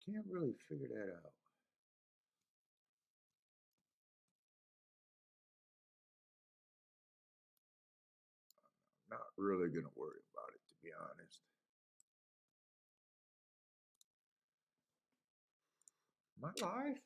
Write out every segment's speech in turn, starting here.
Can't really figure that out. Not really gonna worry about it, to be honest. My life?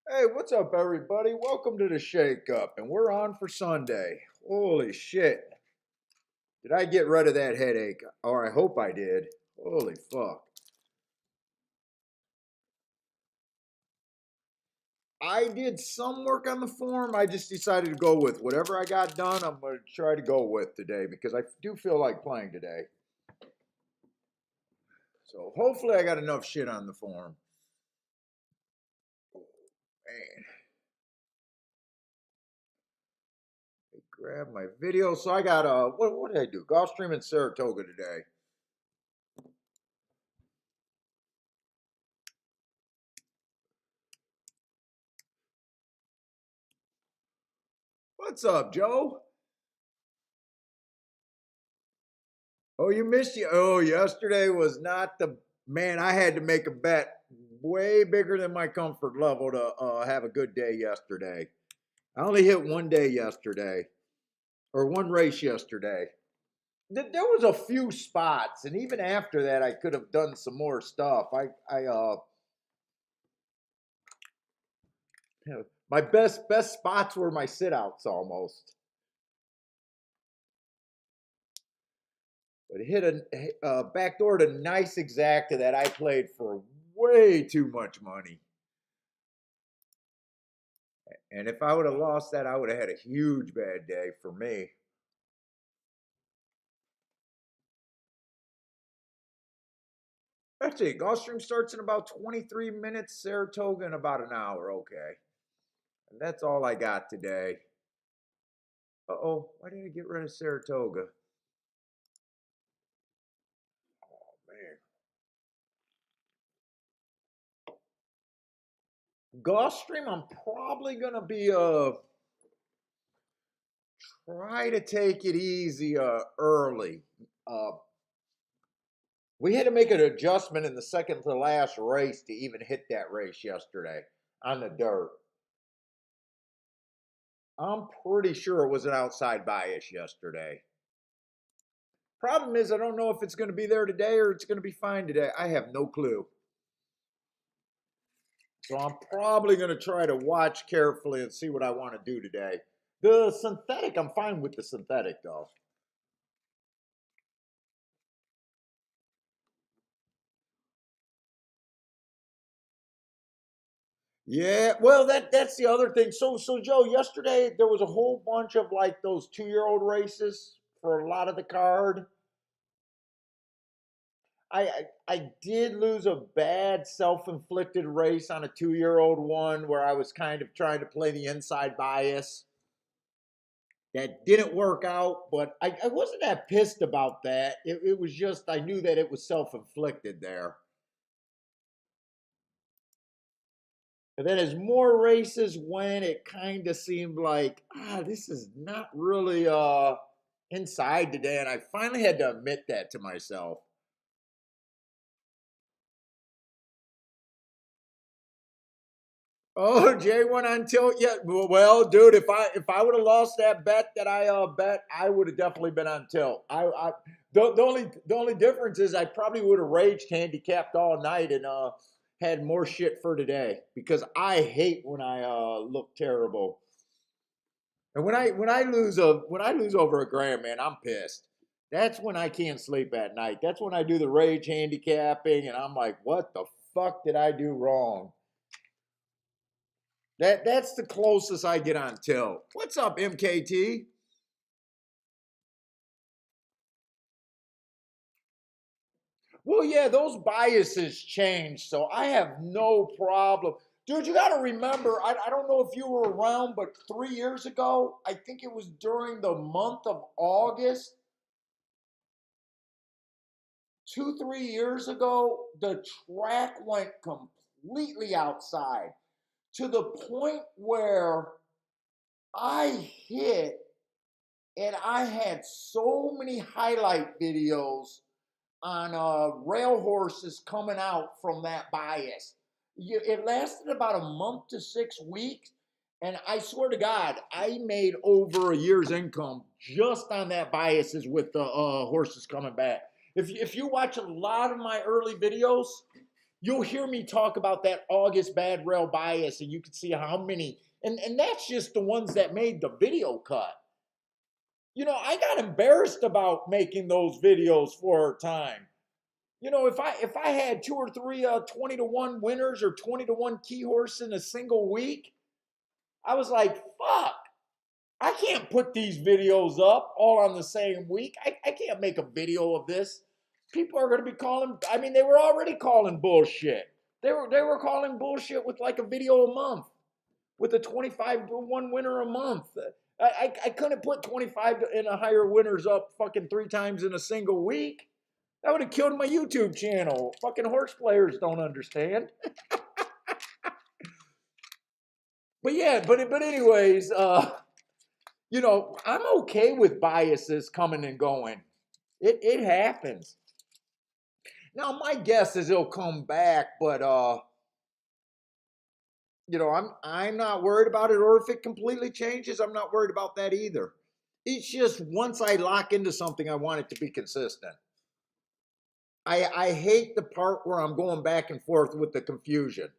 Hey, what's up, everybody? Welcome to the Shake Up, and we're on for Sunday. Holy shit. Did I get rid of that headache? Or I hope I did. Holy fuck. I did some work on the form. I just decided to go with whatever I got done. I'm going to try to go with today because I do feel like playing today. So hopefully I got enough shit on the form. Man. Grab my video. So I got what did I do? Gulfstream and Saratoga today. What's up, Joe? Oh, you missed you. Oh, yesterday was not the man. I had to make a bet way bigger than my comfort level to have a good day yesterday. I only hit one day yesterday, or one race yesterday. There was a few spots, and even after that, I could have done some more stuff. My best spots were my sit outs almost. But it hit a backdoor to nice exacta that I played for way too much money. And if I would have lost that, I would have had a huge bad day for me. Let's see, Gulfstream starts in about 23 minutes, Saratoga in about an hour. Okay. And that's all I got today. Uh-oh, why did I get rid of Saratoga? Oh, man. Gulfstream, I'm probably going to be try to take it easy early. Uh, we had to make an adjustment in the second to last race to even hit that race yesterday on the dirt. I'm pretty sure it was an outside bias yesterday. Problem is, I don't know if it's going to be there today or it's going to be fine today. I have no clue. So I'm probably going to try to watch carefully and see what I want to do today. The synthetic, I'm fine with the synthetic though. Yeah, well, that's the other thing. So Joe, yesterday there was a whole bunch of like those 2-year-old races for a lot of the card. I did lose a bad self-inflicted race on a 2-year-old one where I was kind of trying to play the inside bias. That didn't work out, but I wasn't that pissed about that. It was just I knew that it was self-inflicted there. And then as more races went, it kind of seemed like, this is not really inside today. And I finally had to admit that to myself. Oh, Jay went on tilt. Yeah, well, dude, if I would have lost that bet that I bet, I would have definitely been on tilt. The only difference is I probably would have raged handicapped all night and had more shit for today because I hate when I look terrible. And when I lose over a grand, man, I'm pissed. That's when I can't sleep at night. That's when I do the rage handicapping, and I'm like, what the fuck did I do wrong? That's the closest I get on tilt. What's up, MKT? Well, yeah, those biases change, so I have no problem. Dude, you got to remember, I don't know if you were around, but 3 years ago, I think it was during the month of August, 2, 3 years ago, the track went completely outside to the point where I hit and I had so many highlight videos on rail horses coming out from that bias. It lasted about a month to 6 weeks. And I swear to God, I made over a year's income just on that biases with the horses coming back. If you watch a lot of my early videos, you'll hear me talk about that August bad rail bias, and you can see how many, and that's just the ones that made the video cut. You know, I got embarrassed about making those videos for a time. You know, if I had two or three 20-1 winners or 20-1 key horse in a single week, I was like, fuck, I can't put these videos up all on the same week. I can't make a video of this. People are going to be calling, I mean, they were already calling bullshit. They were calling bullshit with like a video a month, with a 25-1 winner a month. I couldn't put 25 and a higher winners up fucking 3 times in a single week. That would have killed my YouTube channel. Fucking horse players don't understand. But yeah, but anyways, you know, I'm okay with biases coming and going. It happens. Now my guess is it'll come back, but you know, I'm not worried about it, or if it completely changes, I'm not worried about that either. It's just once I lock into something, I want it to be consistent. I hate the part where I'm going back and forth with the confusion.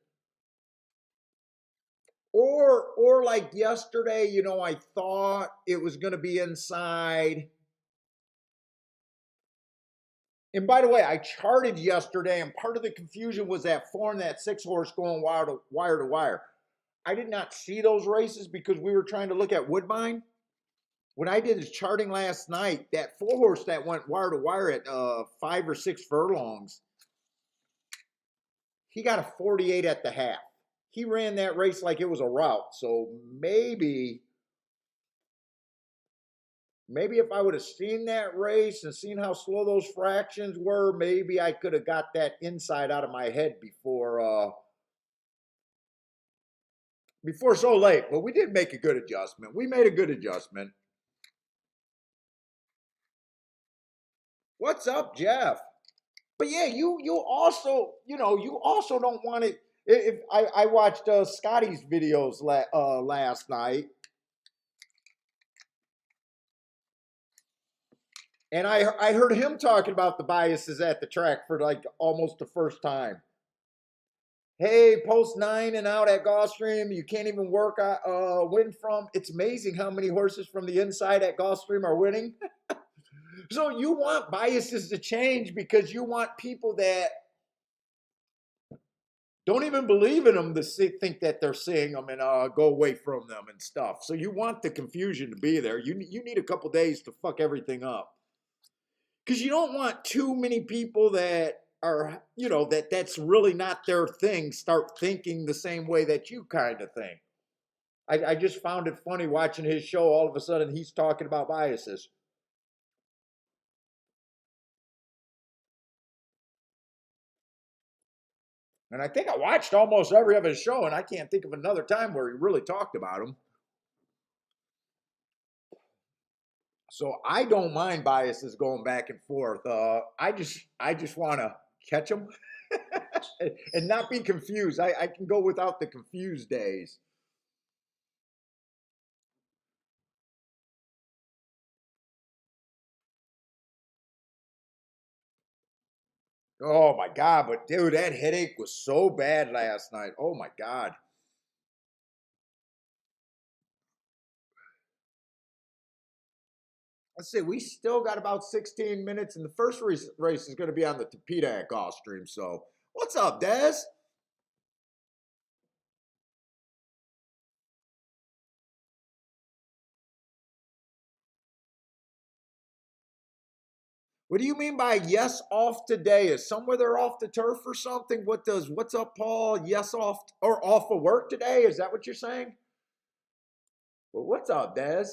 Or like yesterday, you know, I thought it was going to be inside. And by the way, I charted yesterday, and part of the confusion was that 4 and that 6 horse going wire to wire. I did not see those races because we were trying to look at Woodbine. When I did his charting last night, that 4 horse that went wire to wire at 5 or 6 furlongs, he got a 48 at the half. He ran that race like it was a route. So maybe if I would have seen that race and seen how slow those fractions were, maybe I could have got that inside out of my head before so late. But we did make a good adjustment. We made a good adjustment. What's up, Jeff? But yeah, you also, you know, you also don't want it. If I watched Scotty's videos last night, and I heard him talking about the biases at the track for like almost the first time. Hey, post 9 and out at Gulfstream, you can't even win from. It's amazing how many horses from the inside at Gulfstream are winning. So you want biases to change because you want people that don't even believe in them to think that they're seeing them and go away from them and stuff. So you want the confusion to be there. You need a couple days to fuck everything up. Because you don't want too many people that are, you know, that's really not their thing start thinking the same way that you kind of think. I just found it funny watching his show. All of a sudden, he's talking about biases. And I think I watched almost every of his show, and I can't think of another time where he really talked about them. So I don't mind biases going back and forth. I just want to catch them and not be confused. I can go without the confused days. Oh my God, but dude, that headache was so bad last night. Oh my God. Let's see, we still got about 16 minutes, and the first race is going to be on the Tapeta at Gulfstream. So, what's up, Des? What do you mean by yes off today? Is somewhere they're off the turf or something? What's up, Paul? Yes off or off of work today? Is that what you're saying? Well, what's up, Des?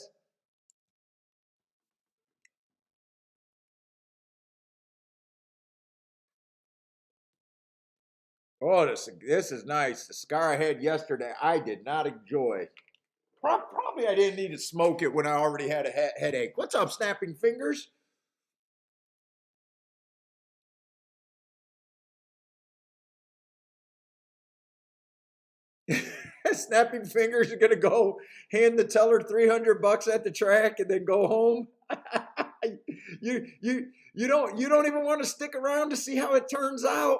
Oh, this is nice. The scar I had yesterday, I did not enjoy. Probably I didn't need to smoke it when I already had a headache. What's up, snapping fingers? Snapping fingers are gonna go hand the teller 300 bucks at the track and then go home. You don't even want to stick around to see how it turns out.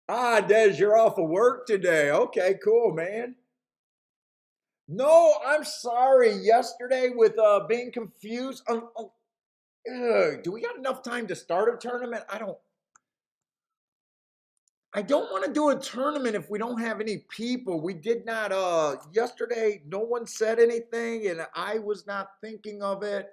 Ah, Des, you're off of work today. Okay, cool, man. No, I'm sorry. Yesterday with being confused. Do we got enough time to start a tournament? I don't want to do a tournament if we don't have any people. We did not yesterday no one said anything and I was not thinking of it.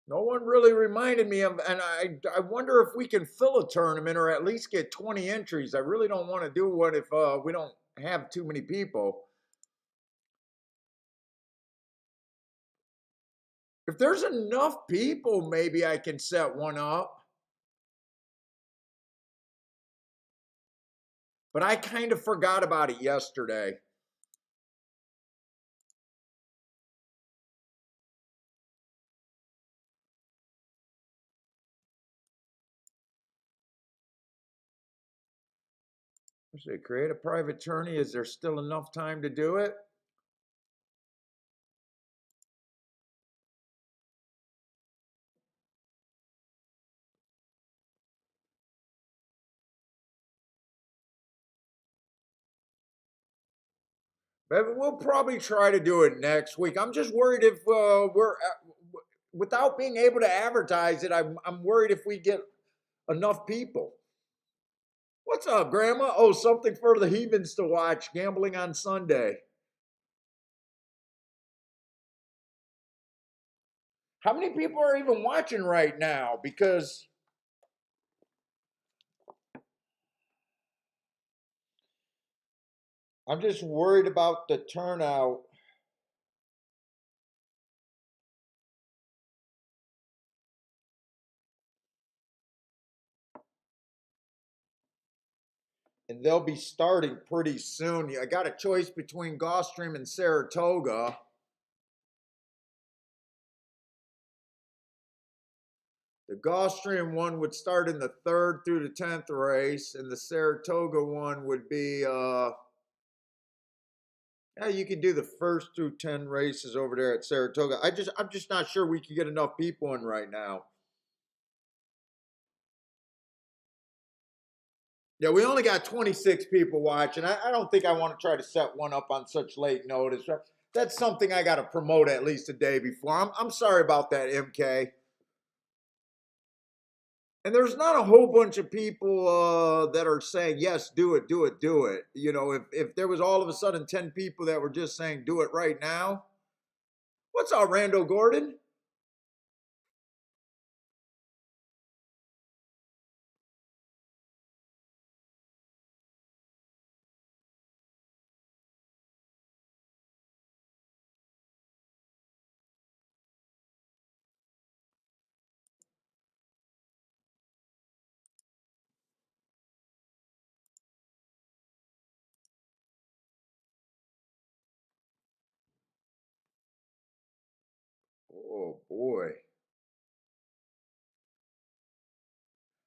No one really reminded me of, and I wonder if we can fill a tournament or at least get 20 entries. I really don't want to do one if we don't have too many people. If there's enough people, maybe I can set one up. But I kind of forgot about it yesterday. Let's see, create a private attorney. Is there still enough time to do it? But we'll probably try to do it next week. I'm just worried if without being able to advertise it, I'm worried if we get enough people. What's up, Grandma? Oh, something for the heathens to watch. Gambling on Sunday. How many people are even watching right now? Because I'm just worried about the turnout. And they'll be starting pretty soon. I got a choice between Gulfstream and Saratoga. The Gulfstream one would start in the 3rd through the 10th race, and the Saratoga one would be yeah, you could do the 1st through 10 races over there at Saratoga. I'm just not sure we could get enough people in right now. Yeah, we only got 26 people watching. I don't think I want to try to set one up on such late notice. That's something I got to promote at least a day before. I'm sorry about that, MK. And there's not a whole bunch of people that are saying yes, do it, do it, do it. You know, if there was all of a sudden 10 people that were just saying do it right now. What's up, Randall Gordon? Oh boy.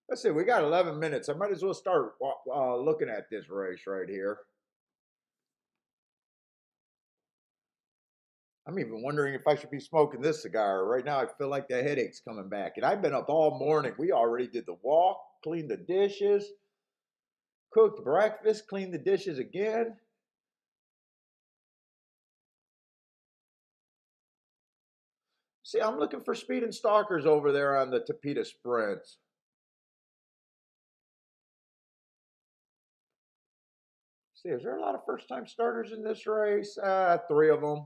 Let's see. We got 11 minutes. I might as well start looking at this race right here. I'm even wondering if I should be smoking this cigar. Right now, I feel like the headache's coming back. And I've been up all morning. We already did the walk, cleaned the dishes, cooked breakfast, cleaned the dishes again. See, I'm looking for speed and stalkers over there on the Tapeta Sprints. See, is there a lot of first-time starters in this race? Three of them.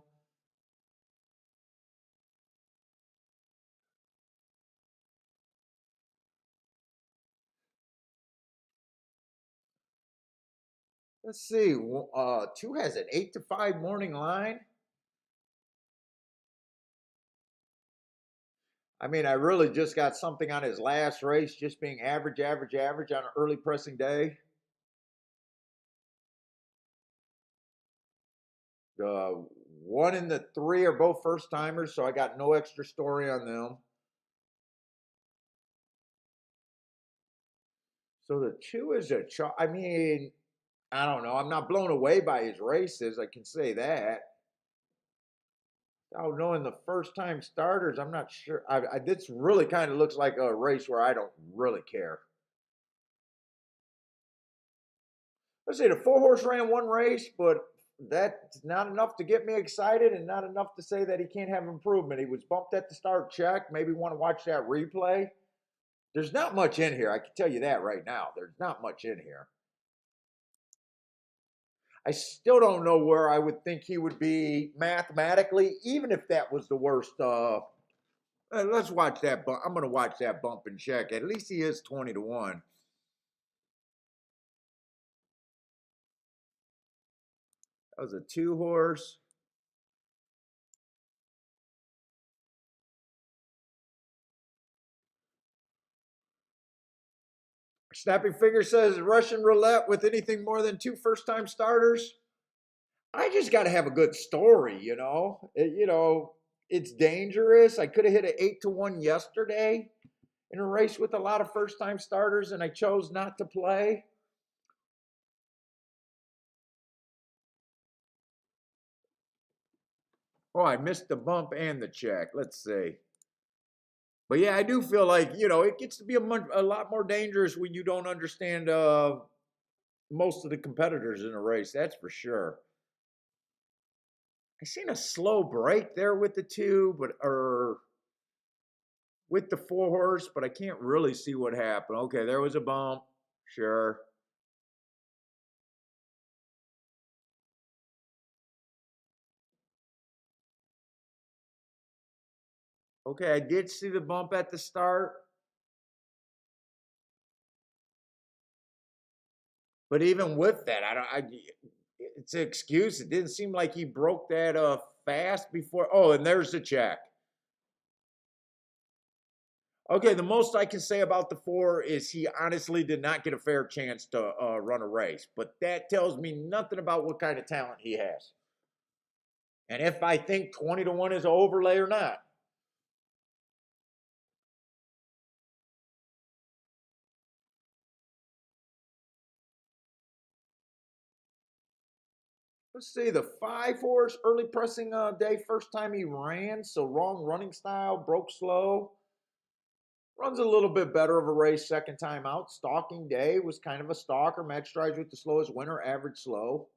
Let's see. Two has an 8 to 5 morning line. I mean, I really just got something on his last race, just being average, average, average on an early pressing day. The one and the three are both first timers, so I got no extra story on them. So the two is I mean, I don't know. I'm not blown away by his races. I can say that. Oh, knowing the first time starters, I'm not sure. This really kind of looks like a race where I don't really care. Let's say the 4 horse ran one race, but that's not enough to get me excited and not enough to say that he can't have improvement. He was bumped at the start check. Maybe want to watch that replay. There's not much in here. I can tell you that right now. There's not much in here. I still don't know where I would think he would be mathematically, even if that was the worst. Let's watch that bump. I'm going to watch that bump and check. At least he is 20 to 1. That was a 2 horse. Snapping Finger says Russian roulette with anything more than 2 first-time starters. I just got to have a good story, you know. It's dangerous. I could have hit an 8 to 1 yesterday in a race with a lot of first-time starters, and I chose not to play. Oh, I missed the bump and the check. Let's see. But yeah, I do feel like, it gets to be a lot more dangerous when you don't understand most of the competitors in a race. That's for sure. I seen a slow break there with the 2, or with the 4 horse, but I can't really see what happened. Okay, there was a bump. Sure. Okay, I did see the bump at the start. But even with that, it's an excuse. It didn't seem like he broke that fast before. Oh, and there's the check. Okay, the most I can say about the 4 is he honestly did not get a fair chance to run a race. But that tells me nothing about what kind of talent he has. And if I think 20 to 1 is an overlay or not. Let's see, the 5 horse early pressing day, first time he ran, so wrong running style, broke slow. Runs a little bit better of a race second time out. Stalking day was kind of a stalker. Match strides with the slowest winner, average slow.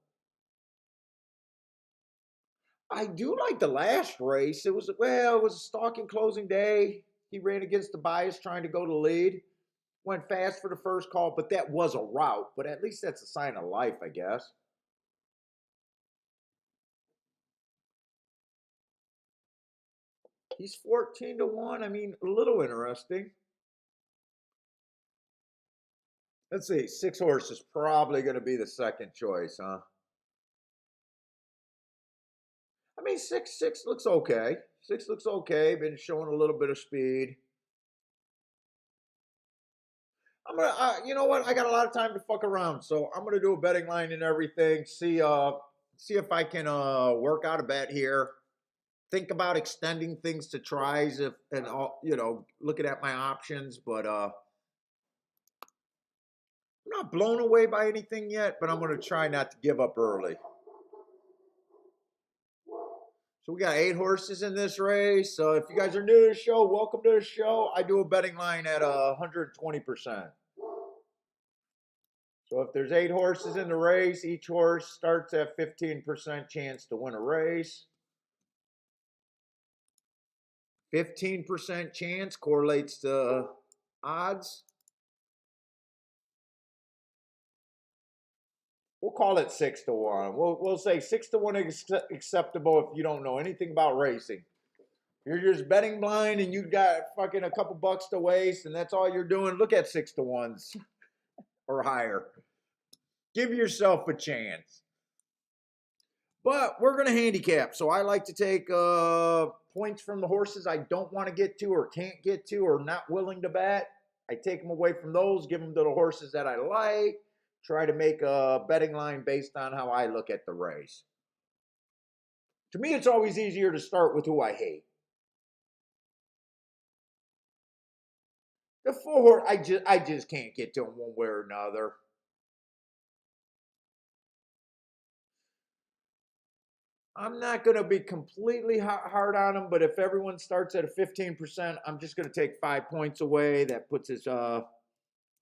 I do like the last race. It was a stalking closing day. He ran against the bias trying to go to lead. Went fast for the first call, but that was a rout. But at least that's a sign of life, I guess. He's 14 to 1. I mean, a little interesting. Let's see. 6 horse is probably going to be the second choice, huh? I mean, six looks okay. 6 looks okay. Been showing a little bit of speed. I'm gonna, you know what? I got a lot of time to fuck around, so I'm gonna do a betting line and everything. See if I can work out a bet here. Think about extending things to tries if and all, looking at my options. But I'm not blown away by anything yet. But I'm gonna try not to give up early. So we got 8 horses in this race. So if you guys are new to the show, welcome to the show. I do a betting line at 120%. So if there's 8 horses in the race, each horse starts at 15% chance to win a race. 15% chance correlates to odds. We'll call it 6 to 1. We'll say 6 to 1 is acceptable if you don't know anything about racing. You're just betting blind and you got fucking a couple bucks to waste and that's all you're doing. Look at 6 to 1s or higher. Give yourself a chance. But we're going to handicap. So I like to take points from the horses I don't want to get to or can't get to or not willing to bet. I take them away from those, give them to the horses that I like. Try to make a betting line based on how I look at the race. To me, it's always easier to start with who I hate. The 4 horse, I just can't get to them one way or another. I'm not going to be completely hard on him, but if everyone starts at a 15%, I'm just going to take 5 points away. That puts his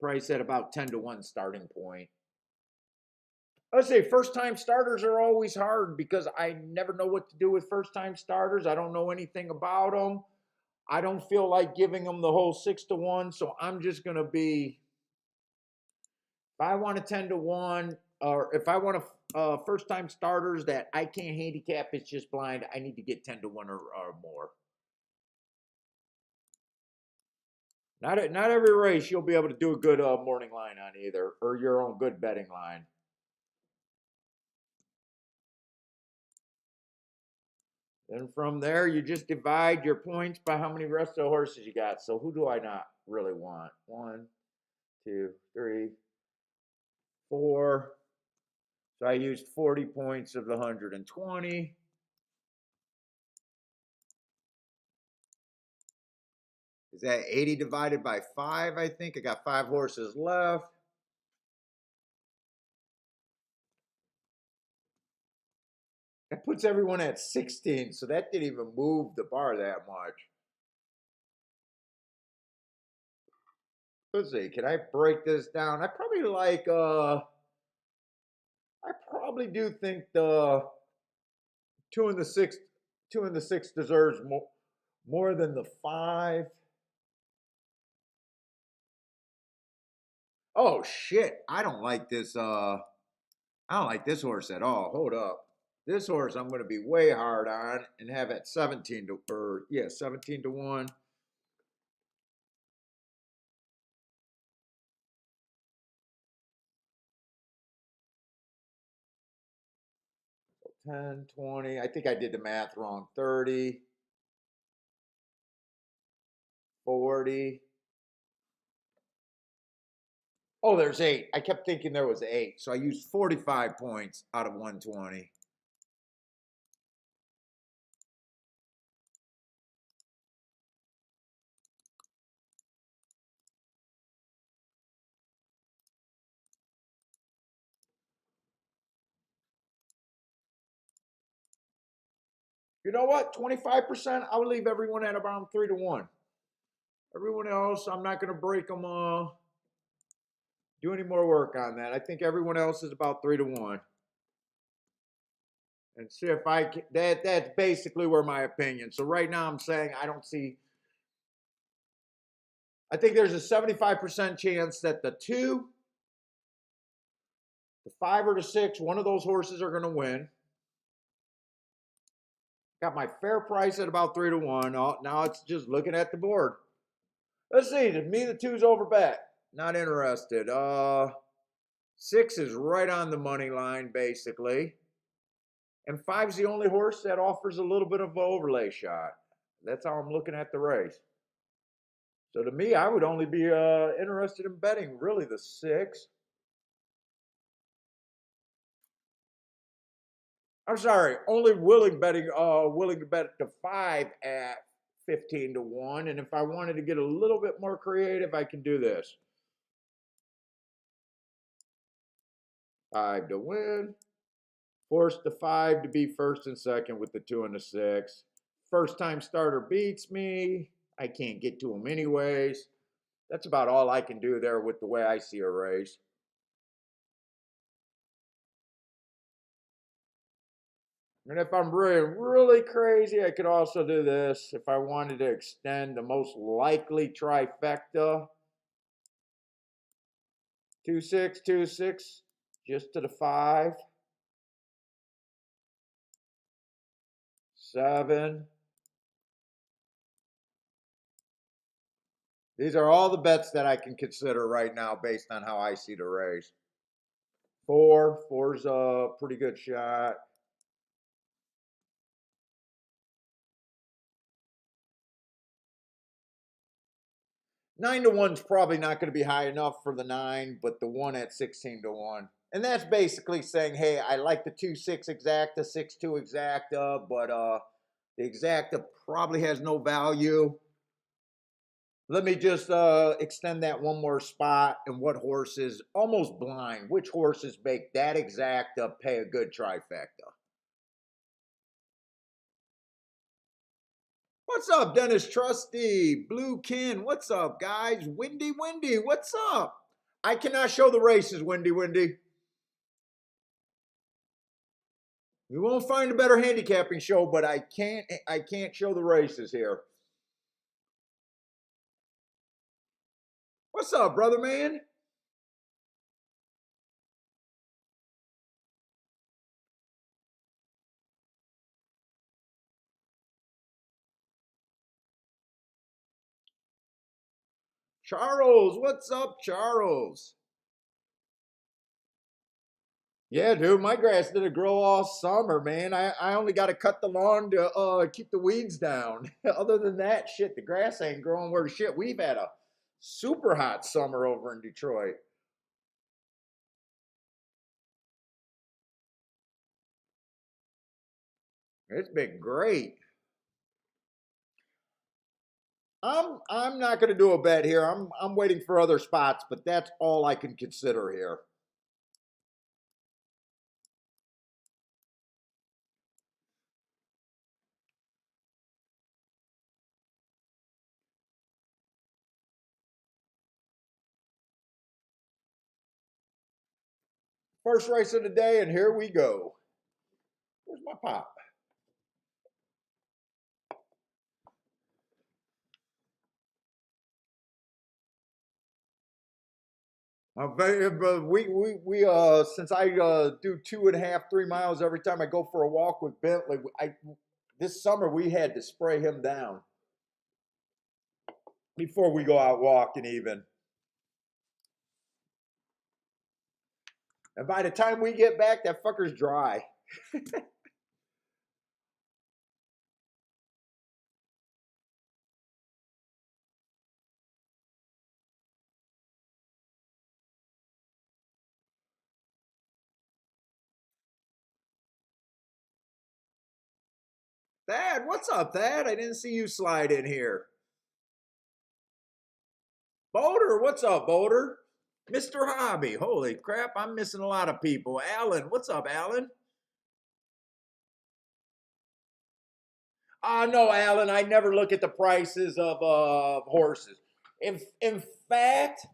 price at about 10 to 1 starting point. Let's say first-time starters are always hard because I never know what to do with first-time starters. I don't know anything about them. I don't feel like giving them the whole 6 to 1, so I'm just going to be, if I want a 10 to 1, or if I want a first-time starters that I can't handicap, it's just blind, I need to get 10 to 1 or more. Not every race you'll be able to do a good morning line on either, or your own good betting line. And from there, you just divide your points by how many rest of the horses you got. So who do I not really want? 1, 2, 3, 4. So I used 40 points of the 120. Is that 80 divided by 5, I think? I got 5 horses left. That puts everyone at 16, so that didn't even move the bar that much. Let's see, can I break this down? I probably like, I probably do think the 2 and the 6, 2 and the 6 deserves more than the 5. Oh shit, I don't like this horse at all. Hold up. This horse I'm going to be way hard on and have at 17 to, or yeah, 17 to 1. 10, 20. I think I did the math wrong. 30, 40. Oh, there's 8. I kept thinking there was 8. So I used 45 points out of 120. You know what? 25%, I would leave everyone at around 3 to 1. Everyone else, I'm not going to break them do any more work on that. I think everyone else is about 3 to 1. And see if I can, that's basically where my opinion. So right now I'm saying I don't see, I think there's a 75% chance that the 2, the 5 or the 6, one of those horses are going to win. Got my fair price at about 3 to 1. Now it's just looking at the board. Let's see. To me, the 2's over bet. Not interested. 6 is right on the money line, basically. And 5's the only horse that offers a little bit of an overlay shot. That's how I'm looking at the race. So to me, I would only be interested in betting really the 6. I'm sorry, only willing to bet the 5 at 15 to 1. And if I wanted to get a little bit more creative, I can do this. 5 to win. Force the 5 to be first and second with the 2 and the 6. First time starter beats me. I can't get to him anyways. That's about all I can do there with the way I see a race. And if I'm really crazy, I could also do this. If I wanted to extend the most likely trifecta, 2, 6, 2, 6 just to the 5, 7. These are all the bets that I can consider right now based on how I see the race. 4, 4's a pretty good shot. 9 to 1's probably not going to be high enough for the 9, but the 1 at 16 to 1. And that's basically saying, hey, I like the 2-6 exacta, 6-2 exacta, but the exacta probably has no value. Let me just extend that one more spot. And what horses, almost blind, which horses make that exacta pay a good trifecta? What's up, Dennis Trusty? Blue Kin, what's up, guys? Windy, what's up? I cannot show the races, Windy. You won't find a better handicapping show, but I can't show the races here. What's up, brother man? Charles, what's up, Charles? Yeah, dude, my grass didn't grow all summer, man. I only got to cut the lawn to keep the weeds down. Other than that, shit, the grass ain't growing worth shit. We've had a super hot summer over in Detroit. It's been great. I'm not going to do a bet here. I'm waiting for other spots, but that's all I can consider here. First race of the day, and here we go. Where's my pop? We since I do 2.5, 3 miles every time I go for a walk with Bentley, this summer we had to spray him down before we go out walking even. And by the time we get back, that fucker's dry. Thad, what's up, Thad? I didn't see you slide in here. Boulder, what's up, Boulder? Mr. Hobby, holy crap, I'm missing a lot of people. Alan, what's up, Alan? No, Alan, I never look at the prices of horses. In fact,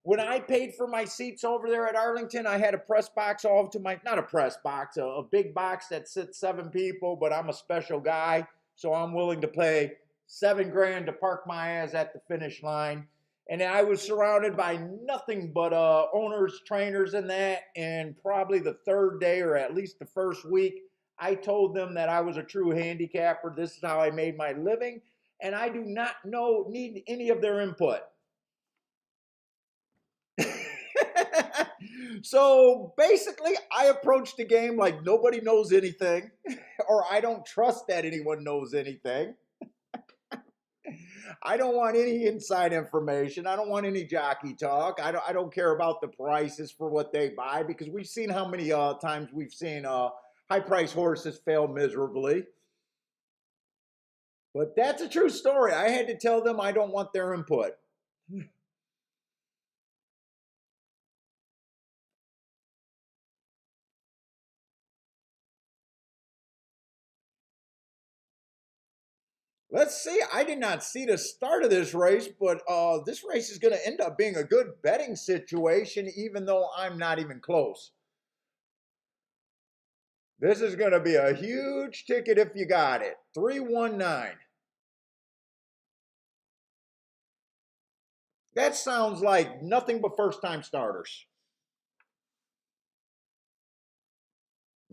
when I paid for my seats over there at Arlington, I had a press box all to my, not a press box, a big box that sits 7 people, but I'm a special guy, so I'm willing to pay 7 grand to park my ass at the finish line. And I was surrounded by nothing but owners, trainers, and that. And probably the 3rd day, or at least the 1st week, I told them that I was a true handicapper. This is how I made my living, and I do not need any of their input. So basically, I approach the game like nobody knows anything, or I don't trust that anyone knows anything. I don't want any inside information. I don't want any jockey talk. I don't care about the prices for what they buy, because we've seen how many times we've seen high price horses fail miserably. But that's a true story. I had to tell them I don't want their input. Let's see. I did not see the start of this race, but this race is going to end up being a good betting situation, even though I'm not even close. This is going to be a huge ticket if you got it. 319. That sounds like nothing but first time starters.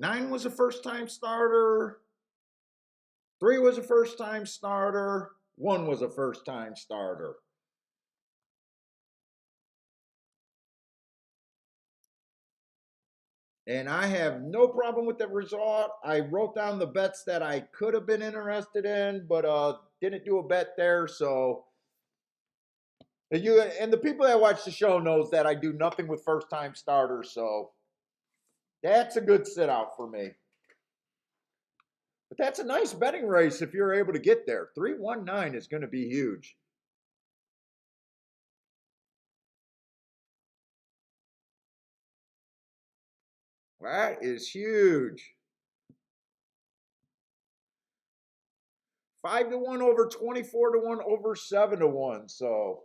9 was a first time starter. 3 was a first time starter. 1 was a first time starter. And I have no problem with the result. I wrote down the bets that I could have been interested in, but didn't do a bet there. So and the people that watch the show knows that I do nothing with first time starters. So that's a good sit out for me. But that's a nice betting race if you're able to get there. 319 is going to be huge. That is huge. 5-1 over 24-1 over 7-1. So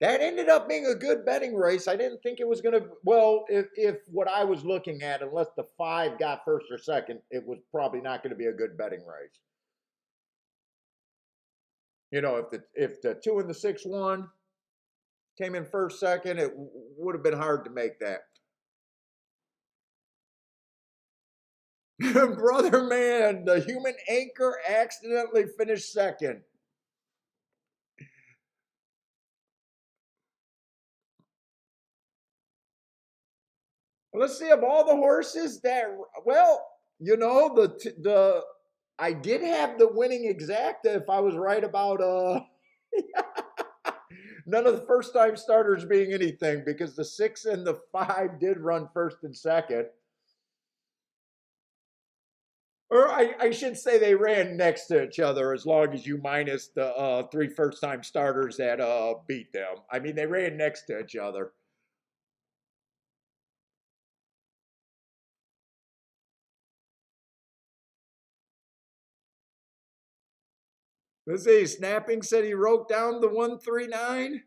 that ended up being a good betting race. I didn't think it was going to. Well, if what I was looking at, unless the 5 got first or second, it was probably not going to be a good betting race. You know, if the 2 and the 6 won, came in first, second, it would have been hard to make that. Brother man, the human anchor accidentally finished second. Let's see, of all the horses that, well, you know, the I did have the winning exacta if I was right about none of the first time starters being anything, because the 6 and the 5 did run first and second. Or I should say they ran next to each other, as long as you minus the 3 first time starters that beat them. I mean, they ran next to each other. Let's see, Snapping said he wrote down the 139.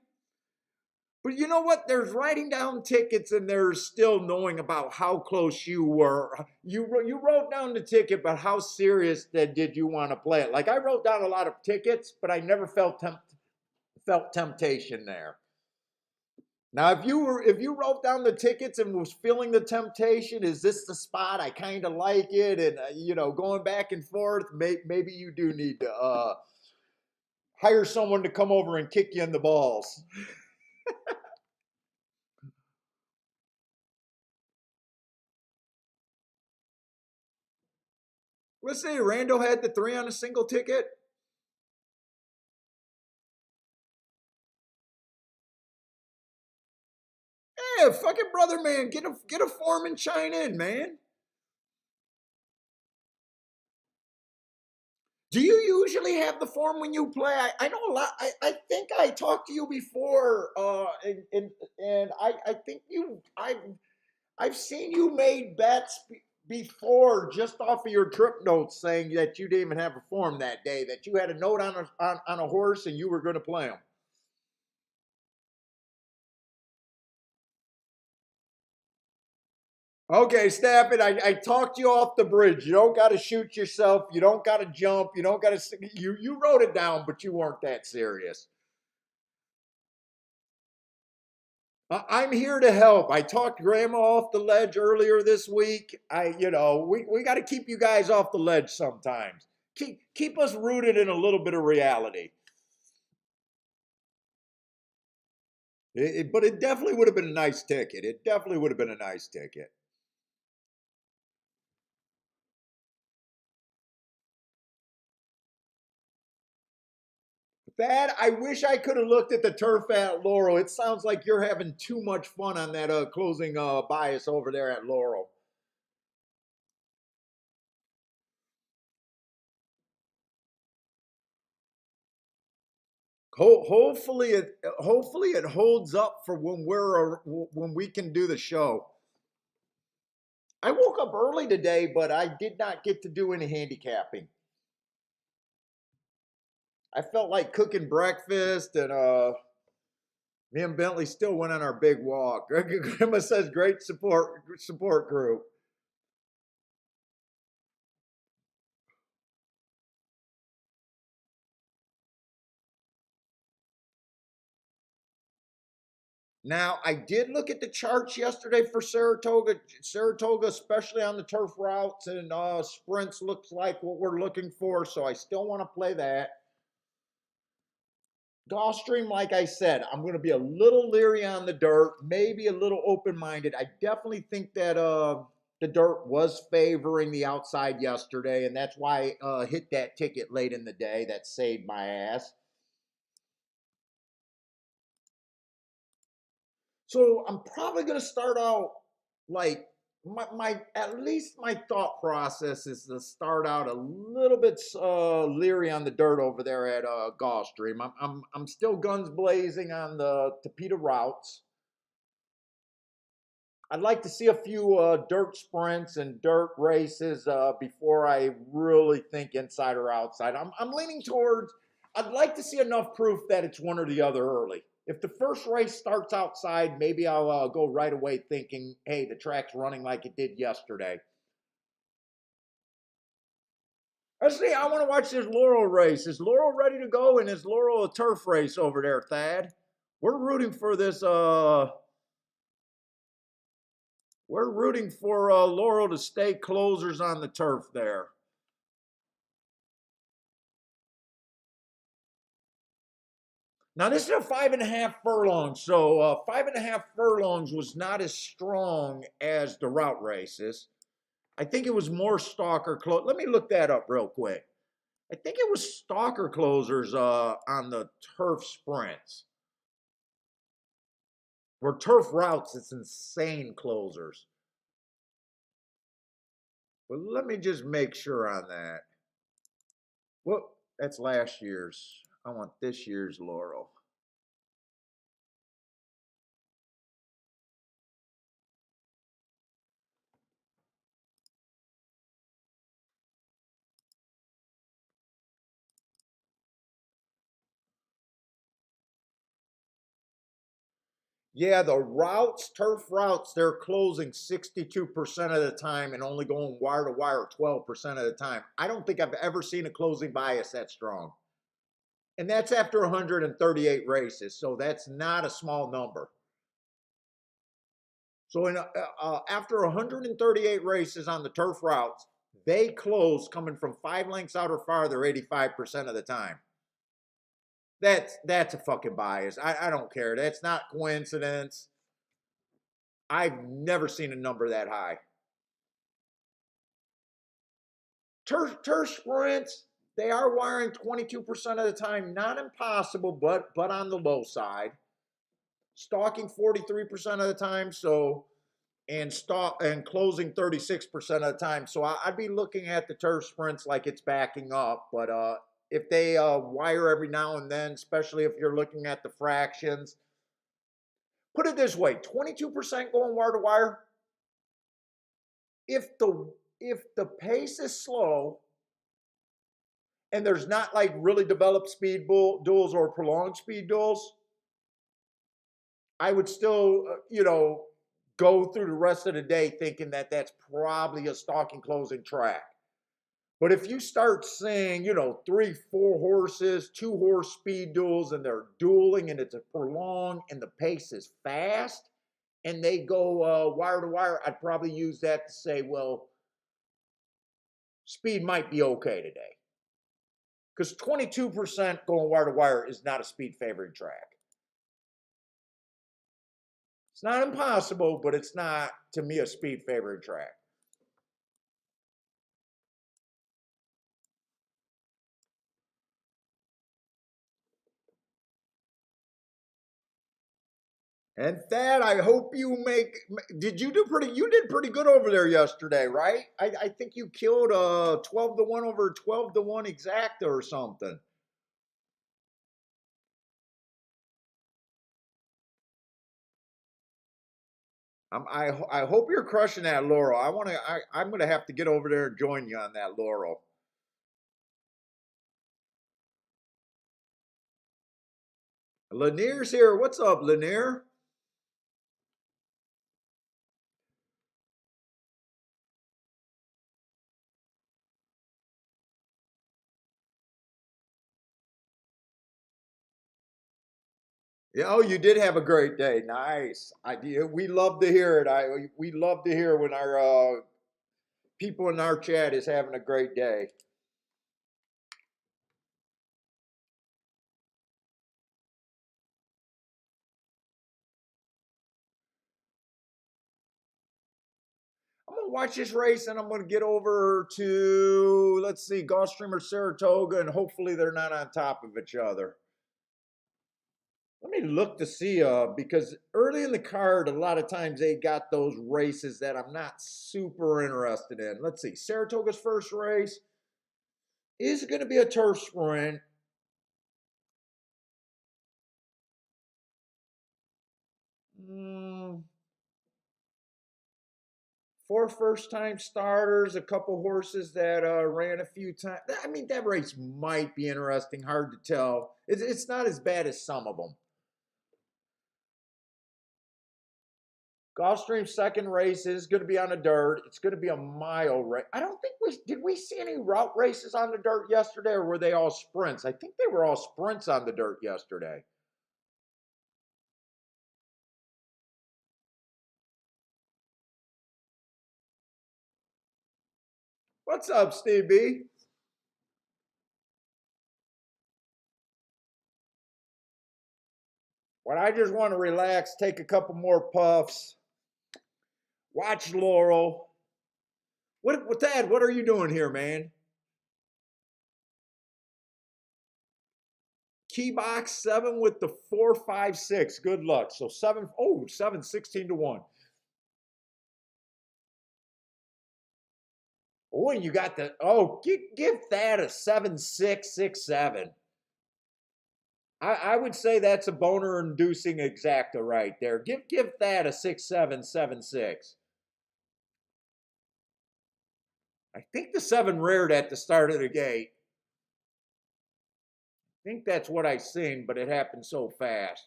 But you know what? There's writing down tickets and there's still knowing about how close you were. You wrote down the ticket, but how serious that did you want to play it? Like I wrote down a lot of tickets, but I never felt temptation there. Now, if you wrote down the tickets and was feeling the temptation, is this the spot? I kind of like it, and you know, going back and forth. Maybe you do need to hire someone to come over and kick you in the balls. Let's see, Randall had the 3 on a single ticket. Yeah, fucking brother, man, get a form and chime in, man. Do you usually have the form when you play? I know a lot. I think I talked to you before, and I think I've seen you made bets before just off of your trip notes saying that you didn't even have a form that day, that you had a note on a horse and you were going to play him. Okay, Stafford, I talked you off the bridge. You don't got to shoot yourself. You don't got to jump. You don't got to. You wrote it down, but you weren't that serious. I'm here to help. I talked Grandma off the ledge earlier this week. We got to keep you guys off the ledge sometimes. Keep us rooted in a little bit of reality. But it definitely would have been a nice ticket. It definitely would have been a nice ticket. Thad, I wish I could have looked at the turf at Laurel. It sounds like you're having too much fun on that closing bias over there at Laurel. Hopefully it holds up for when we can do the show. I woke up early today, but I did not get to do any handicapping. I felt like cooking breakfast, and me and Bentley still went on our big walk. Grandma says great support group. Now, I did look at the charts yesterday for Saratoga. Saratoga, especially on the turf routes and sprints, looks like what we're looking for. So I still want to play that. Gulfstream, like I said, I'm going to be a little leery on the dirt, maybe a little open-minded. I definitely think that the dirt was favoring the outside yesterday, and that's why I hit that ticket late in the day. That saved my ass. So I'm probably going to start out like my at least my thought process is to start out a little bit leery on the dirt over there at Gulfstream. I'm still guns blazing on the Tapeta routes. I'd like to see a few dirt sprints and dirt races before I really think inside or outside. I'm leaning towards, I'd like to see enough proof that it's one or the other early. If the first race starts outside, maybe I'll go right away thinking, hey, the track's running like it did yesterday. Actually, I want to watch this Laurel race. Is Laurel ready to go? And is Laurel a turf race over there, Thad? We're rooting for this we're rooting for Laurel to stay closers on the turf there. Now, this is a 5.5 furlongs, so 5.5 furlongs was not as strong as the route races. I think it was more stalker close. Let me look that up real quick. I think it was stalker closers on the turf sprints. For turf routes, it's insane closers. But let me just make sure on that. Well, that's last year's. I want this year's Laurel. Yeah, the routes, turf routes, they're closing 62% of the time and only going wire to wire 12% of the time. I don't think I've ever seen a closing bias that strong. And that's after 138 races, so that's not a small number. So after 138 races on the turf routes, they close coming from 5 lengths out or farther 85% of the time. That's a fucking bias. I don't care. That's not coincidence. I've never seen a number that high. Turf sprints, they are wiring 22% of the time. Not impossible, but on the low side. Stalking 43% of the time, so and closing 36% of the time. So I'd be looking at the turf sprints like it's backing up. But if they wire every now and then, especially if you're looking at the fractions, put it this way: 22% going wire to wire. If the pace is slow and there's not like really developed speed duels or prolonged speed duels, I would still, go through the rest of the day thinking that that's probably a stalking closing track. But if you start seeing, 3, 4 horses, 2-horse speed duels, and they're dueling and it's a prolonged and the pace is fast and they go wire to wire, I'd probably use that to say, well, speed might be okay today. Because 22% going wire to wire is not a speed favoring track. It's not impossible, but it's not, to me, a speed favoring track. And Thad, I hope you you did pretty good over there yesterday, right? I think you killed 12-1 over 12-1 exacta or something. I hope you're crushing that Laurel. I'm gonna have to get over there and join you on that Laurel. Lanier's here. What's up, Lanier? Oh, you did have a great day. Nice. We love to hear it. We love to hear when our people in our chat is having a great day. I'm gonna watch this race and I'm gonna get over to, let's see, Gulfstream or Saratoga, and hopefully they're not on top of each other. Let me look to see, because early in the card, a lot of times they got those races that I'm not super interested in. Let's see, Saratoga's first race is going to be a turf sprint. Mm, four first-time starters, a couple horses that ran a few times. I mean, that race might be interesting. Hard to tell. It's not as bad as some of them. Gulfstream's second race is going to be on the dirt. It's going to be a mile race. I don't think we see any route races on the dirt yesterday, or were they all sprints? I think they were all sprints on the dirt yesterday. What's up, Steve B? When I just want to relax, take a couple more puffs, watch Laurel. What Dad? What are you doing here, man? Key box 7 with the 4-5-6. Good luck. So 7. Oh, 7 16 to 1. Oh, and you got the, oh, give that a 7-6-6-7. I would say that's a boner inducing exacta right there. Give that a 6-7-7-6. I think the 7 reared at the start of the gate. I think that's what I seen, but it happened so fast.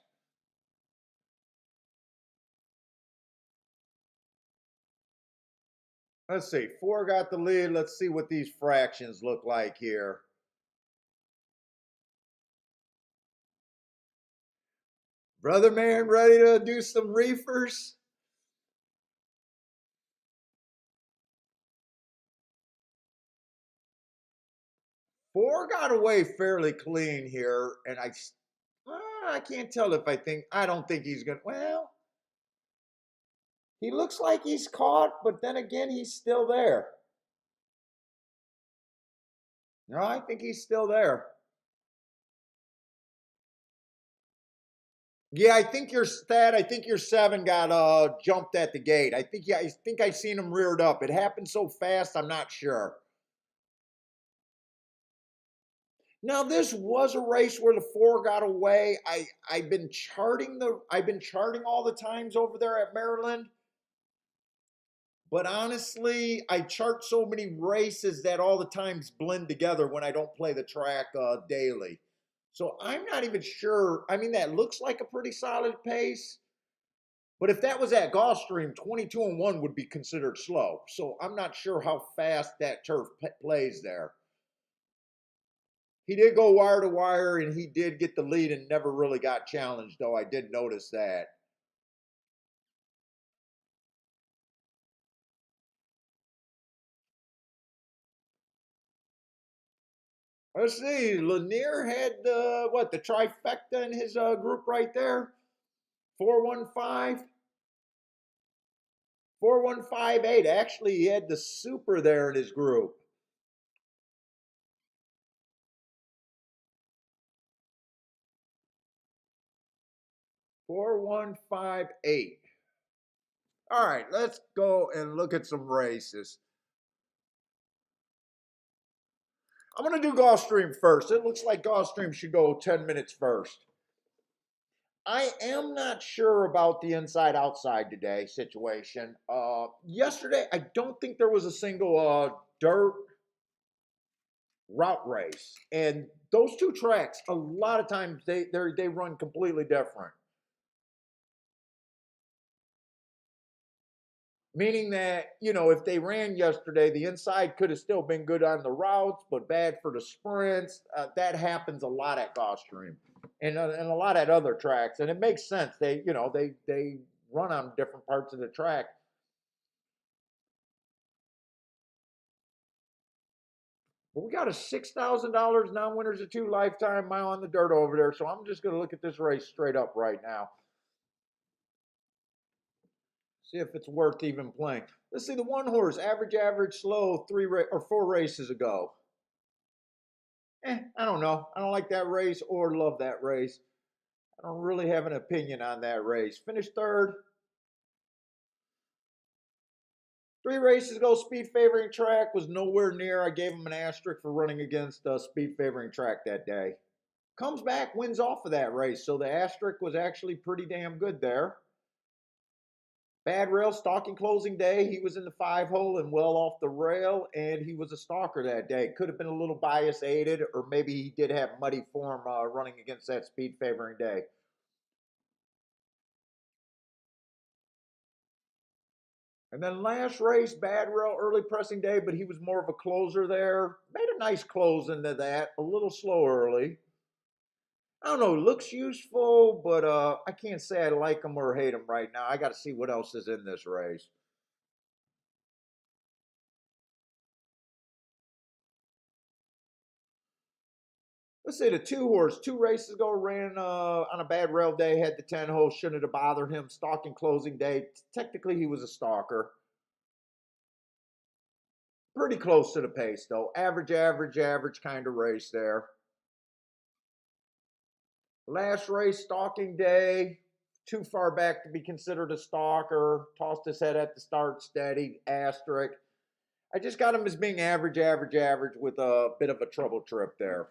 Let's see. 4 got the lead. Let's see what these fractions look like here. Brother man, ready to do some reefers? Four got away fairly clean here, and I can't tell if I don't think he's gonna. Well, he looks like he's caught, but then again, he's still there. No, I think he's still there. Yeah, I think your stat. I think your 7 got jumped at the gate. I think I seen him reared up. It happened so fast. I'm not sure. Now this was a race where the 4 got away. I've been charting all the times over there at Maryland. But honestly, I chart so many races that all the times blend together when I don't play the track daily. So I'm not even sure. I mean, that looks like a pretty solid pace. But if that was at Gulfstream, 22-1 would be considered slow. So I'm not sure how fast that turf plays there. He did go wire to wire, and he did get the lead and never really got challenged, though. I did notice that. Let's see. Lanier had the trifecta in his group right there. 415. 4158. Actually, he had the super there in his group. 4158. All right, let's go and look at some races. I'm going to do Gulfstream first. It looks like Gulfstream should go 10 minutes first. I am not sure about the inside-outside today situation. Yesterday, I don't think there was a single dirt route race. And those two tracks, a lot of times, they run completely different. Meaning that, you know, if they ran yesterday, the inside could have still been good on the routes, but bad for the sprints. That happens a lot at Gulfstream and a lot at other tracks. And it makes sense. They, you know, they run on different parts of the track. But we got a $6,000 non-winners of 2 lifetime mile on the dirt over there. So I'm just going to look at this race straight up right now. See if it's worth even playing. Let's see the one horse, average, slow, 4 races ago. I don't know. I don't like that race or love that race. I don't really have an opinion on that race. Finished third. 3 races ago, speed favoring track was nowhere near. I gave him an asterisk for running against speed favoring track that day. Comes back, wins off of that race. So the asterisk was actually pretty damn good there. Bad rail, stalking closing day. He was in the 5-hole and well off the rail, and he was a stalker that day. Could have been a little bias aided, or maybe he did have muddy form running against that speed favoring day. And then last race, bad rail, early pressing day, but he was more of a closer there. Made a nice close into that, a little slow early. I don't know, looks useful, but I can't say I like him or hate him right now. I got to see what else is in this race. Let's say the 2 horse, 2 races ago, ran on a bad rail day, had the 10-hole, shouldn't have bothered him. Stalking closing day. Technically, he was a stalker. Pretty close to the pace, though. Average kind of race there. Last race, stalking day. Too far back to be considered a stalker. Tossed his head at the start, steady, asterisk. I just got him as being average with a bit of a trouble trip there.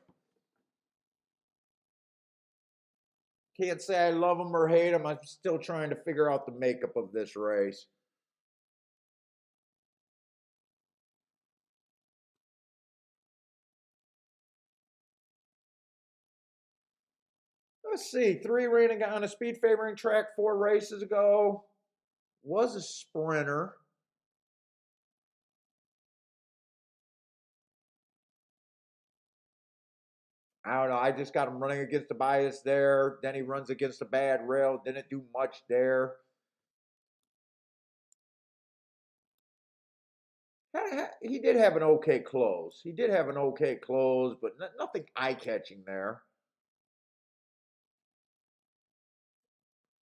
Can't say I love him or hate him. I'm still trying to figure out the makeup of this race. Let's see. 3 ran on a speed favoring track 4 races ago. Was a sprinter. I don't know. I just got him running against the bias there. Then he runs against a bad rail. Didn't do much there. He did have an okay close. He did have an okay close, but nothing eye-catching there.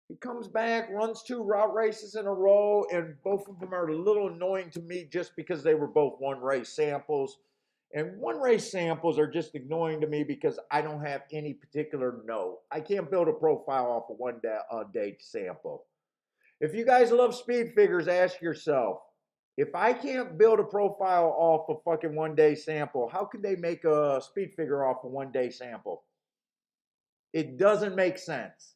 He comes back, runs 2 route races in a row, and both of them are a little annoying to me just because they were both 1 race samples. And 1 race samples are just annoying to me because I don't have any particular note. I can't build a profile off of 1 day sample. If you guys love speed figures, ask yourself, if I can't build a profile off a fucking 1 day sample, how could they make a speed figure off a 1 day sample? It doesn't make sense.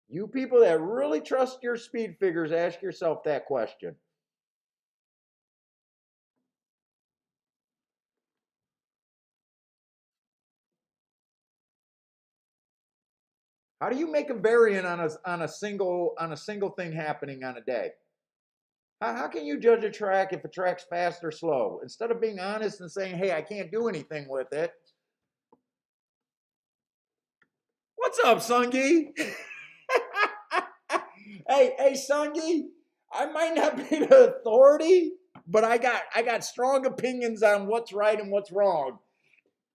You people that really trust your speed figures, ask yourself that question. How do you make a variant on a single thing happening on a day? How can you judge a track if a track's fast or slow? Instead of being honest and saying, hey, I can't do anything with it. What's up, Sungi? hey, Sungi, I might not be the authority, but I got strong opinions on what's right and what's wrong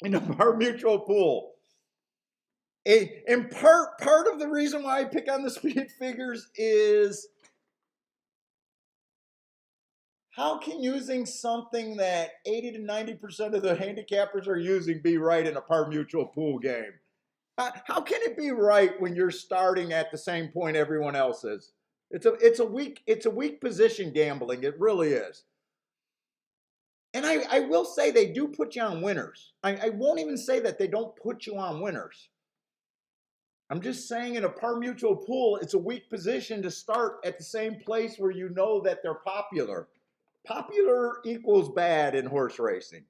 in our mutual pool. And part of the reason why I pick on the speed figures is how can using something that 80 to 90% of the handicappers are using be right in a par mutual pool game? How can it be right when you're starting at the same point everyone else is? It's a weak position gambling. It really is. And I will say they do put you on winners. I won't even say that they don't put you on winners. I'm just saying in a par mutual pool, it's a weak position to start at the same place where you know that they're popular. Popular equals bad in horse racing.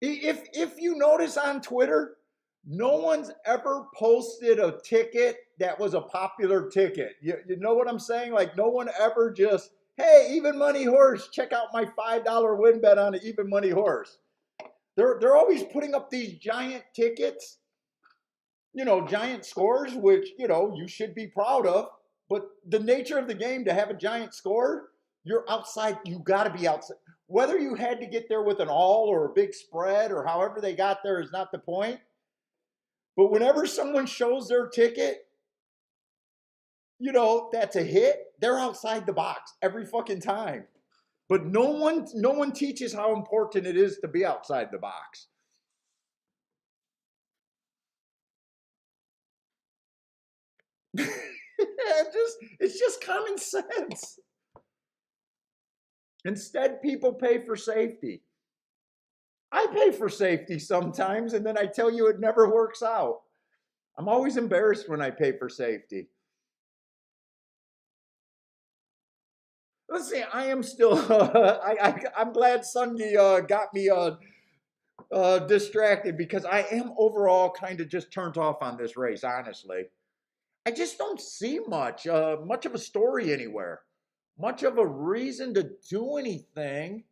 If you notice on Twitter, No one's ever posted a ticket that was a popular ticket. You know what I'm saying? Like no one ever just, hey, even money horse, check out my $5 win bet on an even money horse. They're always putting up these giant tickets, giant scores, which, you should be proud of. But the nature of the game to have a giant score, you're outside, you got to be outside. Whether you had to get there with an all or a big spread or however they got there is not the point. But whenever someone shows their ticket, that's a hit, they're outside the box every fucking time. But no one teaches how important it is to be outside the box. It's just common sense. Instead, people pay for safety. I pay for safety sometimes, and then I tell you it never works out. I'm always embarrassed when I pay for safety. Let's see, I am still. I'm glad Sunday got me distracted because I am overall kind of just turned off on this race. Honestly, I just don't see much of a story anywhere, much of a reason to do anything.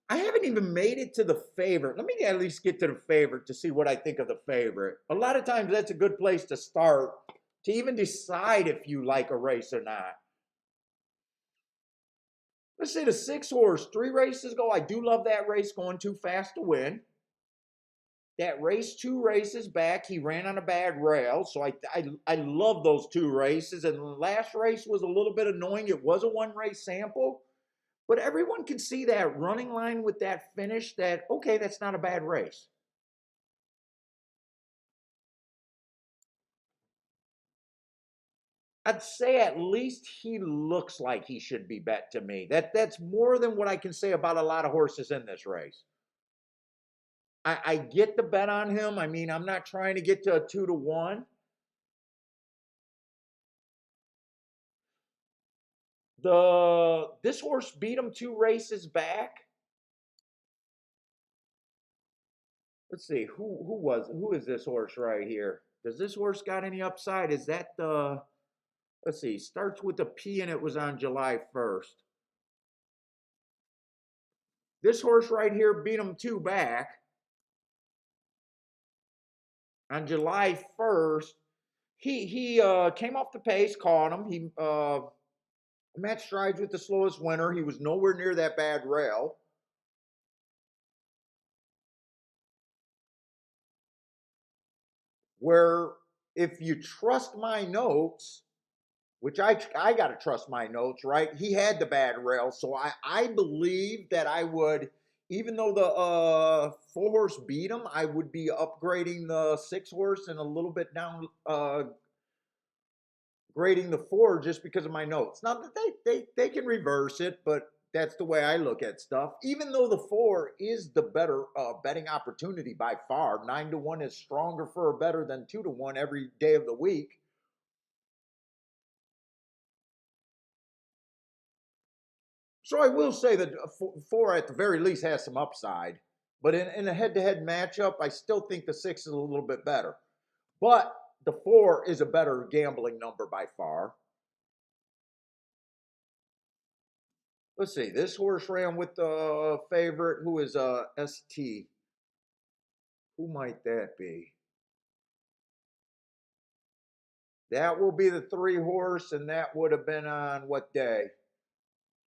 I haven't even made it to the favorite. Let me at least get to the favorite to see what I think of the favorite. A lot of times that's a good place to start to even decide if you like a race or not. Let's say the 6 horse, 3 races ago. I do love that race going too fast to win. That race 2 races back, he ran on a bad rail. So I love those 2 races. And the last race was a little bit annoying. It was a 1 race sample. But everyone can see that running line with that finish that, okay, that's not a bad race. I'd say at least he looks like he should be bet to me. That's more than what I can say about a lot of horses in this race. I get the bet on him. I mean, I'm not trying to get to a 2-1. This horse beat him 2 races back. Let's see, who is this horse right here? Does this horse got any upside? Is that the let's see, starts with a P and it was on July 1st. This horse right here beat him 2 back on July 1st. He came off the pace, caught him. He matched strides with the slowest winner. He was nowhere near that bad rail. Where if you trust my notes, which I got to trust my notes, right? He had the bad rail. So I believe that I would, even though the 4 horse beat him, I would be upgrading the 6 horse and a little bit down, grading the 4 just because of my notes. Not that they can reverse it, but that's the way I look at stuff. Even though the 4 is the better betting opportunity by far, 9-1 is stronger for a better than 2-1 every day of the week. So I will say that 4 at the very least has some upside. But in a head-to-head matchup, I still think the 6 is a little bit better. But the 4 is a better gambling number by far. Let's see. This horse ran with the favorite, who is ST. Who might that be? That will be the 3 horse, and that would have been on what day?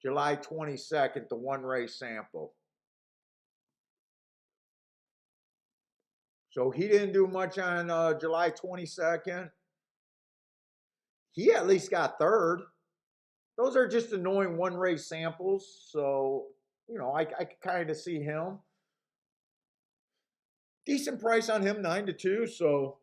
July 22nd, the 1 race sample. So he didn't do much on July 22nd. He at least got 3rd. Those are just annoying 1 race samples. So, I can kind of see him. Decent price on him, 9-2. So,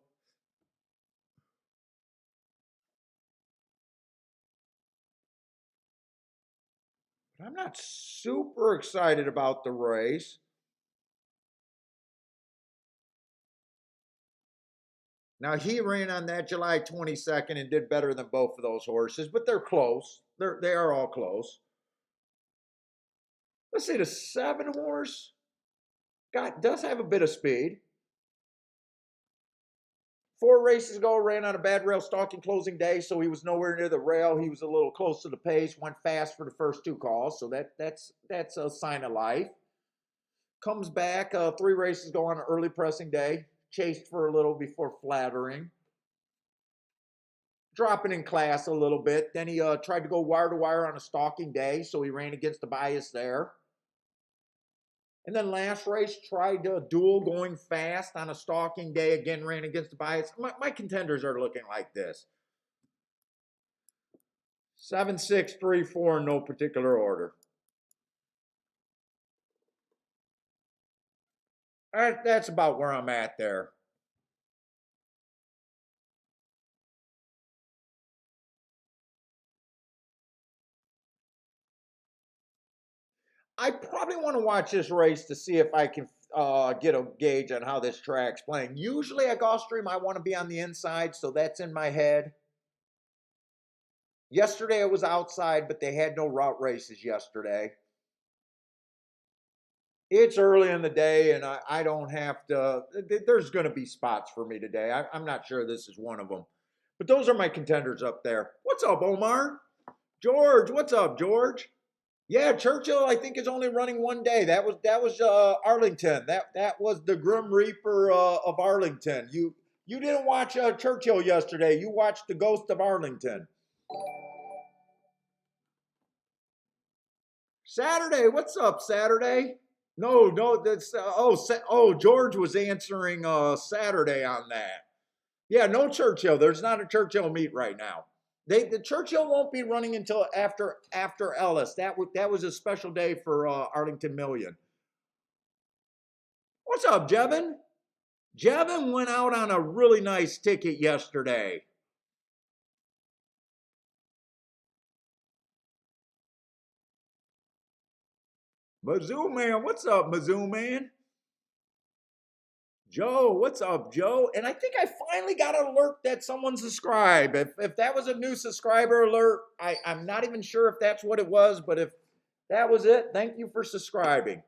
I'm not super excited about the race. Now, he ran on that July 22nd and did better than both of those horses, but they're close. They are all close. Let's say the 7 horse does have a bit of speed. 4 races ago, ran on a bad rail stalking closing day, so he was nowhere near the rail. He was a little close to the pace, went fast for the first 2 calls, so that's a sign of life. Comes back, 3 races ago on an early pressing day, chased for a little before flattering. Dropping in class a little bit. Then he tried to go wire to wire on a stalking day, so he ran against the bias there. And then last race, tried a duel going fast on a stalking day, again ran against the bias. My contenders are looking like this. 7, 6, 3, 4 in no particular order. That's about where I'm at there. I probably want to watch this race to see if I can get a gauge on how this track's playing. Usually at Gulfstream, I want to be on the inside, so that's in my head. Yesterday it was outside, but they had no route races yesterday. It's early in the day, and I don't have to. There's going to be spots for me today. I'm not sure this is one of them. But those are my contenders up there. What's up, Omar? George, what's up, George? Yeah, Churchill, I think, is only running 1 day. That was Arlington. That was the Grim Reaper of Arlington. You didn't watch Churchill yesterday. You watched the Ghost of Arlington. Saturday, what's up, Saturday? No, that's George was answering Saturday on that. Yeah, no Churchill. There's not a Churchill meet right now. The Churchill won't be running until after Ellis. That was a special day for Arlington Million. What's up, Jevin? Jevin went out on a really nice ticket yesterday. Mizzou man, what's up, Mizzou man? Joe, what's up, Joe? And I think I finally got an alert that someone subscribed. If that was a new subscriber alert, I'm not even sure if that's what it was, but if that was it, thank you for subscribing.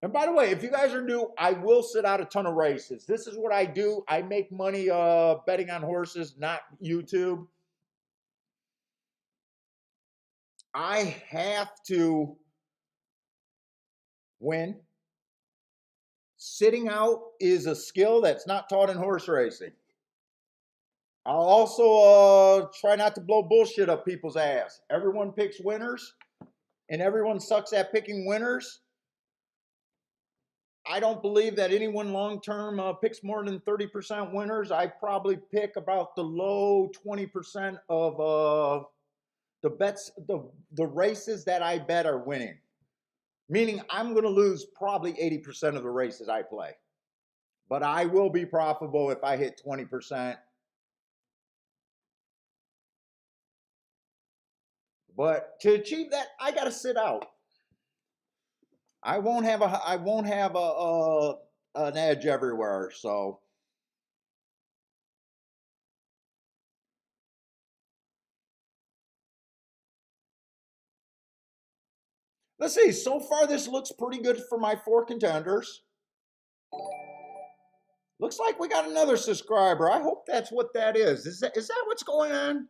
And by the way, if you guys are new, I will sit out a ton of races. This is what I do. I make money betting on horses, not YouTube. I have to win. Sitting out is a skill that's not taught in horse racing. I'll also try not to blow bullshit up people's ass. Everyone picks winners, and everyone sucks at picking winners. I don't believe that anyone long-term picks more than 30% winners. I probably pick about the low 20% of the bets, the races that I bet are winning. Meaning I'm going to lose probably 80% of the races I play. But I will be profitable if I hit 20%. But to achieve that, I got to sit out. I won't have an edge everywhere. So let's see. So far, this looks pretty good for my 4 contenders. Looks like we got another subscriber. I hope that's what that is. Is that what's going on?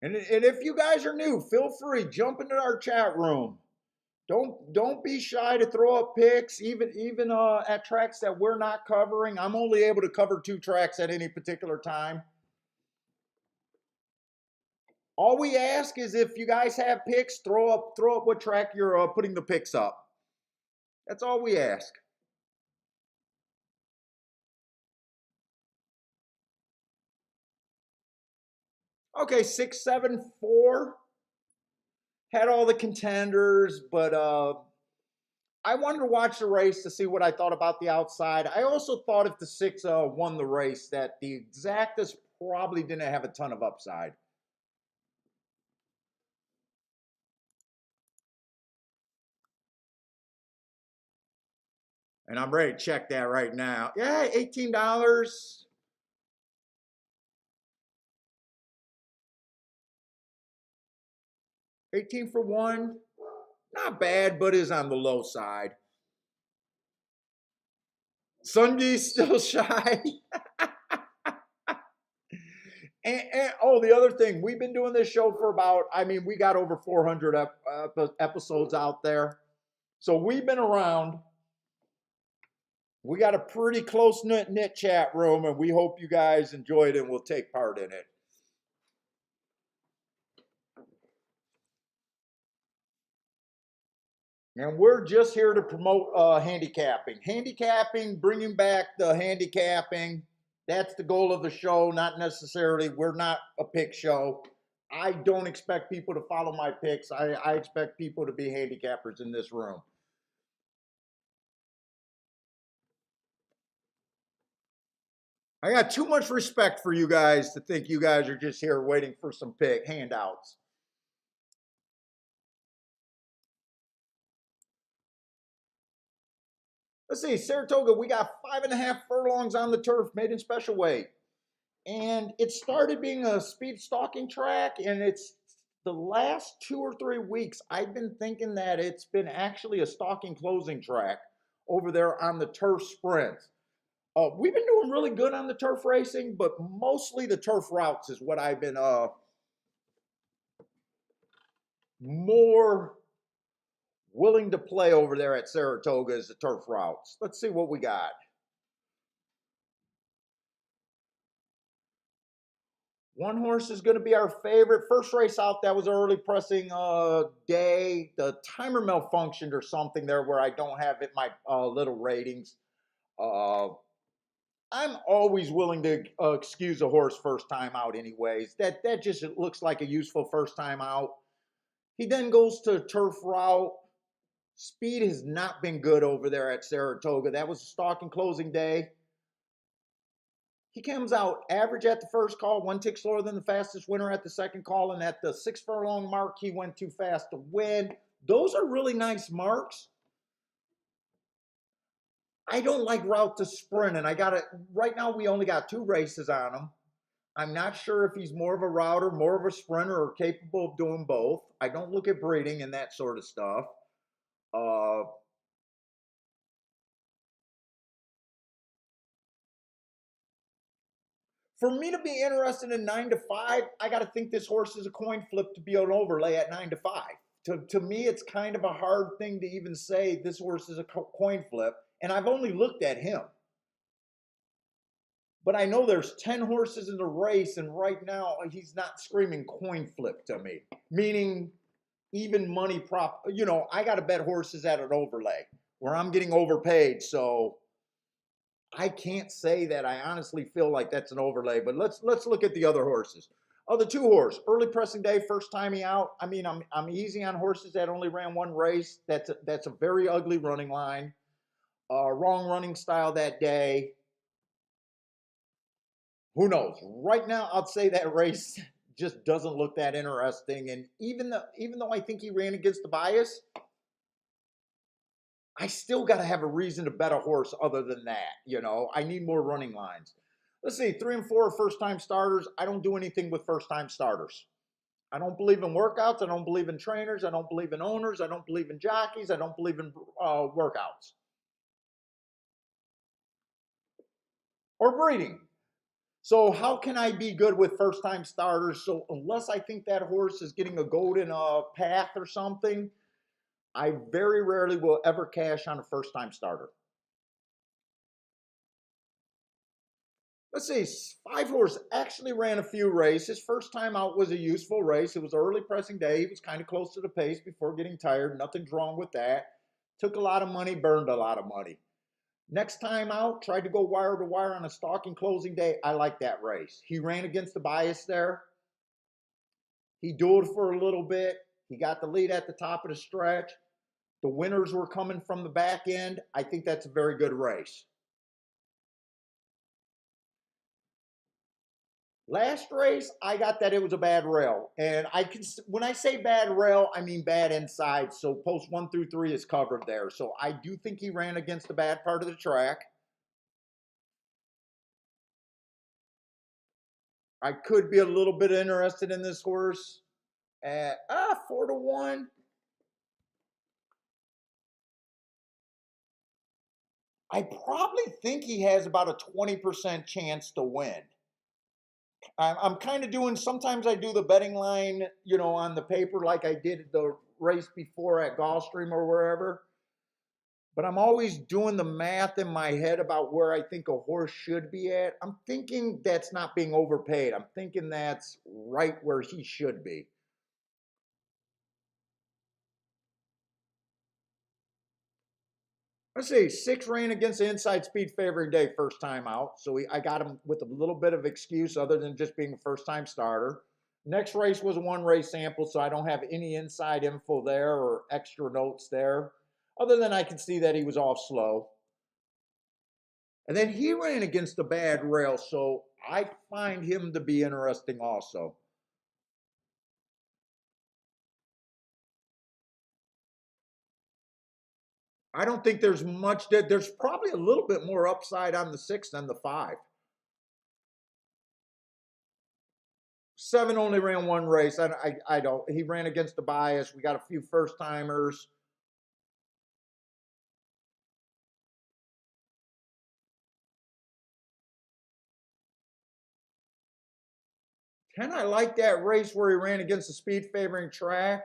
And if you guys are new, feel free, jump into our chat room. Don't be shy to throw up picks, even at tracks that we're not covering. I'm only able to cover 2 tracks at any particular time. All we ask is if you guys have picks, throw up what track you're putting the picks up. That's all we ask. Okay, 674 had all the contenders, but I wanted to watch the race to see what I thought about the outside. I also thought if the 6 won the race that the exactas probably didn't have a ton of upside. And I'm ready to check that right now. Yeah, $18. 18 for 1. Not bad, but is on the low side. Sungee's still shy. And oh, the other thing, we've been doing this show for about, I mean, we got over 400 episodes out there. So we've been around. We got a pretty close-knit chat room, and we hope you guys enjoy it and will take part in it. And we're just here to promote handicapping. Handicapping, bringing back the handicapping. That's the goal of the show, not necessarily, we're not a pick show. I don't expect people to follow my picks. I expect people to be handicappers in this room. I got too much respect for you guys to think you guys are just here waiting for some pick handouts. Let's see, Saratoga, we got 5.5 furlongs on the turf, made in special weight. And it started being a speed stalking track, and it's the last 2 or 3 weeks, I've been thinking that it's been actually a stalking closing track over there on the turf sprints. We've been doing really good on the turf racing, but mostly the turf routes is what I've been more willing to play over there at Saratoga is the turf routes. Let's see what we got. One horse is going to be our favorite. First race out, that was an early pressing day. The timer malfunctioned or something there where I don't have it my little ratings. I'm always willing to excuse a horse first time out anyways. That just looks like a useful first time out. He then goes to turf route. Speed has not been good over there at Saratoga. That was a stalking closing day. He comes out average at the first call, 1 tick slower than the fastest winner at the second call, and at the 6 furlong mark, he went too fast to win. Those are really nice marks. I don't like route to sprint, and right now we only got 2 races on him. I'm not sure if he's more of a router, more of a sprinter, or capable of doing both. I don't look at breeding and that sort of stuff. For me to be interested in 9 to 5, I got to think this horse is a coin flip to be an overlay at 9 to 5. To me, it's kind of a hard thing to even say this horse is a coin flip, and I've only looked at him. But I know there's 10 horses in the race, and right now he's not screaming coin flip to me, meaning even money prop. You know, I got to bet horses at an overlay where I'm getting overpaid, so I can't say that I honestly feel like that's an overlay. But let's look at the other horses. Oh, the 2 horse, early pressing day, first time he out. I mean, I'm easy on horses that only ran 1 race. That's a very ugly running line. Wrong running style that day. Who knows? Right now, I'd say that race just doesn't look that interesting. And even though I think he ran against the bias, I still got to have a reason to bet a horse other than that. You know, I need more running lines. Let's see, 3 and 4 are first-time starters. I don't do anything with first-time starters. I don't believe in workouts. I don't believe in trainers. I don't believe in owners. I don't believe in jockeys. I don't believe in workouts. Or breeding. So how can I be good with first-time starters? So unless I think that horse is getting a golden path or something, I very rarely will ever cash on a first-time starter. Let's see, 5 horse actually ran a few races. First time out was a useful race. It was early pressing day. He was kind of close to the pace before getting tired. Nothing's wrong with that. Took a lot of money, burned a lot of money. Next time out, tried to go wire to wire on a stalking closing day. I like that race. He ran against the bias there. He dueled for a little bit. He got the lead at the top of the stretch. The winners were coming from the back end. I think that's a very good race. Last race, I got that it was a bad rail. And when I say bad rail, I mean bad inside. So post 1 through 3 is covered there. So I do think he ran against the bad part of the track. I could be a little bit interested in this horse at 4-1. I probably think he has about a 20% chance to win. I'm kind of doing, sometimes I do the betting line, on the paper like I did the race before at Gulfstream or wherever. But I'm always doing the math in my head about where I think a horse should be at. I'm thinking that's not being overpaid. I'm thinking that's right where he should be. Let's see, 6 ran against the inside speed favoring day first time out. So I got him with a little bit of excuse other than just being a first time starter. Next race was a 1 race sample, so I don't have any inside info there or extra notes there, other than I can see that he was off slow. And then he ran against a bad rail, so I find him to be interesting also. I don't think there's much. There's probably a little bit more upside on the 6 than the 5. 7 only ran 1 race. I don't. He ran against the bias. We got a few first timers. 10, I like that race where he ran against the speed favoring track.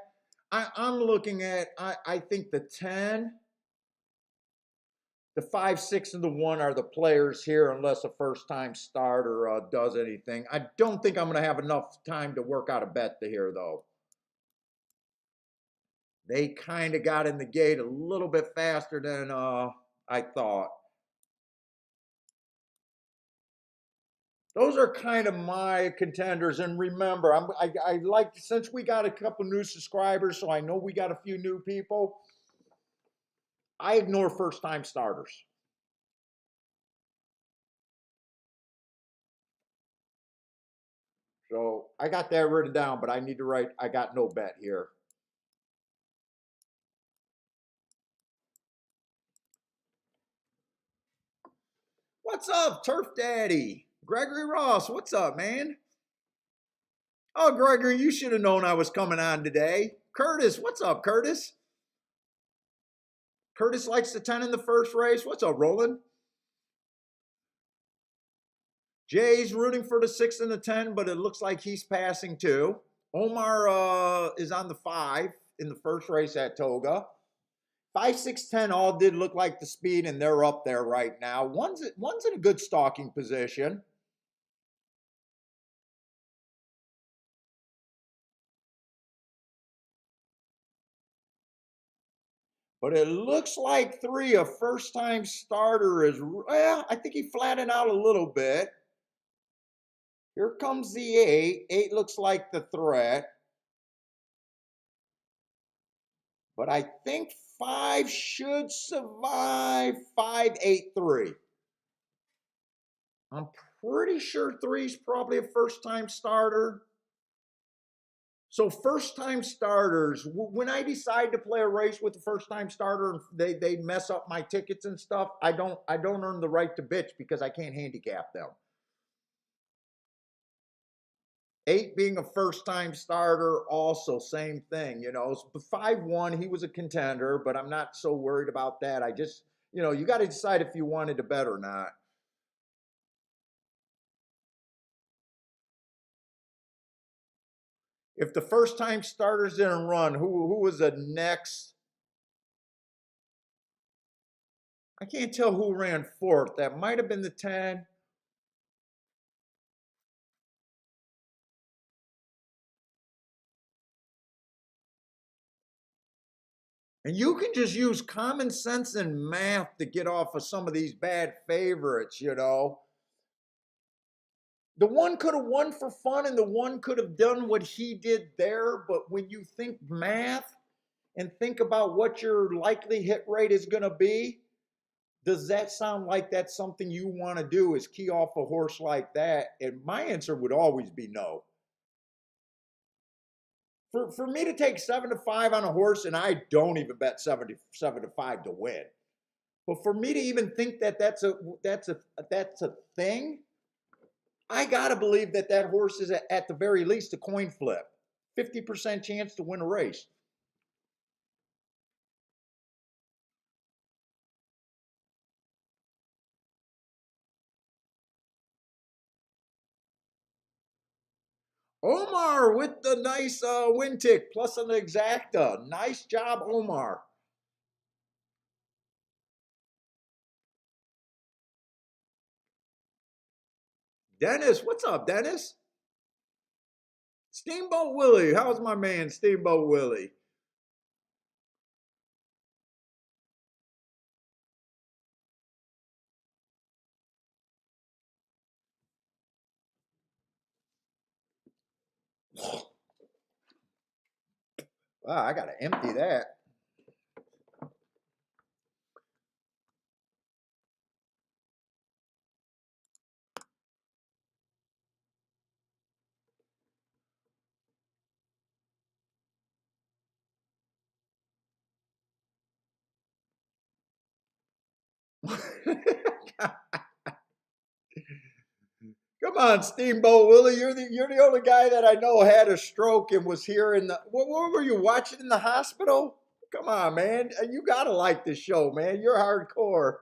I'm looking at, I think the 10, the 5, 6, and the 1 are the players here unless a first time starter does anything. I don't think I'm going to have enough time to work out a bet here, though. They kind of got in the gate a little bit faster than I thought. Those are kind of my contenders. And remember, I like, since we got a couple new subscribers, so I know we got a few new people, I ignore first time starters. So I got that written down, but I need to write, I got no bet here. What's up, Turf Daddy? Gregory Ross, what's up, man? Oh, Gregory, you should have known I was coming on today. Curtis, what's up, Curtis? Curtis likes the 10 in the first race. What's up, Roland? Jay's rooting for the 6 and the 10, but it looks like he's passing too. Omar is on the 5 in the first race at Toga. 5, 6, 10 all did look like the speed, and they're up there right now. One's in a good stalking position. But it looks like 3, a first-time starter, is, well, I think he flattened out a little bit. Here comes the 8. 8 looks like the threat. But I think 5 should survive. 5, 8, 3. I'm pretty sure 3 is probably a first-time starter. So first-time starters, when I decide to play a race with the first-time starter and they mess up my tickets and stuff, I don't earn the right to bitch because I can't handicap them. 8 being a first-time starter, also same thing. 5-1, he was a contender, but I'm not so worried about that. I just, you got to decide if you wanted to bet or not. If the first-time starters didn't run, who was the next? I can't tell who ran 4th. That might have been the 10. And you can just use common sense and math to get off of some of these bad favorites, The 1 could have won for fun and the 1 could have done what he did there. But when you think math and think about what your likely hit rate is going to be, does that sound like that's something you want to do, is key off a horse like that? And my answer would always be no. For me to take 7-5 on a horse, and I don't even bet 7-5 to win, but for me to even think that that's a thing, I gotta believe that horse is at the very least a coin flip. 50% chance to win a race. Omar with the nice win tick plus an exacta. Nice job, Omar. Dennis, what's up, Dennis? Steamboat Willie, how's my man, Steamboat Willie? Wow, I gotta empty that. Come on, Steamboat Willie. You're the only guy that I know had a stroke and was here in the. What were you watching in the hospital? Come on, man. You gotta like this show, man. You're hardcore.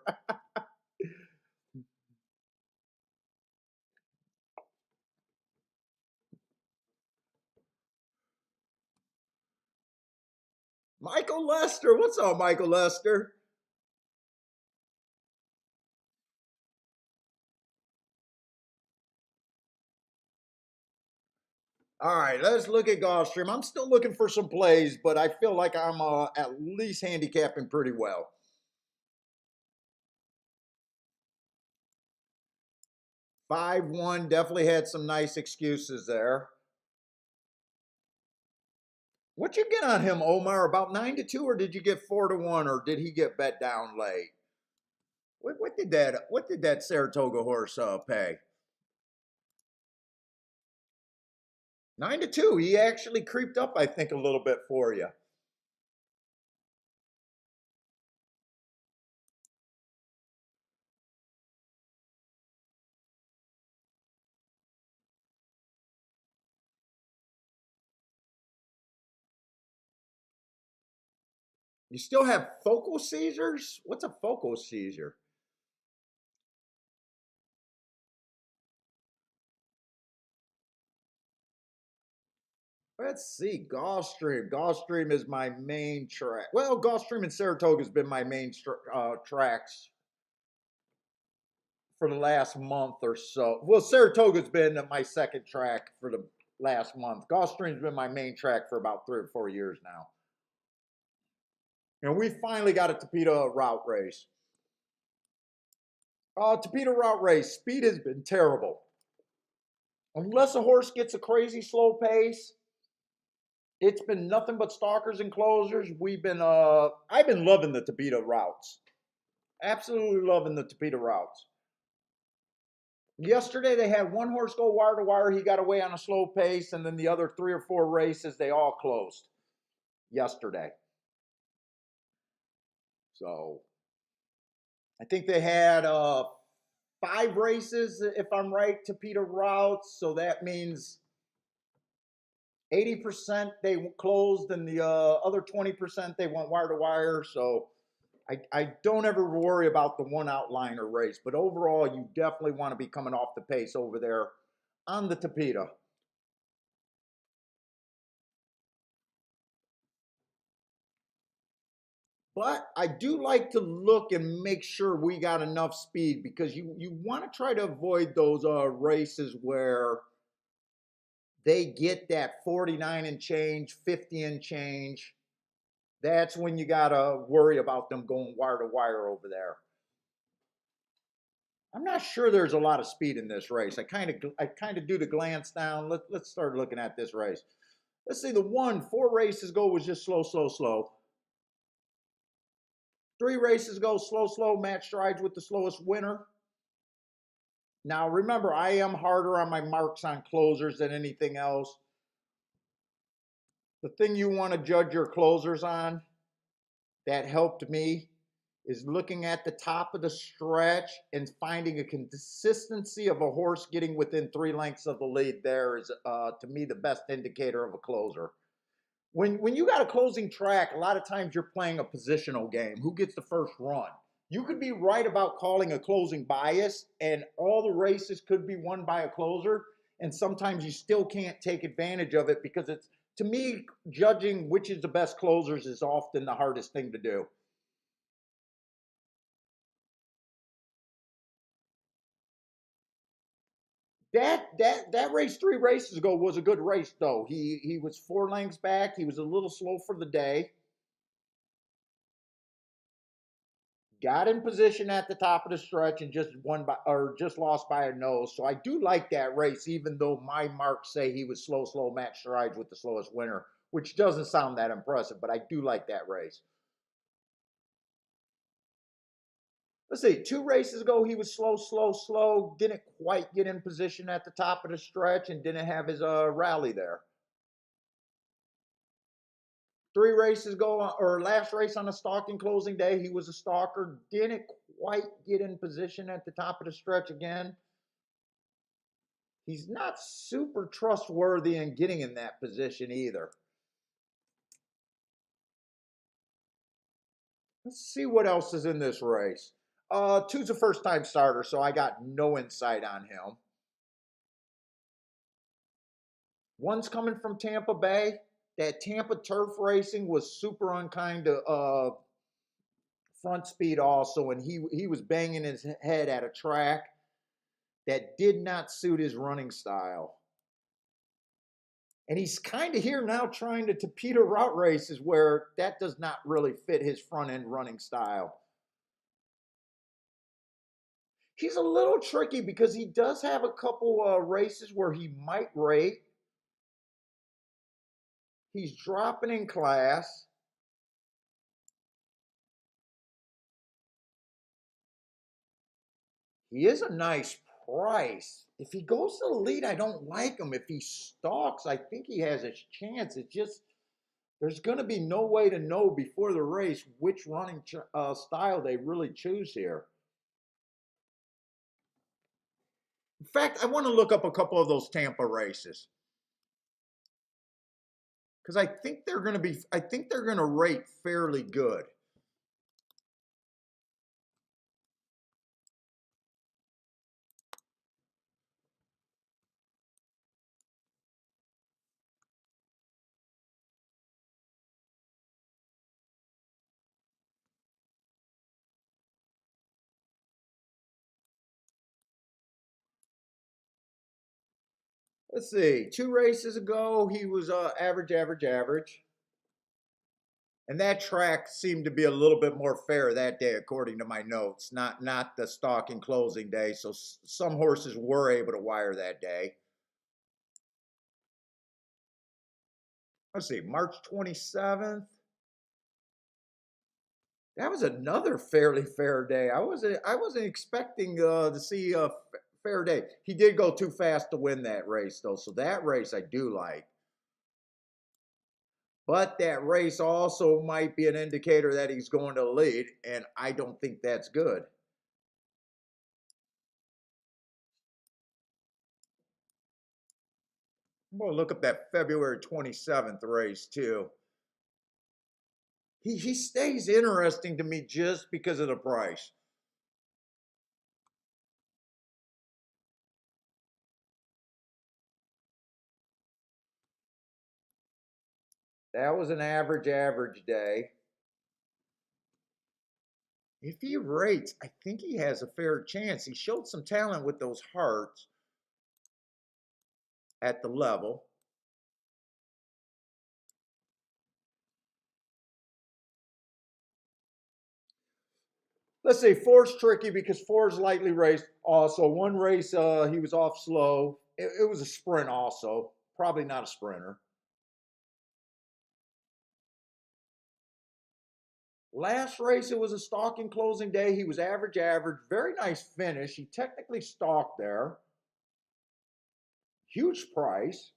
Michael Lester, what's up, Michael Lester? All right, let's look at Gulfstream. I'm still looking for some plays, but I feel like I'm at least handicapping pretty well. 5-1 definitely had some nice excuses there. What you get on him, Omar? About 9-2, or did you get 4-1, or did he get bet down late? What did that Saratoga horse pay? 9-2. He actually creeped up, I think, a little bit for you. You still have focal seizures? What's a focal seizure? Let's see. Gulfstream. Gulfstream is my main track. Well, Gulfstream and Saratoga has been my main tracks for the last month or so. Well, Saratoga's been my second track for the last month. Gulfstream's been my main track for about 3 or 4 years now. And we finally got a Tapeta route race. Tapeta route race. Speed has been terrible. Unless a horse gets a crazy slow pace, it's been nothing but stalkers and closers. I've been loving the Tapeta routes. Absolutely loving the Tapeta routes. Yesterday they had one horse go wire to wire. He got away on a slow pace, and then the other 3 or 4 races they all closed yesterday. So I think they had 5 races, if I'm right, Tapeta routes. So that means 80% they closed, and the other 20% they went wire to wire. So I don't ever worry about the one outliner race, but overall, you definitely want to be coming off the pace over there on the Tapeta. But I do like to look and make sure we got enough speed, because you want to try to avoid those races where they get that 49 and change, 50 and change. That's when you got to worry about them going wire to wire over there. I'm not sure there's a lot of speed in this race. I kind of do the glance down. Let's start looking at this race. Let's see, the 4 races ago was just slow, slow, slow. 3 races ago, slow, slow, match strides with the slowest winner. Now remember, I am harder on my marks on closers than anything else. The thing you want to judge your closers on that helped me is looking at the top of the stretch and finding a consistency of a horse getting within 3 lengths of the lead. There is, to me, the best indicator of a closer. When you got a closing track, a lot of times you're playing a positional game. Who gets the first run? You could be right about calling a closing bias, and all the races could be won by a closer, and sometimes you still can't take advantage of it because it's, to me, judging which is the best closers is often the hardest thing to do. That race 3 races ago was a good race though. He was 4 lengths back. He was a little slow for the day. Got in position at the top of the stretch and just won by, or just lost by a nose. So I do like that race, even though my marks say he was slow, match strides with the slowest winner, which doesn't sound that impressive, but I do like that race. Let's see, 2 races ago, he was slow, didn't quite get in position at the top of the stretch and didn't have his rally there. 3 races ago, or last race on a stalking closing day, he was a stalker, didn't quite get in position at the top of the stretch again. He's not super trustworthy in getting in that position either. Let's see what else is in this race. 2's a first-time starter, so I got no insight on him. 1's coming from Tampa Bay. That Tampa turf racing was super unkind to front speed also, and he was banging his head at a track that did not suit his running style. And he's kind of here now trying to torpedo route races where that does not really fit his front end running style. He's a little tricky because he does have a couple races where he might rate. He's dropping in class. He is a nice price. If he goes to the lead, I don't like him. If he stalks, I think he has a chance. It's just, there's going to be no way to know before the race which running style they really choose here. In fact, I want to look up a couple of those Tampa races because I think they're going to be, I think they're going to rate fairly good. Let's see, 2 races ago, he was average. And that track seemed to be a little bit more fair that day, according to my notes, not the stalking closing day. So some horses were able to wire that day. Let's see, March 27th. That was another fairly fair day. I wasn't expecting to see a fair day. He did go too fast to win that race, though. So that race I do like. But that race also might be an indicator that he's going to lead, and I don't think that's good. I'm going to look up that February 27th race, too. He stays interesting to me just because of the price. That was an average day. If he rates, I think he has a fair chance. He showed some talent with those hearts at the level. Let's say 4's tricky because 4's lightly raced. Also, 1 race he was off slow. It was a sprint also. Probably not a sprinter. Last race, it was a stalking closing day. He was average. Very nice finish. He technically stalked there. Huge price.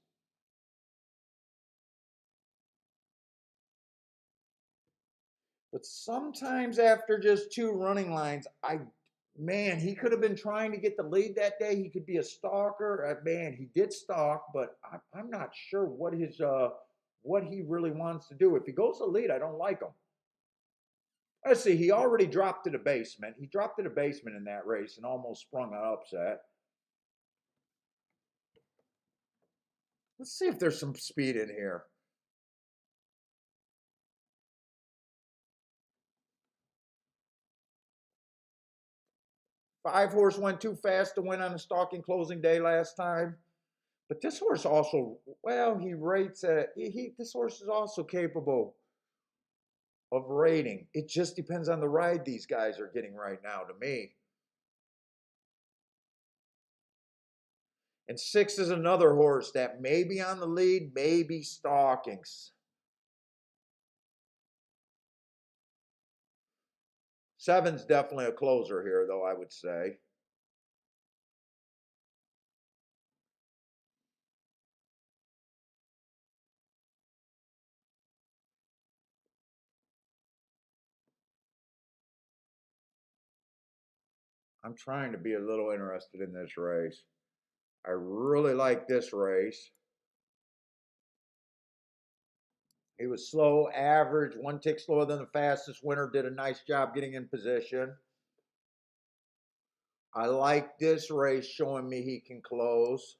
But sometimes after just two running lines, man, he could have been trying to get the lead that day. He could be a stalker. Man, he did stalk, but I'm not sure what he really wants to do. If he goes to lead, I don't like him. Let's see, he already dropped to the basement. He dropped to the basement in that race and almost sprung an upset. Let's see if there's some speed in here. Five horse went too fast to win on the stalking closing day last time. But this horse also, well, he rates at, this horse is also capable of rating. It just depends on the ride these guys are getting right now to me. And six is another horse that may be on the lead, may be stalking. Seven's definitely a closer here, though, I would say. I'm trying to be a little interested in this race. I really like this race. He was slow, average, one tick slower than the fastest winner. Did a nice job getting in position. I like this race showing me he can close.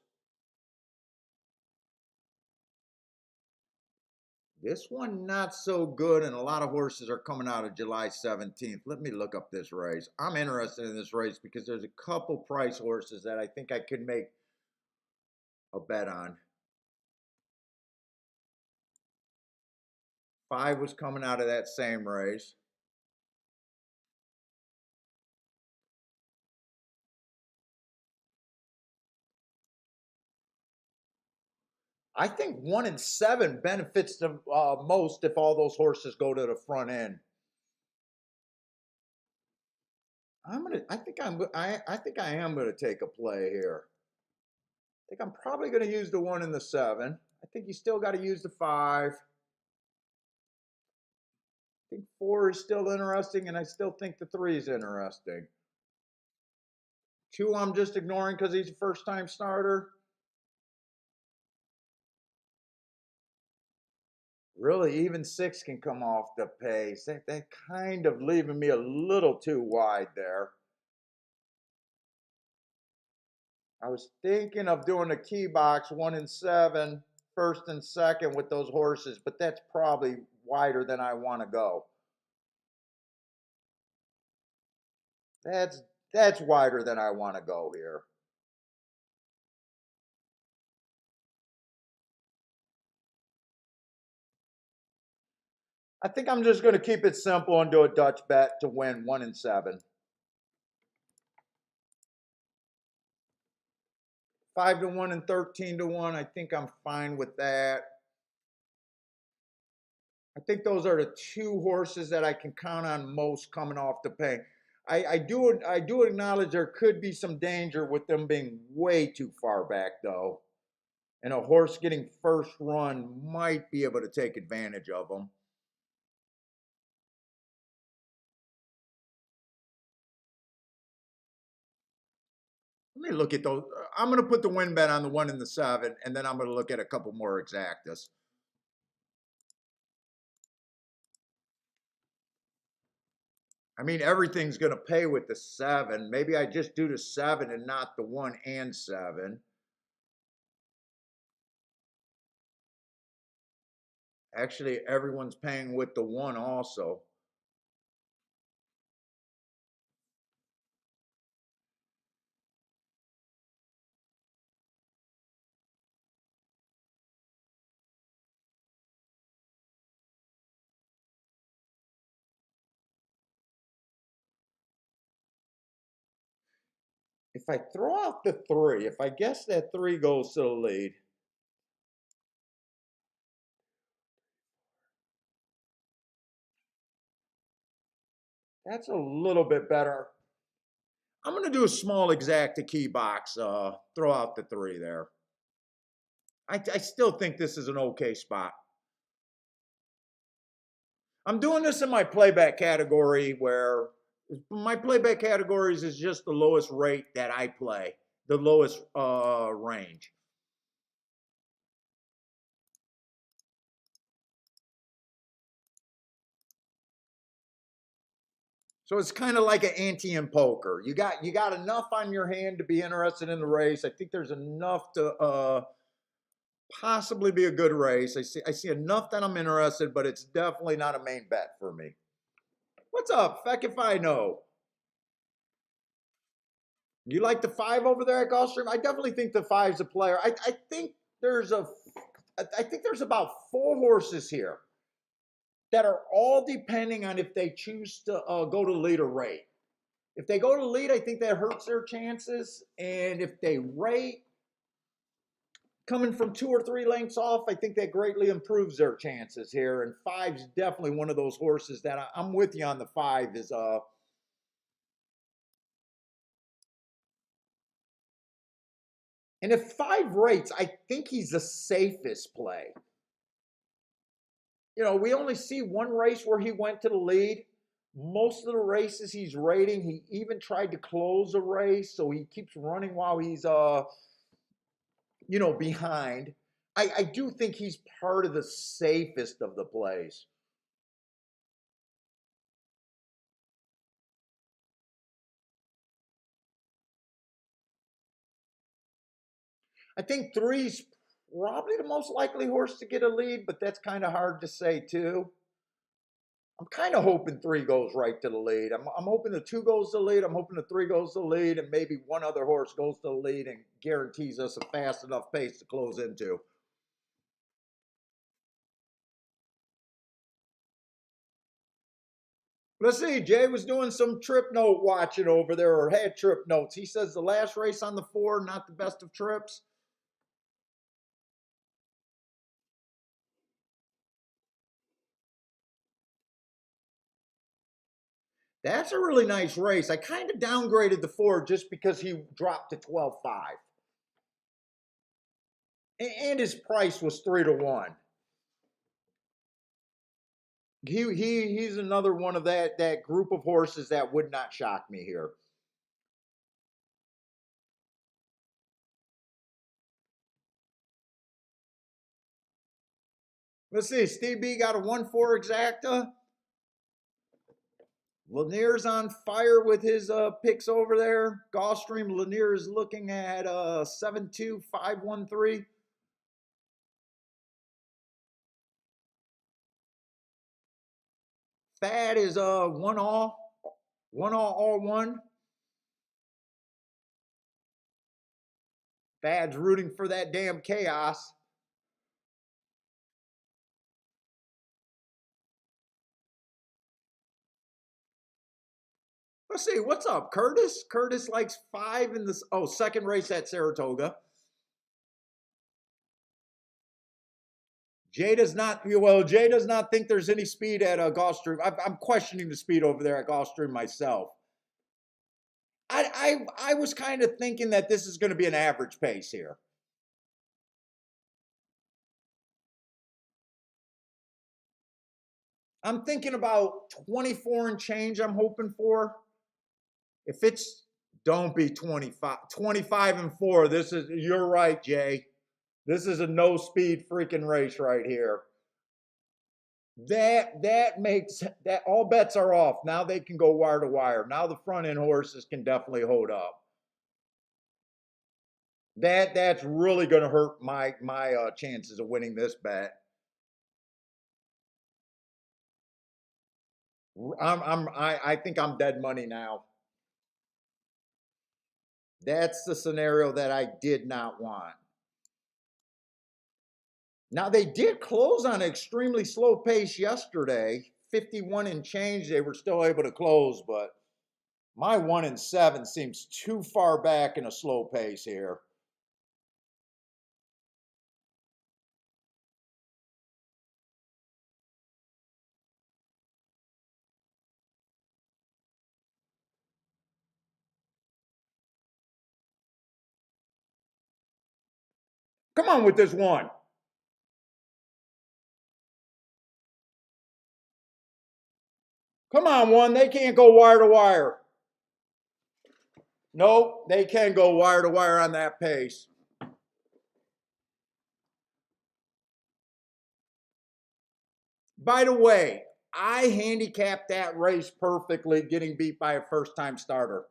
This one not so good, and a lot of horses are coming out of July 17th. Let me look up this race. I'm interested in this race because there's a couple price horses that I think I could make a bet on. Five was coming out of that same race. I think 1 and 7 benefits the most if all those horses go to the front end. I think I am gonna take a play here. I think I'm probably gonna use the 1 and the 7. I think you still got to use the 5. I think 4 is still interesting, and I still think the 3 is interesting. 2, I'm just ignoring because he's a first-time starter. Really, even 6 can come off the pace. They kind of leaving me a little too wide there. I was thinking of doing a key box 1 and 7, first and second with those horses, but that's probably wider than I want to go. That's wider than I want to go here. I think I'm just going to keep it simple and do a Dutch bet to win 1 and 7. 5 to 1 and 13 to 1. I think I'm fine with that. I think those are the two horses that I can count on most coming off the pay. I do acknowledge there could be some danger with them being way too far back though. And a horse getting first run might be able to take advantage of them. Let me look at those. I'm going to put the win bet on the 1 and the 7, and then I'm going to look at a couple more exactas. I mean, everything's going to pay with the 7. Maybe I just do the 7 and not the 1 and 7. Actually, everyone's paying with the 1 also. If I throw out the 3, if I guess that 3 goes to the lead, that's a little bit better. I'm going to do a small exacta key box, throw out the 3 there. I still think this is an okay spot. I'm doing this in my playback category where my playback categories is just the lowest rate that I play, the lowest range. So it's kind of like an ante in poker. You got enough on your hand to be interested in the race. I think there's enough to possibly be a good race. I see enough that I'm interested, but it's definitely not a main bet for me. What's up, Feck? If I know, you like the five over there at Gulfstream? I definitely think the five's a player. I think there's a, I think there's about four horses here that are all depending on if they choose to go to lead or rate. If they go to lead, I think that hurts their chances, and if they rate coming from 2 or 3 lengths off, I think that greatly improves their chances here. And five's definitely one of those horses that I'm with you on. The five is and if five rates, I think he's the safest play. We only see one race where he went to the lead. Most of the races he's rating, he even tried to close a race, so he keeps running while he's behind. I do think he's part of the safest of the plays. I think three's probably the most likely horse to get a lead, but that's kind of hard to say too. I'm kind of hoping three goes right to the lead. I'm hoping the two goes to the lead. I'm hoping the three goes to the lead, and maybe one other horse goes to the lead and guarantees us a fast enough pace to close into. Let's see. Jay was doing some trip note watching over there, or had trip notes. He says the last race on the four, not the best of trips. That's a really nice race. I kind of downgraded the four just because he dropped to 12.5. And his price was 3 to 1. He's another one of that group of horses that would not shock me here. Let's see. Steve B got a 1-4 exacta. Lanier's on fire with his picks over there. Gulfstream Lanier is looking at 7-2-5-1-3. Thad is 1 all 1. Thad's rooting for that damn chaos. Let's see, what's up, Curtis? Curtis likes 5 in this. Oh, second race at Saratoga. Jay does not. Well, Jay does not think there's any speed at Gulfstream. I'm questioning the speed over there at Gulfstream myself. I was kind of thinking that this is going to be an average pace here. I'm thinking about 24 and change. I'm hoping for. If it's don't be 25 and 4. This is you're right, Jay. This is a no speed freaking race right here. That makes that all bets are off. Now they can go wire to wire. Now the front end horses can definitely hold up. That's really going to hurt my chances of winning this bet. I think I'm dead money now. That's the scenario that I did not want. Now they did close on an extremely slow pace yesterday, 51 and change. They were still able to close, but my 1 and 7 seems too far back in a slow pace here. Come on with this one. Come on, one. They can't go wire to wire. Nope, they can go wire to wire on that pace. By the way, I handicapped that race perfectly, getting beat by a first-time starter.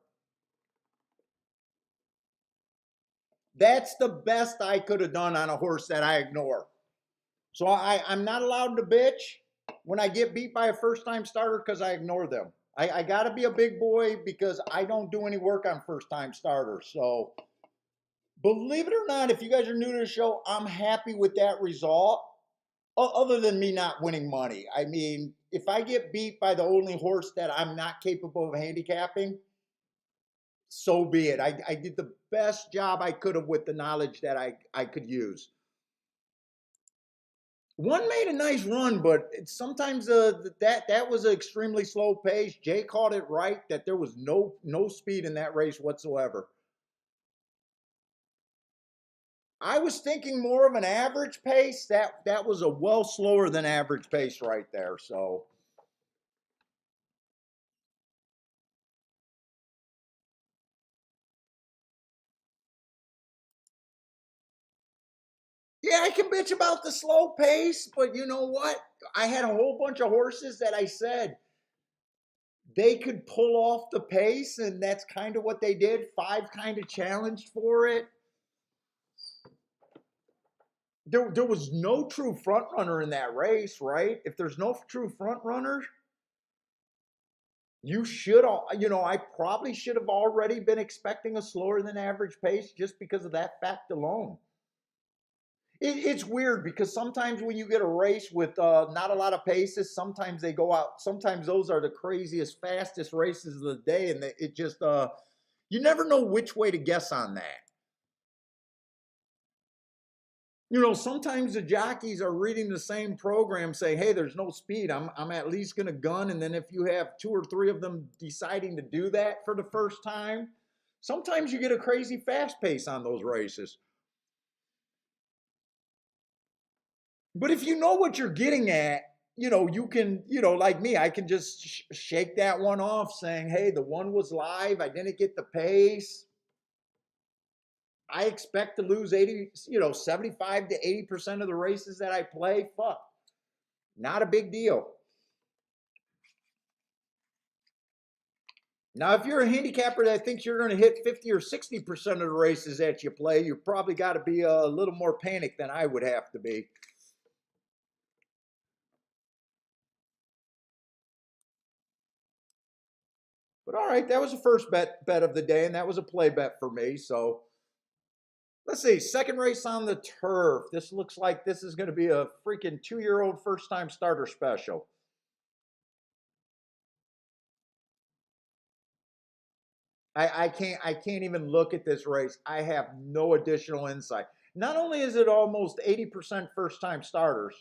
That's the best I could have done on a horse that I ignore. So I'm not allowed to bitch when I get beat by a first-time starter because I ignore them. I got to be a big boy because I don't do any work on first-time starters. So believe it or not, if you guys are new to the show, I'm happy with that result. Other than me not winning money. I mean, if I get beat by the only horse that I'm not capable of handicapping, so be it. I did the best job I could have with the knowledge that I could use. One made a nice run, but sometimes that was an extremely slow pace. Jay caught it right that there was no speed in that race whatsoever. I was thinking more of an average pace. That was a well slower than average pace right there. So yeah, I can bitch about the slow pace, but you know what? I had a whole bunch of horses that I said they could pull off the pace, and that's kind of what they did. Five kind of challenged for it. There was no true front runner in that race, right? If there's no true front runner, you should, I probably should have already been expecting a slower than average pace just because of that fact alone. It's weird because sometimes when you get a race with not a lot of paces, sometimes they go out. Sometimes those are the craziest, fastest races of the day, and it just you never know which way to guess on that. Sometimes the jockeys are reading the same program, say, "Hey, there's no speed. I'm at least going to gun." And then if you have two or three of them deciding to do that for the first time, sometimes you get a crazy fast pace on those races. But if you know what you're getting at, you can, like me, I can just shake that one off saying, hey, the one was live. I didn't get the pace. I expect to lose 75 to 80% of the races that I play. Fuck. Not a big deal. Now, if you're a handicapper that thinks you're going to hit 50 or 60% of the races that you play, you probably got to be a little more panicked than I would have to be. But all right, that was the first bet of the day, and that was a play bet for me. So let's see, second race on the turf. This looks like this is going to be a freaking 2-year-old first-time starter special. I can't even look at this race. I have no additional insight. Not only is it almost 80% first-time starters,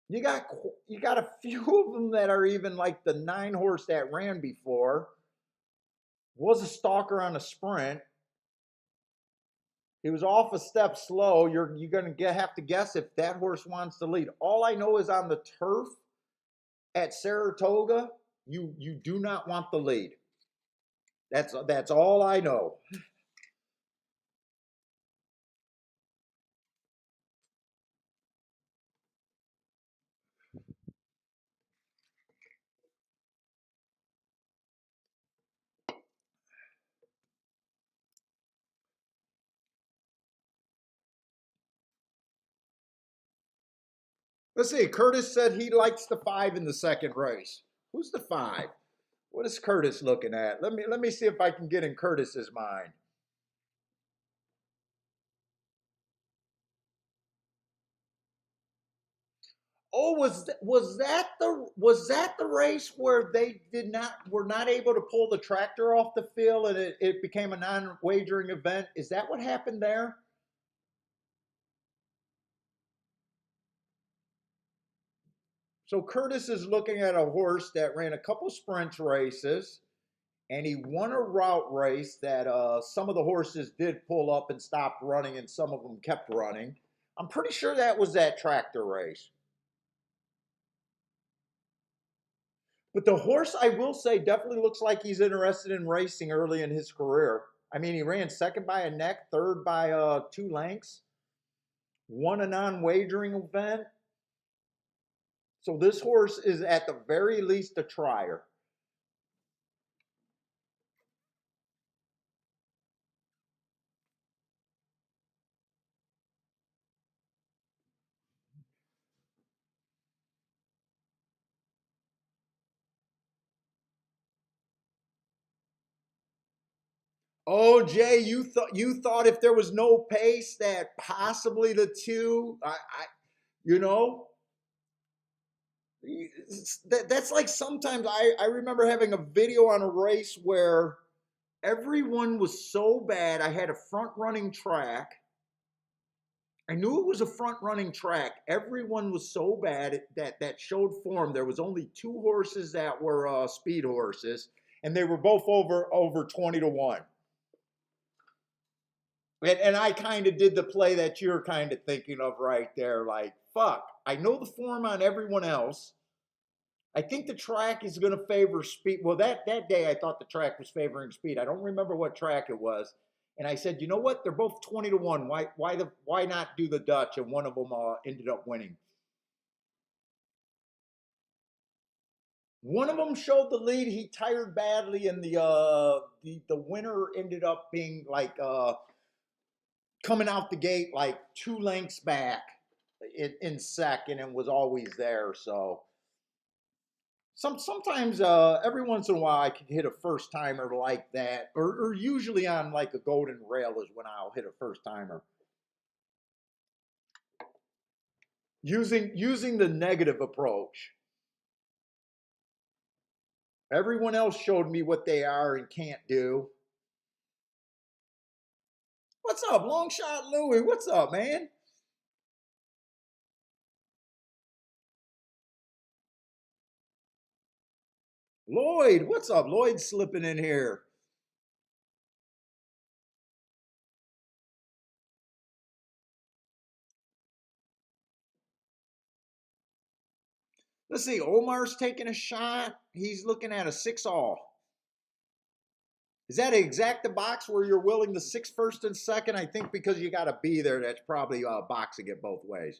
you got you got a few of them that are even like the 9 horse that ran before was a stalker on a sprint. He was off a step slow. You're going to have to guess if that horse wants to lead. All I know is on the turf at Saratoga, you do not want the lead. That's all I know. Let's see. Curtis said he likes the 5 in the second race. Who's the 5? What is Curtis looking at? Let me see if I can get in Curtis's mind. Oh, was that the race where they were not able to pull the tractor off the field and it became a non-wagering event? Is that what happened there? So Curtis is looking at a horse that ran a couple sprint races, and he won a route race that some of the horses did pull up and stopped running, and some of them kept running. I'm pretty sure that was that tractor race. But the horse, I will say, definitely looks like he's interested in racing early in his career. I mean, he ran second by a neck, third by 2 lengths, won a non-wagering event. So this horse is at the very least a trier. Oh, Jay, you thought if there was no pace that possibly the two, you know, that's like sometimes I remember having a video on a race where everyone was so bad. I had a front running track. I knew it was a front running track. Everyone was so bad that showed form. There was only 2 horses that were speed horses, and they were both over 20 to 1. And I kind of did the play that you're kind of thinking of right there. Like, fuck, I know the form on everyone else. I think the track is going to favor speed. Well, that day I thought the track was favoring speed. I don't remember what track it was. And I said, you know what? They're both 20 to 1. Why not do the Dutch? And one of them ended up winning. One of them showed the lead. He tired badly, and the winner ended up being like coming out the gate like 2 lengths back in second, and was always there. So sometimes every once in a while I could hit a first timer like that, or usually on like a golden rail is when I'll hit a first timer. Using the negative approach. Everyone else showed me what they are and can't do. What's up, long shot Louie? What's up, man? Lloyd, what's up? Lloyd slipping in here. Let's see. Omar's taking a shot. He's looking at a 6-all. Is that exact the box where you're willing to 6 first and second? I think because you got to be there, that's probably boxing it both ways.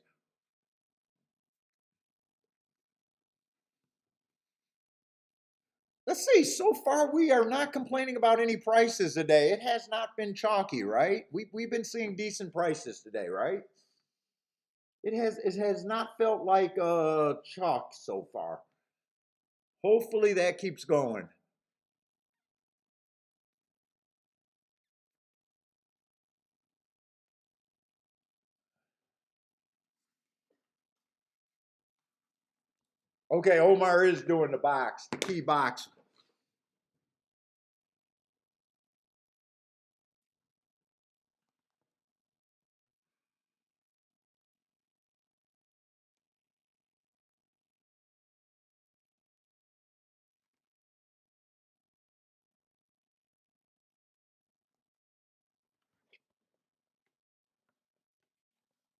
Let's see. So far, we are not complaining about any prices today. It has not been chalky, right? We've been seeing decent prices today, right? It has not felt like chalk so far. Hopefully that keeps going. Okay, Omar is doing the box, the key box.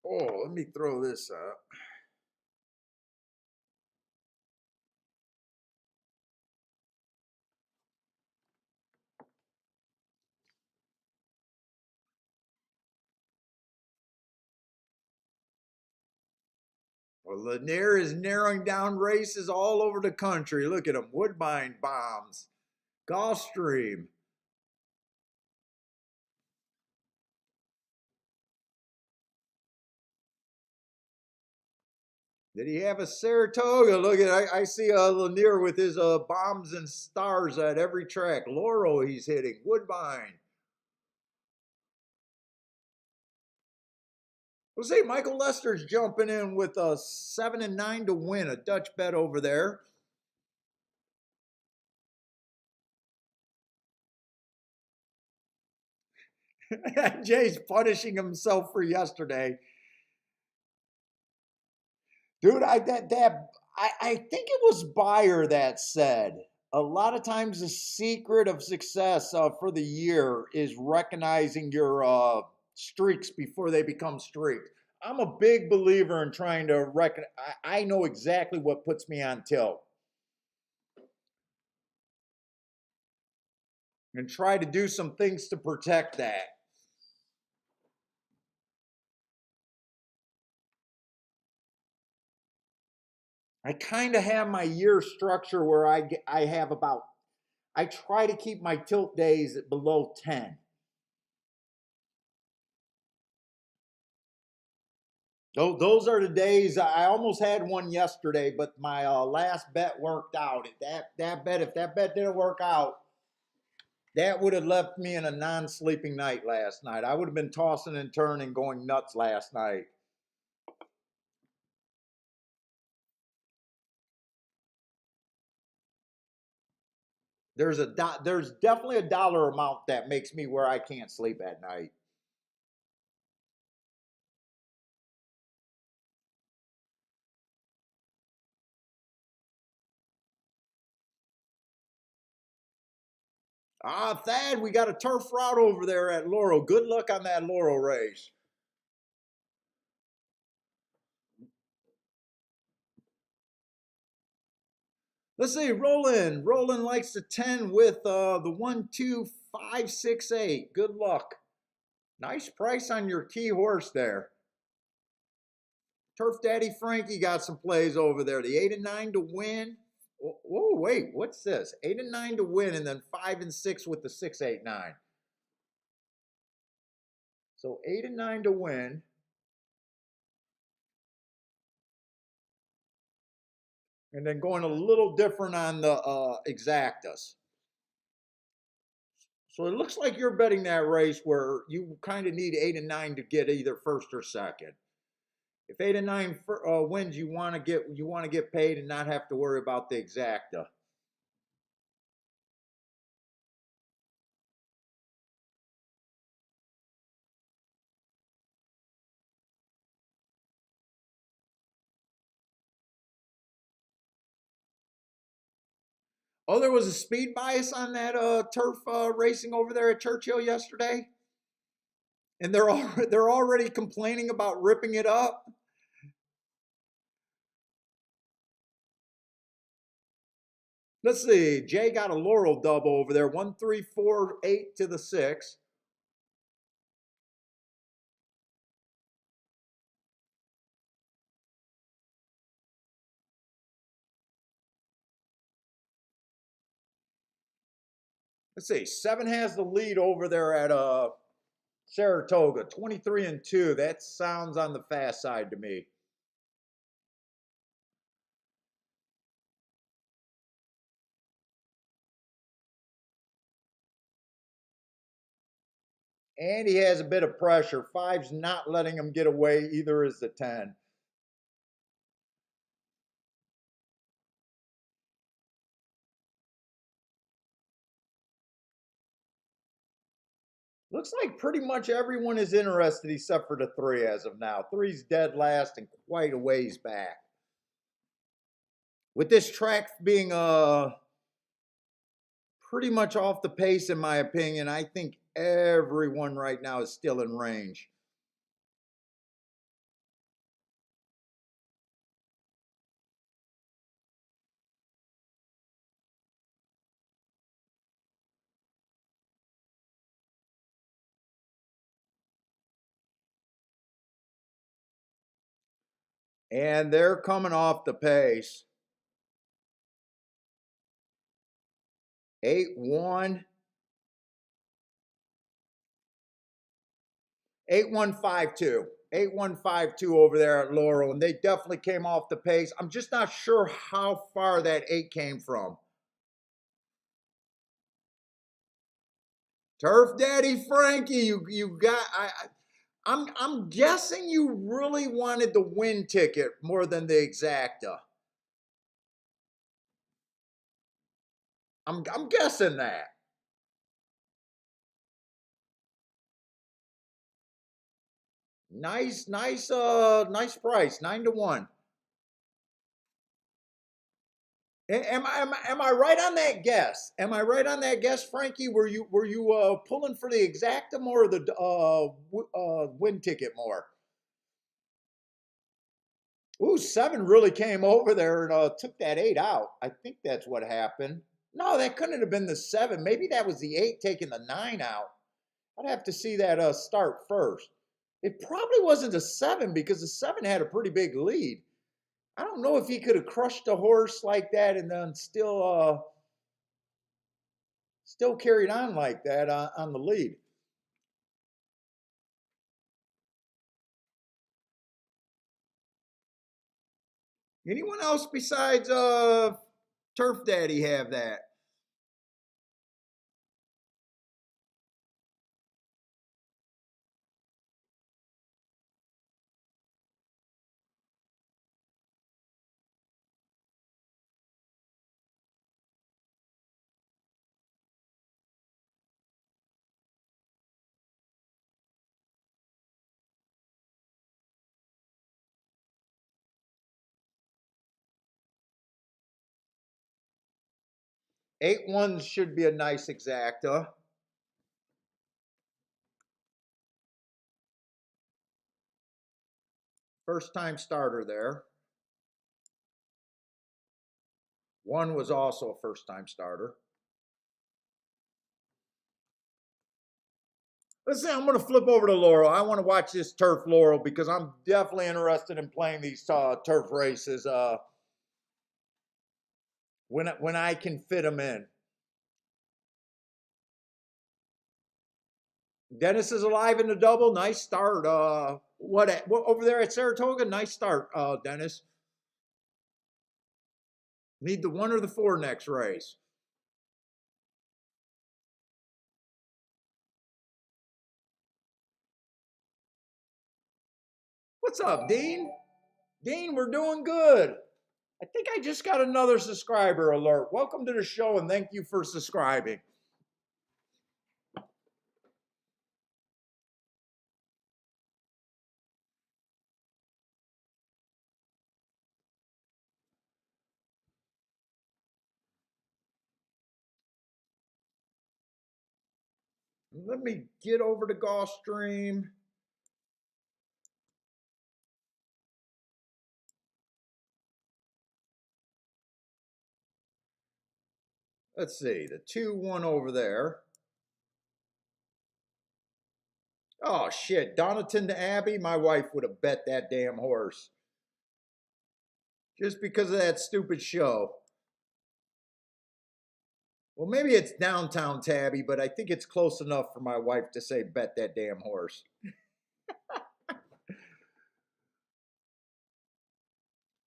Oh, let me throw this up. Well, Lanier is narrowing down races all over the country. Look at him. Woodbine bombs. Gulfstream. Did he have a Saratoga? Look at I see Lanier with his bombs and stars at every track. Laurel he's hitting. Woodbine. We'll see. Michael Lester's jumping in with a 7 and 9 to win. A Dutch bet over there. Jay's punishing himself for yesterday. Dude, I think it was Bayer that said a lot of times the secret of success for the year is recognizing your streaks before they become streaks. I'm a big believer in trying to reckon. I know exactly what puts me on tilt. and try to do some things to protect that. I kind of have my year structure where I have about, I try to keep my tilt days at below 10. Those are the days. I almost had one yesterday, but my last bet worked out. That bet, if that bet didn't work out, that would have left me in a non-sleeping night last night. I would have been tossing and turning, going nuts last night. There's definitely a dollar amount that makes me where I can't sleep at night. Ah, Thad, we got a turf route over there at Laurel. Good luck on that Laurel race. Let's see, Roland. Roland likes the 10 with the 1, 2, 5, 6, 8. Good luck. Nice price on your key horse there. Turf Daddy Frankie got some plays over there. The 8 and 9 to win. Whoa, wait, what's this? 8 and 9 to win, and then 5 and 6 with the 6, 8, 9. So 8 and 9 to win. And then going a little different on the exactas. So it looks like you're betting that race where you kind of need 8 and 9 to get either first or second. If 8 and 9 wins, you want to get paid and not have to worry about the exacta. Oh, there was a speed bias on that turf racing over there at Churchill yesterday, and they're already complaining about ripping it up. Let's see. Jay got a Laurel double over there. 1, 3, 4, 8 to the 6. Let's see. 7 has the lead over there at Saratoga. 23 and 2. That sounds on the fast side to me. And he has a bit of pressure. 5's not letting him get away. Either is the 10. Looks like pretty much everyone is interested except for the 3 as of now. 3's dead last and quite a ways back. With this track being pretty much off the pace in my opinion, I think everyone right now is still in range. And they're coming off the pace. 8-1. 8-1-5-2. 8-1-5-2 over there at Laurel, and they definitely came off the pace. I'm just not sure how far that 8 came from. Turf Daddy Frankie, you got I'm guessing you really wanted the win ticket more than the exacta. I'm guessing that. Nice price, 9 to 1. Am I right on that guess? Am I right on that guess, Frankie? Were you pulling for the exacta more or the win ticket more? Ooh, 7 really came over there and took that 8 out. I think that's what happened. No, that couldn't have been the 7. Maybe that was the 8 taking the 9 out. I'd have to see that start first. It probably wasn't the 7 because the 7 had a pretty big lead. I don't know if he could have crushed a horse like that and then still carried on like that on the lead. Anyone else besides Turf Daddy have that? Eight ones should be a nice exacta. First time starter there. One was also a first time starter. Let's say I'm going to flip over to Laurel. I want to watch this turf Laurel because I'm definitely interested in playing these turf races when I can fit them in. Dennis is alive in the double. Nice start. What over there at Saratoga? Nice start, Dennis. Need the 1 or the 4 next race. What's up, Dean? Dean, we're doing good. I think I just got another subscriber alert. Welcome to the show and thank you for subscribing. Let me get over to Gulfstream. Let's see, the 2-1 over there. Oh shit, Donaton to Abbey. My wife would have bet that damn horse. Just because of that stupid show. Well, maybe it's downtown Tabby, but I think it's close enough for my wife to say bet that damn horse.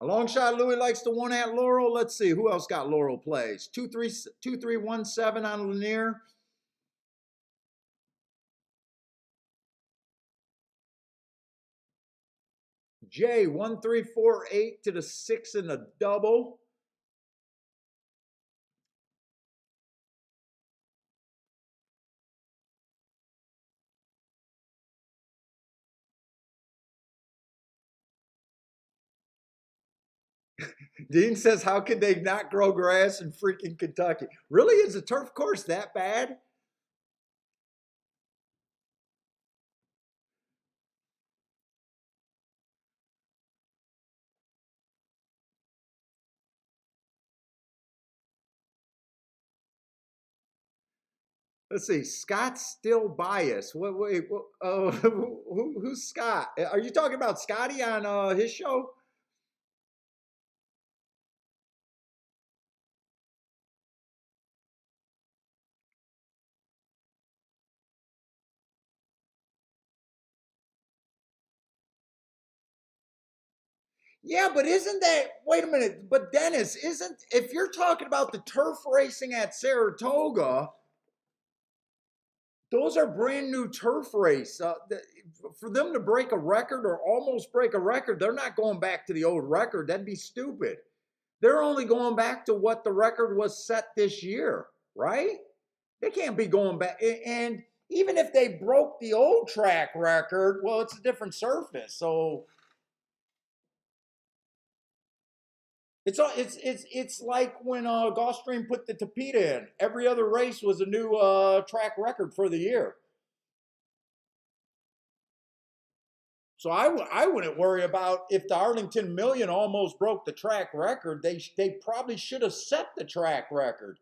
A long shot Louis likes the 1 at Laurel. Let's see who else got Laurel plays. 2-3-1-7 on Lanier. J 1-3-4-8 to the 6 in the double. Dean says, how could they not grow grass in freaking Kentucky? Really? Is the turf course that bad? Let's see. Scott's still biased. Wait, who's Scott? Are you talking about Scotty on his show? Yeah, but isn't that, wait a minute, but Dennis, isn't, if you're talking about the turf racing at Saratoga, those are brand new turf race. For them to break a record or almost break a record, they're not going back to the old record. That'd be stupid. They're only going back to what the record was set this year, right? They can't be going back. And even if they broke the old track record, well, it's a different surface. So it's like when Gulfstream put the Tapeta in. Every other race was a new track record for the year. So I wouldn't worry about if the Arlington Million almost broke the track record. They probably should have set the track record.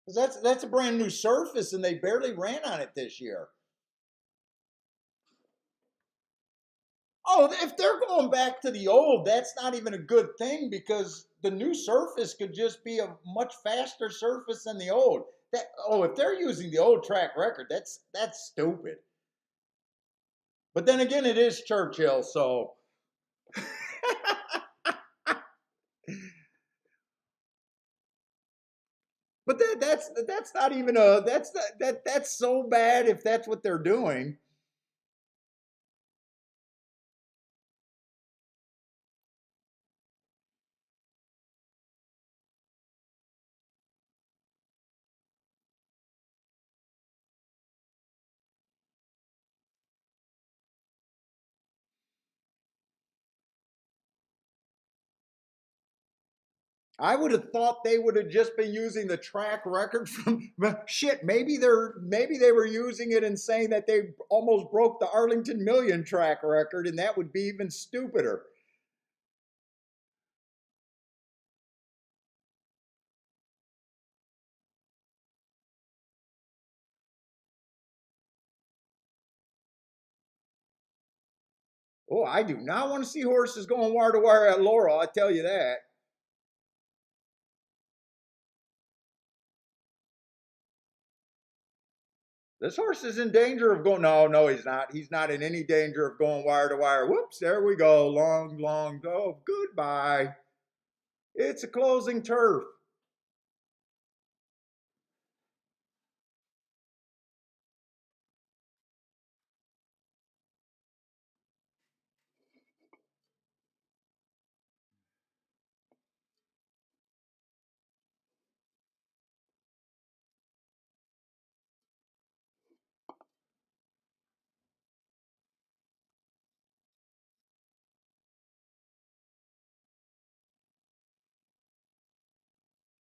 Because that's a brand new surface, and they barely ran on it this year. Oh, if they're going back to the old, that's not even a good thing because the new surface could just be a much faster surface than the old. If they're using the old track record, that's stupid. But then again, it is Churchill, so. But that's not even a that's so bad if that's what they're doing. I would have thought they would have just been using the track record from shit. Maybe they were using it and saying that they almost broke the Arlington Million track record, and that would be even stupider. Oh, I do not want to see horses going wire to wire at Laurel. I tell you that. This horse is in danger of going. No, no, he's not. He's not in any danger of going wire to wire. Whoops, there we go. Long, long go. Goodbye. It's a closing turf.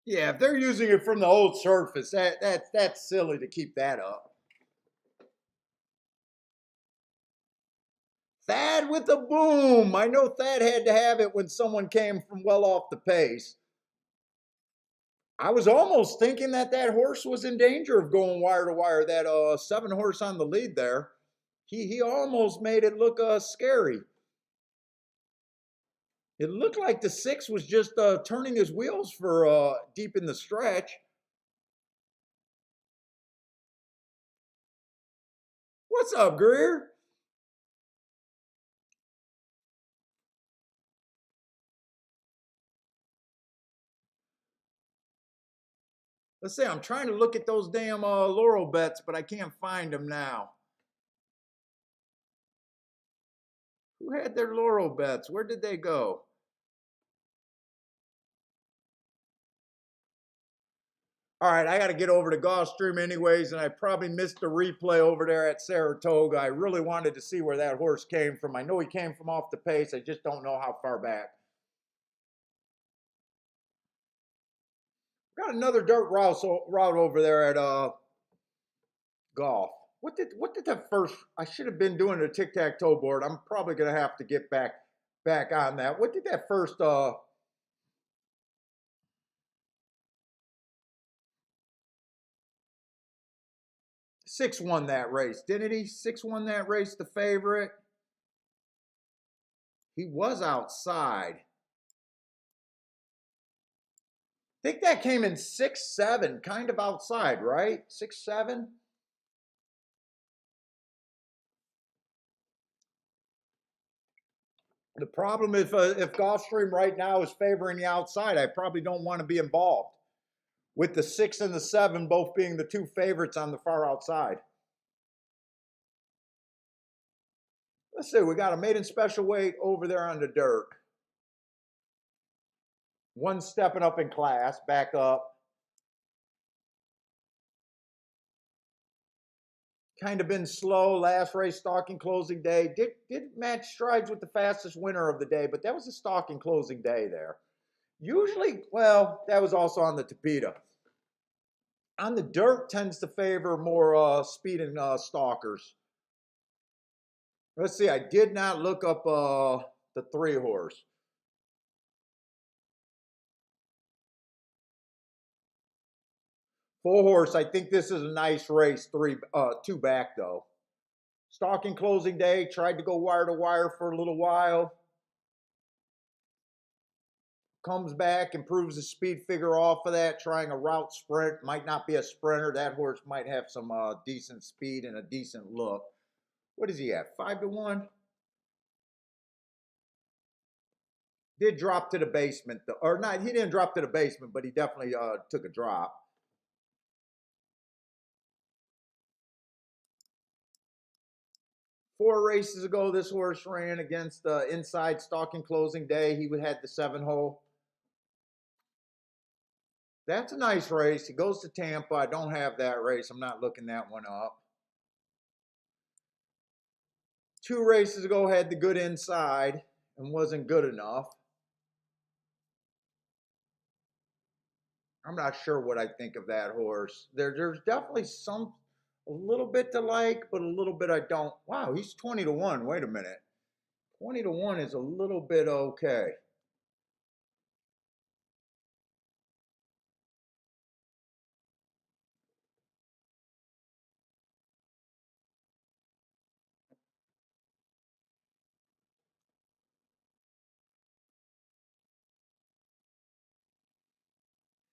Yeah, if they're using it from the old surface, that's silly to keep that up. Thad with the boom. I know Thad had to have it when someone came from well off the pace. I was almost thinking that horse was in danger of going wire to wire. That 7 horse on the lead there, he almost made it look scary. It looked like the 6 was just turning his wheels for deep in the stretch. What's up, Greer? Let's see. I'm trying to look at those damn Laurel bets, but I can't find them now. Who had their Laurel bets? Where did they go? All right, I got to get over to Gulfstream anyways, and I probably missed the replay over there at Saratoga. I really wanted to see where that horse came from. I know he came from off the pace. I just don't know how far back. Got another dirt route over there at Golf. What did that first? I should have been doing a tic tac toe board. I'm probably gonna have to get back on that. What did that first 6 won that race, didn't he? 6 won that race, the favorite. He was outside. I think that came in 6-7, kind of outside, right? 6-7. The problem if Gulfstream right now is favoring the outside, I probably don't want to be involved with the 6 and the 7 both being the 2 favorites on the far outside. Let's see, we got a maiden special weight over there on the dirt. One stepping up in class, back up. Kind of been slow last race, stalking closing day. Did match strides with the fastest winner of the day, but that was a stalking closing day there. Usually, well, that was also on the Tapeta. On the dirt tends to favor more speed and stalkers. Let's see, I did not look up the 3-horse. Full horse. I think this is a nice race. Two back though. Stalking closing day. Tried to go wire to wire for a little while. Comes back, improves the speed figure off of that, trying a route sprint. Might not be a sprinter. That horse might have some decent speed and a decent look. What is he at? 5-1? Did drop to the basement, or not, he didn't drop to the basement, but he definitely took a drop. Four races ago, this horse ran against inside stalking closing day. He had the 7-hole. That's a nice race. He goes to Tampa. I don't have that race. I'm not looking that one up. Two races ago, had the good inside and wasn't good enough. I'm not sure what I think of that horse. There's definitely a little bit to like, but a little bit I don't. Wow, he's 20-1. Wait a minute. 20-1 is a little bit okay.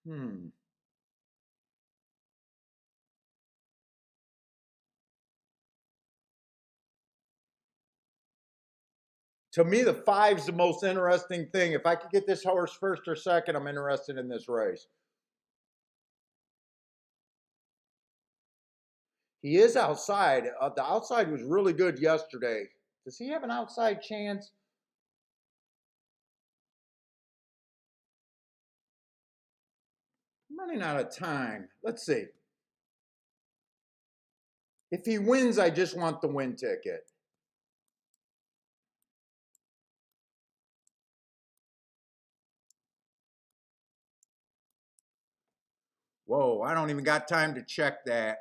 Hmm. To me, the five's the most interesting thing. If I could get this horse first or second, I'm interested in this race. He is outside. The outside was really good yesterday. Does he have an outside chance? I'm running out of time. Let's see. If he wins, I just want the win ticket. Whoa, I don't even got time to check that.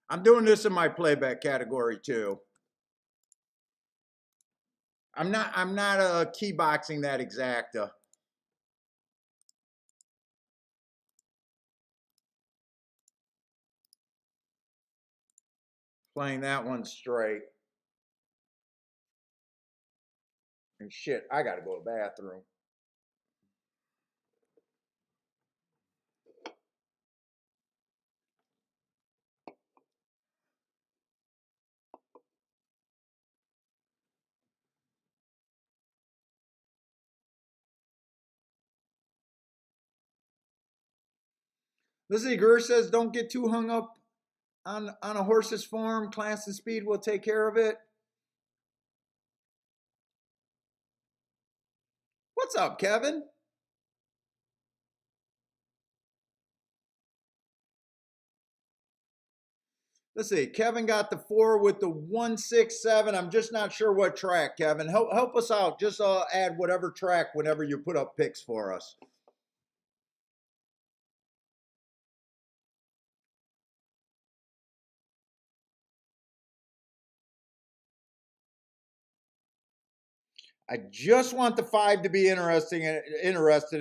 I'm doing this in my playback category too. I'm not key boxing that exacta. Playing that one straight. And shit, I gotta go to the bathroom. Lizzie Greer says, don't get too hung up on a horse's form. Class and speed will take care of it. What's up, Kevin? Let's see. Kevin got the 4 with the 167. I'm just not sure what track, Kevin. Help us out. Just add whatever track whenever you put up picks for us. I just want the 5 to be interested,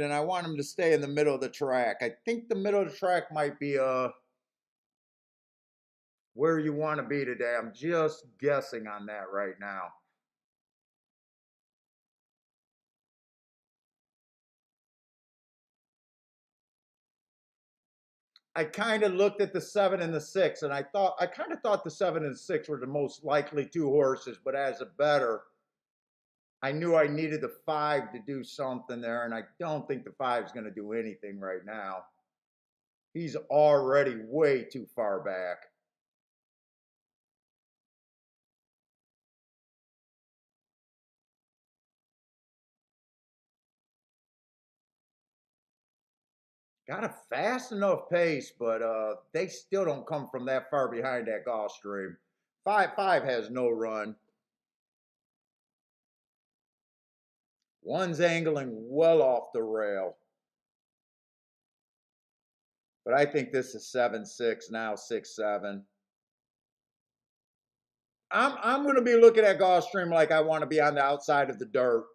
and I want him to stay in the middle of the track. I think the middle of the track might be where you want to be today. I'm just guessing on that right now. I kind of looked at the 7 and the 6, and I kind of thought the 7 and 6 were the most likely two horses, but as a better, I knew I needed the 5 to do something there, and I don't think the 5 is going to do anything right now. He's already way too far back. Got a fast enough pace, but they still don't come from that far behind that Gulfstream. 5-5 has no run. One's angling well off the rail. But I think this is 7-6 now, 6-7. I'm going to be looking at Gulfstream like I want to be on the outside of the dirt.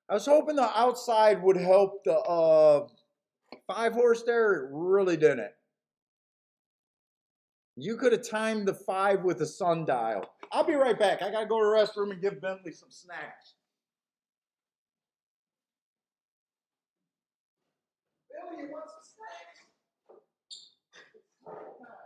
I was hoping the outside would help the 5 horse there. It really didn't. You could have timed the 5 with a sundial. I'll be right back. I gotta go to the restroom and give Bentley some snacks. Billy, you want some snacks? Get you some snacks.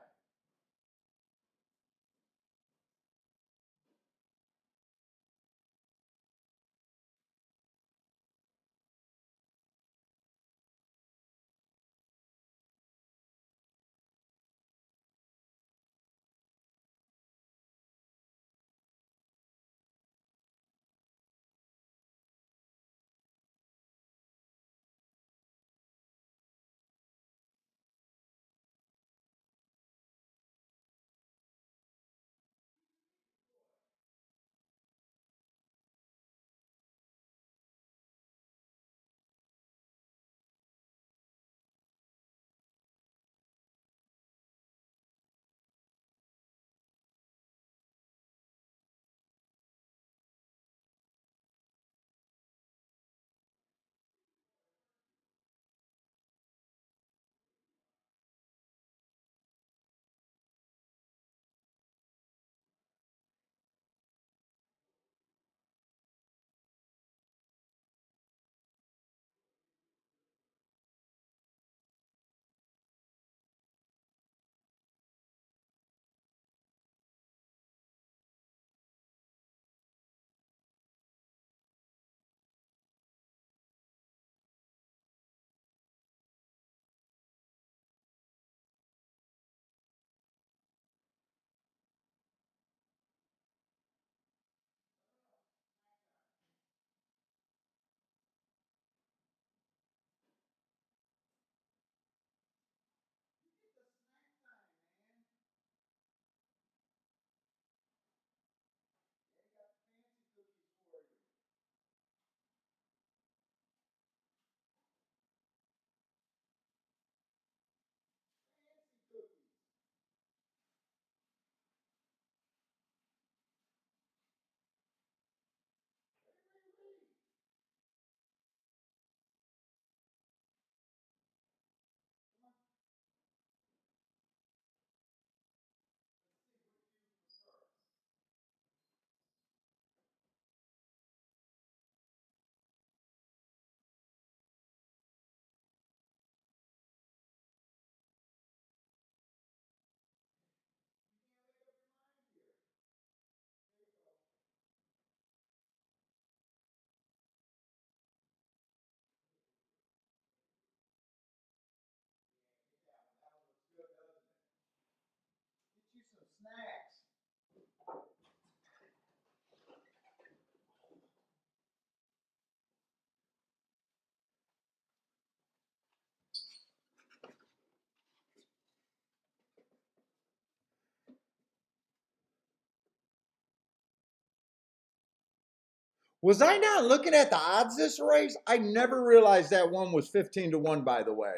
Was I not looking at the odds this race? I never realized that one was 15-1, by the way.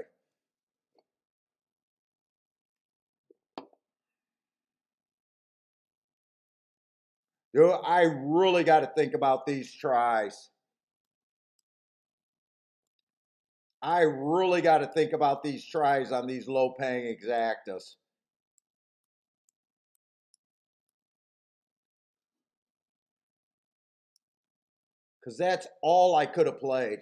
Yo, I really got to think about these tries. I really got to think about these tries on these low paying exactas. Because that's all I could have played.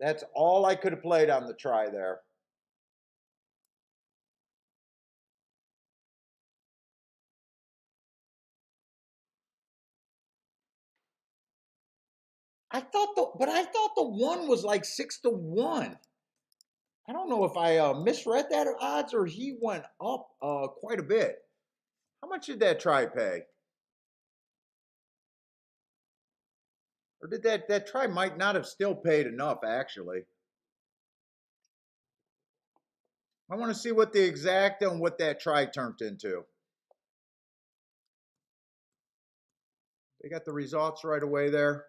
That's all I could have played on the try there. I thought the one was like 6-1. I don't know if I misread that odds or he went up quite a bit. How much did that try pay? Or did that try might not have still paid enough actually? I want to see what the exact and what that try turned into. They got the results right away there.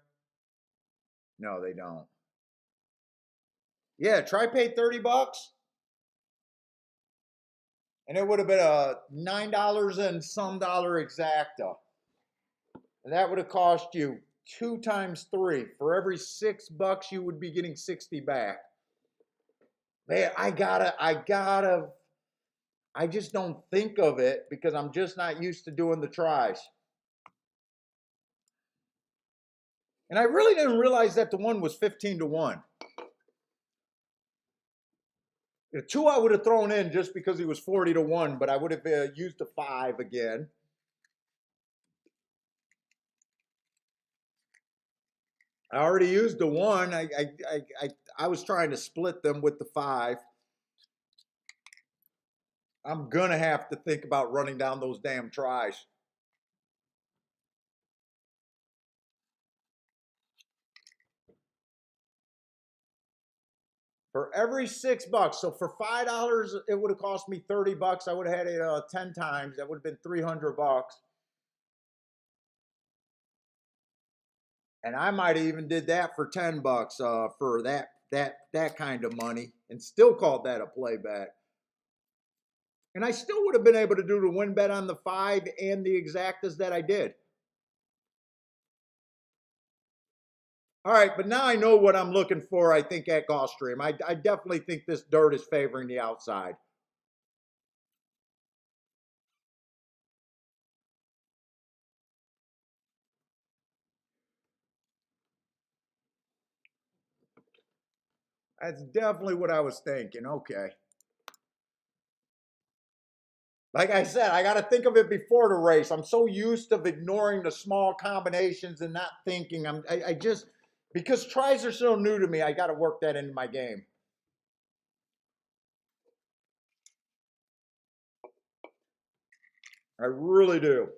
No, they don't. Yeah, try paid $30. And it would have been a $9 and some dollar exacta. And that would have cost you 2 times 3. For every $6, you would be getting 60 back. Man, I just don't think of it because I'm just not used to doing the tries. And I really didn't realize that the one was 15-1. The 2 I would have thrown in just because he was 40-1, but I would have used the 5 again. I already used the 1. I was trying to split them with the 5. I'm gonna have to think about running down those damn tries. For every $6, so for $5, it would have cost me $30. I would have had it 10 times. That would have been $300. And I might have even did that for $10 for that kind of money, and still called that a playback. And I still would have been able to do the win bet on the 5 and the exactas that I did. All right, but now I know what I'm looking for, I think, at Gulfstream. I definitely think this dirt is favoring the outside. That's definitely what I was thinking. Okay. Like I said, I got to think of it before the race. I'm so used to ignoring the small combinations and not thinking. I just, because tries are so new to me, I got to work that into my game. I really do.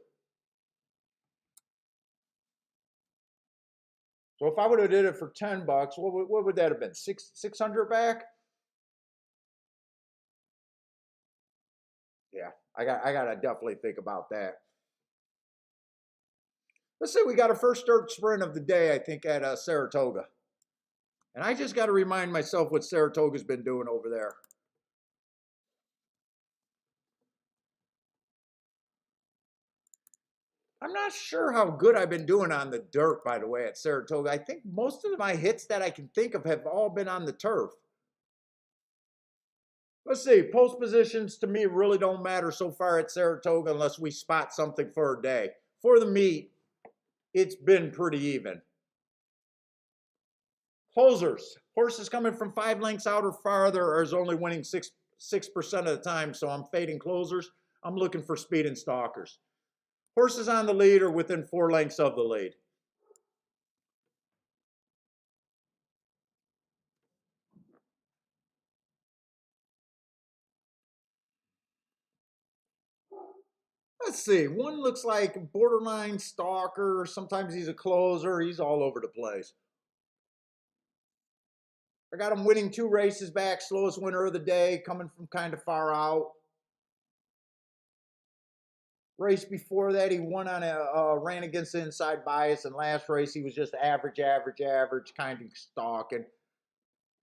So if I would have did it for $10, what would that have been? 600 back? Yeah, I gotta definitely think about that. Let's say we got a first dirt sprint of the day, I think, at Saratoga. And I just got to remind myself what Saratoga's been doing over there. I'm not sure how good I've been doing on the dirt, by the way, at Saratoga. I think most of my hits that I can think of have all been on the turf. Let's see, post positions to me really don't matter so far at Saratoga unless we spot something for a day. For the meet, it's been pretty even. Closers. Horses coming from 5 lengths out or farther is only winning 6% of the time, so I'm fading closers. I'm looking for speed and stalkers. Horses on the lead or within 4 lengths of the lead. Let's see. One looks like borderline stalker. Sometimes he's a closer. He's all over the place. I got him winning 2 races back. Slowest winner of the day, coming from kind of far out. Race before that, he won on ran against the inside bias. And last race, he was just average, kind of stalking.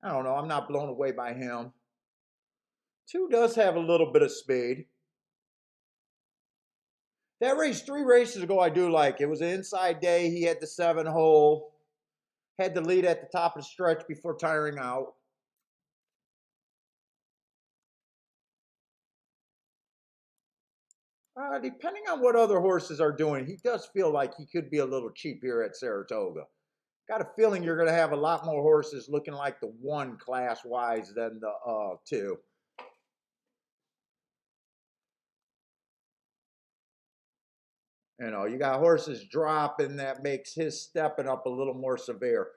I don't know. I'm not blown away by him. 2 does have a little bit of speed. That race 3 races ago, I do like. It was an inside day. He had the 7-hole. Had the lead at the top of the stretch before tiring out. Depending on what other horses are doing, he does feel like he could be a little cheap here at Saratoga. Got a feeling you're going to have a lot more horses looking like the 1 class-wise than the 2. You know, you got horses dropping that makes his stepping up a little more severe.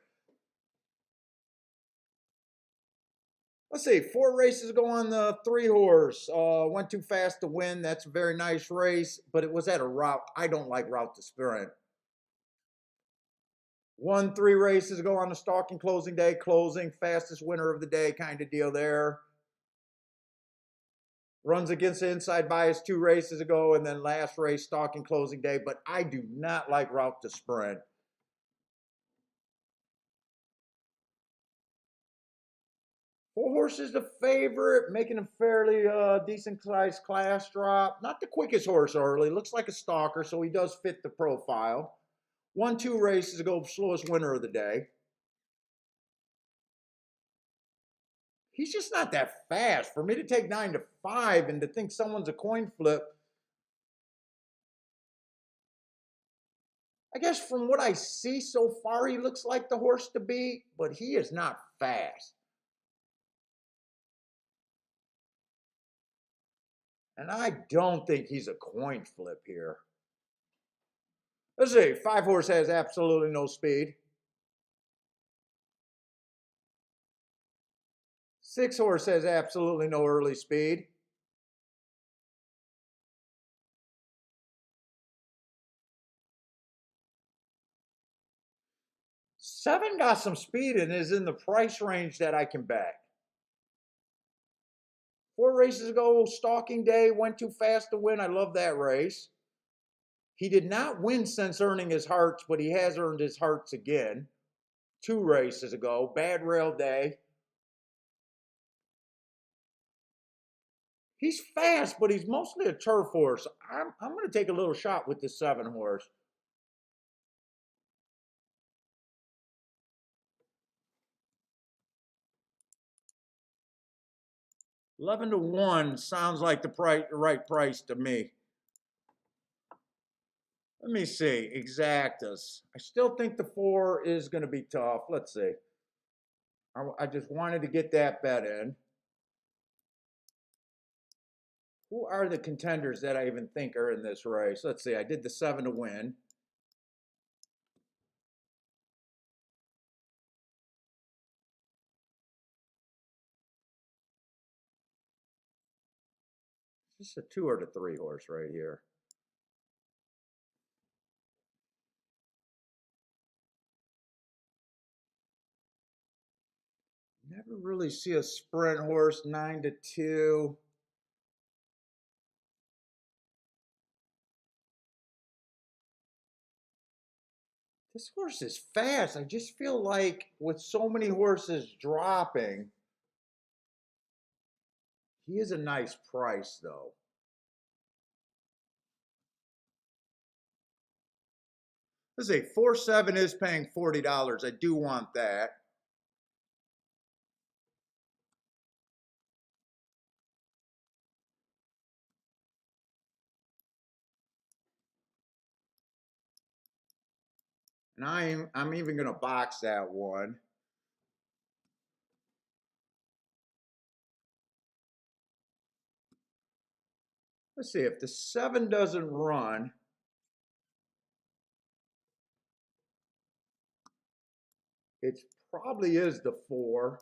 Let's see, 4 races ago on the 3 horse. Went too fast to win. That's a very nice race, but it was at a route. I don't like route to sprint. Won 3 races ago on the stalking closing day, closing, fastest winner of the day kind of deal there. Runs against the inside bias 2 races ago, and then last race, stalking closing day, but I do not like route to sprint. Four horses the favorite, making a fairly decent sized class drop. Not the quickest horse early. Looks like a stalker, so he does fit the profile. 1-2 races ago, slowest winner of the day. He's just not that fast. For me to take 9-5 and to think someone's a coin flip, I guess from what I see so far, he looks like the horse to beat, but he is not fast. And I don't think he's a coin flip here. Let's see. 5 horse has absolutely no speed. 6 horse has absolutely no early speed. 7 got some speed and is in the price range that I can back. 4 races ago, Stalking Day, went too fast to win. I love that race. He did not win since earning his hearts, but he has earned his hearts again. 2 races ago, Bad Rail Day. He's fast, but he's mostly a turf horse. I'm going to take a little shot with this 7 horse. 11-1 sounds like the right price to me. Let me see. Exactas. I still think the 4 is going to be tough. Let's see. I just wanted to get that bet in. Who are the contenders that I even think are in this race? Let's see. I did the 7 to win. Is this a 2 or the 3 horse right here? Never really see a sprint horse 9-2. This horse is fast. I just feel like with so many horses dropping, he is a nice price though. Let's see, 4-7 is paying $40. I do want that. And I'm even going to box that one. Let's see, if the 7 doesn't run, it probably is the 4.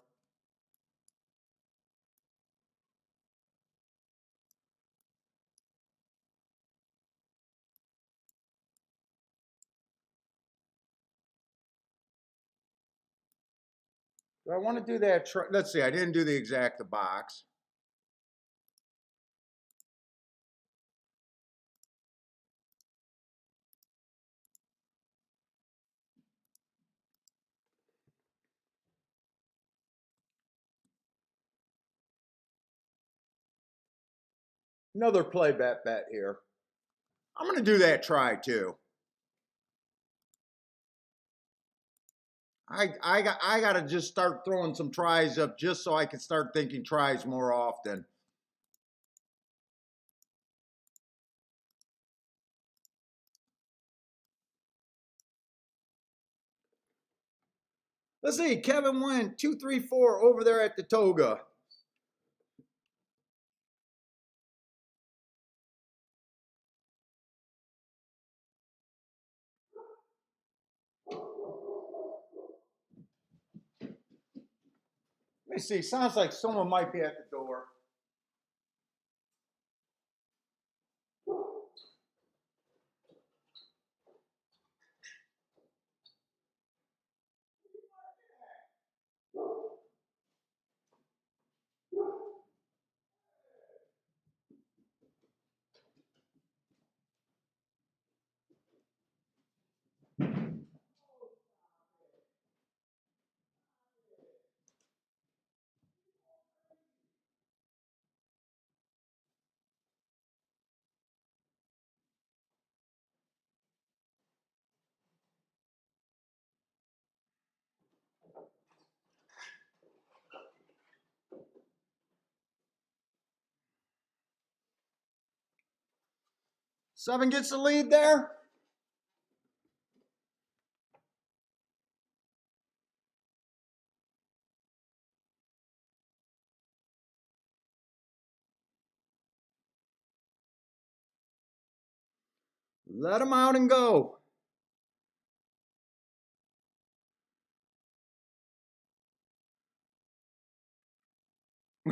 Do I want to do that? Let's see, I didn't do the exact box. Another play bet here. I'm going to do that try too. I got to just start throwing some tries up just so I can start thinking tries more often. Let's see, Kevin went 2-3-4 over there at the Toga. Let me see, sounds like someone might be at the door. 7 gets the lead there. Let him out and go.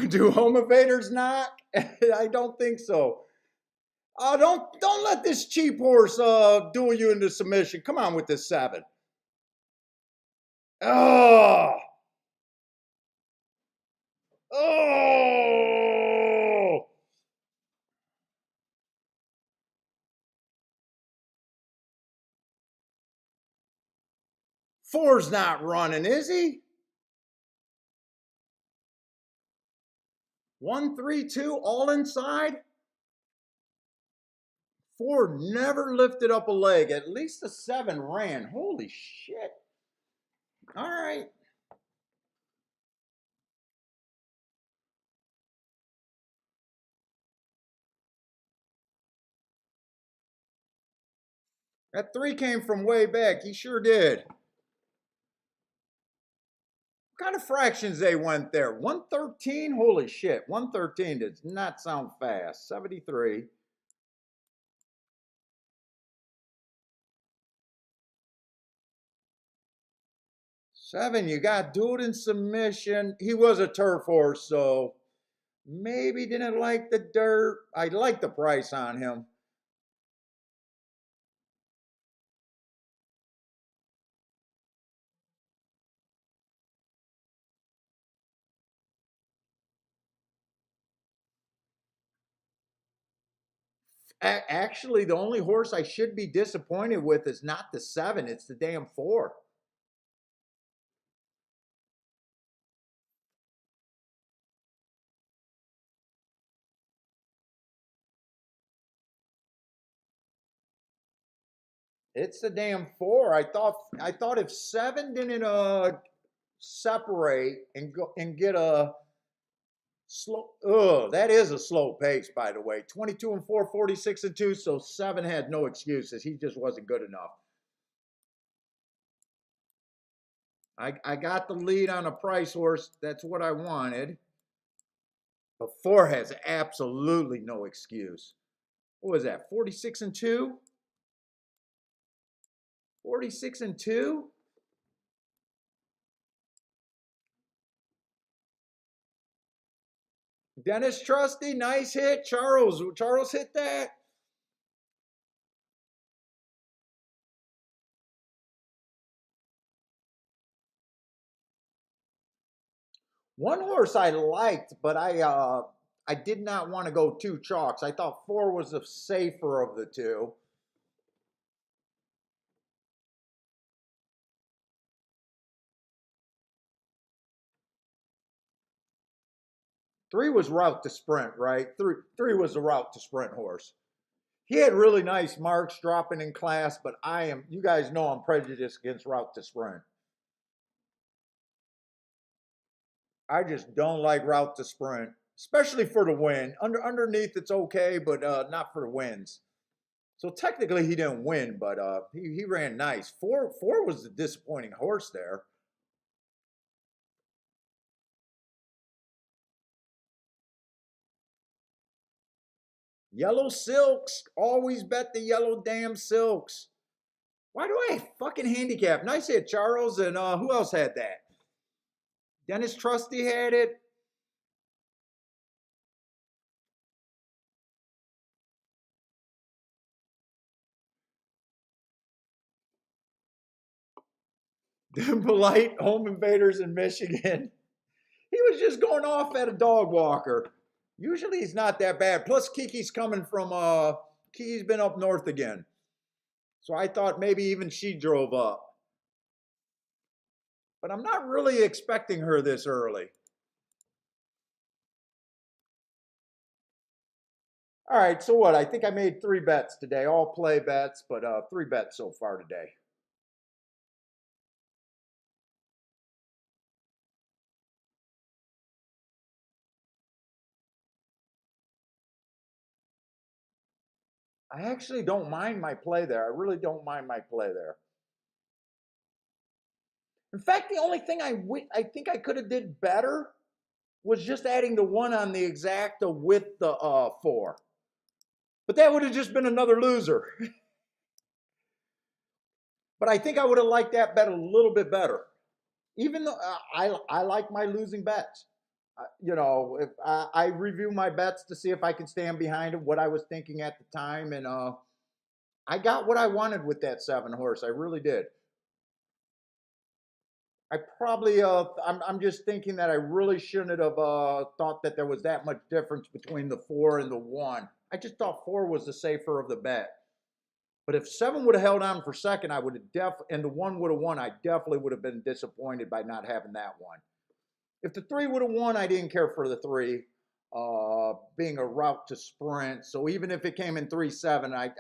Do home invaders knock? I don't think so. Don't let this cheap horse duel you into submission. Come on with this 7. Oh, oh. 4's not running, is he? 1, 3, 2, all inside. 4 never lifted up a leg. At least the 7 ran. Holy shit. All right. That 3 came from way back. He sure did. What kind of fractions they went there? 113? Holy shit. 113 does not sound fast. 73. 7, you got dude in submission. He was a turf horse, so maybe didn't like the dirt. I like the price on him. Actually, the only horse I should be disappointed with is not the 7, it's the damn 4. It's the damn 4. I thought if 7 didn't separate and go and get a slow, that is a slow pace, by the way. 22 and 4, 46 and 2, so 7 had no excuses. He just wasn't good enough. I got the lead on a price horse. That's what I wanted. But 4 has absolutely no excuse. What was that? 46 and 2? 46 and 2? Dennis Trusty, nice hit. Charles hit that. One horse I liked, but I did not want to go 2 chalks. I thought 4 was the safer of the 2. Three was route to sprint, right? Three was the route to sprint horse. He had really nice marks dropping in class, but you guys know I'm prejudiced against route to sprint. I just don't like route to sprint, especially for the win. Underneath it's okay, but not for the wins. So technically he didn't win, but he ran nice. Four was the disappointing horse there. Yellow Silks. Always bet the yellow damn Silks. Why do I fucking handicap? Nice hit, Charles. And who else had that? Dennis Trusty had it. The polite home invaders in Michigan. He was just going off at a dog walker. Usually he's not that bad. Plus Kiki's coming from Kiki's been up north again. So I thought maybe even she drove up. But I'm not really expecting her this early. All right, so what? I think I made 3 bets today, all play bets, but 3 bets so far today. I actually don't mind my play there. I really don't mind my play there. In fact, the only thing I think I could have did better was just adding the one on the exacta with the four. But that would have just been another loser. But I think I would have liked that bet a little bit better. Even though I like my losing bets. You know, if I review my bets to see if I can stand behind what I was thinking at the time, and I got what I wanted with that 7 horse. I really did. I probably I'm just thinking that I really shouldn't have thought that there was that much difference between the 4 and the 1. I just thought 4 was the safer of the bet. But if 7 would have held on for second, I would have and the 1 would have won, I definitely would have been disappointed by not having that one. If the 3 would have won, I didn't care for the 3 being a route to sprint. So even if it came in 3-7, I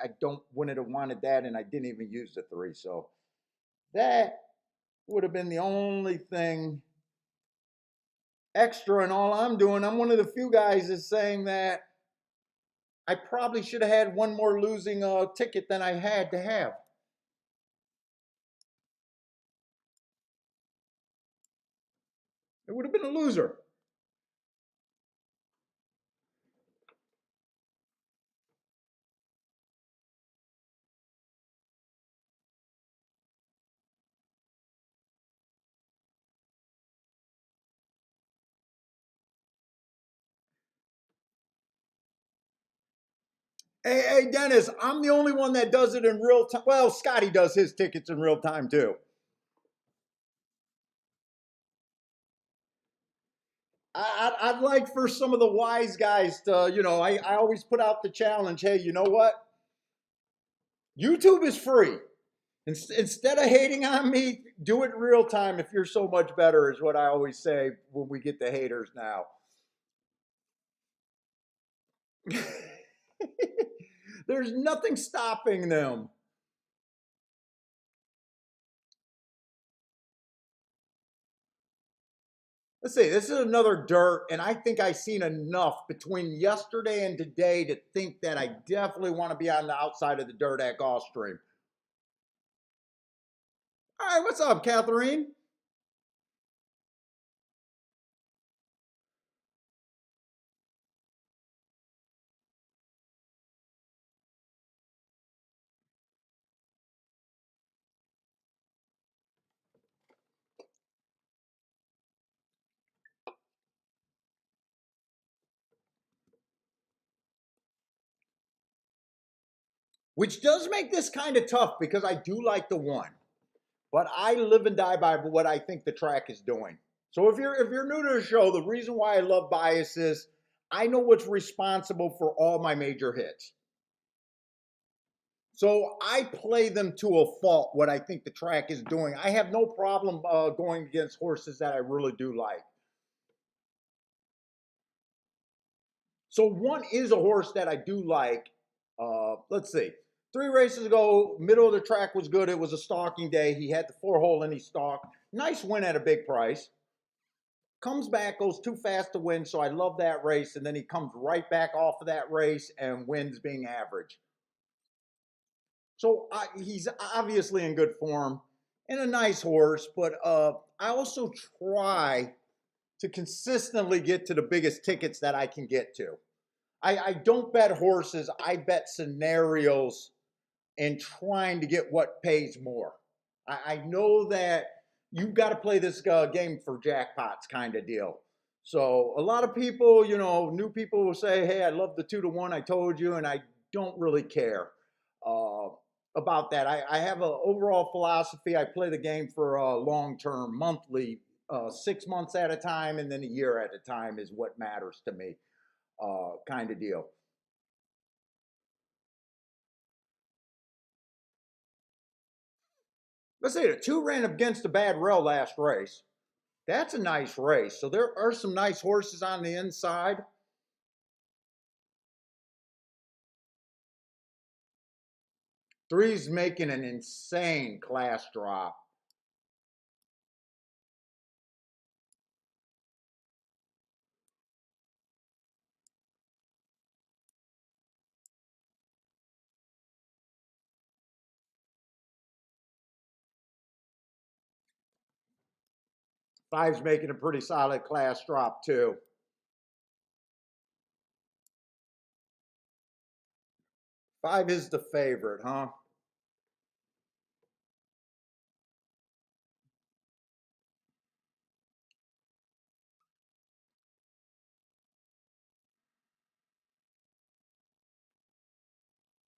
wouldn't have wanted that, and I didn't even use the 3. So that would have been the only thing extra. And all I'm doing, I'm one of the few guys that's saying that I probably should have had one more losing ticket than I had to have. It would have been a loser. Hey, Dennis, I'm the only one that does it in real time. Well, Scotty does his tickets in real time too. I'd like for some of the wise guys to, you know, I always put out the challenge. Hey, you know what? YouTube is free. Instead of hating on me, do it real time if you're so much better, is what I always say when we get the haters now. There's nothing stopping them. Let's see, this is another dirt, and I think I've seen enough between yesterday and today to think that I definitely want to be on the outside of the dirt at Gulfstream. All right, what's up, Catherine? Which does make this kind of tough because I do like the one, but I live and die by what I think the track is doing. So if you're new to the show, the reason why I love bias is I know what's responsible for all my major hits. So I play them to a fault what I think the track is doing. I have no problem going against horses that I really do like. So one is a horse that I do like. Let's see. 3 races ago, middle of the track was good. It was a stalking day. He had the 4 hole and he stalked. Nice win at a big price. Comes back, goes too fast to win, so I love that race. And then he comes right back off of that race and wins being average. So he's obviously in good form and a nice horse, but I also try to consistently get to the biggest tickets that I can get to. I don't bet horses, I bet scenarios and trying to get what pays more. I know that you've got to play this game for jackpots kind of deal. So a lot of people, you know, new people will say, hey, I love the 2-to-1, I told you, and I don't really care uh, about that. I have an overall philosophy. I play the game for long term, monthly, 6 months at a time, and then a year at a time is what matters to me, kind of deal. Let's say the 2 ran against a bad rail last race. That's a nice race. So there are some nice horses on the inside. Three's making an insane class drop. 5's making a pretty solid class drop too. 5 is the favorite, huh?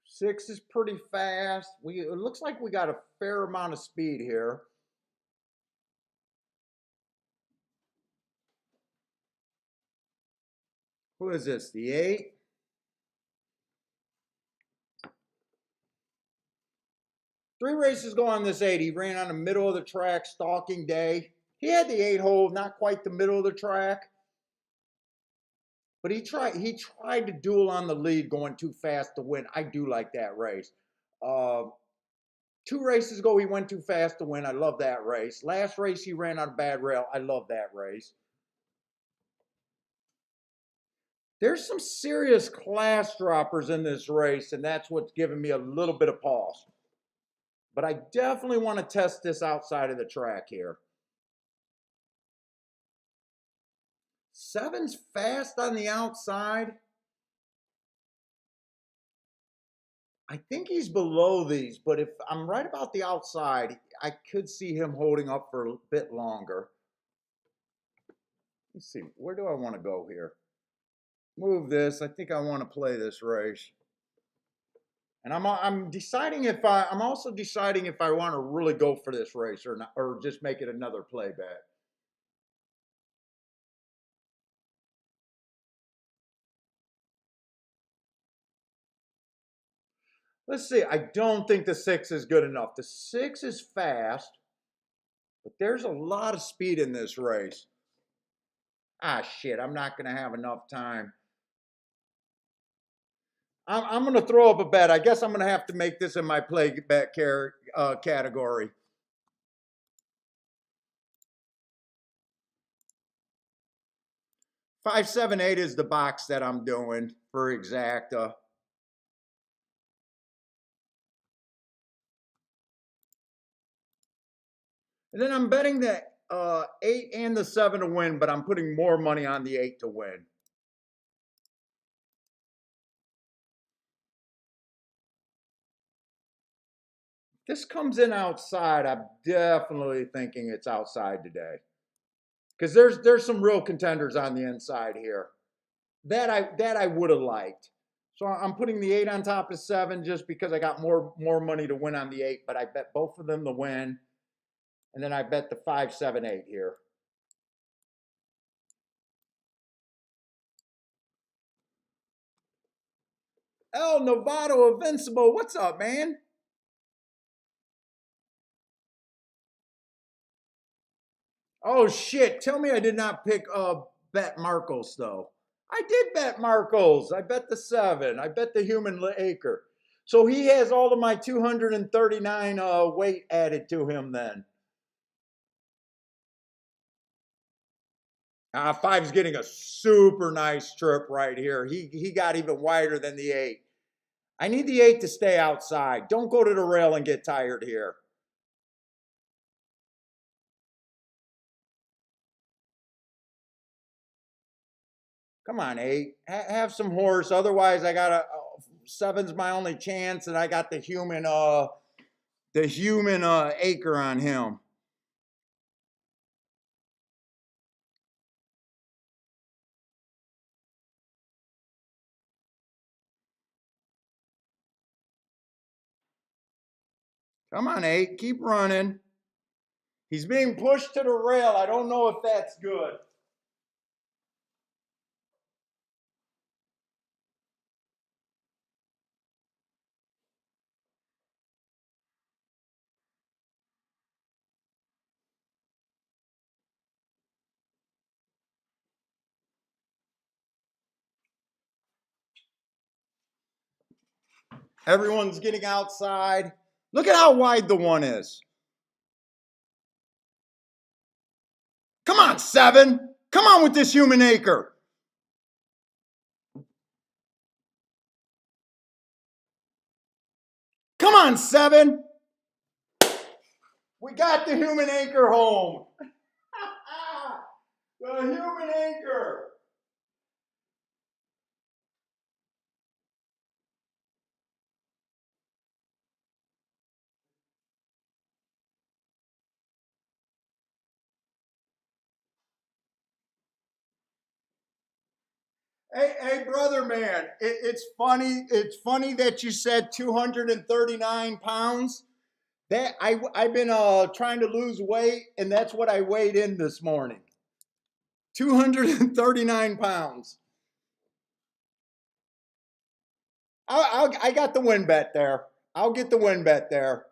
Six is pretty fast. It looks like we got a fair amount of speed here. Who is this? The 8? Three races go on this 8. He ran on the middle of the track, stalking day. He had the 8 hole, not quite the middle of the track. But he tried to duel on the lead going too fast to win. I do like that race. 2 races ago, he went too fast to win. I love that race. Last race, he ran on a bad rail. I love that race. There's some serious class droppers in this race, and that's what's giving me a little bit of pause. But I definitely want to test this outside of the track here. 7's fast on the outside. I think he's below these, but if I'm right about the outside, I could see him holding up for a bit longer. Let's see, where do I want to go here? Move this. I think I want to play this race. And I'm deciding if I'm also deciding if I want to really go for this race or not, or just make it another play bet. Let's see. I don't think the 6 is good enough. The 6 is fast, but there's a lot of speed in this race. Ah, shit. I'm not going to have enough time. I'm going to throw up a bet. I guess I'm going to have to make this in my play bet category. Five, 7, 8 is the box that I'm doing for exacta. And then I'm betting the 8 and the 7 to win, but I'm putting more money on the 8 to win. This comes in outside. I'm definitely thinking it's outside today. Because there's some real contenders on the inside here. That I would have liked. So I'm putting the 8 on top of 7 just because I got more money to win on the 8, but I bet both of them to win. And then I bet the 5, 7, 8 here. El Novato Invincible, what's up, man? Oh shit! Tell me I did not pick bet Marcos though. I did bet Marcos. I bet the 7. I bet the human acre. So he has all of my 239 weight added to him then. 5's getting a super nice trip right here. He got even wider than the 8. I need the 8 to stay outside. Don't go to the rail and get tired here. Come on, 8. Have some horse. Otherwise, I got 7's my only chance, and I got the human acre on him. Come on, 8. Keep running. He's being pushed to the rail. I don't know if that's good. Everyone's getting outside. Look at how wide the 1 is. Come on, 7. Come on with this human acre. Come on, 7. We got the human acre home. The human anchor. Hey, brother man, it's funny. It's funny that you said 239 pounds. That I've been trying to lose weight, and that's what I weighed in this morning. 239 pounds. I got the win bet there. I'll get the win bet there.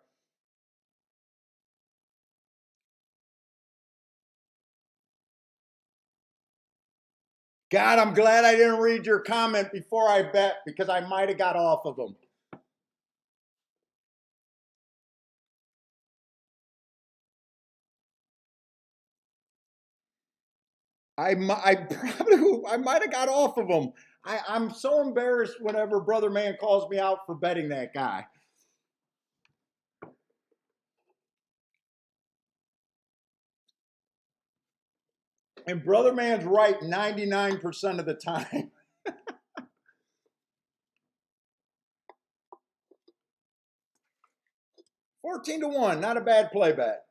God, I'm glad I didn't read your comment before I bet because I might have got off of them. I probably I might have got off of them. I'm so embarrassed whenever Brother Man calls me out for betting that guy. And Brother Man's right 99% of the time. 14-1, not a bad play bet.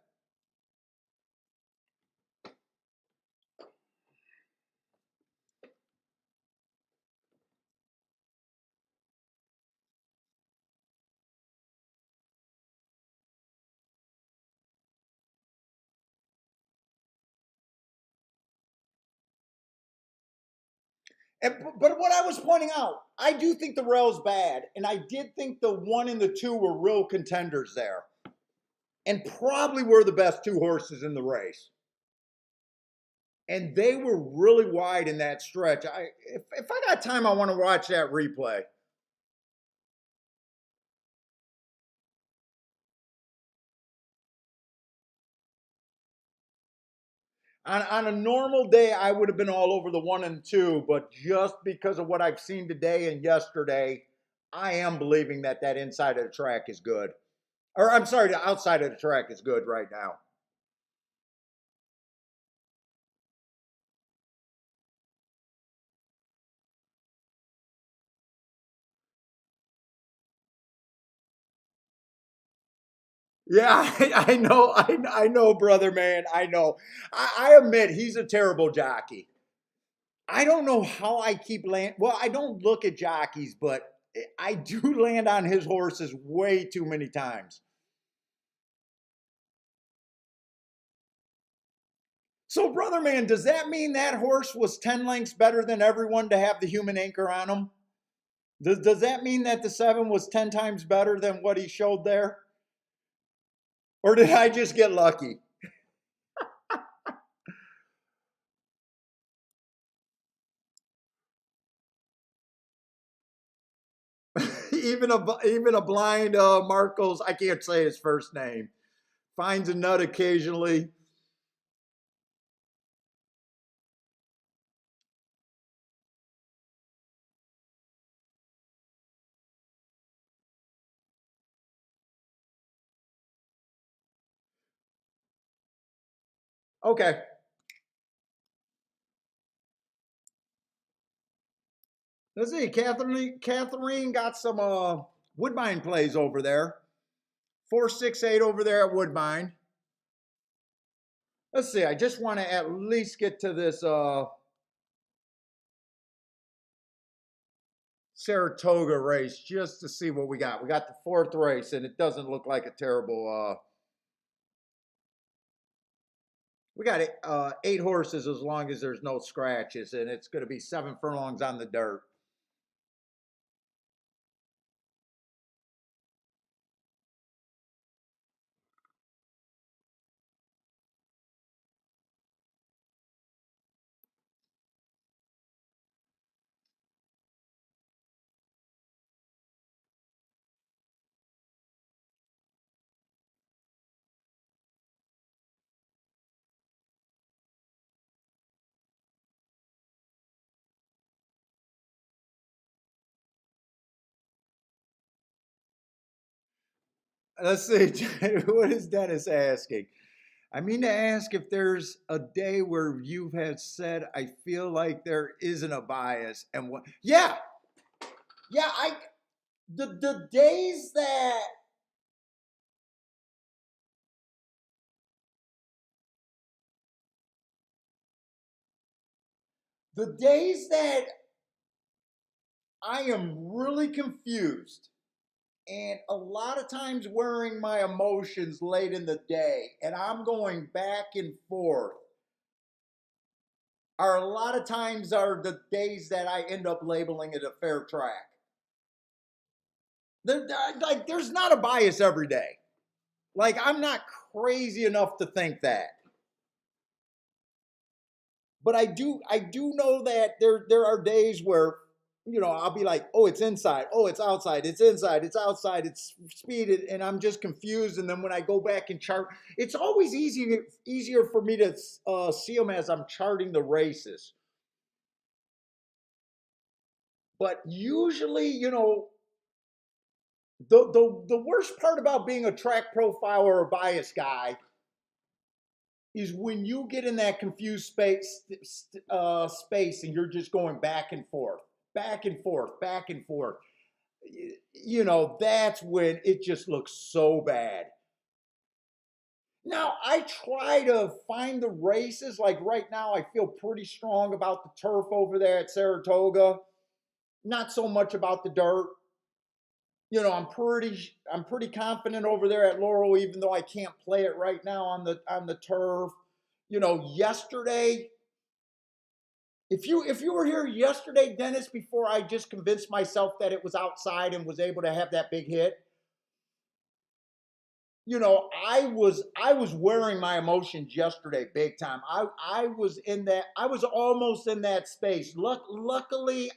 But what I was pointing out, I do think the rail's bad, and I did think the 1 and the 2 were real contenders there, and probably were the best 2 horses in the race. And they were really wide in that stretch. If I got time, I want to watch that replay. On a normal day, I would have been all over the 1 and 2, but just because of what I've seen today and yesterday, I am believing that that inside of the track is good. Or I'm sorry, the outside of the track is good right now. Yeah, I know, brother man. I know. I admit he's a terrible jockey. I don't know how I keep land. Well, I don't look at jockeys, but I do land on his horses way too many times. So, brother man, does that mean that horse was 10 lengths better than everyone to have the human anchor on him? Does that mean that the 7 was 10 times better than what he showed there? Or did I just get lucky? Even a blind Marcos, I can't say his first name, finds a nut occasionally. Okay, let's see. Catherine got some Woodbine plays over there. 468 over there at Woodbine. Let's see. I just want to at least get to this Saratoga race just to see what we got. We got the 4th race, and it doesn't look like a terrible. We got 8 horses as long as there's no scratches, and it's going to be 7 furlongs on the dirt. Let's see. What is Dennis asking? I mean to ask if there's a day where you have said, I feel like there isn't a bias. And what, yeah, yeah, the days that, the days that I am really confused and a lot of times wearing my emotions late in the day and I'm going back and forth are a lot of times are the days that I end up labeling it a fair track. Like there's not a bias every day. Like I'm not crazy enough to think that. But I do know that there are days where I'll be like, oh, it's inside, oh, it's outside, it's inside, it's outside, it's speeded, and I'm just confused. And then when I go back and chart, it's always easier for me to see them as I'm charting the races. But usually, the worst part about being a track profile or a bias guy is when you get in that confused space and you're just going back and forth, back and forth, back and forth. That's when it just looks so bad. Now, I try to find the races. Like right now, I feel pretty strong about the turf over there at Saratoga. Not so much about the dirt. I'm pretty confident over there at Laurel, even though I can't play it right now on the turf. Yesterday, if you were here yesterday, Dennis, before I just convinced myself that it was outside and was able to have that big hit, I was wearing my emotions yesterday big time. I was almost in that space. Luckily,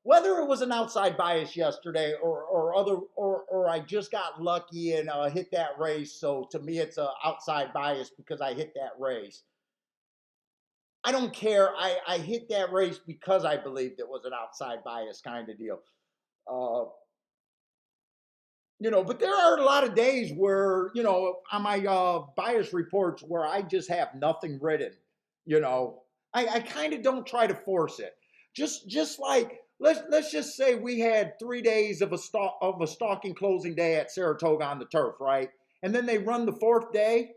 whether it was an outside bias yesterday or I just got lucky and hit that race. So to me, it's an outside bias because I hit that race. I don't care. I hit that race because I believed it was an outside bias kind of deal. Uh, but there are a lot of days where, on my bias reports where I just have nothing written. You know, I kind of don't try to force it. Just like let's just say we had 3 days of a stalking closing day at Saratoga on the turf, right? And then they run the fourth day,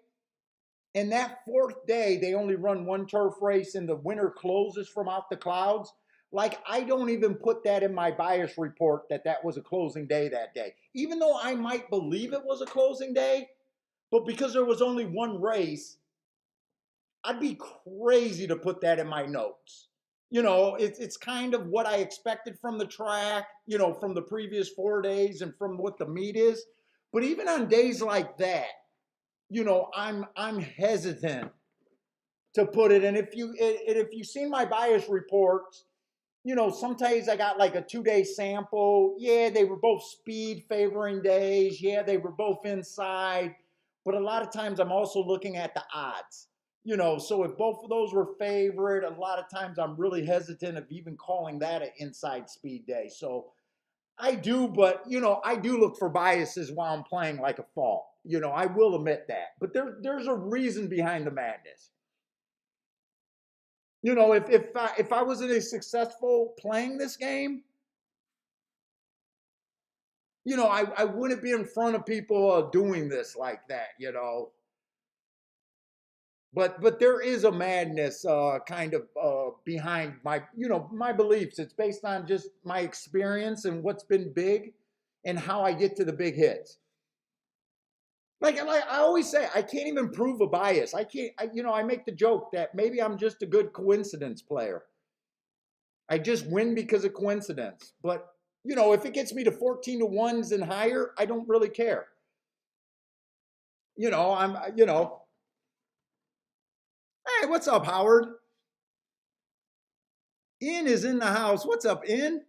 and that fourth day they only run one turf race, and the winner closes from out the clouds. Like I don't even put that in my bias report that was a closing day that day, even though I might believe it was a closing day. But because there was only one race, I'd be crazy to put that in my notes. It's kind of what I expected from the track, from the previous 4 days and from what the meet is. But even on days like that, I'm hesitant to put it. And if you've seen my bias reports, sometimes I got like a 2 day sample. Yeah, they were both speed favoring days. Yeah, they were both inside. But a lot of times I'm also looking at the odds. So if both of those were favorite, a lot of times I'm really hesitant of even calling that an inside speed day. So I do, but I do look for biases while I'm playing like a fall. I will admit that. But there's a reason behind the madness. If I wasn't as successful playing this game, I wouldn't be in front of people doing this like that. But there is a madness kind of behind my beliefs. It's based on just my experience and what's been big, and how I get to the big hits. Like I always say, I can't even prove a bias. I can't. I make the joke that maybe I'm just a good coincidence player. I just win because of coincidence. But if it gets me to 14 to ones and higher, I don't really care. I'm. Hey, what's up, Howard? In is in the house. What's up, In?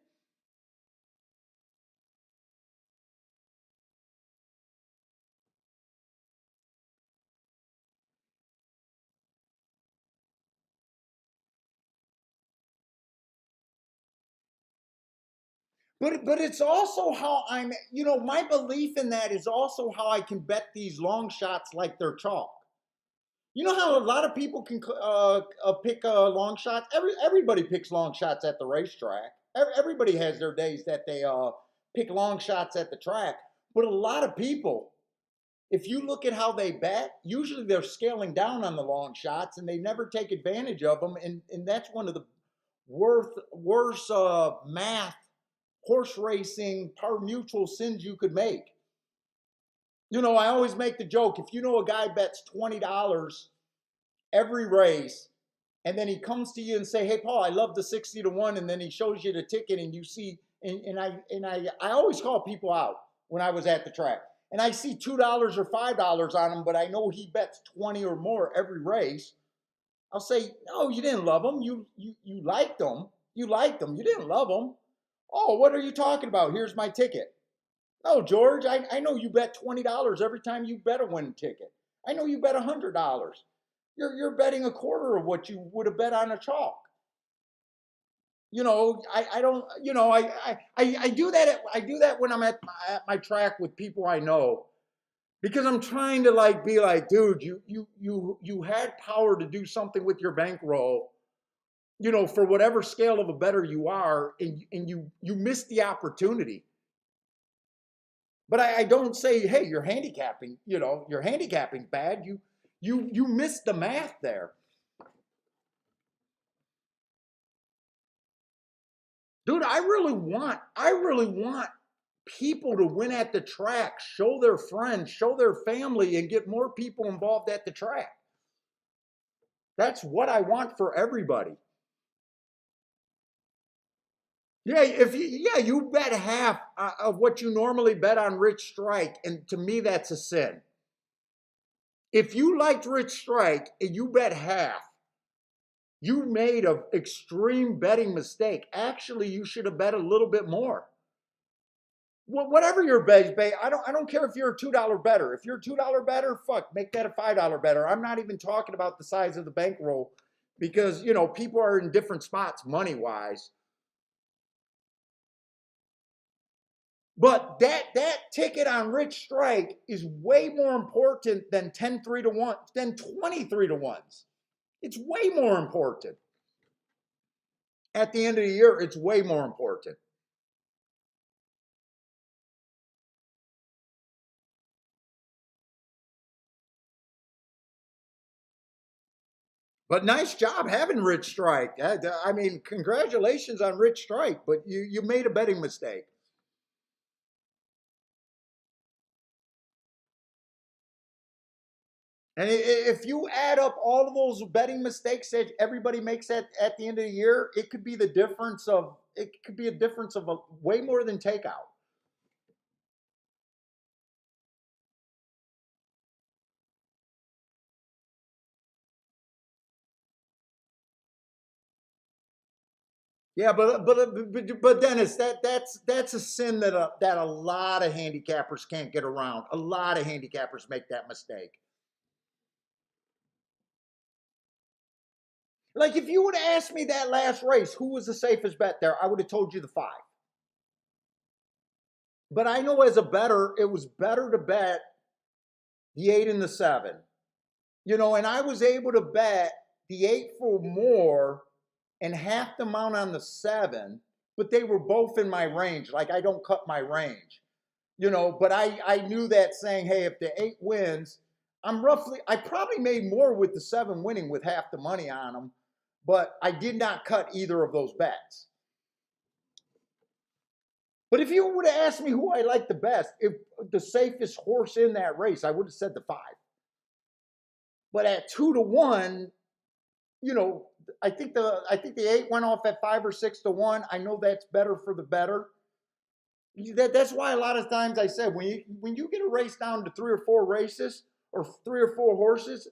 But it's also how my belief in that is also how I can bet these long shots like they're chalk. You know how a lot of people can pick long shots. Everybody picks long shots at the racetrack. Everybody has their days that they pick long shots at the track. But a lot of people, if you look at how they bet, usually they're scaling down on the long shots and they never take advantage of them. And that's one of the worst math horse racing par mutual sins you could make. You know, I always make the joke, if you know a guy bets $20 every race, and then he comes to you and say, "Hey, Paul, I love the 60 to 1," and then he shows you the ticket and you see, I always call people out when I was at the track. And I see $2 or $5 on him, but I know he bets 20 or more every race. I'll say, "No, you didn't love him. You liked him. You liked him. You didn't love him." "Oh, what are you talking about? Here's my ticket." "No, George, I know you bet $20 every time you bet a winning ticket. I know you bet $100. You're betting a quarter of what you would have bet on a chalk." You know, I don't, you know, I do that. I do that when I'm at my track with people I know, because I'm trying to like be like, dude, you had power to do something with your bankroll, you know, for whatever scale of a bettor you are, and you missed the opportunity. But I don't say, hey, you're handicapping, you know, you're handicapping bad. You missed the math there. Dude, I really want people to win at the track, show their friends, show their family, and get more people involved at the track. That's what I want for everybody. Yeah, you bet half of what you normally bet on Rich Strike, and to me that's a sin. If you liked Rich Strike and you bet half, you made an extreme betting mistake. Actually, you should have bet a little bit more. Whatever your bet, I don't care if you're a $2 bettor. If you're a $2 bettor, fuck, make that a $5 bettor. I'm not even talking about the size of the bankroll, because you know people are in different spots money wise. But that ticket on Rich Strike is way more important than 10-3 to 1, than 23 to 1s. It's way more important. At the end of the year, it's way more important. But nice job having Rich Strike. I mean, congratulations on Rich Strike, but you made a betting mistake. And if you add up all of those betting mistakes that everybody makes at the end of the year, it could be a difference of way more than takeout. Yeah, but Dennis, that's a sin that a lot of handicappers can't get around. A lot of handicappers make that mistake. Like if you would have asked me that last race, who was the safest bet there, I would have told you the 5. But I know as a bettor, it was better to bet the 8 and the 7. You know, and I was able to bet the 8 for more and half the amount on the 7, but they were both in my range. Like I don't cut my range, you know, but I knew that saying, hey, if the 8 wins, I probably made more with the 7 winning with half the money on them, but I did not cut either of those bets. But if you would have asked me who I liked the best, if the safest horse in that race, I would have said the 5. But at 2 to 1, you know, I think the 8 went off at 5 or 6 to 1. I know that's better for the bettor. That's why a lot of times I said when you get a race down to 3 or 4 races or 3 or 4 horses,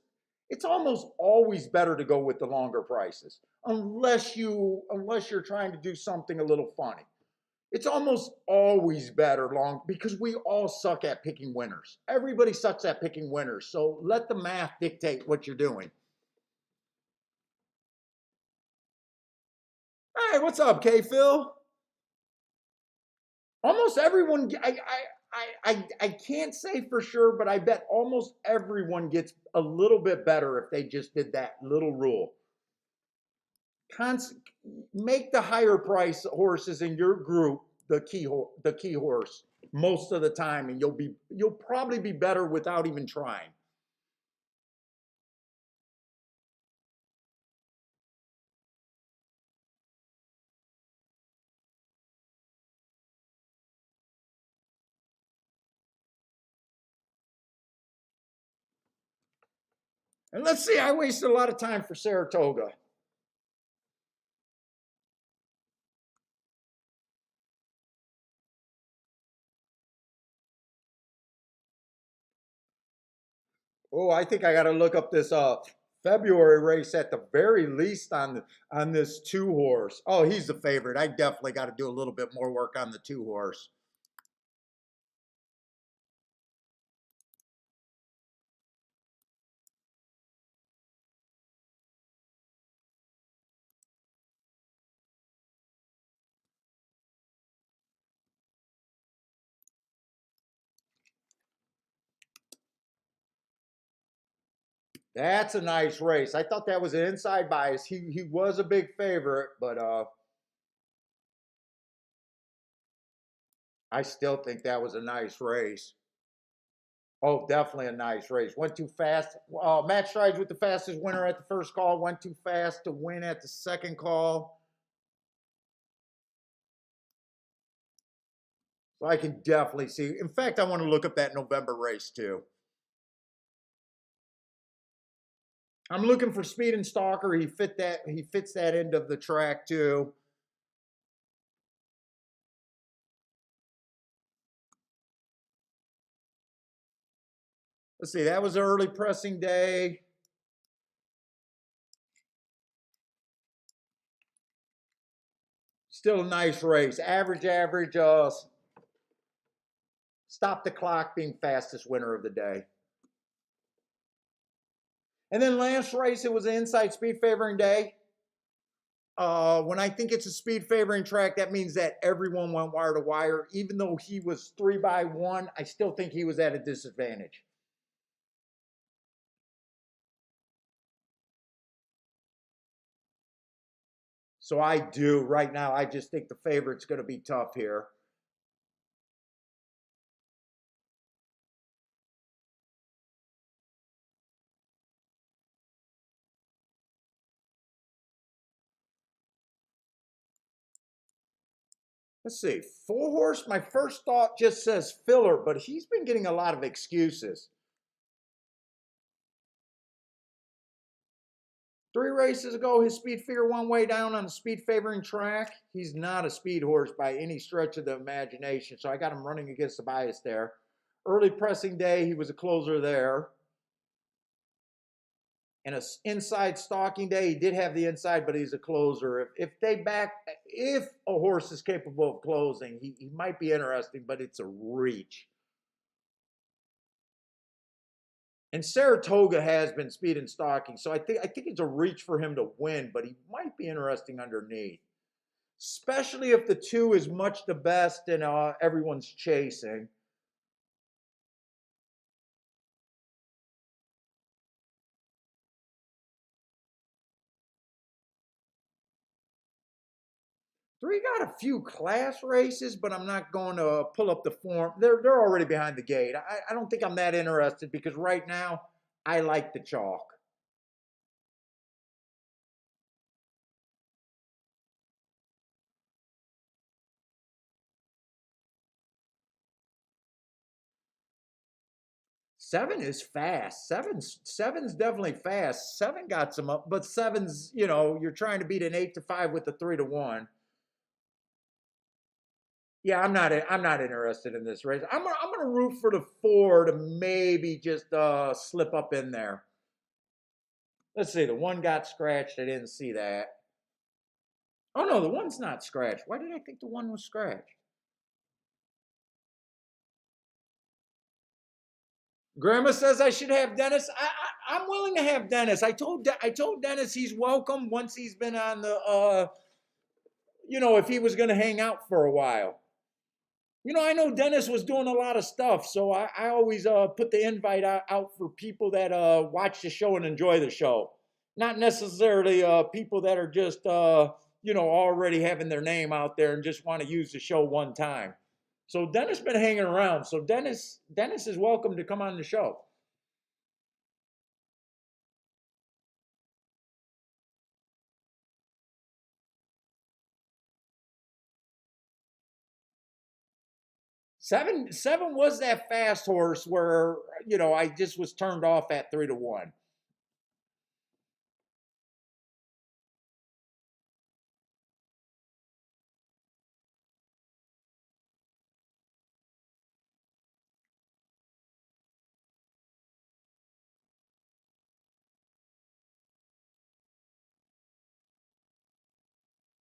it's almost always better to go with the longer prices, unless you're trying to do something a little funny. It's almost always better long, because we all suck at picking winners. Everybody sucks at picking winners. So let the math dictate what you're doing. Hey, what's up, K Phil? Almost everyone, I can't say for sure, but I bet almost everyone gets a little bit better if they just did that little rule. Make the higher price horses in your group the key horse most of the time, and you'll probably be better without even trying. And let's see, I wasted a lot of time for Saratoga. Oh, I think I got to look up this February race at the very least on this two horse. Oh, he's the favorite. I definitely got to do a little bit more work on the two horse. That's a nice race. I thought that was an inside bias. He was a big favorite, but I still think that was a nice race. Oh, definitely a nice race. Went too fast. Matt Strides with the fastest winner at the first call. Went too fast to win at the second call. So I can definitely see. In fact, I want to look up that November race too. I'm looking for Speed and Stalker. He fits that end of the track too. Let's see, that was early pressing day. Still a nice race. Average. Stop the clock being fastest winner of the day. And then last race, it was an inside speed favoring day. When I think it's a speed favoring track, that means that everyone went wire to wire. Even though he was 3-by-1, I still think he was at a disadvantage. So I do right now. I just think the favorite's going to be tough here. Let's see. Four horse, my first thought just says filler, but he's been getting a lot of excuses. 3 races ago, his speed figure went way down on the speed favoring track. He's not a speed horse by any stretch of the imagination, so I got him running against the bias there. Early pressing day, he was a closer there. And an inside stalking day, he did have the inside, but he's a closer. If a horse is capable of closing, he might be interesting, but it's a reach. And Saratoga has been speed and stalking, so I think it's a reach for him to win, but he might be interesting underneath, especially if the two is much the best and everyone's chasing. Three got a few class races, but I'm not going to pull up the form. They're already behind the gate. I don't think I'm that interested because right now I like the chalk. Seven is fast. Seven's definitely fast. Seven got some up, but seven's, you're trying to beat an 8-5 with a 3-1. Yeah, I'm not interested in this race. I'm gonna root for the 4 to maybe just slip up in there. Let's see, the 1 got scratched. I didn't see that. Oh no, the 1's not scratched. Why did I think the 1 was scratched? Grandma says I should have Dennis. I'm willing to have Dennis. I told Dennis he's welcome once he's been on the if he was going to hang out for a while. I know Dennis was doing a lot of stuff, so I always put the invite out for people that watch the show and enjoy the show, not necessarily people that are just already having their name out there and just want to use the show one time. So Dennis been hanging around. So Dennis is welcome to come on the show. Seven was that fast horse where I just was turned off at 3-1.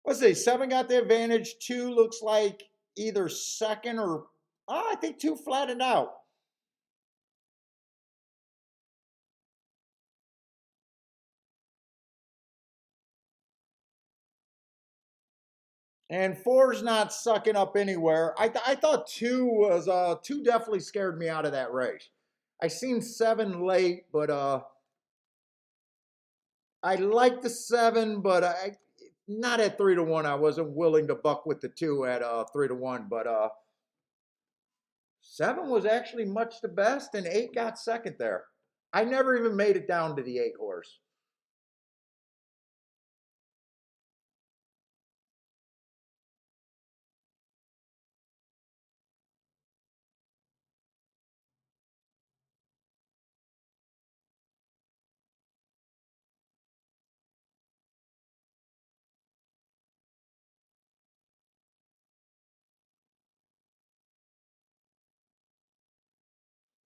Let's see, seven got the advantage. Two looks like either second or I think two flattened out. And four's not sucking up anywhere. I thought two definitely scared me out of that race. I seen seven late, but I like the seven, but I not at 3-1. I wasn't willing to buck with the two at 3-1, but seven was actually much the best, and eight got second there. I never even made it down to the eight horse.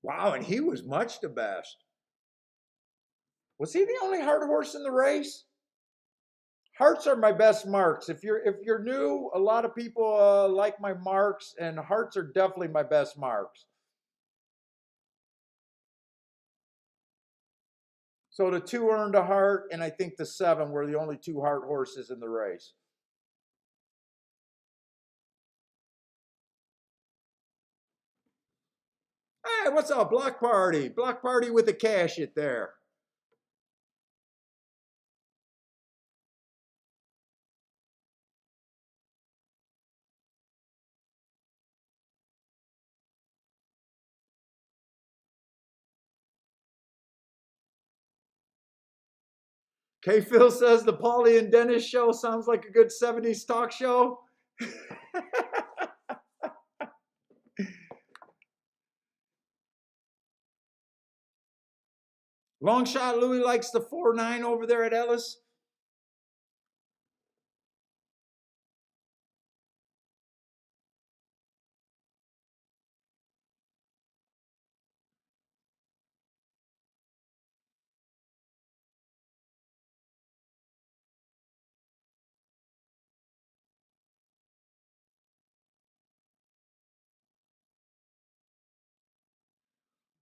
Wow, and he was much the best. Was he the only hard horse in the race? Hearts are my best marks. If you're new, a lot of people like my marks, and hearts are definitely my best marks. So the two earned a heart, and I think the seven were the only two heart horses in the race. Hey, what's up, Block Party? Block Party with the cash it there. K Phil says the Paulie and Dennis show sounds like a good 70s talk show. Long shot Louis likes the 4-9 over there at Ellis.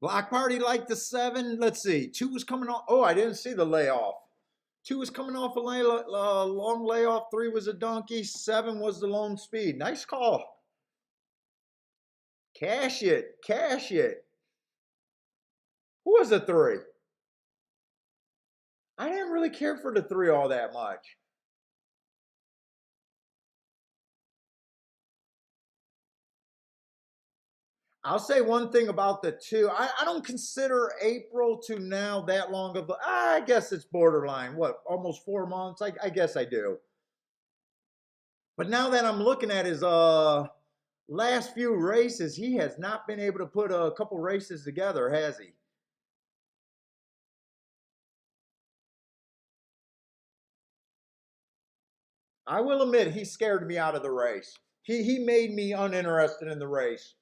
Block Party liked the 7. Let's see. Two was coming off. Oh, I didn't see the layoff. Two was coming off a long layoff. Three was a donkey. Seven was the lone speed. Nice call. Cash it. Cash it. Who was the 3? I didn't really care for the 3 all that much. I'll say one thing about the 2. I don't consider April to now that long of a, I guess it's borderline. What, almost 4 months? I guess I do. But now that I'm looking at his last few races, he has not been able to put a couple races together, has he? I will admit he scared me out of the race. He made me uninterested in the race.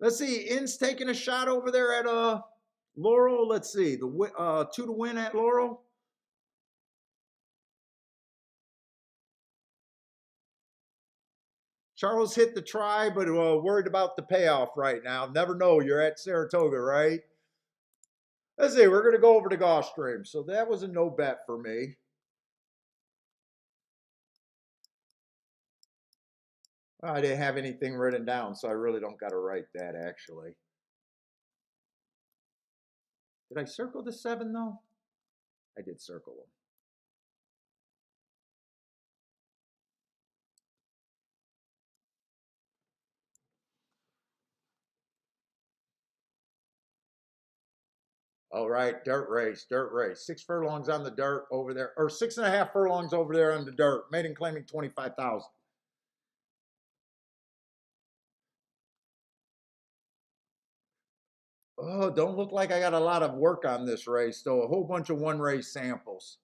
Let's see, In's taking a shot over there at Laurel. Let's see, the 2 to win at Laurel. Charles hit the try, but worried about the payoff right now. Never know. You're at Saratoga, right? Let's see. We're going to go over to Gulfstream. So that was a no bet for me. I didn't have anything written down, so I really don't got to write that actually. Did I circle the 7 though? I did circle them. All right, dirt race, dirt race. 6 furlongs on the dirt over there, or 6.5 furlongs over there on the dirt. Maiden claiming 25,000. Oh, don't look like I got a lot of work on this race, though. A whole bunch of one race samples.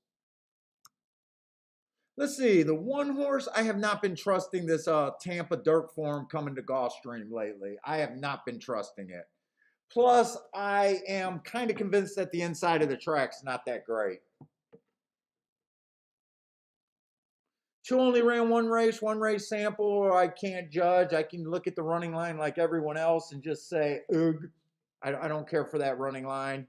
Let's see. The one horse, I have not been trusting this Tampa dirt form coming to Gulfstream lately. I have not been trusting it. Plus, I am kind of convinced that the inside of the track's not that great. Two only ran one race sample, or I can't judge. I can look at the running line like everyone else and just say, ugh, I don't care for that running line.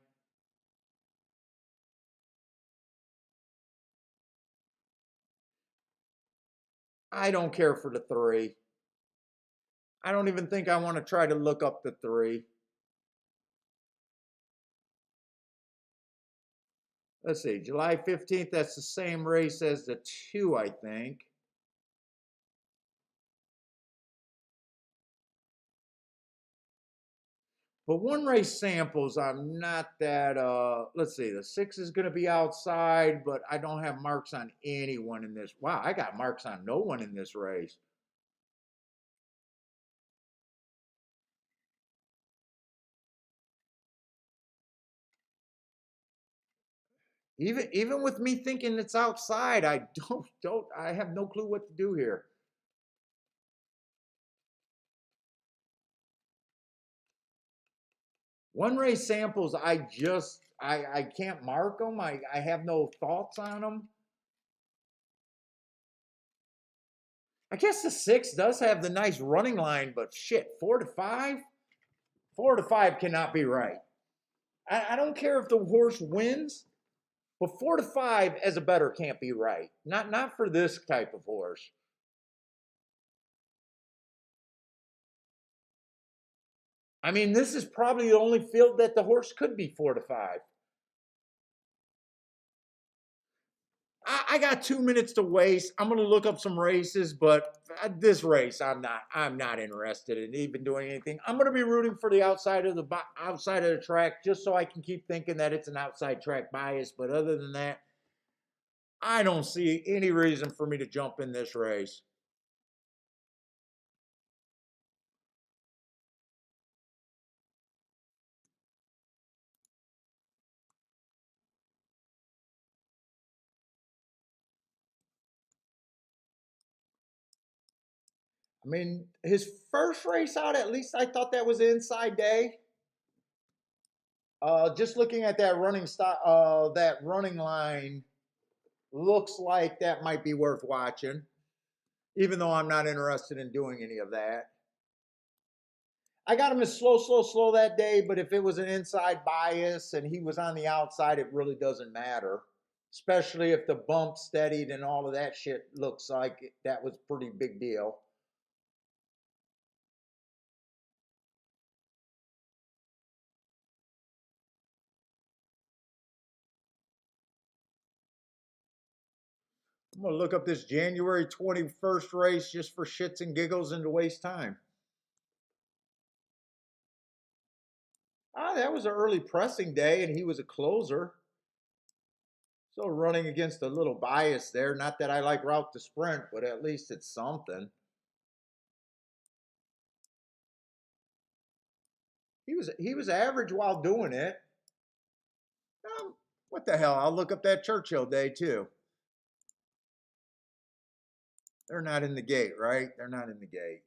I don't care for the 3. I don't even think I want to try to look up the 3. Let's see, July 15th, that's the same race as the 2, I think. But one race samples, I'm not that, let's see, the 6 is going to be outside, but I don't have marks on anyone in this. Wow, I got marks on no one in this race. Even with me thinking it's outside, I I have no clue what to do here. One race samples, I can't mark them. I have no thoughts on them. I guess the 6 does have the nice running line, but shit, 4 to 5? 4 to 5 cannot be right. I don't care if the horse wins, but 4 to 5 as a better can't be right. Not for this type of horse. I mean, this is probably the only field that the horse could be 4 to 5. I got 2 minutes to waste. I'm gonna look up some races, but this race, I'm not interested in even doing anything. I'm gonna be rooting for the outside of the track, just so I can keep thinking that it's an outside track bias. But other than that, I don't see any reason for me to jump in this race. I mean, his first race out, at least I thought that was inside day. Just looking at that that running line, looks like that might be worth watching, even though I'm not interested in doing any of that. I got him as slow that day, but if it was an inside bias and he was on the outside, it really doesn't matter. Especially if the bump steadied and all of that shit looks like that was a pretty big deal. I'm gonna look up this January 21st race just for shits and giggles and to waste time. Ah, that was an early pressing day and he was a closer. So running against a little bias there. Not that I like route to sprint, but at least it's something. He was average while doing it. What the hell? I'll look up that Churchill day too. They're not in the gate, right? They're not in the gate.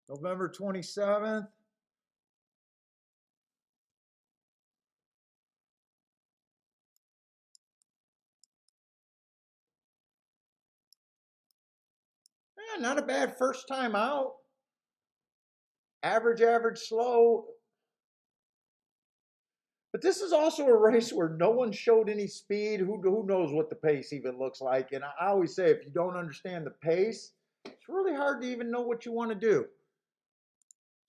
November 27th. Not a bad first time out. Average, slow. But this is also a race where no one showed any speed. Who knows what the pace even looks like? And I always say, if you don't understand the pace, it's really hard to even know what you want to do.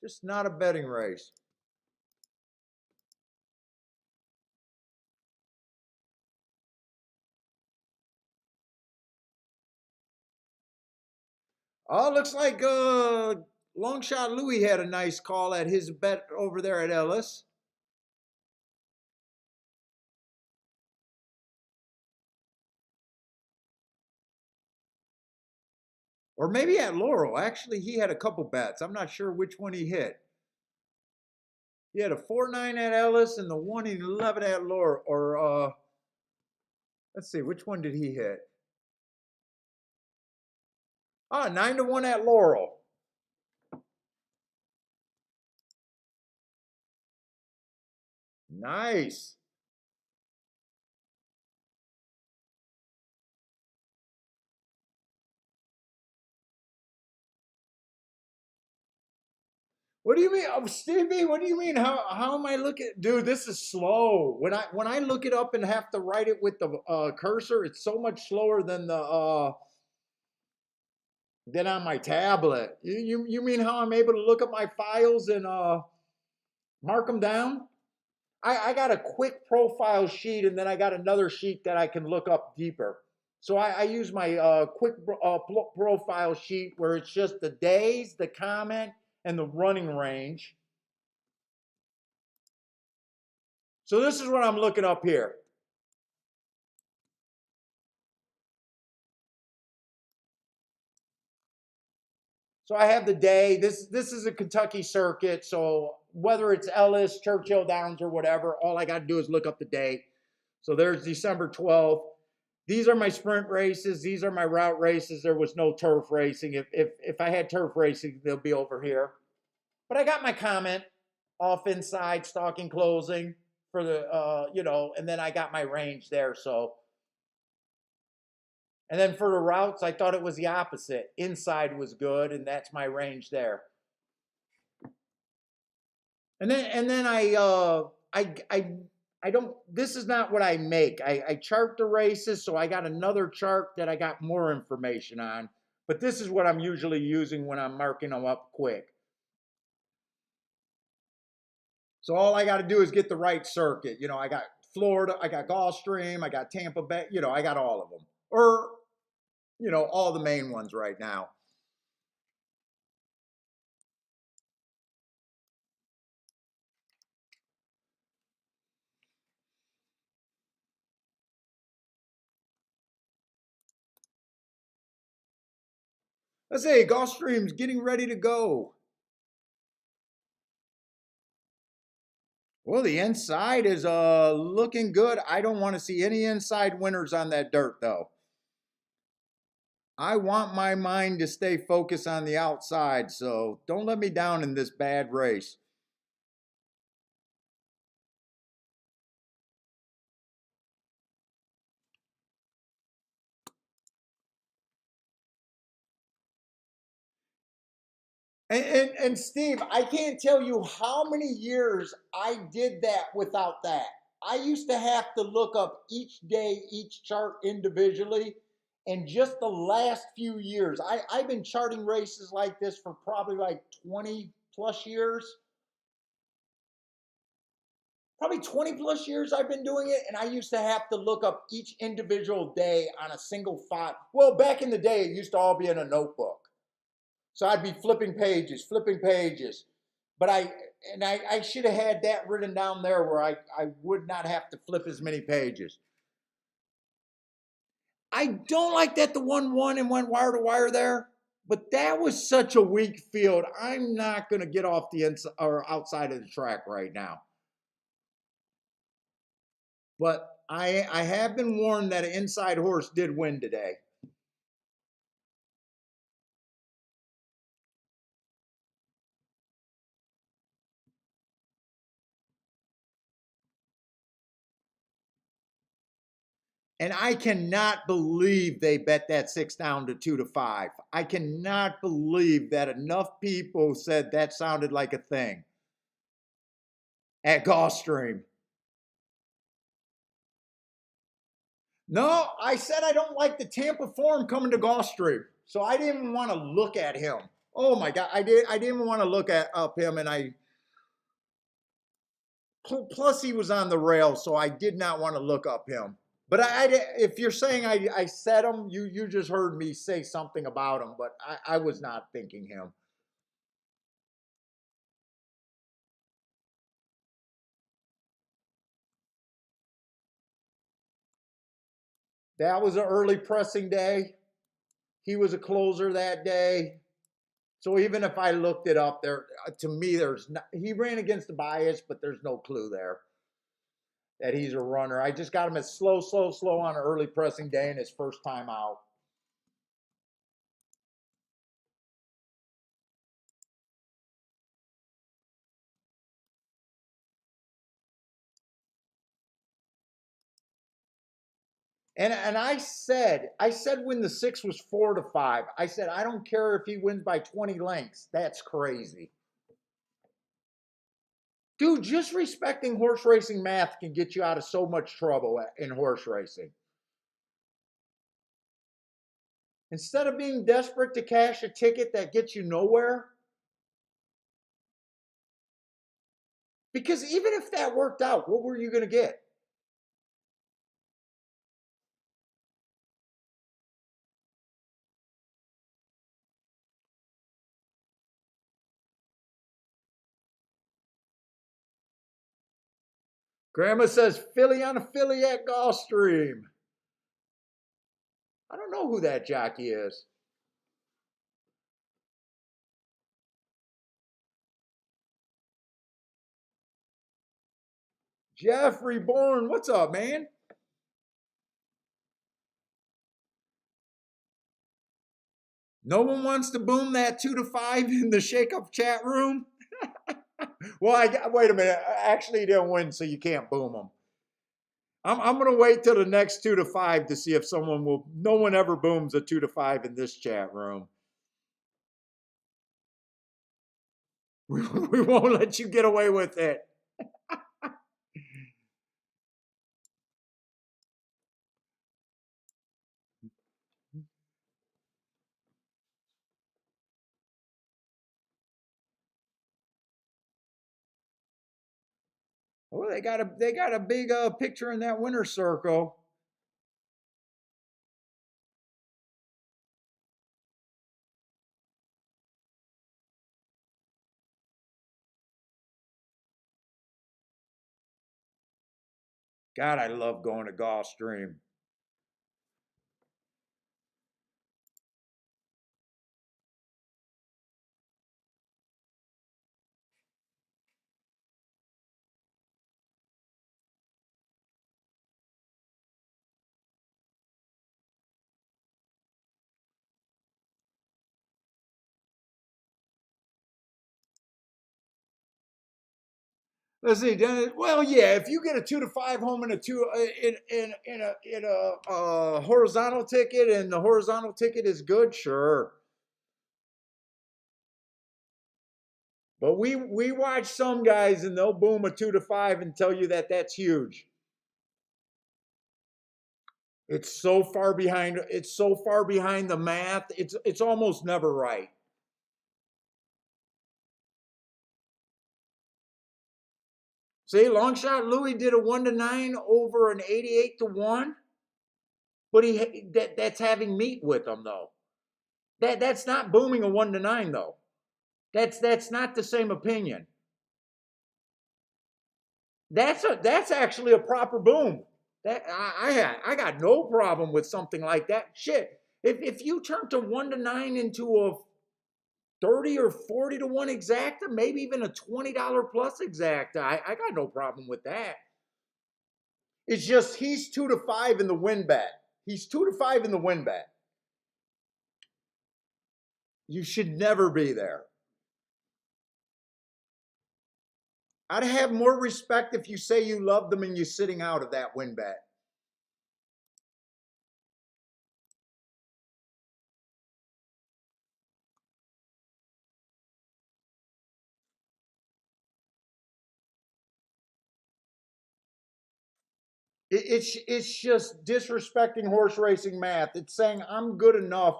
Just not a betting race. Oh, looks like long shot Louis had a nice call at his bet over there at Ellis. Or maybe at Laurel. Actually, he had a couple bets. I'm not sure which one he hit. He had a 4-9 at Ellis and the 1-11 at Laurel. Or let's see, which one did he hit? Ah, 9-1 at Laurel. Nice. What do you mean, oh, Stevie? What do you mean? How am I looking? Dude, this is slow. When I look it up and have to write it with the cursor, it's so much slower than the than on my tablet. You mean how I'm able to look up my files and mark them down? I got a quick profile sheet and then I got another sheet that I can look up deeper. So I use my quick profile sheet where it's just the days, the comment, and the running range. So this is what I'm looking up here. So I have the day. This is a Kentucky circuit. So whether it's Ellis, Churchill Downs, or whatever, all I got to do is look up the date. So there's December 12th. These are my sprint races. These are my route races. There was no turf racing. If I had turf racing, they'll be over here. But I got my comment off inside, stalking, closing for the, and then I got my range there. So, and then for the routes, I thought it was the opposite. Inside was good, and that's my range there. And then I don't, this is not what I make. I chart the races, so I got another chart that I got more information on. But this is what I'm usually using when I'm marking them up quick. So all I got to do is get the right circuit. I got Florida, I got Gulfstream, I got Tampa Bay, I got all of them. Or, all the main ones right now. Let's say Gulfstream's getting ready to go. Well, the inside is looking good. I don't want to see any inside winners on that dirt, though. I want my mind to stay focused on the outside, so don't let me down in this bad race. And Steve, I can't tell you how many years I did that without that. I used to have to look up each day, each chart individually. And just the last few years, I've been charting races like this for probably like 20 plus years. Probably 20 plus years I've been doing it. And I used to have to look up each individual day on a single file. Well, back in the day, it used to all be in a notebook. So I'd be flipping pages. But I should have had that written down there where I would not have to flip as many pages. I don't like that the 1-1 and went wire to wire there, but that was such a weak field. I'm not going to get off the inside or outside of the track right now. But I have been warned that an inside horse did win today. And I cannot believe they bet that 6 down to 2 to 5. I cannot believe that enough people said that sounded like a thing at Gulfstream. No, I said I don't like the Tampa form coming to Gulfstream. So I didn't even want to look at him. Oh my God, I didn't even want to look at up him, and plus he was on the rail, so I did not want to look up him. But if you're saying I said him, you just heard me say something about him, but I was not thinking him. That was an early pressing day. He was a closer that day. So even if I looked it up there, to me, there's not, he ran against the bias, but there's no clue there that he's a runner. I just got him at slow, slow, slow on an early pressing day and his first time out. And I said when the 6 was 4-5, I said I don't care if he wins by 20 lengths. That's crazy. Dude, just respecting horse racing math can get you out of so much trouble in horse racing. Instead of being desperate to cash a ticket that gets you nowhere, because even if that worked out, what were you going to get? Grandma says Philly on a Philly at Gulfstream. I don't know who that jockey is. Jeffrey Bourne, what's up, man? No one wants to boom that 2-5 in the shake-up chat room? Well, wait a minute. Actually, he didn't win, so you can't boom him. I'm going to wait till the next 2-5 to see if someone will. No one ever booms a 2-5 in this chat room. We won't let you get away with it. Oh, they got a big picture in that winner's circle. God, I love going to Gulfstream. Let's see. Well, yeah. If you get a 2-5 home in a two in a horizontal ticket, and the horizontal ticket is good, sure. But we watch some guys, and they'll boom a 2-5 and tell you that that's huge. It's so far behind. It's so far behind the math. It's almost never right. See, long shot Louis did a 1-9 over an 88-1, but that's having meat with him though. That's not booming a 1-9 though. That's not the same opinion. That's actually a proper boom. That I got no problem with something like that. Shit, if you turn to 1-9 into a 30 or 40-1 exacta, maybe even a $20 plus exacta, I got no problem with that. It's just he's 2-5 in the win bet. He's 2-5 in the win bet. You should never be there. I'd have more respect if you say you love them and you're sitting out of that win bet. It's just disrespecting horse racing math. It's saying I'm good enough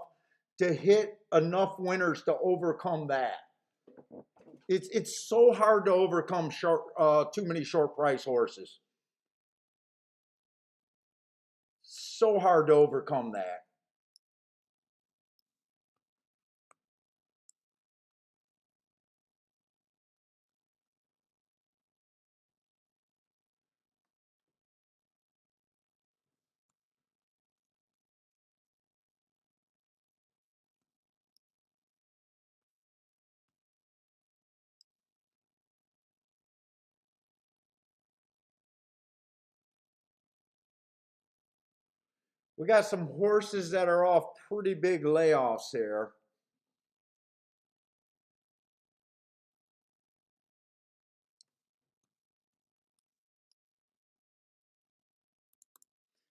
to hit enough winners to overcome that. It's so hard to overcome too many short price horses. So hard to overcome that. We got some horses that are off pretty big layoffs here.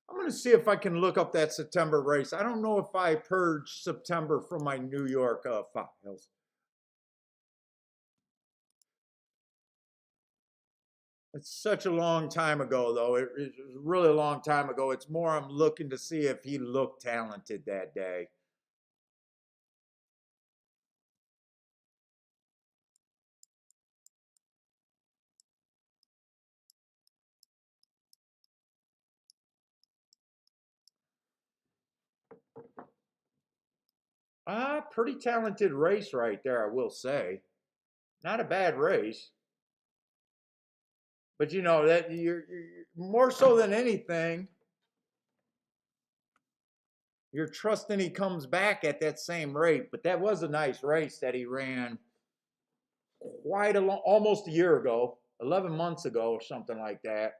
I'm going to see if I can look up that September race. I don't know if I purged September from my New York files. It's such a long time ago, though. It was a really long time ago. It's more I'm looking to see if he looked talented that day. Pretty talented race right there, I will say. Not a bad race. But you know that you're more so than anything, you're trusting he comes back at that same rate. But that was a nice race that he ran quite a long, almost a year ago, 11 months ago, or something like that.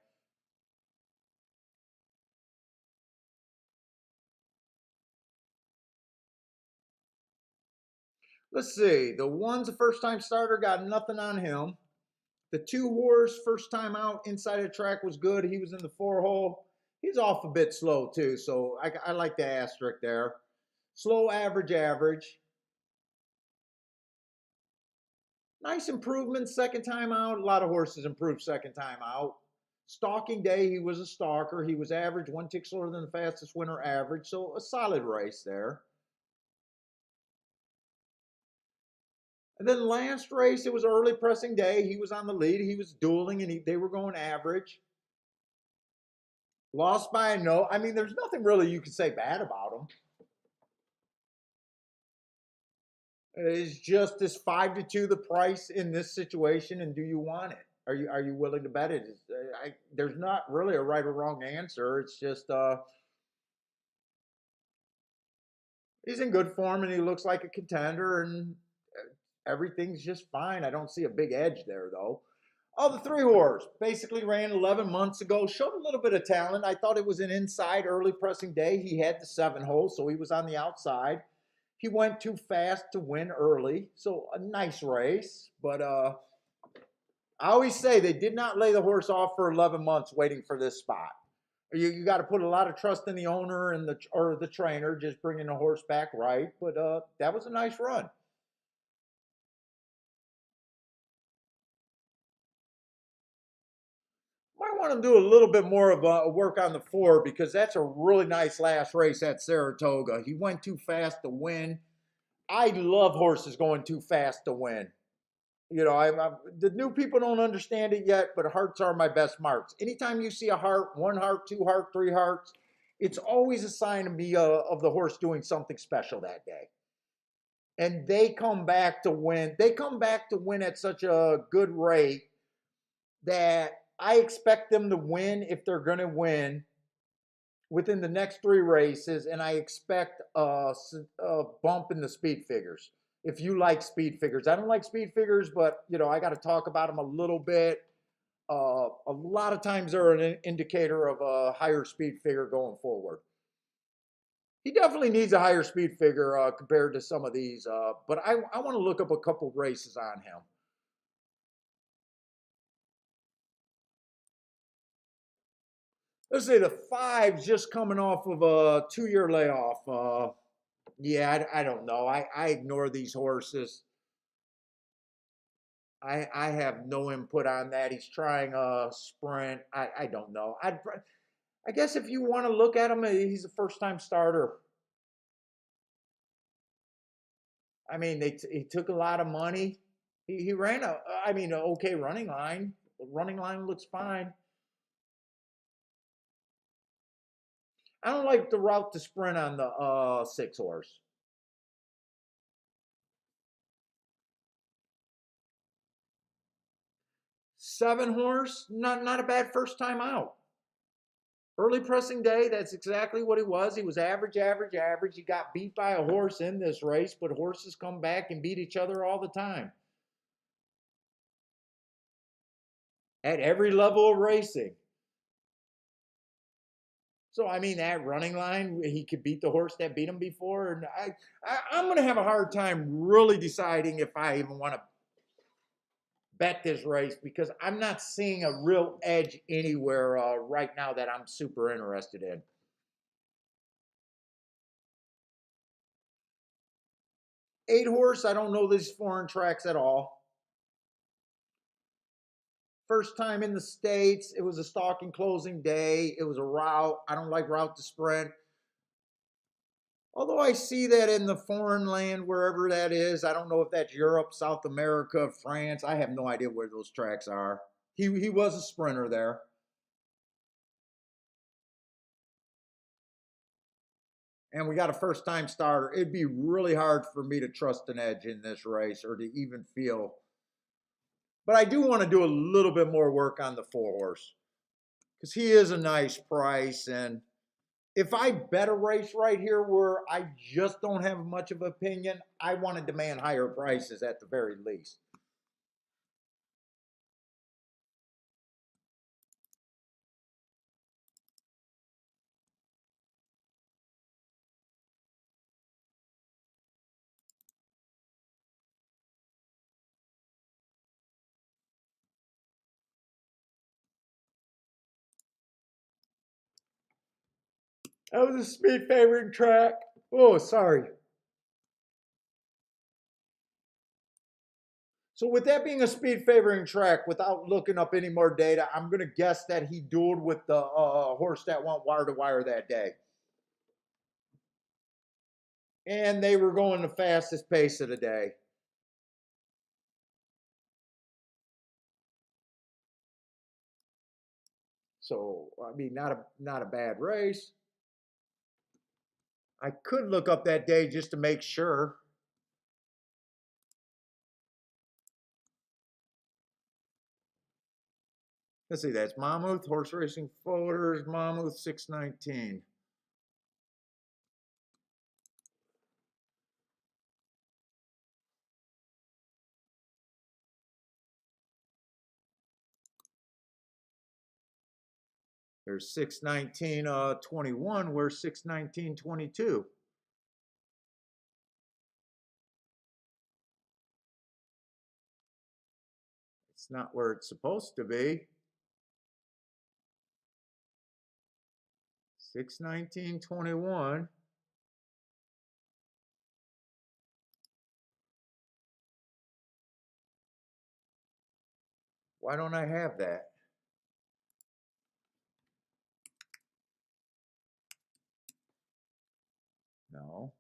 Let's see. The one's a first time starter, got nothing on him. The two horse, first time out inside the track was good. He was in the 4 hole. He's off a bit slow too, so I like the asterisk there. Slow, average, average. Nice improvement second time out. A lot of horses improved second time out. Stalking day, he was a stalker. He was average, 1 tick slower than the fastest winner average. So a solid race there. And then last race, it was early pressing day. He was on the lead. He was dueling, and they were going average. Lost by a no. I mean, there's nothing really you can say bad about him. It's just this 5-2 the price in this situation, and do you want it? Are you willing to bet it? There's not really a right or wrong answer. It's just he's in good form and he looks like a contender, and everything's just fine. I don't see a big edge there though. Oh, the 3 horse basically ran 11 months ago. Showed a little bit of talent. I thought it was an inside early pressing day. He had the 7 hole, so he was on the outside. He went too fast to win early, so a nice race. But I always say they did not lay the horse off for 11 months waiting for this spot. You got to put a lot of trust in the owner and the trainer just bringing the horse back right. But that was a nice run. Might want to do a little bit more of a work on the 4 because that's a really nice last race at Saratoga. He went too fast to win. I love horses going too fast to win. You know, the new people don't understand it yet, but hearts are my best marks. Anytime you see a heart, 1 heart, 2 heart, 3 hearts, it's always a sign to me of the horse doing something special that day. And they come back to win. They come back to win at such a good rate that I expect them to win if they're going to win within the next 3 races, and I expect a bump in the speed figures. If you like speed figures, I don't like speed figures, but you know I got to talk about them a little bit. A lot of times they're an indicator of a higher speed figure going forward. He definitely needs a higher speed figure compared to some of these, but I want to look up a couple races on him. Let's say the 5's just coming off of a 2-year layoff. Yeah, I don't know. I ignore these horses. I have no input on that. He's trying a sprint. I don't know. I guess if you want to look at him, he's a first time starter. I mean, he took a lot of money. He ran I mean, an okay running line. The running line looks fine. I don't like the route to sprint on the 6 horse. 7 horse, not a bad first time out. Early pressing day, that's exactly what he was. He was average, average, average. He got beat by a horse in this race, but horses come back and beat each other all the time at every level of racing. So I mean, that running line, he could beat the horse that beat him before. And I'm going to have a hard time really deciding if I even want to bet this race because I'm not seeing a real edge anywhere right now that I'm super interested in. 8 horse, I don't know these foreign tracks at all. First time in the States, it was a stalking closing day. It was a route. I don't like route to sprint. Although I see that in the foreign land, wherever that is. I don't know if that's Europe, South America, France. I have no idea where those tracks are. He was a sprinter there. And we got a first time starter. It'd be really hard for me to trust an edge in this race or to even feel. But I do want to do a little bit more work on the 4 horse because he is a nice price. And if I bet a race right here where I just don't have much of an opinion, I want to demand higher prices at the very least. That was a speed favoring track. Oh, sorry. So with that being a speed favoring track, without looking up any more data, I'm going to guess that he dueled with the horse that went wire to wire that day. And they were going the fastest pace of the day. So, I mean, not a bad race. I could look up that day just to make sure. Let's see, that's Mammoth, Horse Racing Photos, Mammoth 619. There's 619 21, where's 619 22? It's not where it's supposed to be. 619 21. Why don't I have that? No.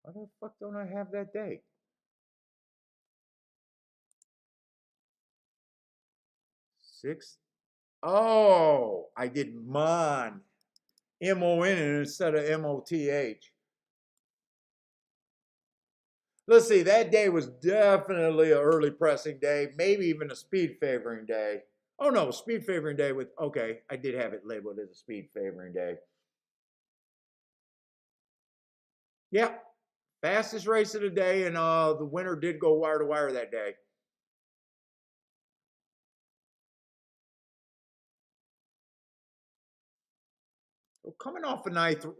Why the fuck don't I have that date? Six. Oh, I did MON. MON instead of MOTH. Let's see, that day was definitely an early pressing day, maybe even a speed favoring day. Oh no, speed favoring day with, okay, I did have it labeled as a speed favoring day. Yep, fastest race of the day, and the winner did go wire to wire that day. So coming off a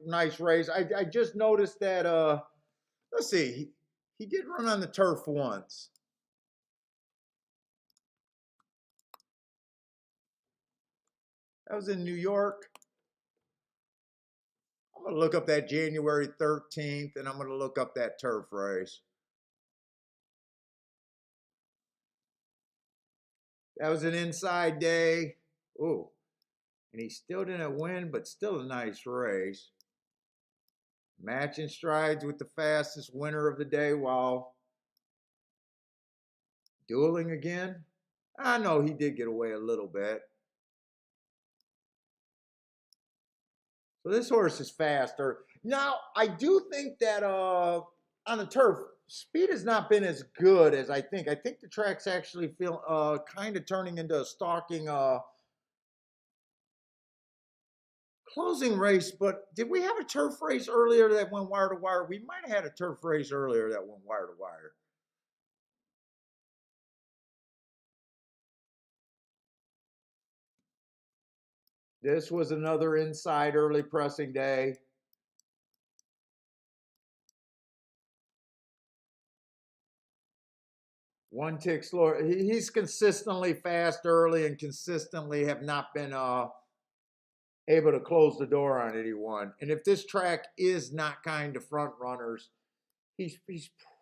nice race, I just noticed that, let's see, he did run on the turf once. That was in New York. I'm going to look up that January 13th, and I'm going to look up that turf race. That was an inside day. Ooh, And he still didn't win, but still a nice race. Matching strides with the fastest winner of the day while dueling again. I know he did get away a little bit. So this horse is faster. Now, I do think that on the turf, speed has not been as good as I think. I think the track's actually feel kind of turning into a stalking closing race. But did we have a turf race earlier that went wire to wire? We might have had a turf race earlier that went wire to wire. This was another inside early pressing day. One tick slower. He's consistently fast early and consistently have not been able to close the door on anyone. And if this track is not kind to front runners, he's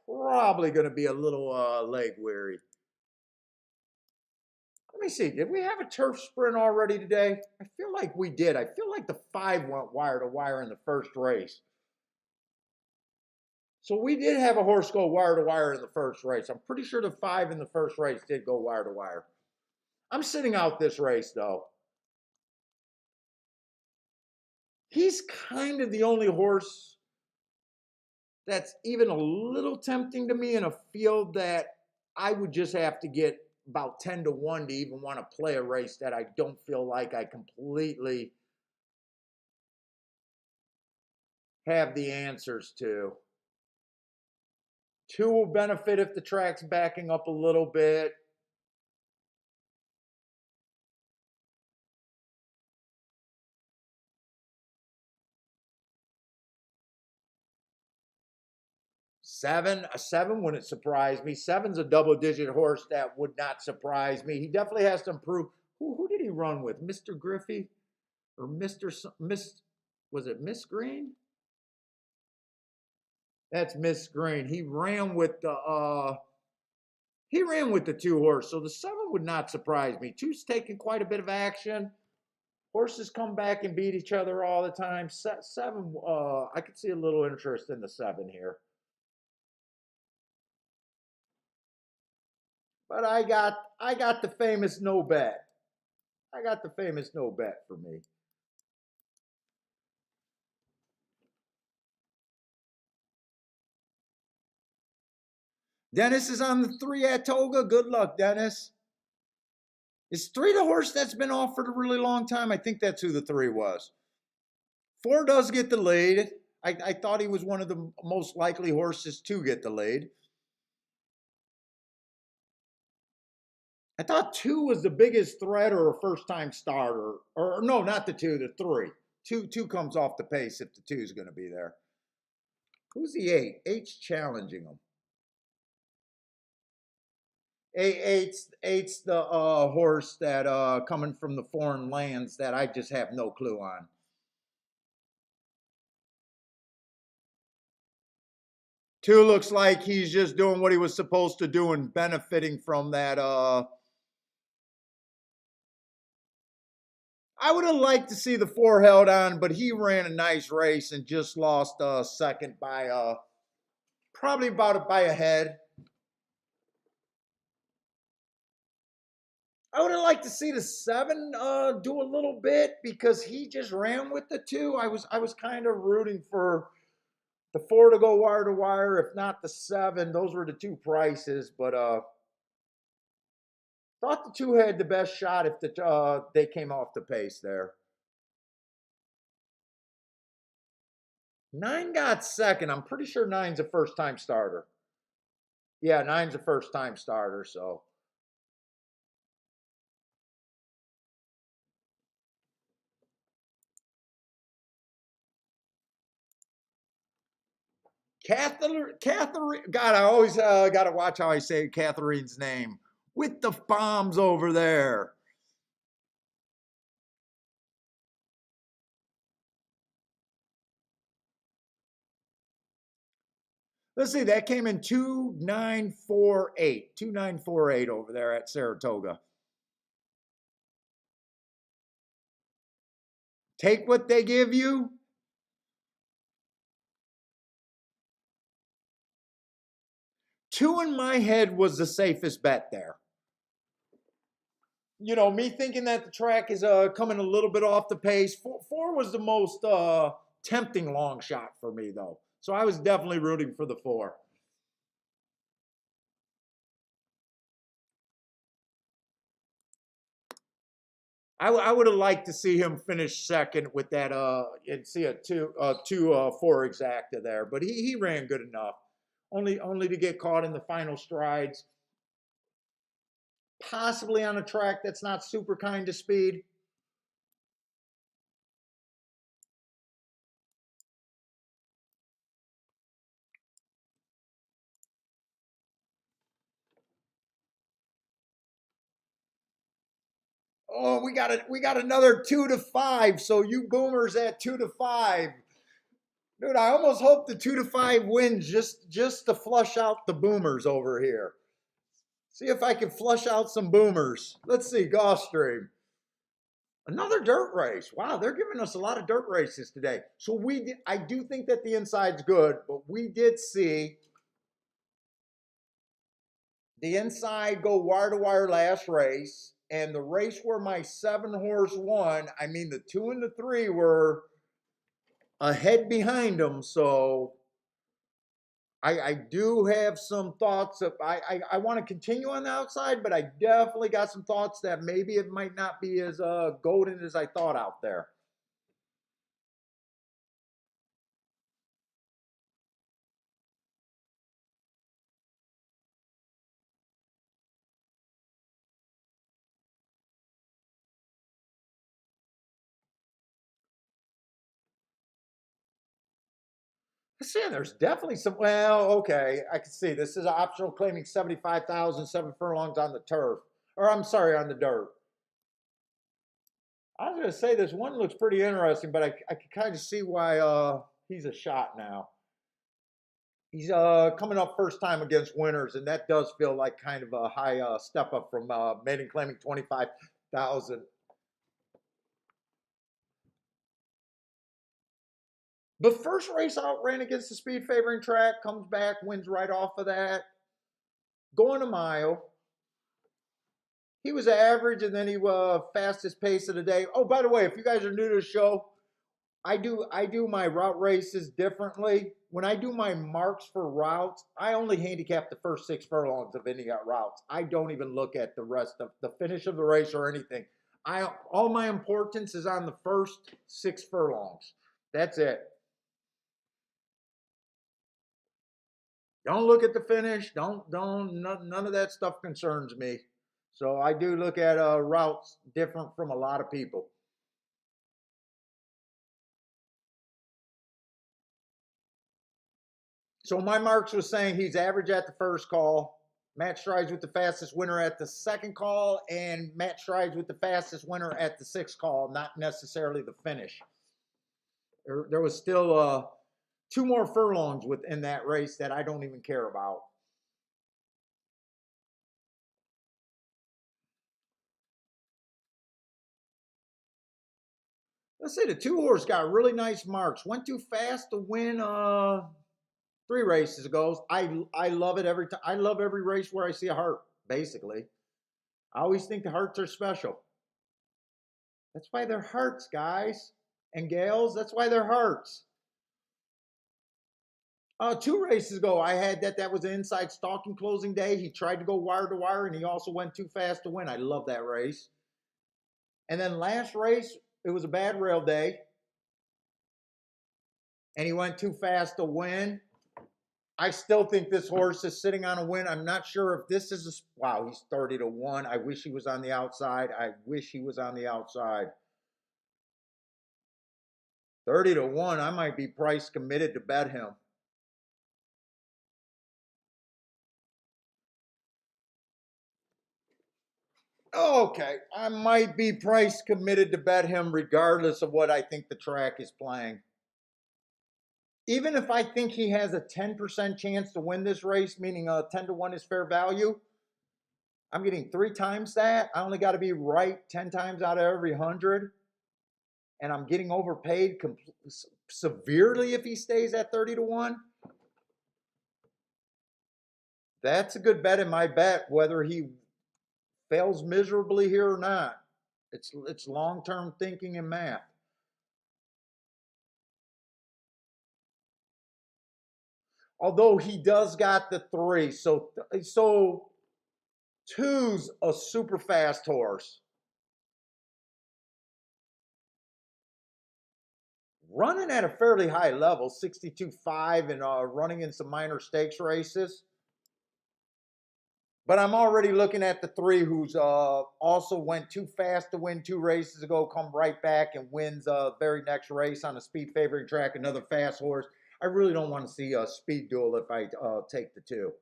probably going to be a little leg weary. Let me see. Did we have a turf sprint already today? I feel like we did. I feel like the 5 went wire to wire in the first race. So we did have a horse go wire to wire in the first race. I'm pretty sure the 5 in the first race did go wire to wire. I'm sitting out this race, though. He's kind of the only horse that's even a little tempting to me in a field that I would just have to get about 10 to 1 to even want to play a race that I don't feel like I completely have the answers to. 2 will benefit if the track's backing up a little bit. A 7 wouldn't surprise me. 7's a double-digit horse that would not surprise me. He definitely has to improve. Who did he run with? Mr. Griffey or Miss? Was it Miss Green? That's Miss Green. He ran with the 2 horse, so the 7 would not surprise me. 2's taking quite a bit of action. Horses come back and beat each other all the time. 7, I could see a little interest in the 7 here. But I got the famous no bet. I got the famous no bet for me. Dennis is on the 3 at Toga. Good luck, Dennis. Is 3 the horse that's been off for a really long time? I think that's who the 3 was. 4 does get the lead. I thought he was one of the most likely horses to get the lead. I thought 2 was the biggest threat or a first-time starter. Or no, not the 2, the 3. 2 comes off the pace if the 2 is going to be there. Who's the 8? 8's challenging him. Eight's the horse that coming from the foreign lands that I just have no clue on. Two looks like he's just doing what he was supposed to do and benefiting from that. I would have liked to see the 4 held on, but he ran a nice race and just lost a second by probably by a head. I would have liked to see the 7 do a little bit because he just ran with the 2. I was kind of rooting for the 4 to go wire to wire, if not the 7. Those were the 2 prices, but thought the 2 had the best shot if they came off the pace there. 9 got second. I'm pretty sure 9's a first-time starter. Yeah, 9's a first-time starter, so. Catherine, God, I always got to watch how I say Catherine's name. With the bombs over there. Let's see, that came in 2948. 2948 over there at Saratoga. Take what they give you. Two in my head was the safest bet there. You know, me thinking that the track is coming a little bit off the pace. Four was the most tempting long shot for me, though. So I was definitely rooting for the 4. I would have liked to see him finish second with that and see a 2-4 exacta there, but he ran good enough. Only to get caught in the final strides, possibly on a track that's not super kind to speed. Oh, we got another 2-5. So you boomers at 2-5. Dude, I almost hope the 2-5 wins just to flush out the boomers over here. See if I can flush out some boomers. Let's see, Gulfstream. Another dirt race. Wow, they're giving us a lot of dirt races today. So I do think that the inside's good, but we did see the inside go wire to wire last race, and the race where my 7-horse won, I mean the 2 and the 3 were ahead behind them. So I do have some thoughts of I want to continue on the outside, but I definitely got some thoughts that maybe it might not be as golden as I thought out there. See, there's definitely some. Well, okay, I can see this is optional claiming 75,000 7 furlongs on the turf, or I'm sorry, on the dirt. I was gonna say this one looks pretty interesting, but I can kind of see why he's a shot now. He's coming up first time against winners, and that does feel like kind of a high step up from maiden claiming 25,000. But first race out ran against the speed favoring track, comes back, wins right off of that. Going a mile. He was average, and then he was fastest pace of the day. Oh, by the way, if you guys are new to the show, I do my route races differently. When I do my marks for routes, I only handicap the first 6 furlongs of any routes. I don't even look at the rest of the finish of the race or anything. All my importance is on the first 6 furlongs. That's it. Don't look at the finish. None of that stuff concerns me. So I do look at routes different from a lot of people. So my marks was saying he's average at the first call, match strides with the fastest winner at the second call, and match strides with the fastest winner at the 6th call, not necessarily the finish. There was still 2 more furlongs within that race that I don't even care about. Let's say the 2-horse got really nice marks. Went too fast to win 3 races ago. I love it every time. I love every race where I see a heart, basically. I always think the hearts are special. That's why they're hearts, guys and gals. That's why they're hearts. 2 races ago, I had that was an inside stalking closing day. He tried to go wire to wire, and he also went too fast to win. I love that race. And then last race, it was a bad rail day, and he went too fast to win. I still think this horse is sitting on a win. I'm not sure if this is a, wow, he's 30-1. I wish he was on the outside. I wish he was on the outside. 30-1, I might be price committed to bet him. Okay, I might be price committed to bet him regardless of what I think the track is playing. Even if I think he has a 10% chance to win this race, meaning 10-1 is fair value, I'm getting 3 times that. I only got to be right 10 times out of every 100. and I'm getting overpaid severely if he stays at 30 to 1. That's a good bet in my bet, whether he fails miserably here or not. It's long-term thinking and math. Although he does got the 3, so two's a super fast horse. Running at a fairly high level, 62.5, and running in some minor stakes races. But I'm already looking at the 3, who's also went too fast to win 2 races ago, come right back and wins very next race on a speed favoring track, another fast horse. I really don't want to see a speed duel if I take the 2.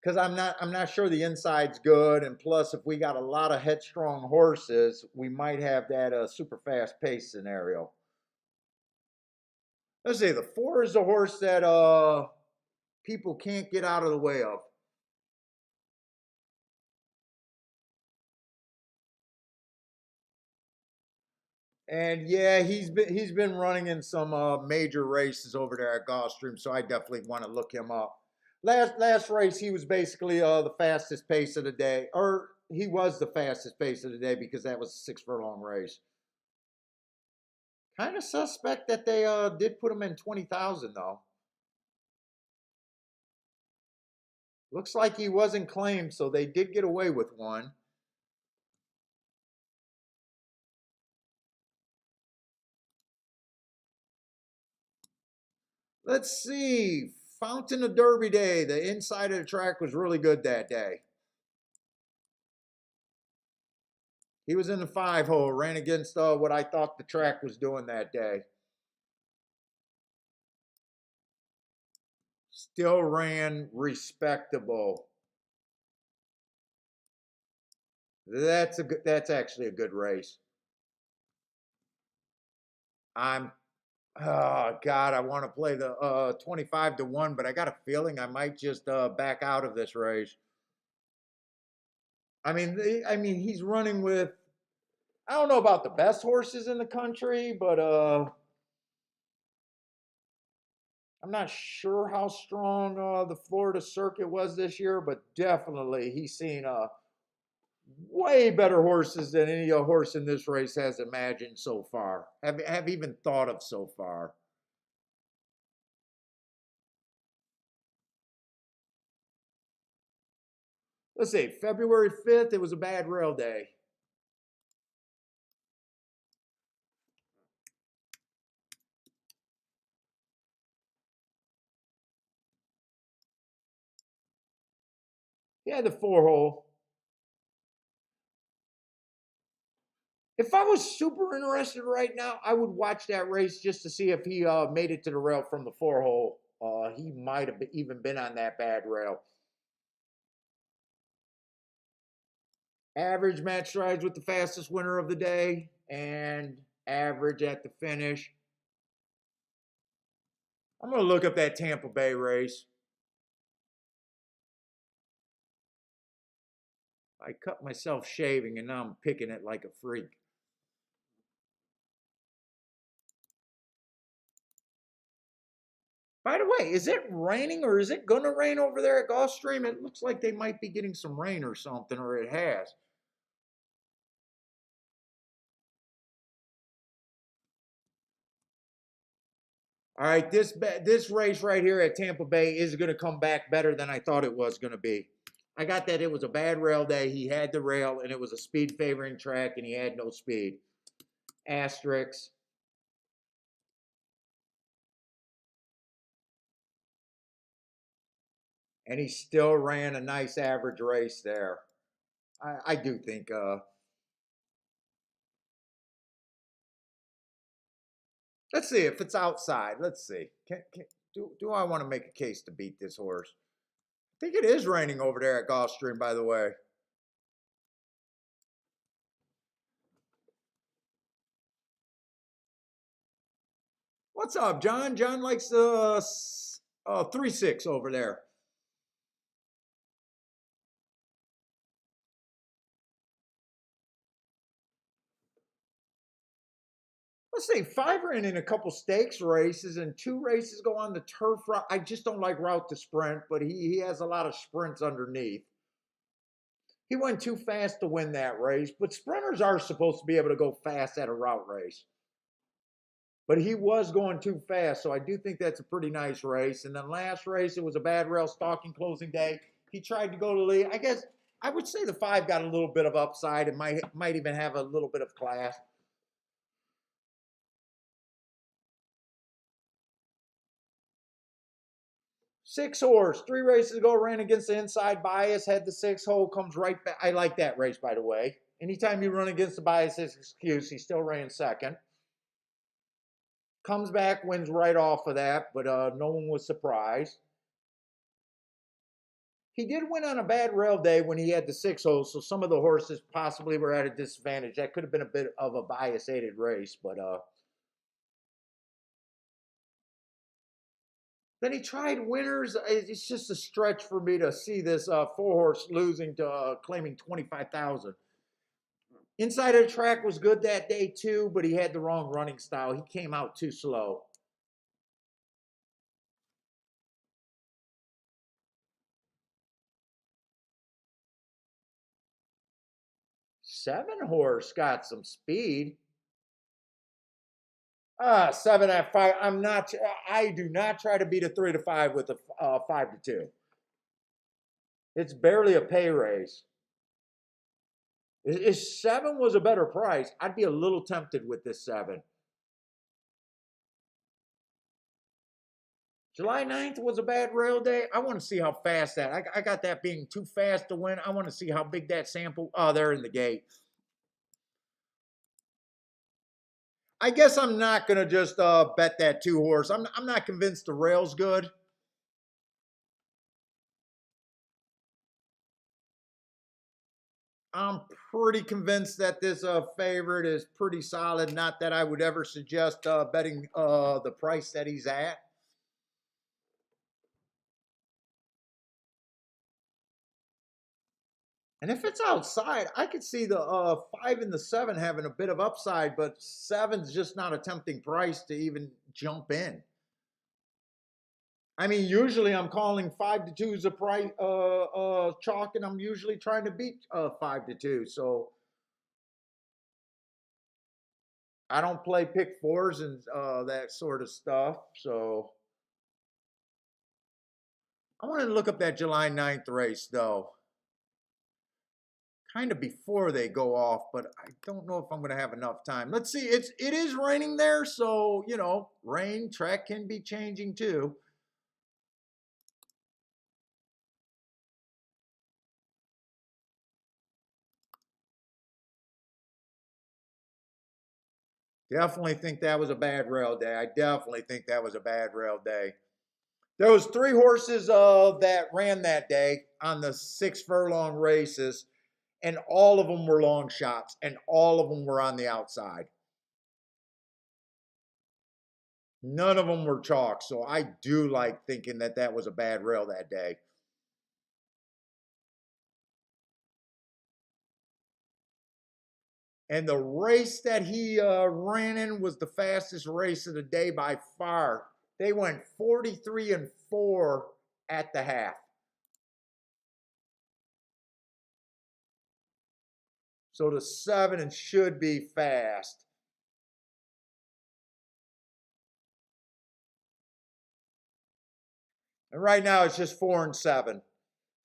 Because I'm not sure the inside's good, and plus if we got a lot of headstrong horses, we might have that super fast pace scenario. Let's see, the 4 is a horse that people can't get out of the way of. And yeah, he's been running in some major races over there at Gulfstream, so I definitely want to look him up. Last race, he was basically the fastest pace of the day, or he was the fastest pace of the day because that was a 6 furlong race. Kind of suspect that they did put him in 20,000 though. Looks like he wasn't claimed, so they did get away with one. Let's see. Fountain of Derby Day. The inside of the track was really good that day. He was in the 5 hole, ran against what I thought the track was doing that day. Still ran respectable. That's actually a good race. Oh God, I want to play the 25 to 1, but I got a feeling I might just back out of this race. I mean, he's running with, I don't know about the best horses in the country, but I'm not sure how strong the Florida circuit was this year, but definitely he's seen way better horses than any horse in this race has imagined so far, have even thought of so far. Let's see, February 5th, it was a bad rail day. Yeah, the 4 hole. If I was super interested right now, I would watch that race just to see if he made it to the rail from the 4 hole. He might have even been on that bad rail. Average match strides with the fastest winner of the day, and average at the finish. I'm going to look up that Tampa Bay race. I cut myself shaving, and now I'm picking it like a freak. By the way, is it raining or is it going to rain over there at Gulfstream? It looks like they might be getting some rain or something, or it has. All right, this race right here at Tampa Bay is going to come back better than I thought it was going to be. I got that it was a bad rail day. He had the rail, and it was a speed favoring track, and he had no speed. Asterisks. And he still ran a nice average race there. I do think. Let's see if it's outside. Let's see. Do I want to make a case to beat this horse? I think it is raining over there at Gulfstream, by the way. What's up, John? John likes the 3-6 over there. let's see, 5 ran in a couple stakes races and 2 races go on the turf route. I just don't like route to sprint, but he has a lot of sprints underneath. He went too fast to win that race, but sprinters are supposed to be able to go fast at a route race. But he was going too fast, so I do think that's a pretty nice race. And then last race, it was a bad rail stalking closing day. He tried to go to lead. I guess I would say the 5 got a little bit of upside. It might even have a little bit of class. 6 horse, 3 races ago, ran against the inside bias, had the 6 hole, comes right back. I like that race, by the way. Anytime you run against the bias, it's excuse. He still ran second. Comes back, wins right off of that, but no one was surprised. He did win on a bad rail day when he had the 6 holes, so some of the horses possibly were at a disadvantage. That could have been a bit of a bias-aided race, but then he tried winners. It's just a stretch for me to see this 4 horse losing to claiming 25,000. Inside of the track was good that day too, but he had the wrong running style. He came out too slow. Seven horse got some speed. 7 at 5. I do not try to beat a 3 to 5 with a 5 to 2. It's barely a pay raise. If 7 was a better price, I'd be a little tempted with this 7. July 9th was a bad rail day. I want to see how fast that. I got that being too fast to win. I want to see how big that sample. Oh, they're in the gate. I guess I'm not going to just bet that 2 horse. I'm not convinced the rail's good. I'm pretty convinced that this favorite is pretty solid. Not that I would ever suggest betting the price that he's at. And if it's outside, I could see the 5 and the 7 having a bit of upside, but 7's just not a tempting price to even jump in. I mean, usually I'm calling 5 to 2 as a price chalk, and I'm usually trying to beat 5 to 2. So I don't play pick 4s and that sort of stuff. So I want to look up that July 9th race though. Kind of before they go off, but I don't know if I'm going to have enough time. Let's see. It is raining there, so you know, rain track can be changing too. Definitely think that was a bad rail day. I definitely think that was a bad rail day. There was 3 horses that ran that day on the 6 furlong races, and all of them were long shots, and all of them were on the outside. None of them were chalk, so I do like thinking that that was a bad rail that day. And the race that he ran in was the fastest race of the day by far. They went 43 and 4 at the half. So the 7 and should be fast. And right now it's just 4 and 7.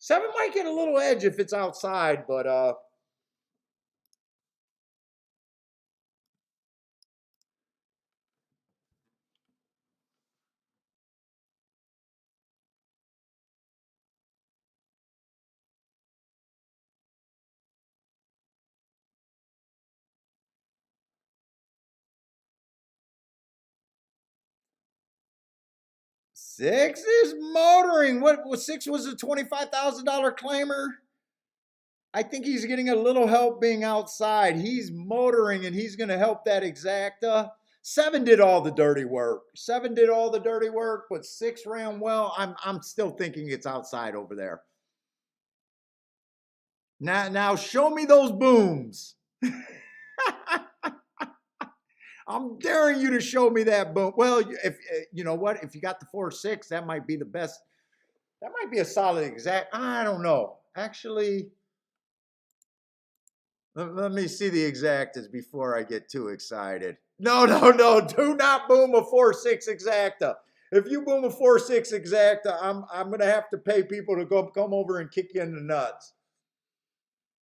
7 might get a little edge if it's outside, but 6 is motoring. What 6 was a $25,000 claimer? I think he's getting a little help being outside. He's motoring and he's going to help that exacta. 7 did all the dirty work. 7 did all the dirty work, but 6 ran well. I'm still thinking it's outside over there. Now show me those booms. I'm daring you to show me that boom. Well, if you know what, if you got the 4-6, that might be the best. That might be a solid exact. I don't know. Actually, let me see the exactas before I get too excited. No, no, no. Do not boom a 4-6 exacta. If you boom a 4-6 exacta, I'm gonna have to pay people to come over and kick you in the nuts.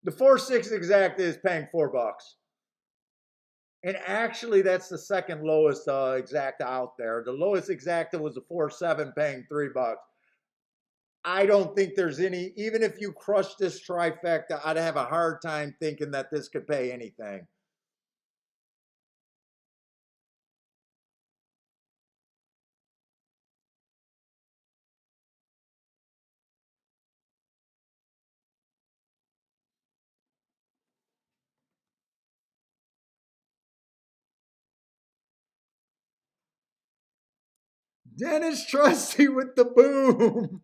The 4-6 exacta is paying $4. And actually, that's the second lowest exacta out there. The lowest exacta was a 4-7 paying $3. I don't think there's any, even if you crush this trifecta, I'd have a hard time thinking that this could pay anything. Dennis Trusty with the boom.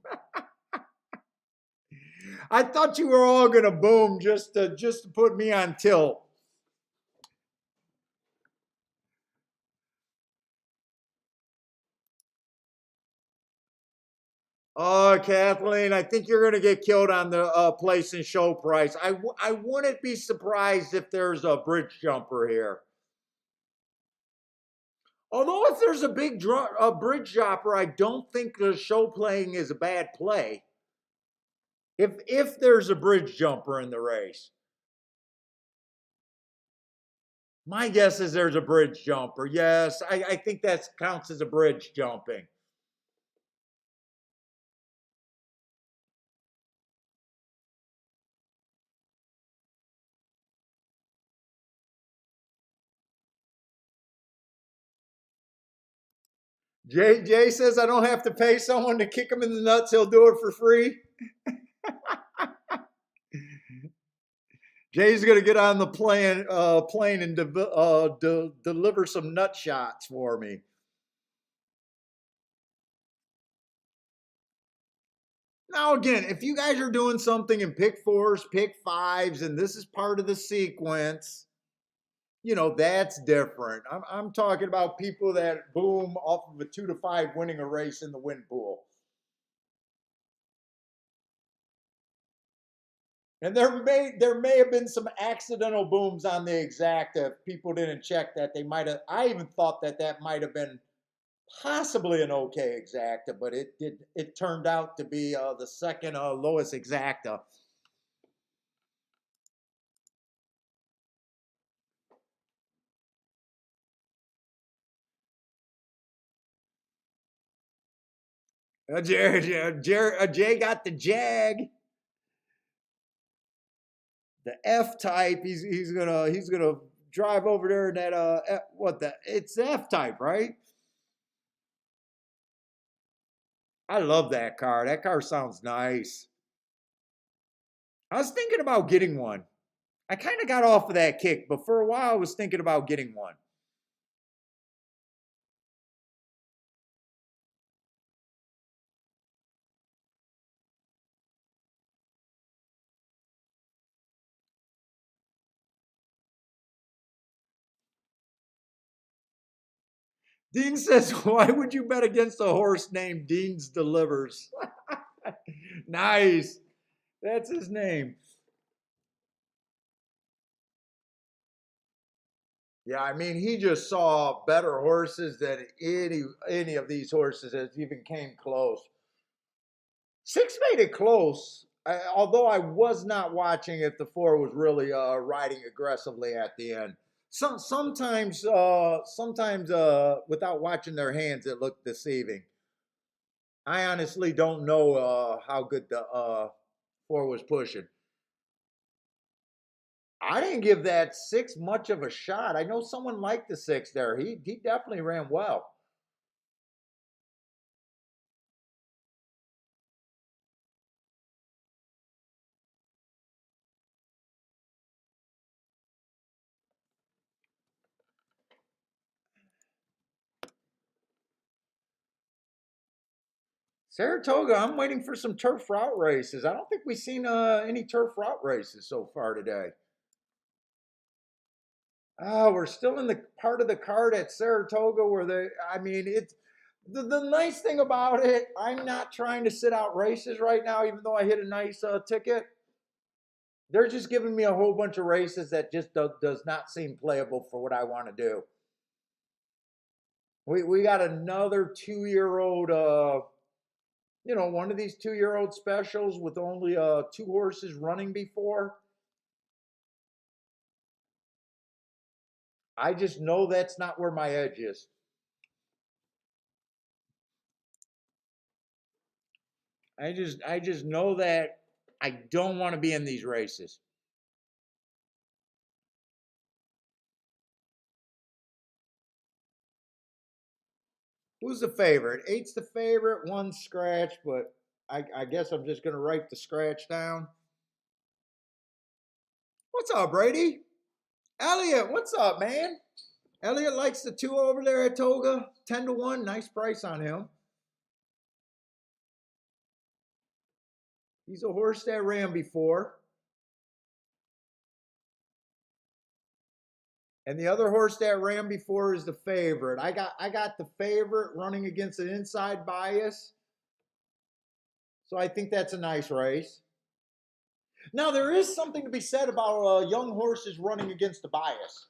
I thought you were all gonna boom just to put me on tilt. Oh, Kathleen, I think you're gonna get killed on the place and show price. I wouldn't be surprised if there's a bridge jumper here. Although if there's a bridge jumper, I don't think the show playing is a bad play. If there's a bridge jumper in the race. My guess is there's a bridge jumper. Yes, I think that counts as a bridge jumping. Jay says I don't have to pay someone to kick him in the nuts. He'll do it for free. Jay's gonna get on the plane and deliver some nut shots for me. Now again, if you guys are doing something in pick fours, pick fives, and this is part of the sequence, you know, that's different. I'm talking about people that boom off of a 2-5 winning a race in the win pool. And there may have been some accidental booms on the exacta. If people didn't check that, they might have. I even thought that might have been possibly an okay exacta, but it turned out to be the second lowest exacta. Jay got the jag, the F type. He's gonna drive over there in that it's the F type, right? I love that car. That car sounds nice. I was thinking about getting one. I kind of got off of that kick, but for a while I was thinking about getting one. Dean says, why would you bet against a horse named Dean's Delivers? Nice. That's his name. Yeah, I mean, he just saw better horses than any of these horses that even came close. 6 made it close, although I was not watching if the 4 was really riding aggressively at the end. Sometimes without watching their hands, it looked deceiving. I honestly don't know how good the 4 was pushing. I didn't give that 6 much of a shot. I know someone liked the 6 there. He definitely ran well. Saratoga, I'm waiting for some turf route races. I don't think we've seen any turf route races so far today. Oh, we're still in the part of the card at Saratoga where I mean, it's the nice thing about it, I'm not trying to sit out races right now, even though I hit a nice ticket. They're just giving me a whole bunch of races that just does not seem playable for what I want to do. We got another 2 year old, one of these 2 year old specials with only two horses running before. I just know that's not where my edge is. I just know that I don't want to be in these races. Who's the favorite? Eight's the favorite, one scratch, but I guess I'm just gonna write the scratch down. What's up, Brady? Elliot, what's up, man? Elliot likes the two over there at Toga. 10 to 1. Nice price on him. He's a horse that ran before. And the other horse that ran before is the favorite. I got the favorite running against an inside bias. So I think that's a nice race. Now there is something to be said about young horses running against the bias.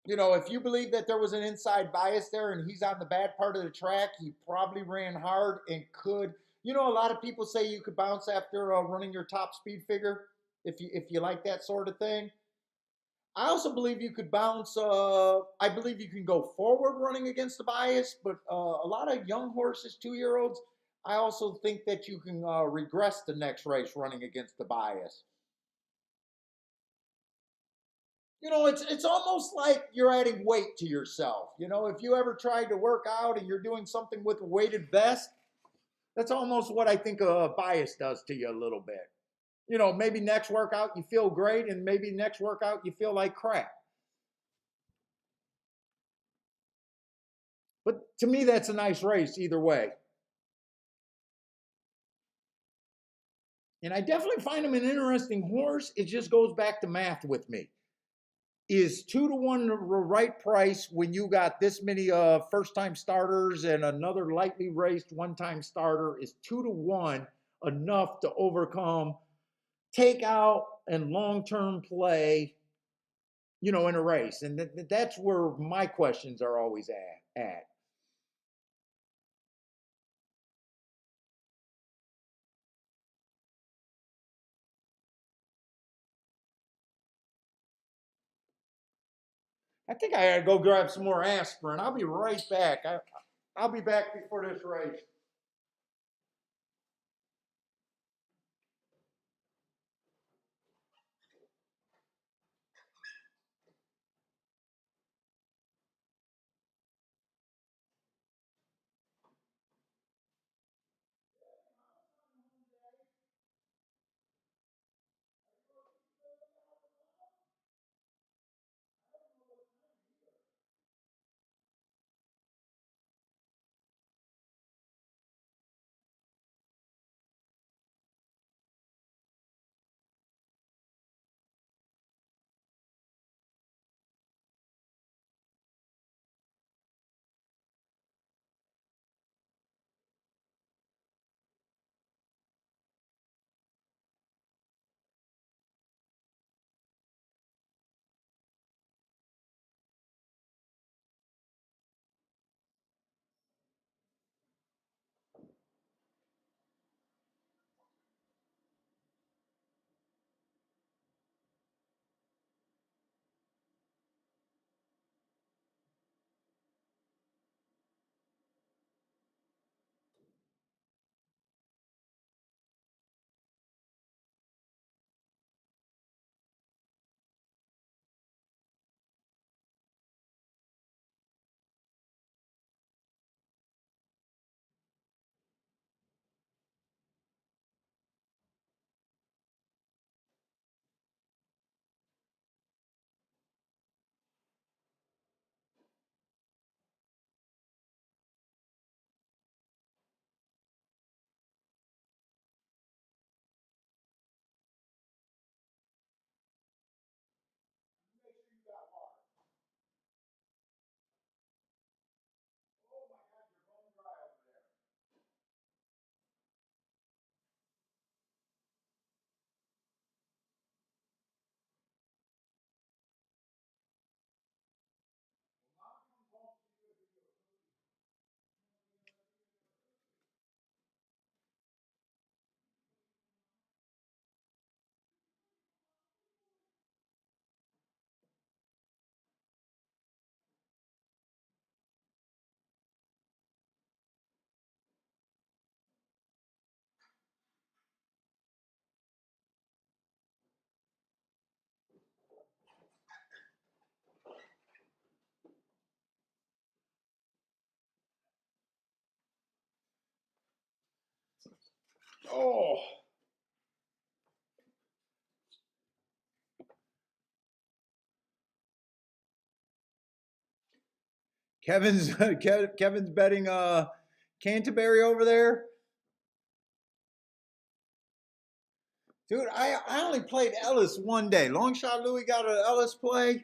If you believe that there was an inside bias there and he's on the bad part of the track, he probably ran hard and could. A lot of people say you could bounce after running your top speed figure if you like that sort of thing. I also believe you could bounce. I believe you can go forward running against the bias, but a lot of young horses, 2 year olds, I also think that you can regress the next race running against the bias. It's almost like you're adding weight to yourself. If you ever tried to work out and you're doing something with a weighted vest, that's almost what I think a bias does to you a little bit. Maybe next workout you feel great, and maybe next workout you feel like crap. But to me, that's a nice race either way. And I definitely find him an interesting horse. It just goes back to math with me. Is 2 to 1 the right price when you got this many first time starters and another lightly raced one time starter? Is 2 to 1 enough to overcome takeout and long term play, in a race? And that's where my questions are always at. I think I gotta go grab some more aspirin. I'll be right back. I'll be back before this race. Oh. Kevin's betting Canterbury over there. Dude, I only played Ellis one day. Long shot Louis got an Ellis play.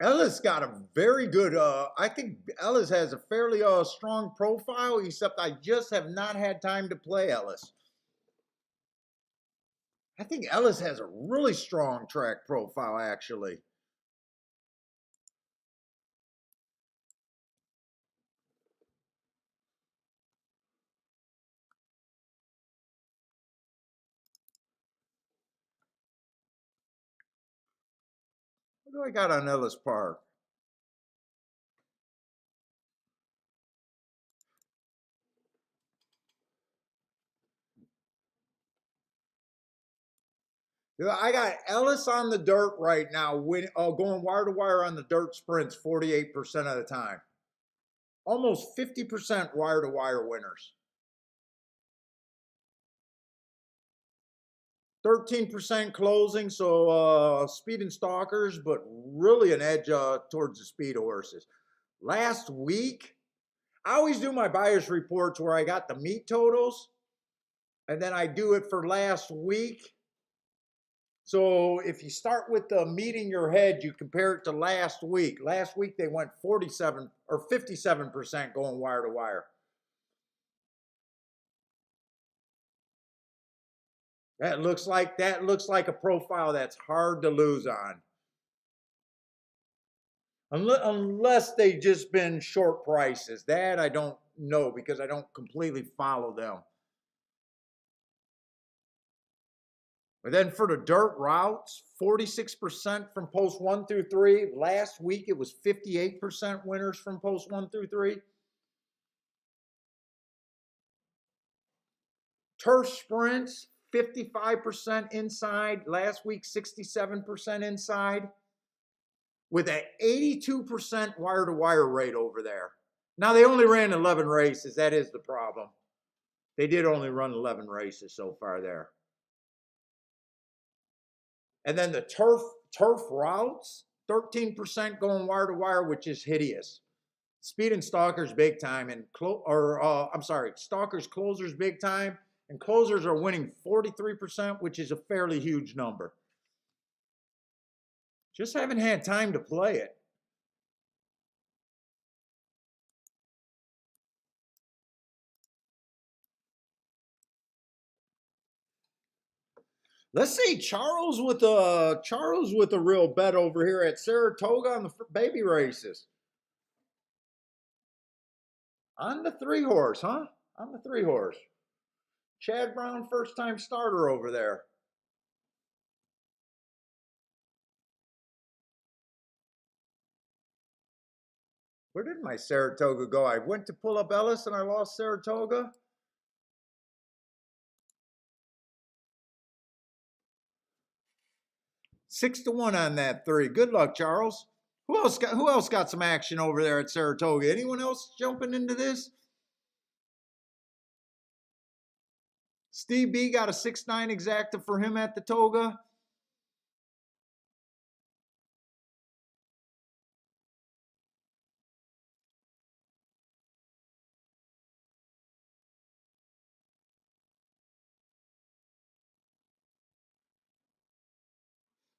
Ellis got a very good I think Ellis has a fairly strong profile, except I just have not had time to play Ellis. I think Ellis has a really strong track profile, actually. What do I got on Ellis Park? I got Ellis on the dirt right now, going wire to wire on the dirt sprints 48% of the time. Almost 50% wire to wire winners. 13% closing, so speed and stalkers, but really an edge towards the speed horses. Last week, I always do my buyer's reports where I got the meet totals, and then I do it for last week. So if you start with the meet in your head, you compare it to last week. Last week they went 47 or 57% going wire to wire. That looks like a profile that's hard to lose on. Unless they just been short prices. That I don't know because I don't completely follow them. But then for the dirt routes, 46% from post 1 through 3. Last week it was 58% winners from post 1 through 3. Turf sprints, 55% inside. Last week, 67% inside. With an 82% wire-to-wire rate over there. Now, they only ran 11 races. That is the problem. They did only run 11 races so far there. And then the turf routes, 13% going wire-to-wire, which is hideous. Speed and stalkers big time, and stalkers closers big time, and closers are winning 43%, which is a fairly huge number. Just haven't had time to play it. Let's see Charles with a real bet over here at Saratoga on the baby races. On the 3-horse, huh? On the 3-horse. Chad Brown, first time starter over there. Where did my Saratoga go? I went to pull up Ellis and I lost Saratoga. Six to 1 on that 3. Good luck, Charles. Who else got some action over there at Saratoga? Anyone else jumping into this? Steve B got a 6-9 exacta for him at the Toga.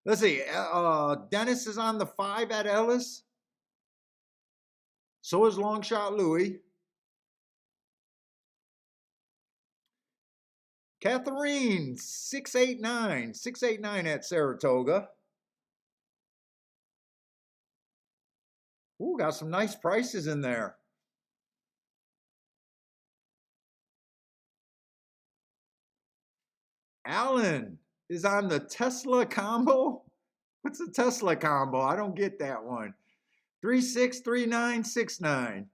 Let's see. Dennis is on the 5 at Ellis. So is Longshot Louis. Catherine, 689. 689 at Saratoga. Ooh, got some nice prices in there. Alan is on the Tesla combo. What's the Tesla combo? I don't get that one. 363969.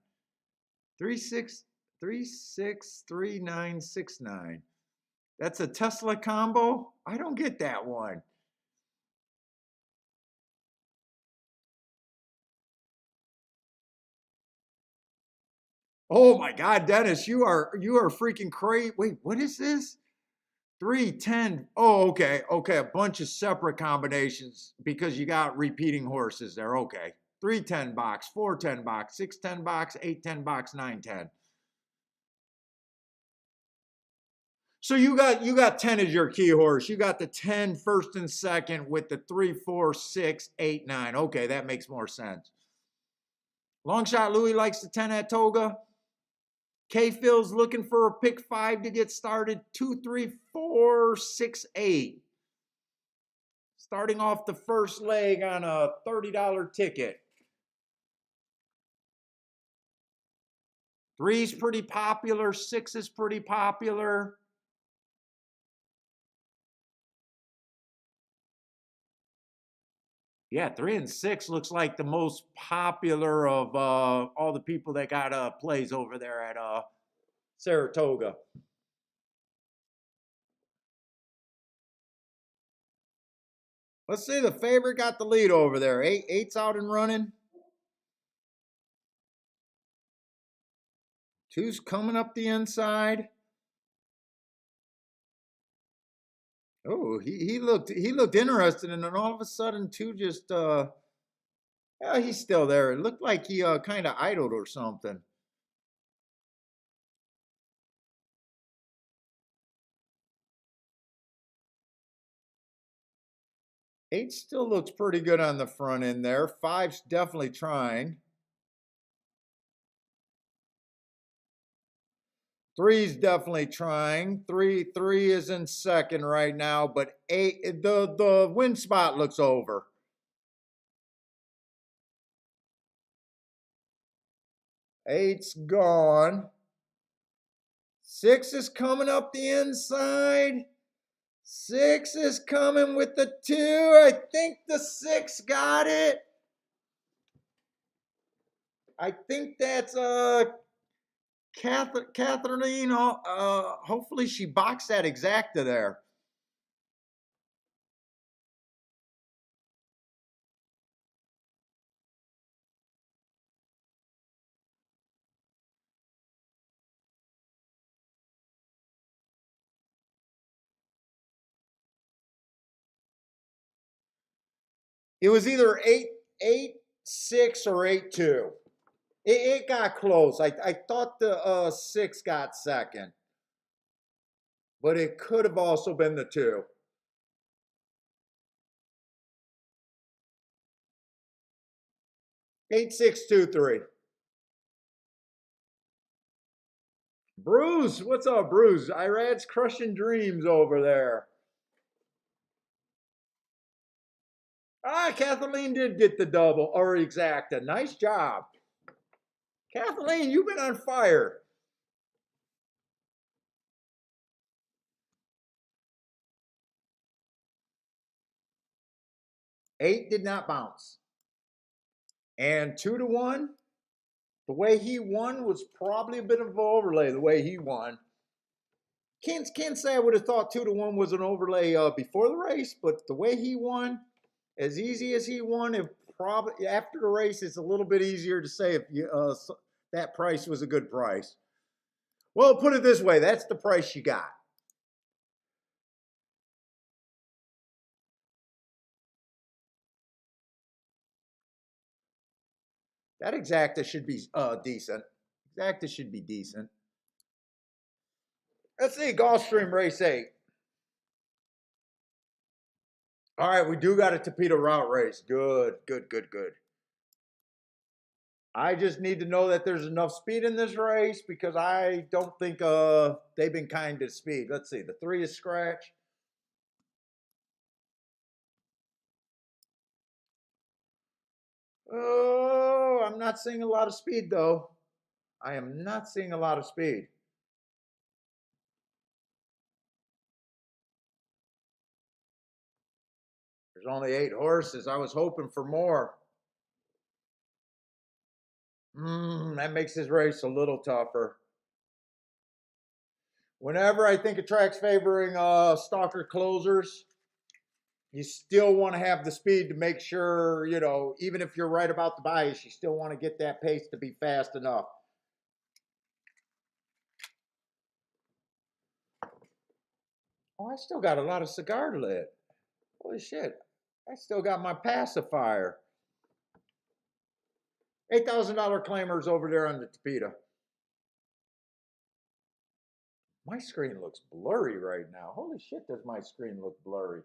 363969. That's a Tesla combo? I don't get that one. Oh my God, Dennis, you are freaking crazy. Wait, what is this? 310. Oh, okay. Okay. A bunch of separate combinations because you got repeating horses there. Okay. 310 box, 410 box, 610 box, 810 box, 910. So you got 10 as your key horse. You got the 10 first and second with the 3, 4, 6, 8, 9. Okay, that makes more sense. Long shot Louis likes the 10 at Toga. K Phil's looking for a pick 5 to get started. 2, 3, 4, 6, 8. Starting off the first leg on a $30 ticket. 3's pretty popular. 6 is pretty popular. Yeah, 3 and 6 looks like the most popular of all the people that got plays over there at Saratoga. Let's see, the favorite got the lead over there. Eight's out and running. 2's coming up the inside. Oh, he looked interested, and then all of a sudden 2 just yeah, he's still there. It looked like he kind of idled or something. 8 still looks pretty good on the front end there. 5's definitely trying. 3's definitely trying. Three is in second right now, but 8 the win spot looks over. 8's gone. 6 is coming up the inside. 6 is coming with the 2. I think the 6 got it. I think that's Catherine. Hopefully she boxed that exacta there. It was either 8-6 or 8-2. It got close. I thought the 6 got second, but it could have also been the 2. 8-6-2-3. Bruce, what's up, Bruce? Irad's crushing dreams over there. Kathleen did get the double or exacta. Nice job. Kathleen, you've been on fire. 8 did not bounce. And 2-1, the way he won was probably a bit of an overlay, the way he won. Can't say I would have thought 2-1 was an overlay before the race, but the way he won, as easy as he won, if probably after the race, it's a little bit easier to say if that price was a good price. Well, put it this way, that's the price you got. That exacta should be decent. Exacta should be decent. Let's see, Gulfstream race 8. All right, we do got a torpedo route race. Good. I just need to know that there's enough speed in this race because I don't think they've been kind to speed. Let's see, the 3 is scratch. Oh, I'm not seeing a lot of speed though. I am not seeing a lot of speed. There's only 8 horses. I was hoping for more. That makes this race a little tougher. Whenever I think a track's favoring stalker closers, you still want to have the speed to make sure, even if you're right about the bias, you still want to get that pace to be fast enough. Oh, I still got a lot of cigar lit. Holy shit. I still got my pacifier. $8,000 claimers over there on the Tapeta. My screen looks blurry right now. Holy shit, does my screen look blurry?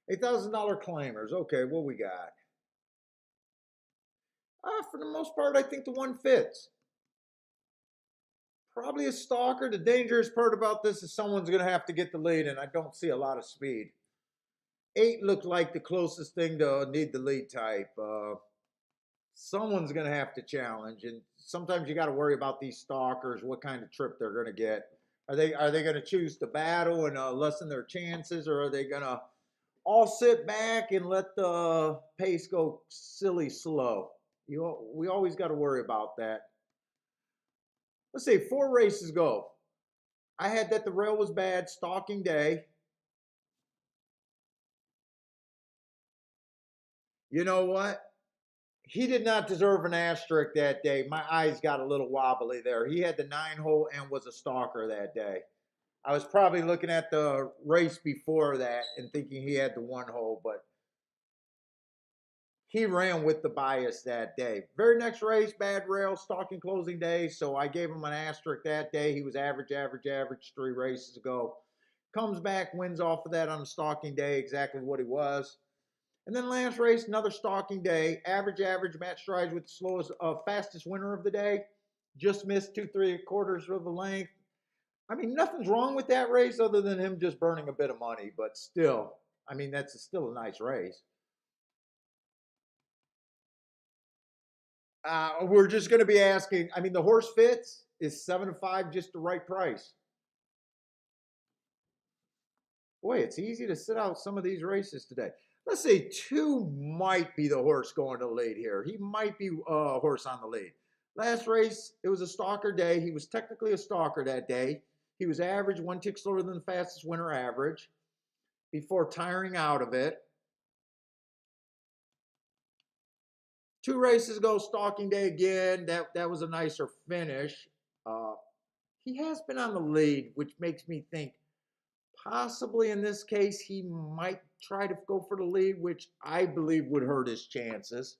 $8,000 claimers. Okay, what we got? For the most part, I think the one fits. Probably a stalker. The dangerous part about this is someone's going to have to get the lead, and I don't see a lot of speed. 8 looked like the closest thing to need the lead type. Someone's going to have to challenge, and sometimes you got to worry about these stalkers, what kind of trip they're going to get. Are they going to choose to battle and lessen their chances, or are they going to all sit back and let the pace go silly slow? We always got to worry about that. Let's see, 4 races go. I had that the rail was bad, stalking day. You know what? He did not deserve an asterisk that day. My eyes got a little wobbly there. He had the 9 hole and was a stalker that day. I was probably looking at the race before that and thinking he had the 1 hole, but he ran with the bias that day. Very next race, bad rail, stalking closing day. So I gave him an asterisk that day. He was average, average, average 3 races ago. Comes back, wins off of that on the stalking day, exactly what he was. And then last race, another stalking day, average, average, Matt strides with the slowest, fastest winner of the day. Just missed 2 3/4 of the length. I mean, nothing's wrong with that race other than him just burning a bit of money, but still, I mean, that's still a nice race. We're just going to be asking. I mean, the horse fits. Is 7 to 5 just the right price? Boy, it's easy to sit out some of these races today. Let's say 2 might be the horse going to the lead here. He might be a horse on the lead. Last race, it was a stalker day. He was technically a stalker that day. He was average, 1 tick slower than the fastest winner average before tiring out of it. 2 races ago, stalking day again. That was a nicer finish. Uh, he has been on the lead, which makes me think possibly in this case he might try to go for the lead, which I believe would hurt his chances.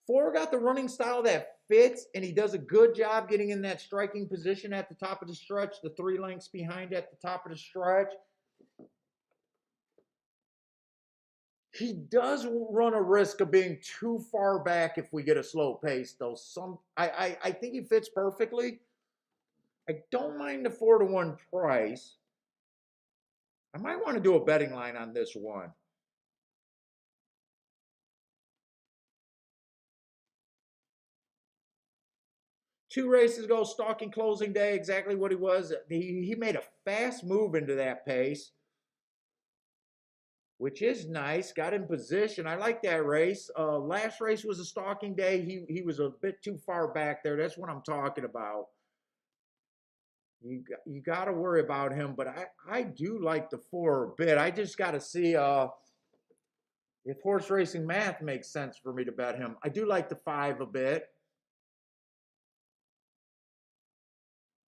4 got the running style that fits, and he does a good job getting in that striking position at the top of the stretch, the 3 lengths behind at the top of the stretch. He does run a risk of being too far back if we get a slow pace, though. I think he fits perfectly. I don't mind the 4 to 1 price. I might want to do a betting line on this one. 2 races ago, stalking closing day, exactly what he was. He made a fast move into that pace, which is nice. Got in position. I like that race. Last race was a stalking day. He was a bit too far back there. That's what I'm talking about. You got to worry about him, but I do like the 4 a bit. I just got to see if horse racing math makes sense for me to bet him. I do like the 5 a bit.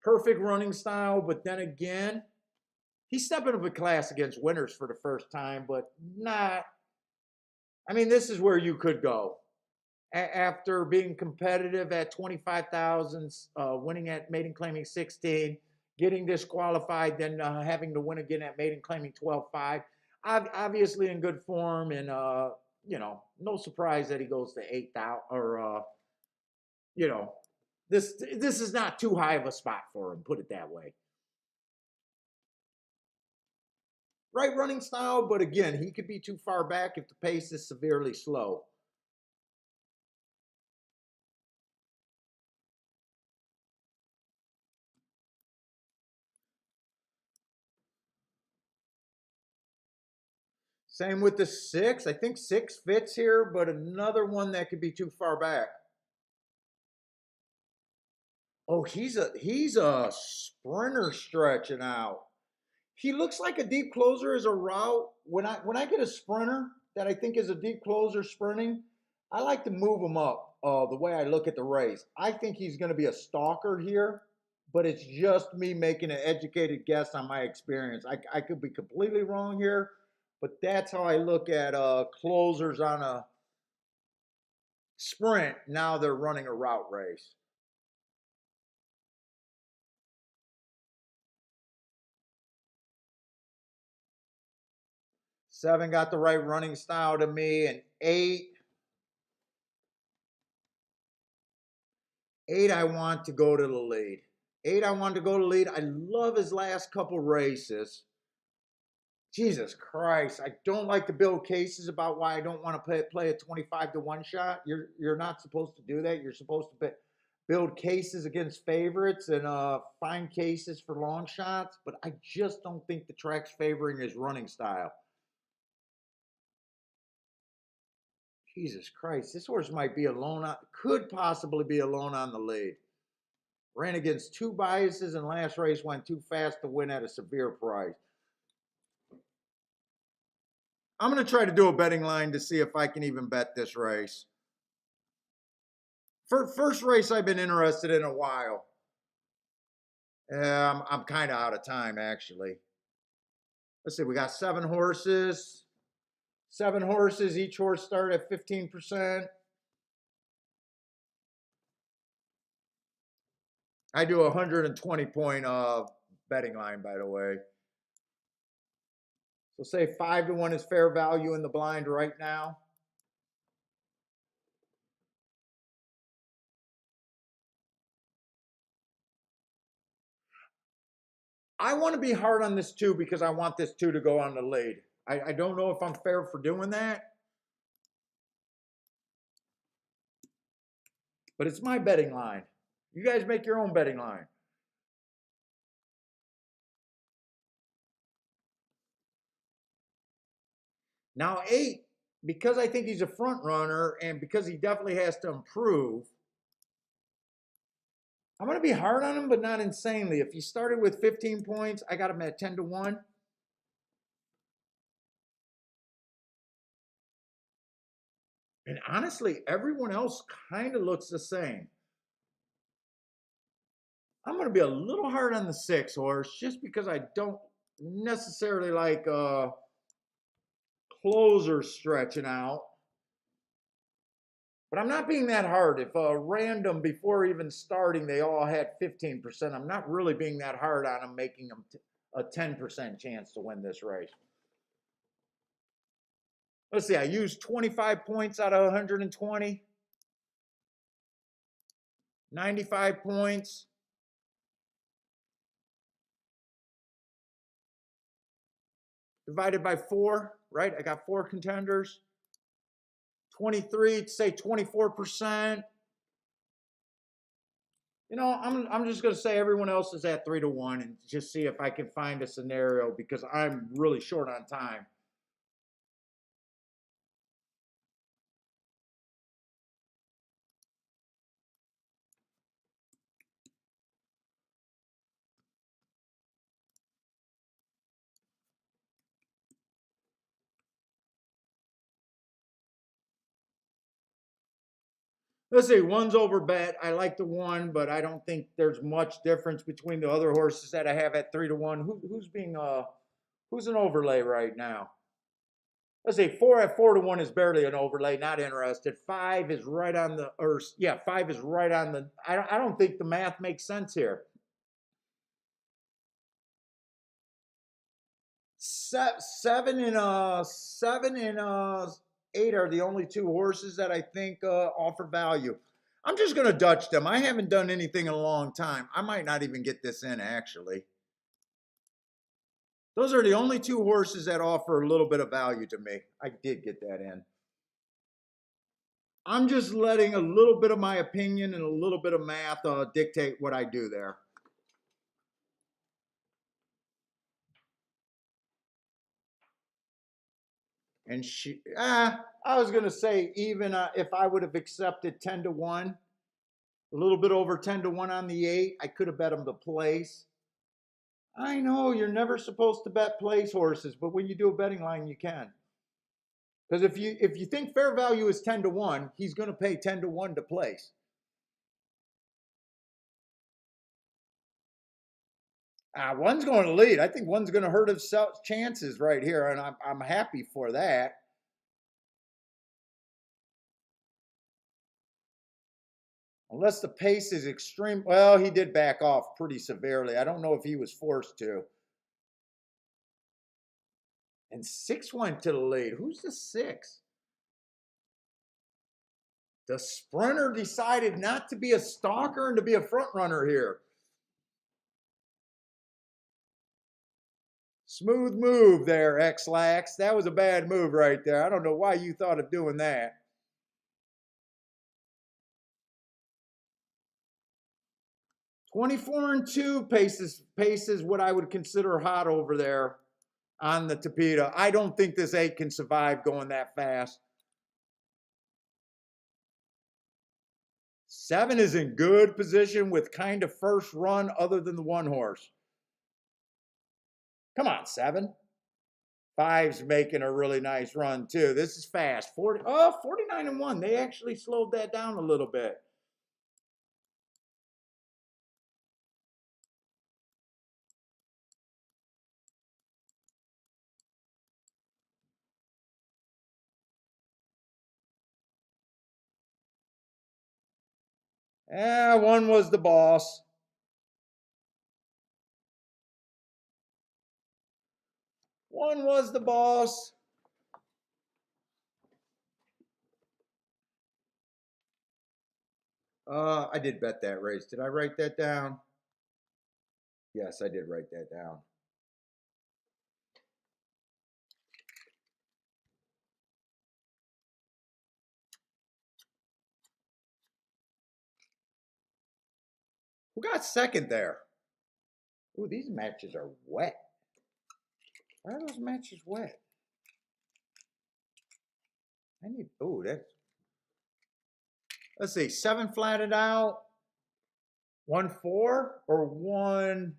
Perfect running style, but then again, he's stepping up a class against winners for the first time, but not. I mean, this is where you could go after being competitive at 25,000, winning at maiden claiming 16, getting disqualified, then having to win again at maiden claiming 12.5. Obviously in good form, and no surprise that he goes to 8,000 or you know, this is not too high of a spot for him. Put it that way. Right running style, but again, he could be too far back if the pace is severely slow. Same with the 6. I think 6 fits here, but another one that could be too far back. Oh, he's a sprinter stretching out. He looks like a deep closer as a route. When I get a sprinter that I think is a deep closer sprinting, I like to move him up. The way I look at the race, I think he's going to be a stalker here, but it's just me making an educated guess on my experience. I could be completely wrong here, but that's how I look at closers on a sprint. Now they're running a route race. 7 got the right running style to me, and 8 I want to go to the lead. 8 I want to go to lead. I love his last couple races. Jesus Christ, I don't like to build cases about why I don't want to play a 25 to 1 shot. You're not supposed to do that. You're supposed to build cases against favorites and find cases for long shots, but I just don't think the track's favoring his running style. Jesus Christ, this horse might be alone on, could possibly be alone on the lead. Ran against 2 biases and last race went too fast to win at a severe price. I'm going to try to do a betting line to see if I can even bet this race. First race I've been interested in a while. I'm kind of out of time, actually. Let's see, we got 7 horses. 7 horses, each horse start at 15%. I do a 120-point betting line, by the way. So say 5 to 1 is fair value in the blind right now. I want to be hard on this 2 because I want this 2 to go on the lead. I don't know if I'm fair for doing that, but it's my betting line. You guys make your own betting line. Now 8, because I think he's a front runner and because he definitely has to improve, I'm going to be hard on him, but not insanely. If he started with 15 points, I got him at 10 to 1. And honestly, everyone else kind of looks the same. I'm going to be a little hard on the 6 horse just because I don't necessarily like closers stretching out. But I'm not being that hard. If random before even starting, they all had 15%, I'm not really being that hard on them, making them a 10% chance to win this race. Let's see, I used 25 points out of 120. 95 points. Divided by 4, right? I got 4 contenders. 23, say 24%. You know, I'm just going to say everyone else is at 3 to 1 and just see if I can find a scenario because I'm really short on time. Let's see, 1's over bet. I like the 1, but I don't think there's much difference between the other horses that I have at 3 to 1. Who's an overlay right now? Let's see, 4 at 4 to 1 is barely an overlay. Not interested. 5 is right on the, or yeah, 5 is right on the. I don't think the math makes sense here. 7 and 8 are the only 2 horses that I think offer value. I'm just going to Dutch them. I haven't done anything in a long time. I might not even get this in, actually. Those are the only 2 horses that offer a little bit of value to me. I did get that in. I'm just letting a little bit of my opinion and a little bit of math dictate what I do there. And I was going to say, even if I would have accepted 10 to 1, A little bit over 10 to 1 on the 8. I could have bet him the place. I know you're never supposed to bet place horses, but when you do a betting line, you can. Because if you think fair value is 10 to 1, he's going to pay 10 to 1 to place. One's going to lead. I think one's going to hurt his chances right here, and I'm happy for that. Unless the pace is extreme. Well, he did back off pretty severely. I don't know if he was forced to. And 6 went to the lead. Who's the 6? The sprinter decided not to be a stalker and to be a front runner here. Smooth move there, X-Lax. That was a bad move right there. I don't know why you thought of doing that. $24-2 paces what I would consider hot over there on the Tapeta. I don't think this 8 can survive going that fast. 7 is in good position with kind of first run other than the 1 horse. Come on, 7. 5's making a really nice run too. This is fast. 49-1. They actually slowed that down a little bit. Yeah, 1 was the boss. 1 was the boss. I did bet that race. Did I write that down? Yes, I did write that down. Who got second there? Ooh, these matches are wet. Why are those matches wet? I need, ooh, that's, let's see, 7 flatted out, 1-4, or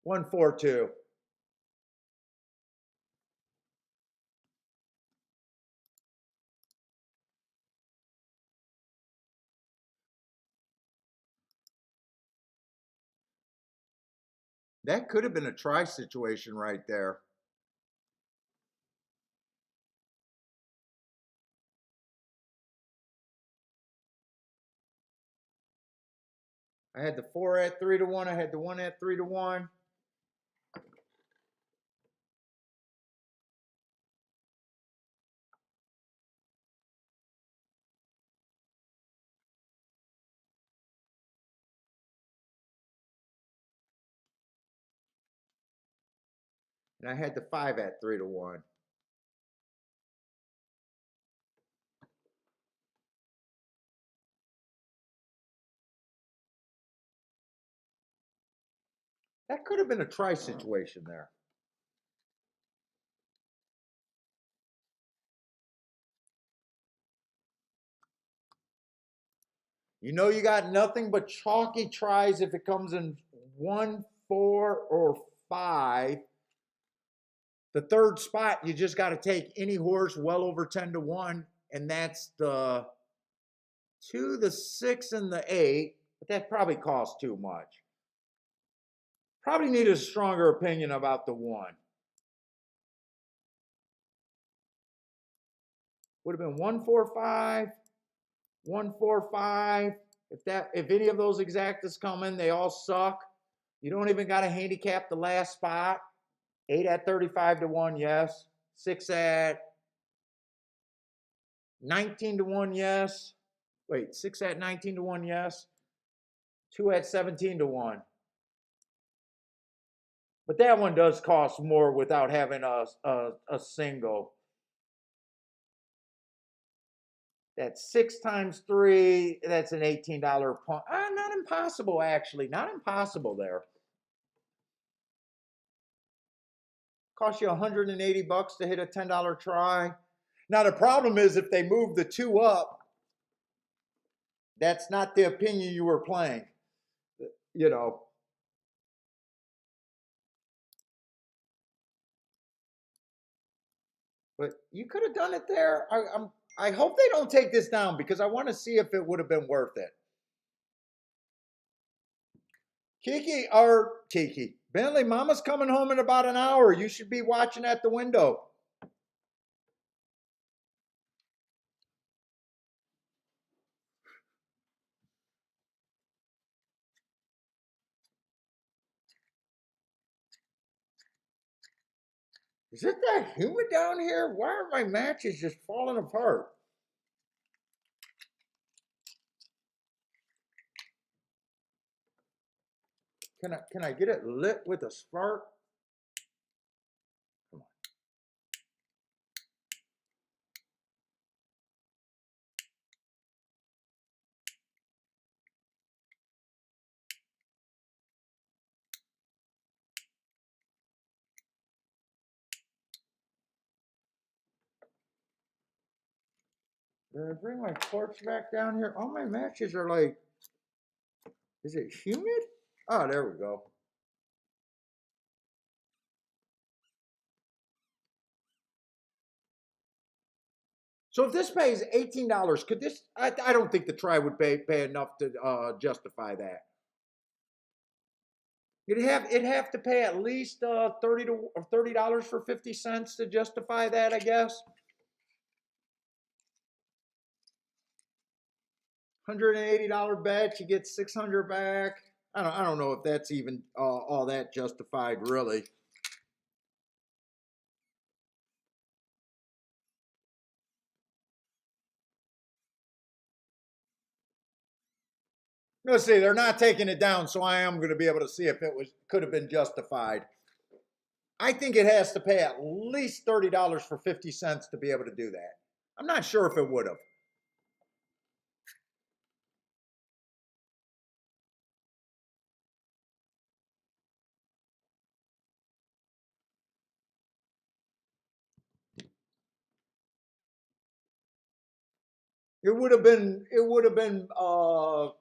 1-4-2. That could have been a try situation right there. I had the 4 at 3 to 1. I had the 1 at 3 to 1. And I had the 5 at 3 to 1. That could have been a try situation there. You know you got nothing but chalky tries if it comes in 1, 4, or 5. The third spot, you just got to take any horse well over 10 to 1, and that's the 2, the 6, and the 8. But that probably costs too much. Probably need a stronger opinion about the 1. Would have been 1-4-5, 1-4-5. If any of those exactas come in, they all suck. You don't even got to handicap the last spot. 8 at 35 to 1, yes. 6 at 19 to 1, yes. Wait, 6 at 19 to 1, yes. 2 at 17 to 1. But that one does cost more without having a single. That's 6 times 3. That's an $18 punt. Not impossible, actually. Not impossible there. Cost you $180 to hit a $10 try. Now the problem is if they move the 2 up, that's not the opinion you were playing. You know. But you could have done it there. I hope they don't take this down because I want to see if it would have been worth it. Kiki, Bentley, Mama's coming home in about an hour. You should be watching at the window. Is it that humid down here? Why are my matches just falling apart? Can I get it lit with a spark? Come on. Did I bring my torch back down here? All my matches are like, is it humid? Oh, there we go. So if this pays $18, could this? I don't think the try would pay enough to justify that. It'd have to pay at least $30 for 50 cents to justify that, I guess. $180 bet, you get 600 back. I don't know if that's even all that justified, really. Let's see, they're not taking it down, so I am going to be able to see if it could have been justified. I think it has to pay at least $30 for 50 cents to be able to do that. I'm not sure if it would have. It would have been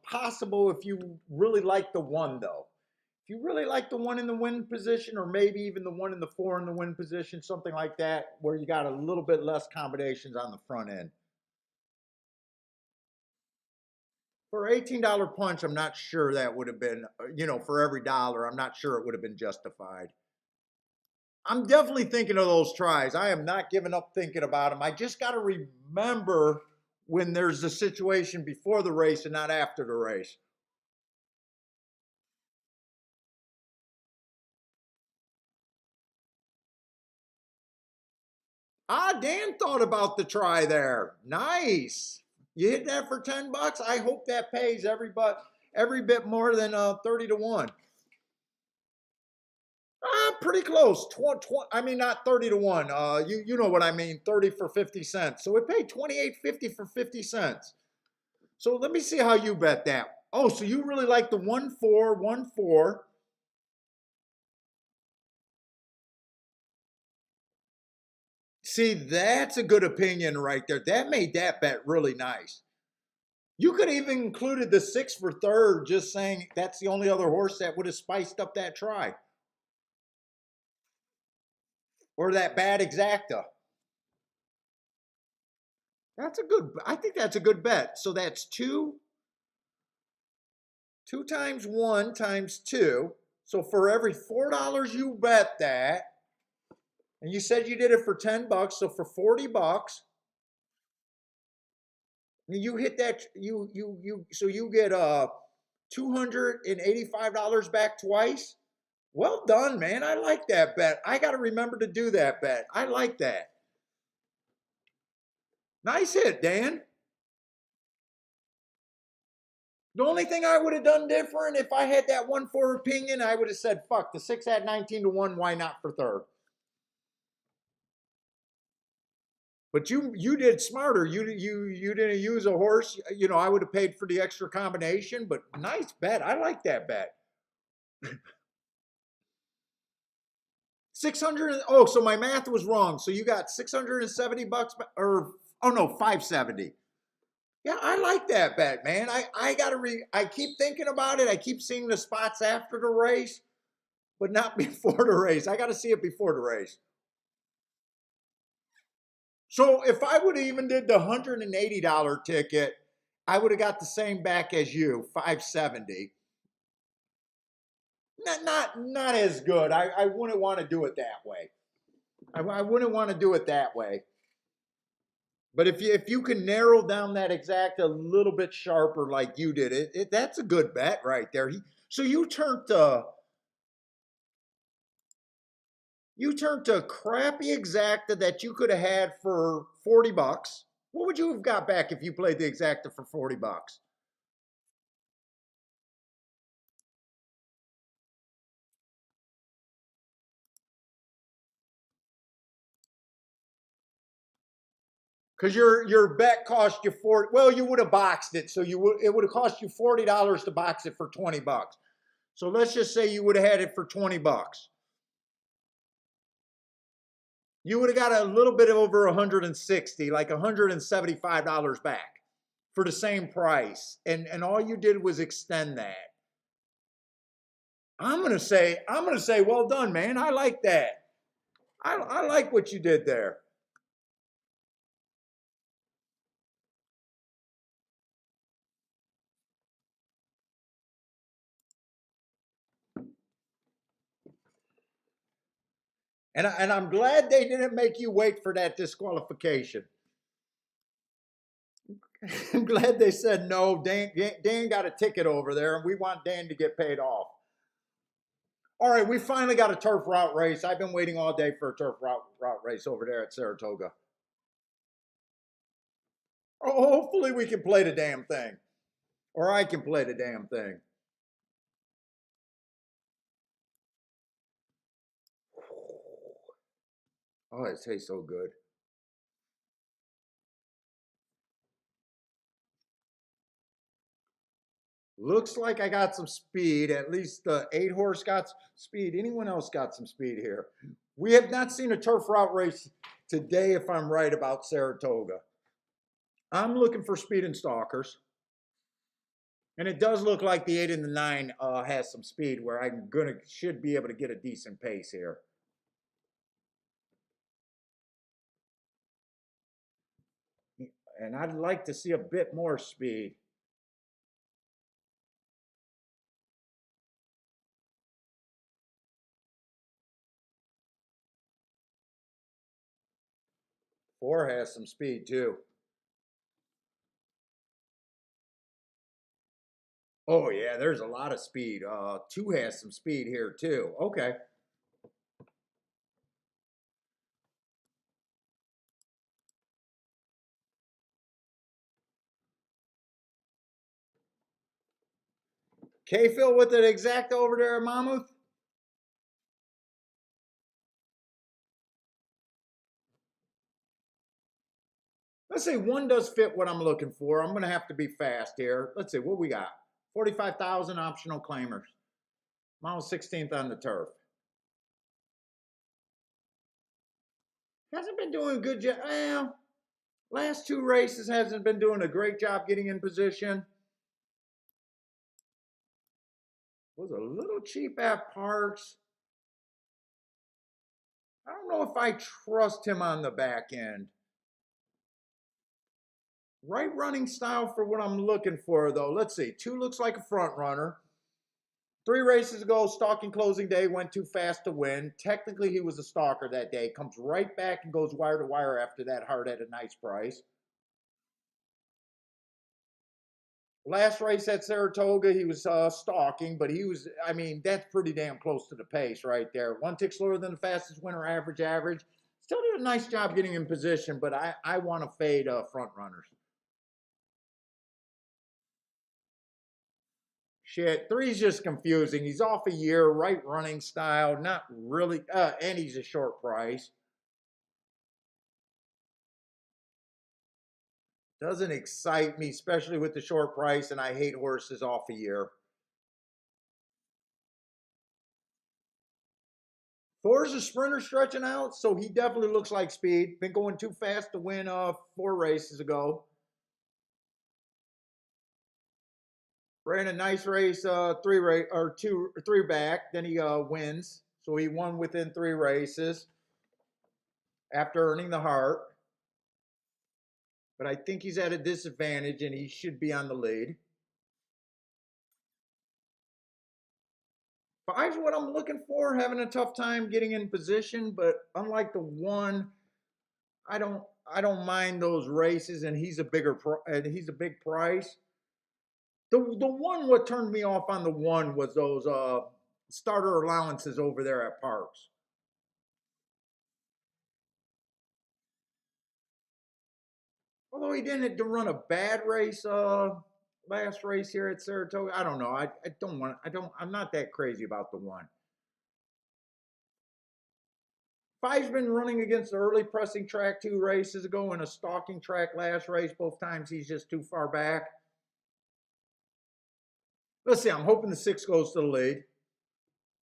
possible if you really liked the 1 though. If you really like the 1 in the win position, or maybe even the 1 in the 4 in the win position, something like that, where you got a little bit less combinations on the front end. For $18 punch, I'm not sure that would have been, for every dollar, I'm not sure it would have been justified. I'm definitely thinking of those tries. I am not giving up thinking about them. I just got to remember when there's a situation before the race and not after the race. Dan thought about the try there. Nice. You hit that for $10. I hope that pays every bit more than 30 to 1. Pretty close. I mean, not 30 to 1. You know what I mean. 30 for 50 cents. So it paid $28.50 for 50 cents. So let me see how you bet that. Oh, so you really like the 1-4, 1-4. See, that's a good opinion right there. That made that bet really nice. You could have even included the 6 for third, just saying that's the only other horse that would have spiced up that try. Or that bad exacta. I think that's a good bet. So that's 2 times 1 times 2. So for every $4 you bet that, and you said you did it for $10, so for $40, you hit that, so you get $285 back twice. Well done, man. I like that bet. I got to remember to do that bet. I like that. Nice hit, Dan. The only thing I would have done different if I had that 1-4 opinion, I would have said, fuck, the 6 had 19 to 1. Why not for third? But you did smarter. You didn't use a horse. I would have paid for the extra combination, but nice bet. I like that bet. 600. Oh, so my math was wrong. So you got 670 bucks, or oh no, 570. Yeah, I like that bet, man. I keep thinking about it. I keep seeing the spots after the race, but not before the race. I got to see it before the race. So if I would have even did the $180 ticket, I would have got the same back as you, 570. Not as good. I wouldn't want to do it that way. I wouldn't want to do it that way. But if you can narrow down that exact a little bit sharper like you did, that's a good bet right there. So you turned a crappy exacta that you could have had for 40 bucks. What would you have got back if you played the exacta for 40 bucks? Because your bet cost you 40. Well, you would have boxed it, so it would have cost you $40 to box it for 20 bucks. So let's just say you would have had it for 20 bucks. You would have got a little bit over 160, like $175 back for the same price. And all you did was extend that. I'm gonna say, well done, man. I like that. I like what you did there. And I'm glad they didn't make you wait for that disqualification. I'm glad they said no. Dan got a ticket over there, and we want Dan to get paid off. All right, we finally got a turf route race. I've been waiting all day for a turf route race over there at Saratoga. Oh, hopefully we can play the damn thing. Or I can play the damn thing. Oh, it tastes so good. Looks like I got some speed. At least the 8-horse got speed. Anyone else got some speed here? We have not seen a turf route race today, if I'm right about Saratoga. I'm looking for speed and stalkers. And it does look like the 8 and the 9 has some speed where should be able to get a decent pace here. And I'd like to see a bit more speed. Four has some speed too. Oh yeah, there's a lot of speed. 2 has some speed here too. Okay. K-Phil with an exacta over there at Mammoth. Let's say 1 does fit what I'm looking for. I'm going to have to be fast here. Let's see what we got. 45,000 optional claimers. Mile 16th on the turf. Hasn't been doing a good job. Well, last 2 races hasn't been doing a great job getting in position. Was a little cheap at Parks. I don't know if I trust him on the back end. Right running style for what I'm looking for, though. Let's see. 2 looks like a front runner. 3 races ago, stalking closing day, went too fast to win. Technically, he was a stalker that day. Comes right back and goes wire to wire after that hard at a nice price. Last race at Saratoga, he was stalking, but that's pretty damn close to the pace right there. 1 tick slower than the fastest winner average. Still did a nice job getting in position, but I want to fade front runners. Shit, 3's just confusing. He's off a year, right running style, not really, and he's a short price. Doesn't excite me, especially with the short price, and I hate horses off a year. Four is a sprinter stretching out, so he definitely looks like speed. Been going too fast to win 4 races ago. Ran a nice race, three back. Then he wins, so he won within 3 races after earning the heart. But I think he's at a disadvantage, and he should be on the lead. Five's what I'm looking for. Having a tough time getting in position, but unlike the one, I don't mind those races, and he's a big price. The one what turned me off on the one was those starter allowances over there at Parks. Although he didn't run a bad race last race here at Saratoga. I don't know. I'm not that crazy about the one. Five's been running against the early pressing track 2 races ago and a stalking track last race. Both times he's just too far back. Let's see. I'm hoping the 6 goes to the lead.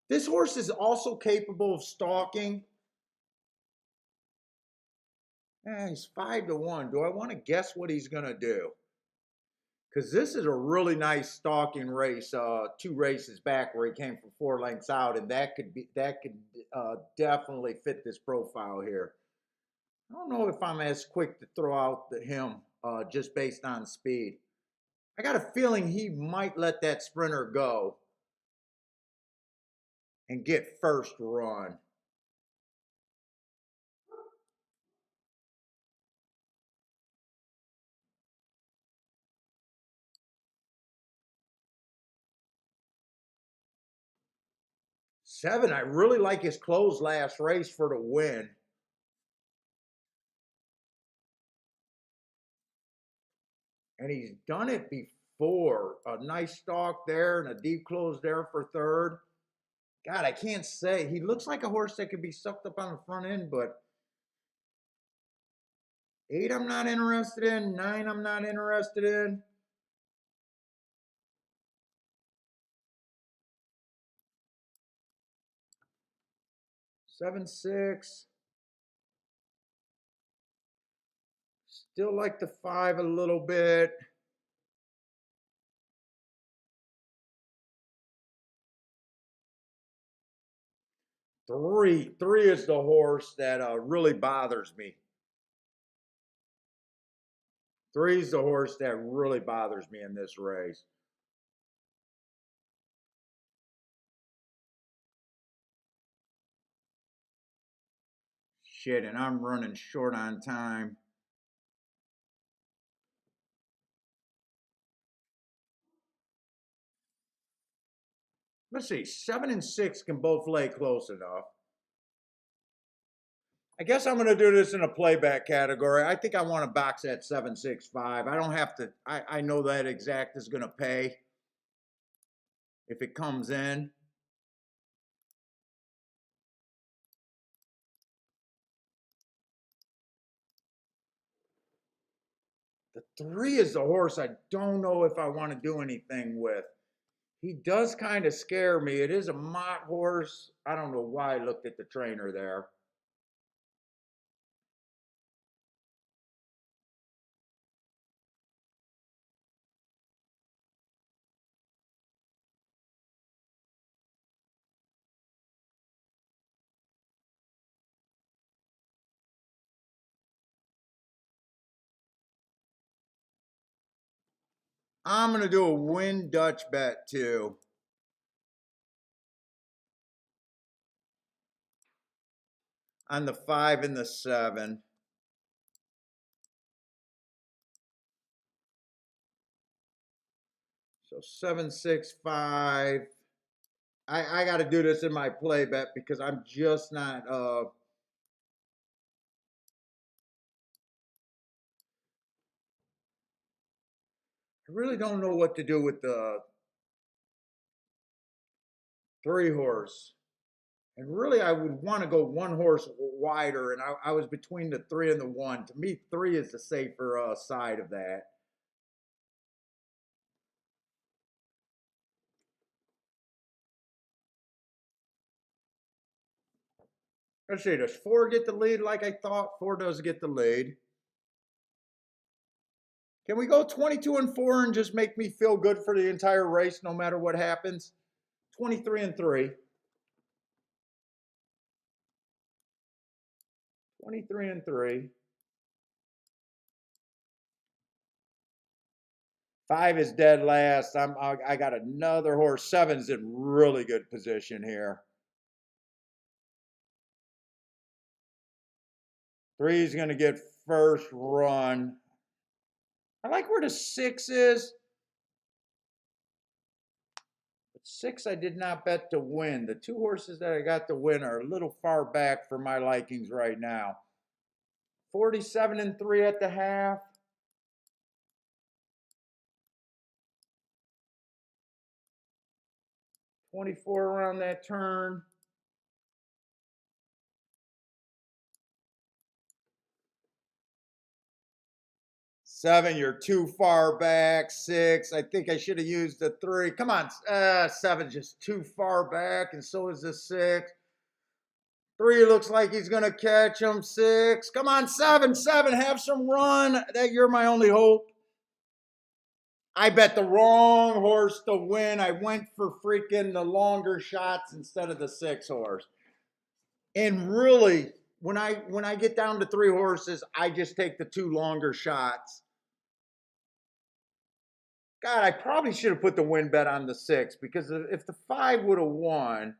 This horse is also capable of stalking. He's 5-1. Do I want to guess what he's going to do? Because this is a really nice stalking race, 2 races back where he came from 4 lengths out, and that could definitely fit this profile here. I don't know if I'm as quick to throw out him just based on speed. I got a feeling he might let that sprinter go and get first run. Seven, I really like his close last race for the win. And he's done it before. A nice stalk there and a deep close there for third. God, I can't say. He looks like a horse that could be sucked up on the front end, but 8 I'm not interested in. 9 I'm not interested in. Seven, 6. Still like the 5 a little bit. Three is the horse that really bothers me. 3 is the horse that really bothers me in this race. Shit, and I'm running short on time. Let's see, 7 and 6 can both lay close enough. I guess I'm going to do this in a playback category. I think I want to box at 765. I don't have to. I know that exact is going to pay if it comes in. The 3 is the horse I don't know if I want to do anything with. He does kind of scare me. It is a Mott horse. I don't know why I looked at the trainer there. I'm going to do a win Dutch bet too. On the 5 and the 7. So 765. I got to do this in my play bet because I'm just not. I really don't know what to do with the 3 horse. And really, I would want to go 1 horse wider, and I was between the 3 and the 1. To me, 3 is the safer side of that. Let's see, does 4 get the lead like I thought? 4 does get the lead. Can we go 22-4 and just make me feel good for the entire race no matter what happens? 23-3. 23-3. 5 is dead last. I got another horse. 7's in really good position here. 3 is going to get first run. I like where the 6 is. But 6 I did not bet to win. The 2 horses that I got to win are a little far back for my likings right now. 47-3 at the half. 24 around that turn. Seven, you're too far back. 6, I think I should have used the 3. Come on, 7 just too far back, and so is the 6. 3 looks like he's gonna catch him. 6, come on, 7, have some run. That you're my only hope. I bet the wrong horse to win. I went for freaking the longer shots instead of the 6 horse. And really, when I get down to 3 horses, I just take the 2 longer shots. God, I probably should have put the win bet on the 6 because if the 5 would have won,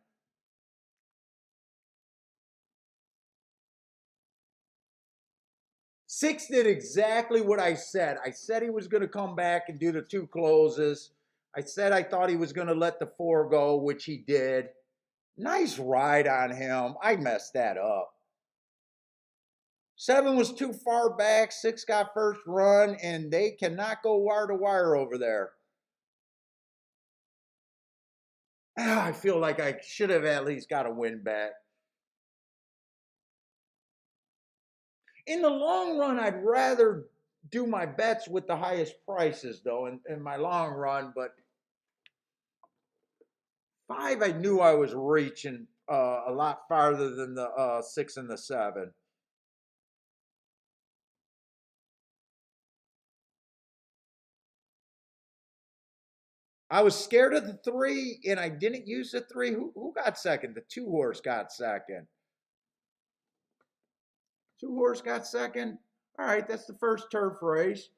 Six did exactly what I said. I said he was going to come back and do the 2 closes. I said I thought he was going to let the 4 go, which he did. Nice ride on him. I messed that up. 7 was too far back. 6 got first run, and they cannot go wire to wire over there. I feel like I should have at least got a win bet. In the long run, I'd rather do my bets with the highest prices, though, in my long run. But 5, I knew I was reaching a lot farther than the 6 and the 7. I was scared of the 3, and I didn't use the 3. Who got second? The 2 horse got second. 2 horse got second. All right, that's the first turf race.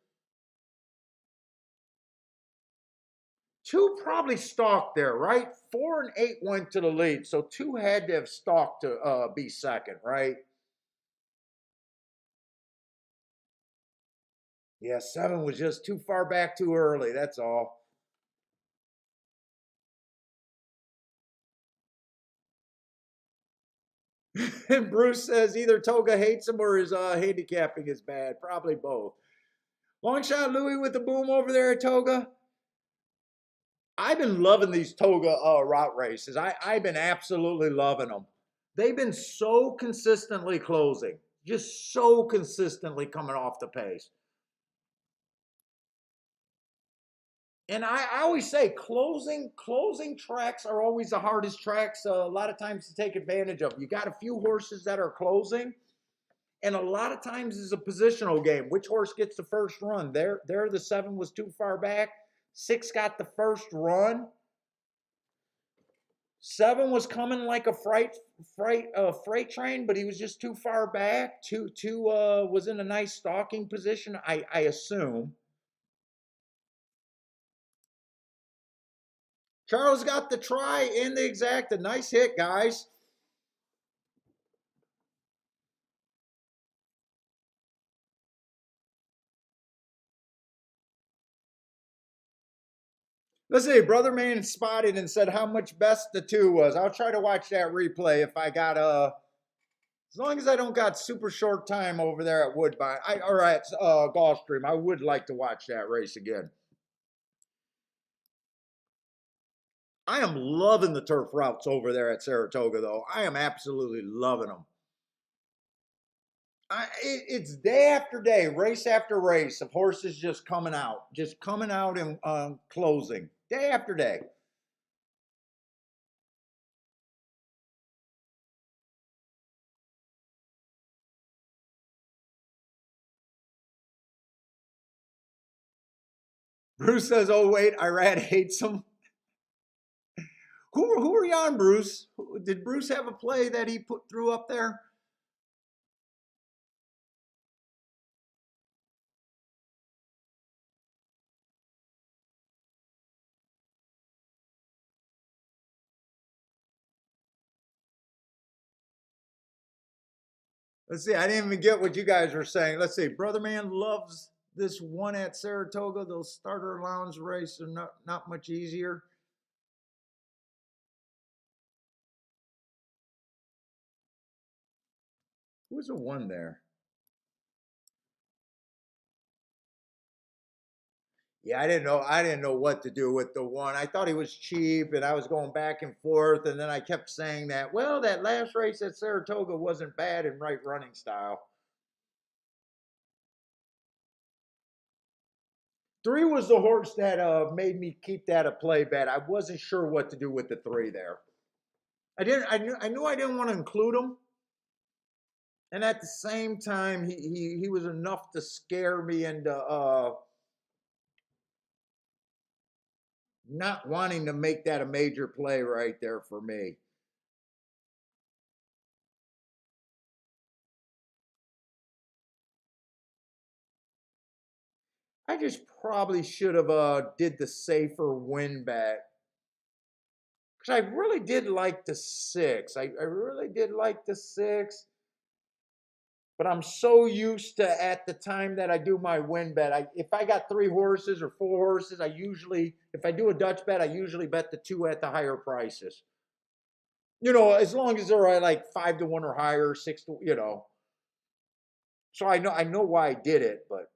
2 probably stalked there, right? 4 and 8 went to the lead, so 2 had to have stalked to be second, right? Yeah, 7 was just too far back too early, that's all. And Bruce says either Toga hates him or his handicapping is bad. Probably both. Long shot Louie with the boom over there at Toga. I've been loving these Toga route races. I've been absolutely loving them. They've been so consistently closing. Just so consistently coming off the pace. And I always say closing tracks are always the hardest tracks a lot of times to take advantage of. You got a few horses that are closing, and a lot of times it's a positional game. Which horse gets the first run? There the 7 was too far back. 6 got the first run. 7 was coming like a freight train, but he was just too far back. 2 was in a nice stalking position, I assume. Charles got the try and the exact. A nice hit, guys. Let's see. Brother Man spotted and said how much best the 2 was. I'll try to watch that replay if I got as long as I don't got super short time over there at Woodbine. Or at Gulfstream. I would like to watch that race again. I am loving the turf routes over there at Saratoga, though. I am absolutely loving them. It's day after day, race after race of horses just coming out and closing day after day. Bruce says, "Oh wait, Irad hates him." Who are you on, Bruce? Did Bruce have a play that he threw up there? Let's see. I didn't even get what you guys were saying. Let's see. Brother Man loves this one at Saratoga. Those starter lounge races are not much easier. Who's the one there? Yeah, I didn't know. I didn't know what to do with the one. I thought he was cheap, and I was going back and forth, and then I kept saying that. Well, that last race at Saratoga wasn't bad in right running style. 3 was the horse that made me keep that a play bet. I wasn't sure what to do with the 3 there. I didn't. I knew I didn't want to include him, and at the same time, he was enough to scare me into not wanting to make that a major play right there for me. I just probably should have did the safer win bet because I really did like the 6. I really did like the 6, but I'm so used to at the time that I do my win bet. If I got 3 horses or 4 horses, I usually, if I do a Dutch bet, I usually bet the 2 at the higher prices. As long as they're at like 5 to 1 or higher, 6 to. So I know why I did it, but.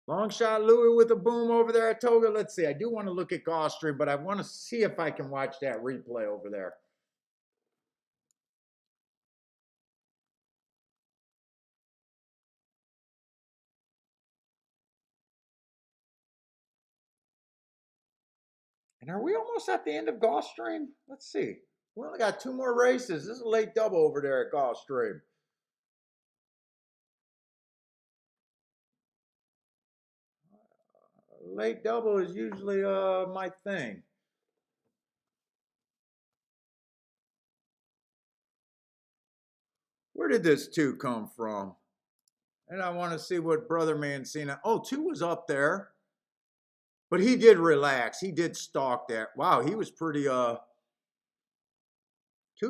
Long shot Louis with a boom over there at Toga. Let's see. I do want to look at Gulfstream, but I want to see if I can watch that replay over there. And are we almost at the end of Gulfstream? Let's see. We only got 2 more races. This is a late double over there at Gulfstream. Late double is usually my thing. Where did this 2 come from? And I want to see what Brother Mancina. Oh, 2 was up there. But he did relax. He did stalk that. Wow, he was pretty 2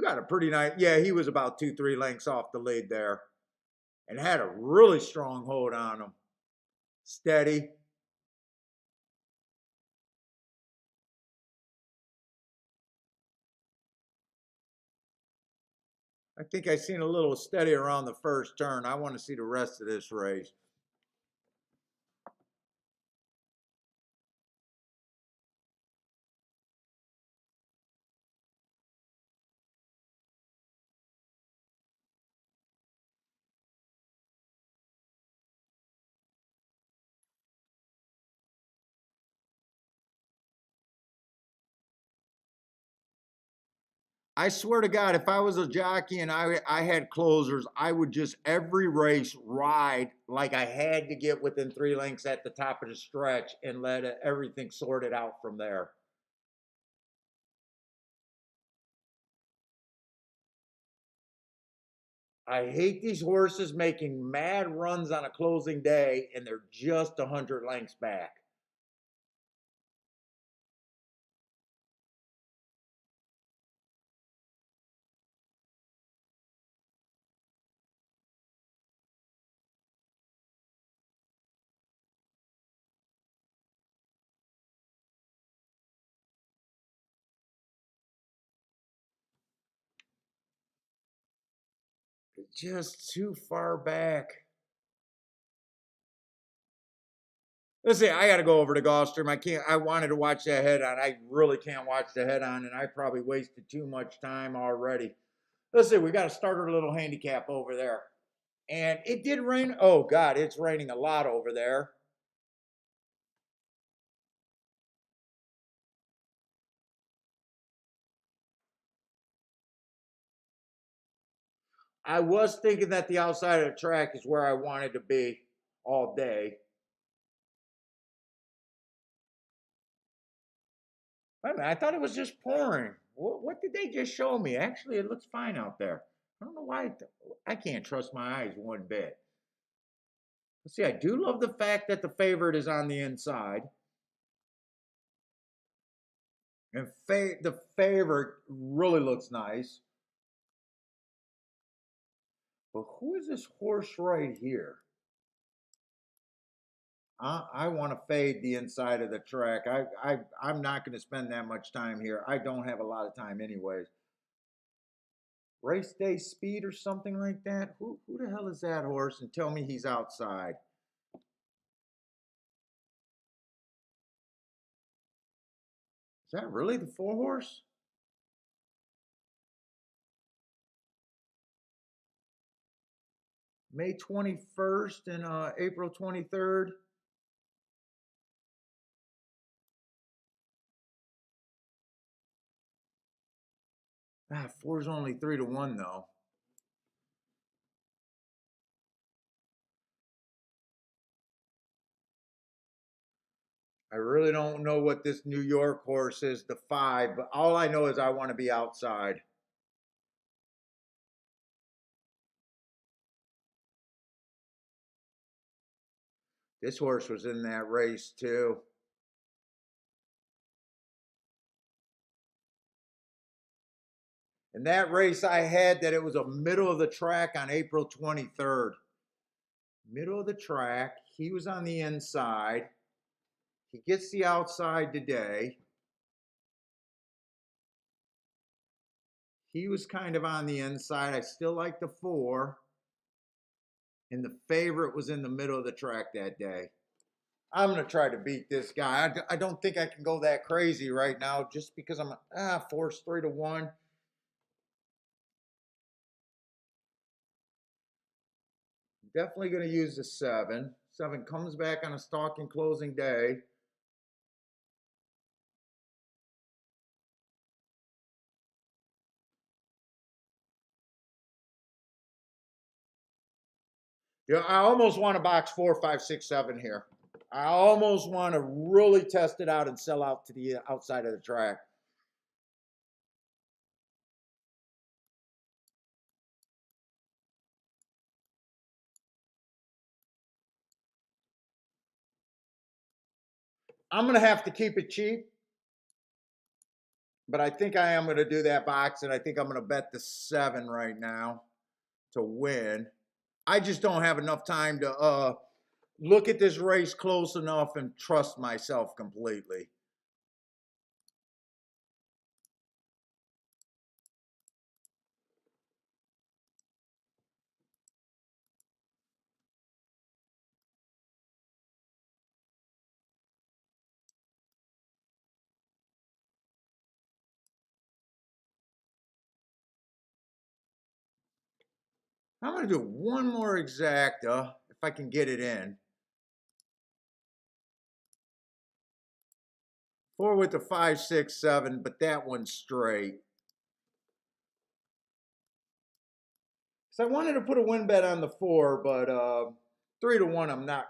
got a pretty nice. Yeah, he was about 2-3 lengths off the lead there. And had a really strong hold on him. Steady. I think I seen a little steady around the first turn. I want to see the rest of this race. I swear to God, if I was a jockey and I had closers, I would just every race ride like I had to get within 3 lengths at the top of the stretch and let everything sort it out from there. I hate these horses making mad runs on a closing day and they're just 100 lengths back. Just too far back. Let's see, I got to go over to Gulfstream. I can't. I wanted to watch that head on. I really can't watch the head on, and I probably wasted too much time already. Let's see, we got to start our little handicap over there. And it did rain. Oh, God, it's raining a lot over there. I was thinking that the outside of the track is where I wanted to be all day. Wait a minute, I thought it was just pouring. What did they just show me? Actually, it looks fine out there. I don't know why. I can't trust my eyes one bit. Let's see, I do love the fact that the favorite is on the inside. And the favorite really looks nice. But who is this horse right here? I want to fade the inside of the track. I'm not going to spend that much time here. I don't have a lot of time anyways. Race day speed or something like that. Who the hell is that horse? And tell me he's outside. Is that really the 4 horse? May 21st and April 23rd. Ah, 4's only 3-1 though. I really don't know what this New York horse is, the 5, but all I know is I want to be outside. This horse was in that race too. In that race, I had that it was a middle of the track on April 23rd. Middle of the track. He was on the inside. He gets the outside today. He was kind of on the inside. I still like the 4. And the favorite was in the middle of the track that day. I'm going to try to beat this guy. I don't think I can go that crazy right now just because I'm forced 3-1. Definitely going to use the 7. 7 comes back on a stalking closing day. Yeah, I almost want to box 4, 5, 6, 7 here. I almost want to really test it out and sell out to the outside of the track. I'm going to have to keep it cheap, but I think I am going to do that box, and I think I'm going to bet the 7 right now to win. I just don't have enough time to look at this race close enough and trust myself completely. I'm going to do one more exacta if I can get it in. 4 with the 5, 6, 7, but that one's straight. So I wanted to put a win bet on the 4, but 3-1, I'm not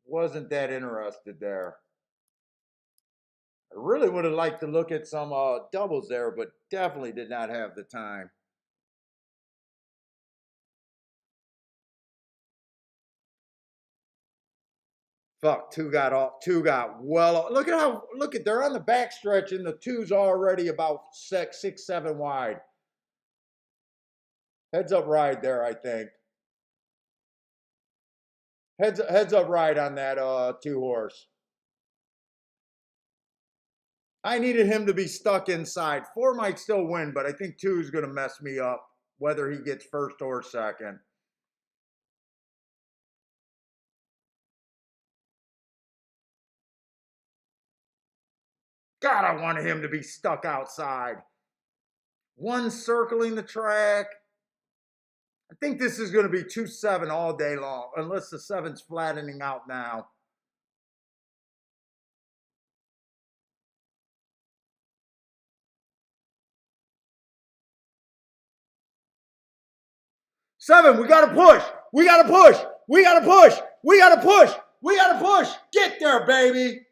wasn't that interested there. I really would have liked to look at some doubles there, but definitely did not have the time. Fuck, 2 got off. 2 got well. Look at they're on the back stretch, and the 2's already about 6, 7 wide. Heads up ride there, I think. Heads up ride on that 2 horse. I needed him to be stuck inside. 4 might still win, but I think 2 is going to mess me up, whether he gets first or second. God, I wanted him to be stuck outside. 1 circling the track. I think this is going to be 2-7 all day long, unless the 7's flattening out now. 7. We got to push. We got to push. We got to push. We got to push. We got to push. Get there, baby.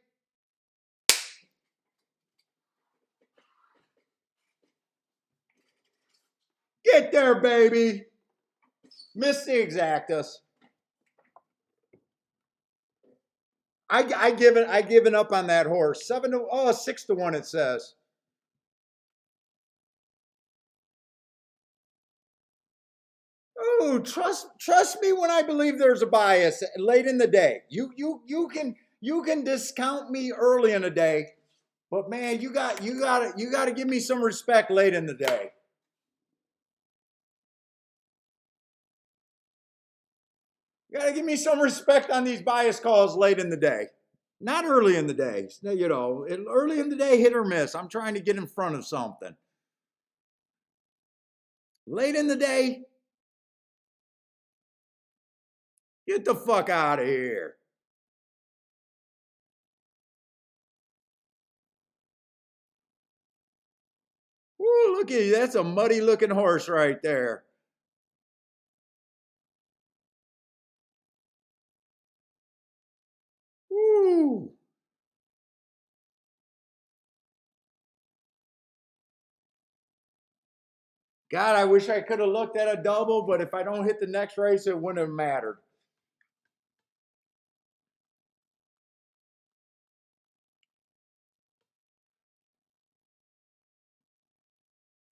Get there, baby. Miss the exactus. I given up on that horse. 6 to 1 it says. Oh, trust me when I believe there's a bias late in the day. You can discount me early in the day, but man, you got to give me some respect late in the day. You got to give me some respect on these bias calls late in the day. Not early in the day. You know, early in the day, hit or miss. I'm trying to get in front of something. Late in the day, get the fuck out of here. Woo, look at you. That's a muddy looking horse right there. Woo. God, I wish I could have looked at a double, but if I don't hit the next race, it wouldn't have mattered.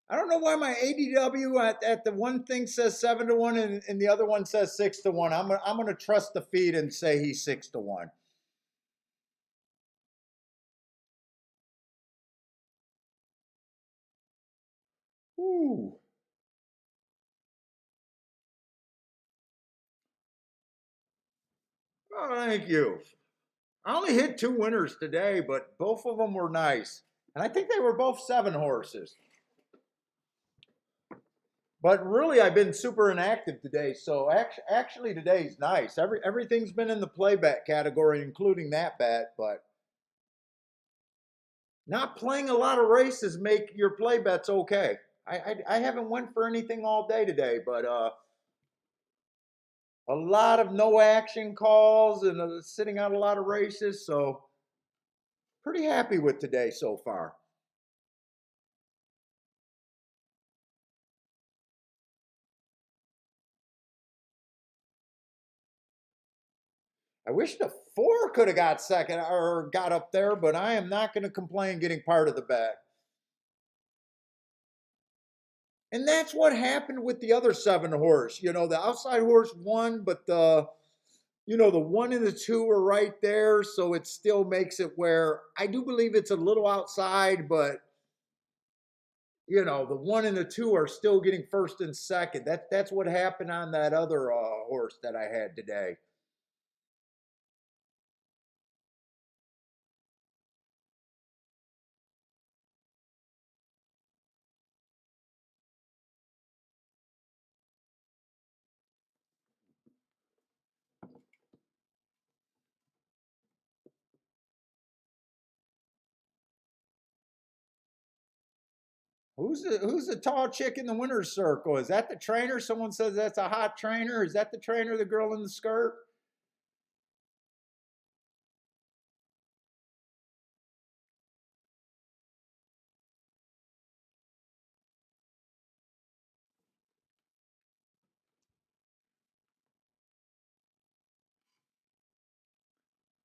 I don't know why my ADW at the one thing says 7 to 1 and the other one says 6 to 1. I'm gonna trust the feed and say he's 6 to 1. Ooh. Oh, thank you. I only hit 2 winners today, but both of them were nice. And I think they were both 7 horses. But really, I've been super inactive today. So actually today's nice. Everything's been in the play bet category, including that bet. But not playing a lot of races make your play bets okay. I haven't went for anything all day today, but a lot of no action calls and sitting out a lot of races. So pretty happy with today so far. I wish the 4 could have got second or got up there, but I am not going to complain getting part of the bet. And that's what happened with the other 7 horse. You know, the outside horse won, but the 1 and the 2 are right there. So it still makes it where I do believe it's a little outside, but the 1 and the 2 are still getting first and second. That's what happened on that other horse that I had today. Who's the tall chick in the winner's circle? Is that the trainer? Someone says that's a hot trainer. Is that the trainer, the girl in the skirt?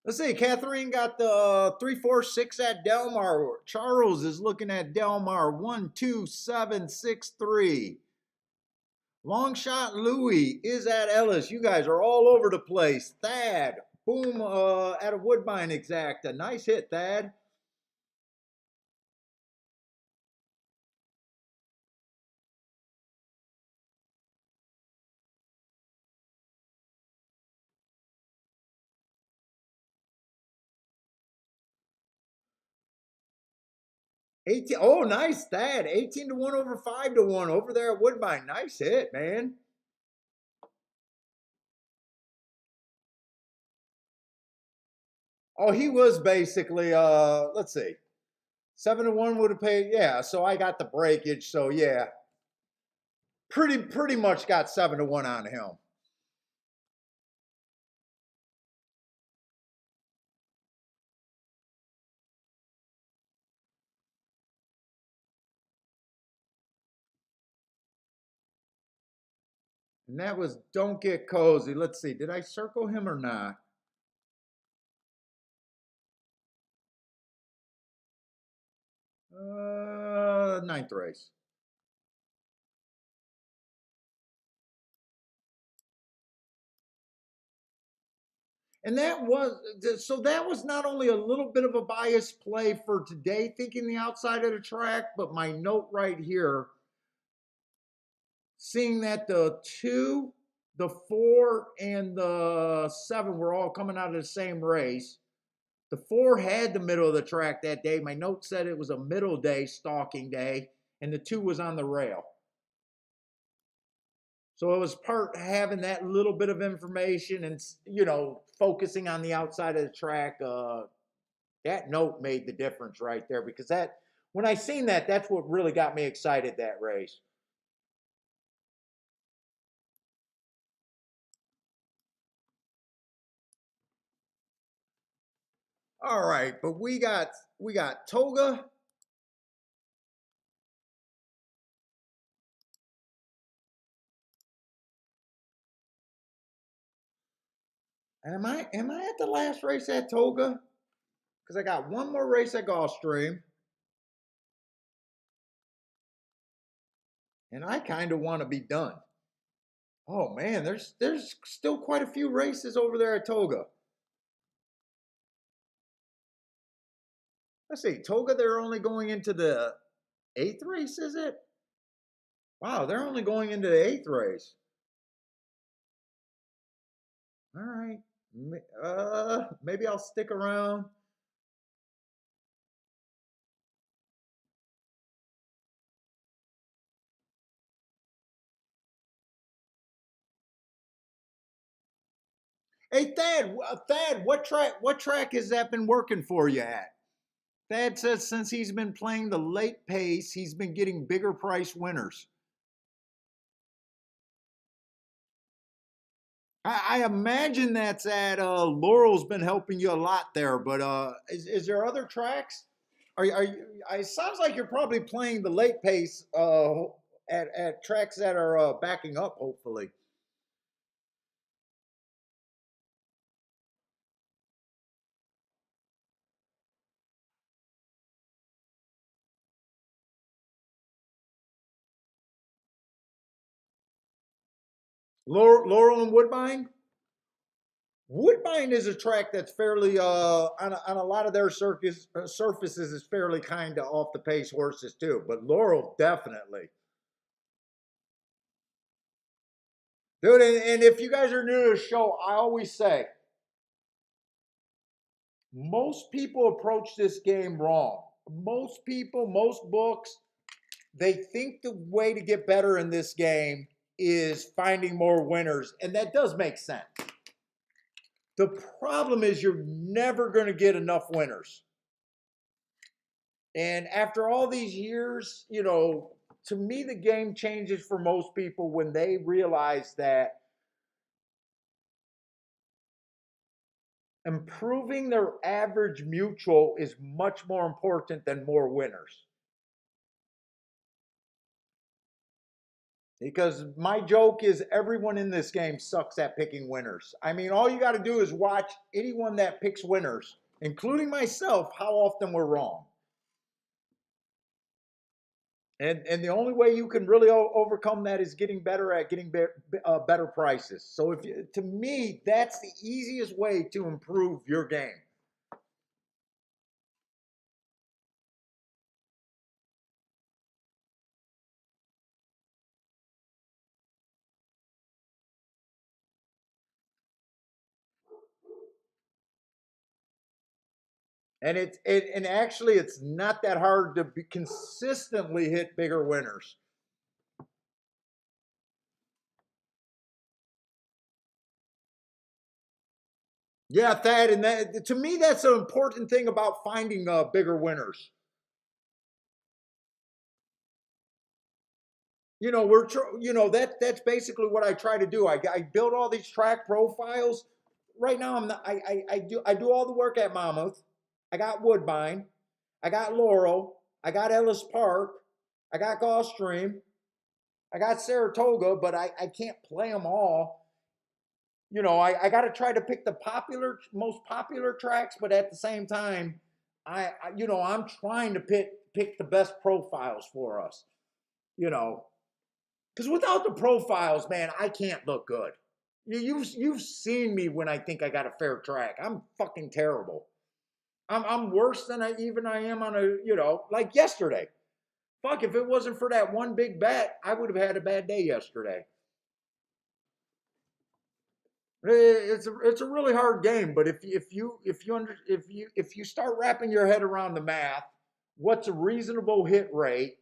Let's see. Catherine got the 346 at Delmar. Charles is looking at Delmar 12763. Long shot Louis is at Ellis. You guys are all over the place. Thad, boom, at a Woodbine exacta. Nice hit, Thad. Oh, nice, Thad. 18 to 1 over 5 to 1 over there at Woodbine. Nice hit, man. Oh, he was basically, let's see. 7 to 1 would have paid, yeah. So I got the breakage. So yeah. pretty much got 7-1 on him. And that was Don't Get Cozy. Let's see, did I circle him or not? Ninth race. And that was so that was not only a little bit of a biased play for today, thinking the outside of the track, but my note right here, seeing that the 2, the 4, and the 7 were all coming out of the same race. The 4 had the middle of the track that day. My note said it was a middle day, stalking day, and the 2 was on the rail. So it was part having that little bit of information and, focusing on the outside of the track. That note made the difference right there, because when I seen that, that's what really got me excited that race. All right, but we got Toga. And am I at the last race at Toga? Because I got one more race at Gulfstream. And I kind of want to be done. Oh man, there's still quite a few races over there at Toga. Let's see, Toga, they're only going into the 8th race, is it? Wow, they're only going into the 8th race. All right. Maybe I'll stick around. Hey Thad, what track has that been working for you at? Thad says since he's been playing the late pace, he's been getting bigger price winners. I imagine that's at Laurel's been helping you a lot there, but is there other tracks? Are you? It sounds like you're probably playing the late pace at tracks that are backing up, hopefully. Laurel and Woodbine. Woodbine is a track that's fairly on a lot of their surfaces is fairly kind of off the pace horses too, but Laurel definitely. Dude, and if you guys are new to the show, I always say most people approach this game wrong. Most people, most books, they think the way to get better in this game is finding more winners, and that does make sense. The problem is you're never going to get enough winners. And after all these years, to me, the game changes for most people when they realize that improving their average mutual is much more important than more winners. Because my joke is everyone in this game sucks at picking winners. I mean, all you got to do is watch anyone that picks winners, including myself, how often we're wrong. And the only way you can really overcome that is getting better at getting better prices. So to me, that's the easiest way to improve your game. And actually it's not that hard to consistently hit bigger winners. Yeah, Thad, and that to me that's an important thing about finding bigger winners. You know, that's basically what I try to do. I build all these track profiles. Right now, I'm not, I do all the work at Monmouth. I got Woodbine, I got Laurel, I got Ellis Park, I got Gulfstream, I got Saratoga, but I can't play them all. You know, I got to try to pick the most popular tracks, but at the same time, I'm trying to pick the best profiles for us. You know, because without the profiles, man, I can't look good. You've seen me when I think I got a fair track. I'm fucking terrible. I'm worse than I am on a, like yesterday. Fuck, if it wasn't for that one big bet, I would have had a bad day yesterday. It's a really hard game, but if you start wrapping your head around the math, what's a reasonable hit rate,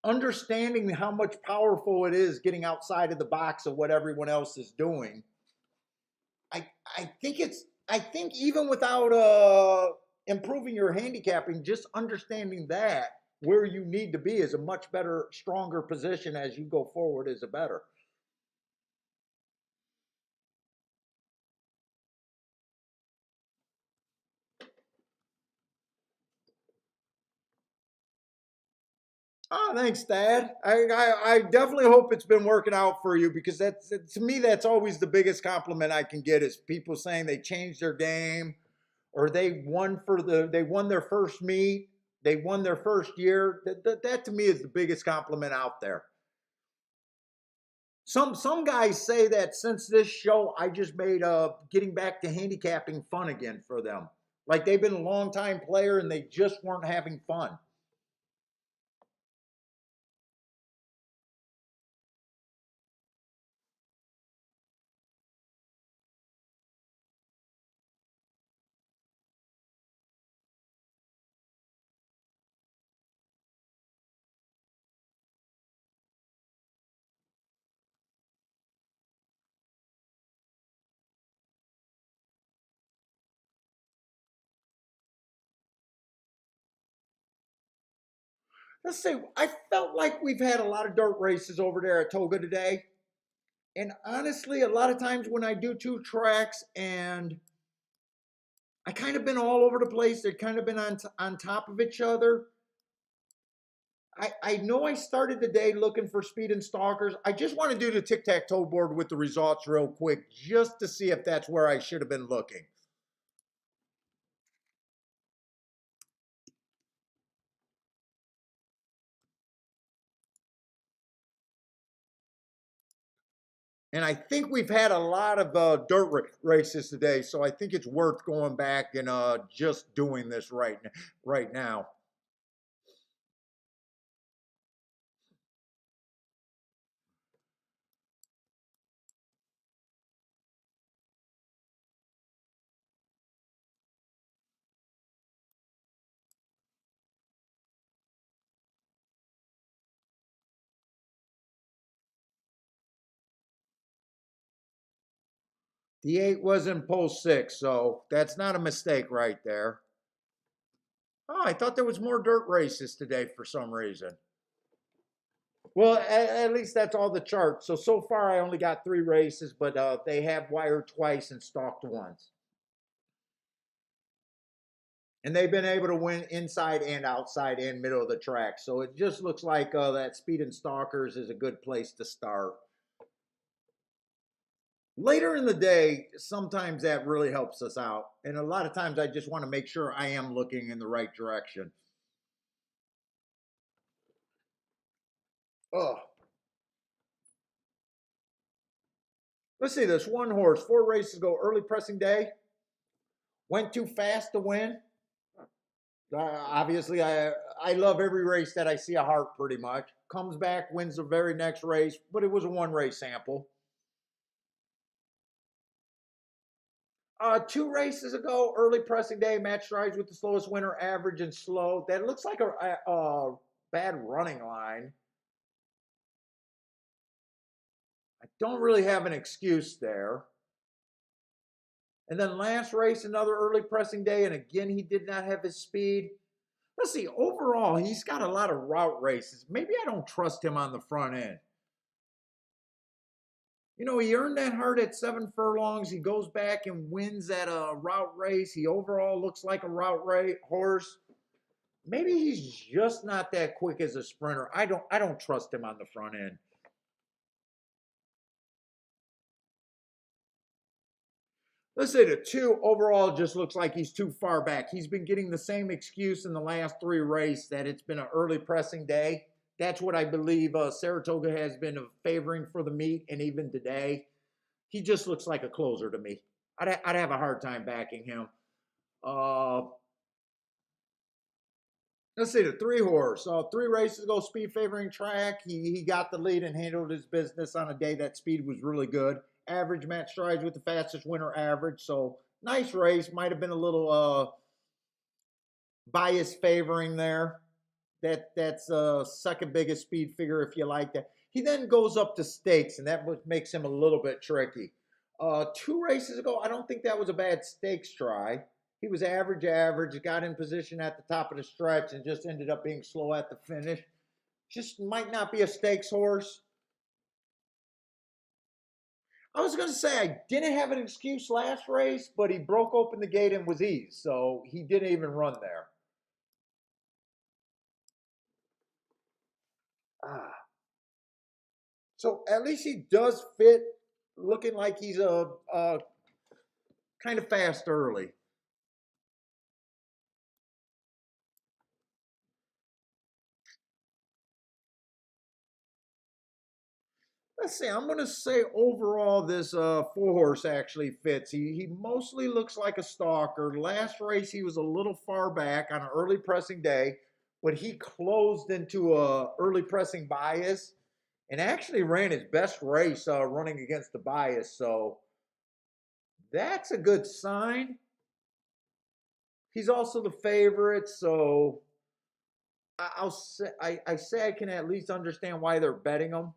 understanding how much powerful it is getting outside of the box of what everyone else is doing, I think even without improving your handicapping, just understanding that where you need to be is a much better, stronger position as you go forward is a better. Oh, thanks, Dad. I definitely hope it's been working out for you because that's to me that's always the biggest compliment I can get is people saying they changed their game or they won their first meet, they won their first year. That to me is the biggest compliment out there. Some guys say that since this show, I just made getting back to handicapping fun again for them. Like they've been a long time player and they just weren't having fun. Let's say I felt like we've had a lot of dirt races over there at Toga today. And honestly, a lot of times when I do two tracks and I kind of been all over the place, they've kind of been on top of each other. I know I started the day looking for speed and stalkers. I just want to do the tic-tac-toe board with the results real quick just to see if that's where I should have been looking. And I think we've had a lot of races today, so I think it's worth going back and just doing this right now. The 8 was in pole 6, so that's not a mistake right there. Oh, I thought there was more dirt races today for some reason. Well, at least that's all the charts. So far I only got 3 races, but they have wired twice and stalked once. And they've been able to win inside and outside and middle of the track. So it just looks like that Speed and Stalkers is a good place to start. Later in the day, sometimes that really helps us out. And a lot of times I just want to make sure I am looking in the right direction. Oh, let's see this one horse, 4 races ago, early pressing day. Went too fast to win. Obviously, I love every race that I see a heart pretty much. Comes back, wins the very next race, but it was a 1 race sample. 2 races ago, early pressing day, match strides with the slowest winner, average and slow. That looks like a bad running line. I don't really have an excuse there. And then last race, another early pressing day, and again, he did not have his speed. Let's see, overall, he's got a lot of route races. Maybe I don't trust him on the front end. You know, he earned that heart at 7 furlongs. He goes back and wins at a route race. He overall looks like a route race horse. Maybe he's just not that quick as a sprinter. I don't trust him on the front end. Let's say the 2 overall just looks like he's too far back. He's been getting the same excuse in the last 3 races that it's been an early pressing day. That's what I believe Saratoga has been favoring for the meet, and even today, he just looks like a closer to me. I'd have a hard time backing him. Uh, let's see, the 3 horse. 3 races ago, speed favoring track. He got the lead and handled his business on a day that speed was really good. Average match strides with the fastest winner average. So nice race. Might have been a little bias favoring there. That's second biggest speed figure if you like that. He then goes up to stakes, and that makes him a little bit tricky. 2 races ago, I don't think that was a bad stakes try. He was average, got in position at the top of the stretch, and just ended up being slow at the finish. Just might not be a stakes horse. I was going to say I didn't have an excuse last race, but he broke open the gate and was eased, so he didn't even run there. Ah, so at least he does fit, looking like he's a kind of fast early. Let's see. I'm going to say overall, this 4 horse actually fits. He mostly looks like a stalker. Last race, he was a little far back on an early pressing day, but he closed into a early pressing bias and actually ran his best race running against the bias. So that's a good sign. He's also the favorite, so I'll say I say I can at least understand why they're betting him.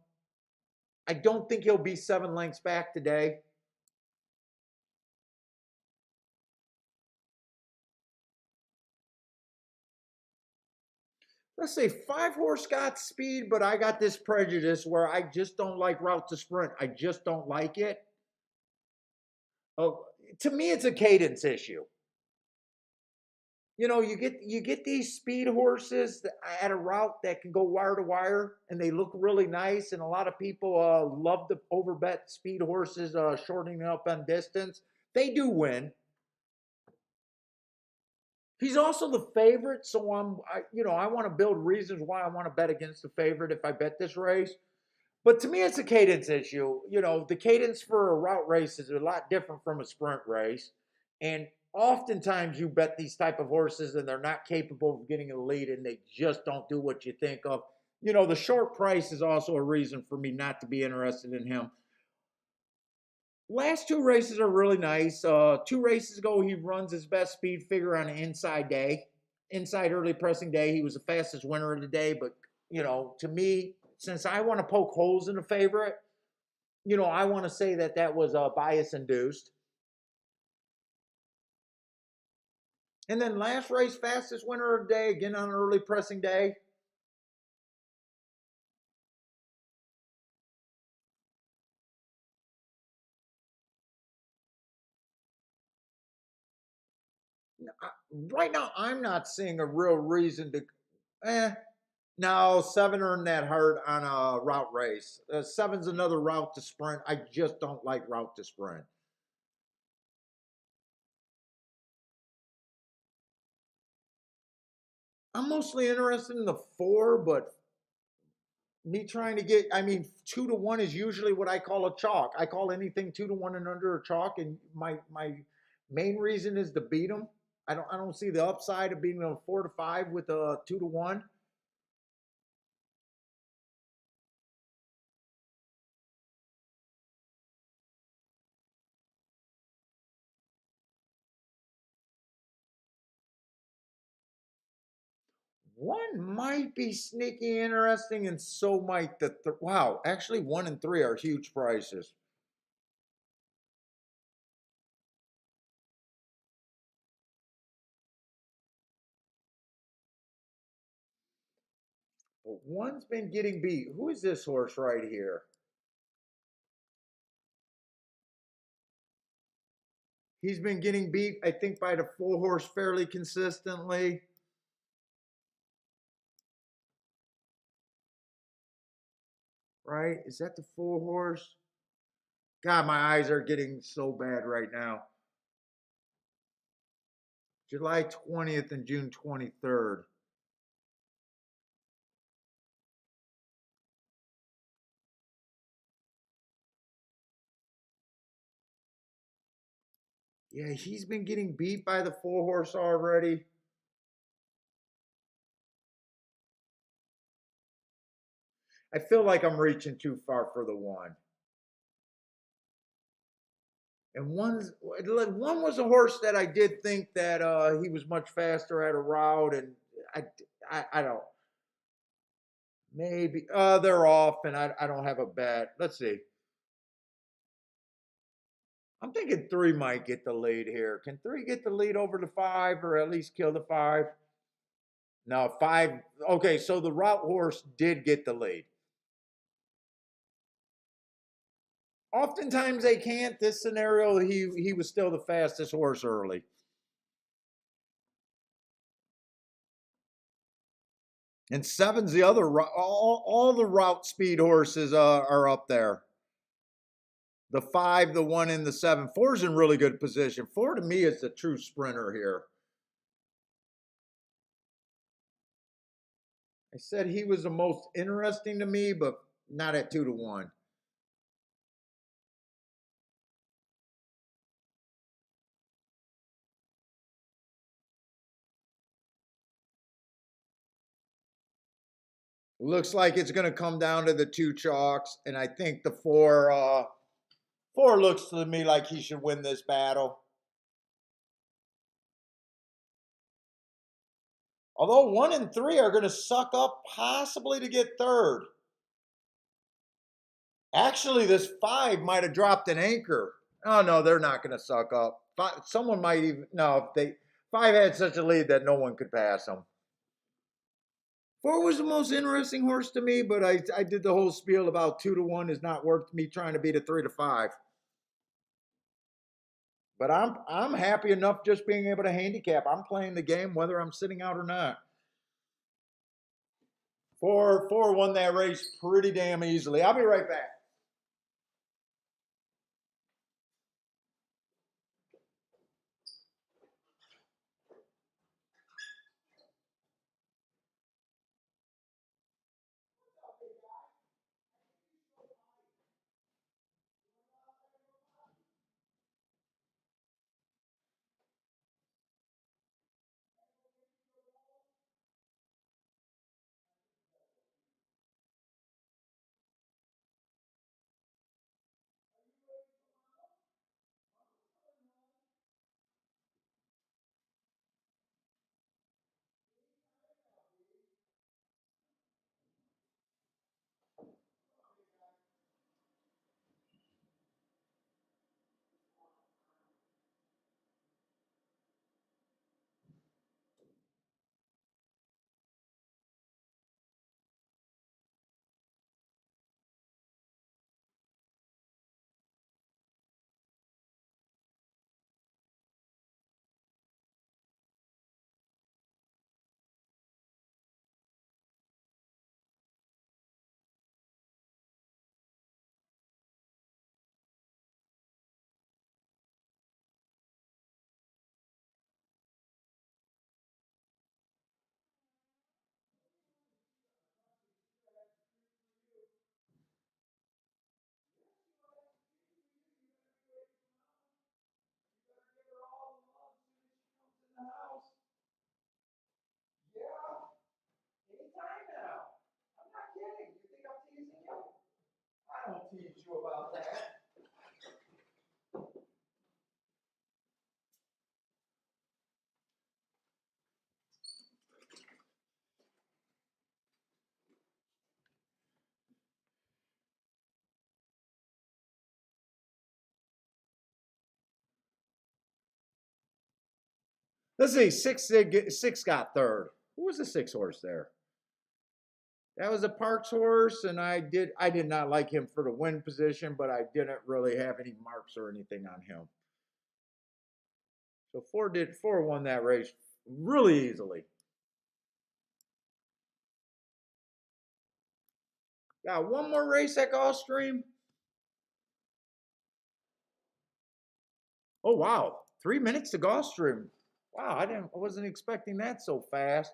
I don't think he'll be 7 lengths back today. Let's say 5 horse got speed, but I got this prejudice where I just don't like route to sprint. I just don't like it. Oh, to me, it's a cadence issue. You know, you get these speed horses at a route that can go wire to wire, and they look really nice. And a lot of people love to overbet speed horses, shortening up on distance. They do win. He's also the favorite, so I want to build reasons why I want to bet against the favorite if I bet this race. But to me, it's a cadence issue. You know, the cadence for a route race is a lot different from a sprint race, and oftentimes you bet these type of horses and they're not capable of getting a lead, and they just don't do what you think of. You know, the short price is also a reason for me not to be interested in him. Last 2 races are really nice. 2 races ago, he runs his best speed figure on an inside day, inside early pressing day. He was the fastest winner of the day. But, to me, since I want to poke holes in the favorite, I want to say that was bias induced. And then last race, fastest winner of the day, again on an early pressing day. Right now, I'm not seeing a real reason to. No, 7 earned that hurt on a route race. 7's another route to sprint. I just don't like route to sprint. I'm mostly interested in the 4, but me trying to get, 2 to 1 is usually what I call a chalk. I call anything 2 to 1 and under a chalk, and my main reason is to beat them. I don't see the upside of being a 4 to 5 with a 2 to 1. One might be sneaky interesting, and so might wow. Actually, 1 and 3 are huge prices. But one's been getting beat. Who is this horse right here? He's been getting beat, I think, by the 4 horse fairly consistently. Right? Is that the 4 horse? God, my eyes are getting so bad right now. July 20th and June 23rd. Yeah, he's been getting beat by the 4 horse already. I feel like I'm reaching too far for the one. And one was a horse that I did think that he was much faster at a route, and I I don't maybe they're off, and I don't have a bet. Let's see. I'm thinking 3 might get the lead here. Can 3 get the lead over the 5, or at least kill the 5? No, 5. Okay, so the route horse did get the lead. Oftentimes they can't. This scenario, he was still the fastest horse early. And 7's the other. All the route speed horses are up there. The 5, the 1, and the 7. 4's in really good position. 4 to me is the true sprinter here. I said he was the most interesting to me, but not at 2 to 1. Looks like it's going to come down to the 2 chalks, and I think the 4 looks to me like he should win this battle. Although 1 and 3 are going to suck up possibly to get third. Actually, this 5 might have dropped an anchor. Oh no, they're not going to suck up. Someone might even no. If they 5 had such a lead that no one could pass them. 4 was the most interesting horse to me, but I did the whole spiel about 2 to 1 is not worth me trying to beat a 3 to 5. But I'm happy enough just being able to handicap. I'm playing the game whether I'm sitting out or not. 4 won that race pretty damn easily. I'll be right back. Anytime now. I'm not kidding. You think I'm teasing you? I don't tease you about that. Let's see. 6 got third. Who was the 6 horse there? That was a Parks horse, and I did not like him for the win position, but I didn't really have any marks or anything on him. So four won that race really easily. Got one more race at Gulfstream. Oh wow, 3 minutes to Gulfstream. Wow, I wasn't expecting that so fast.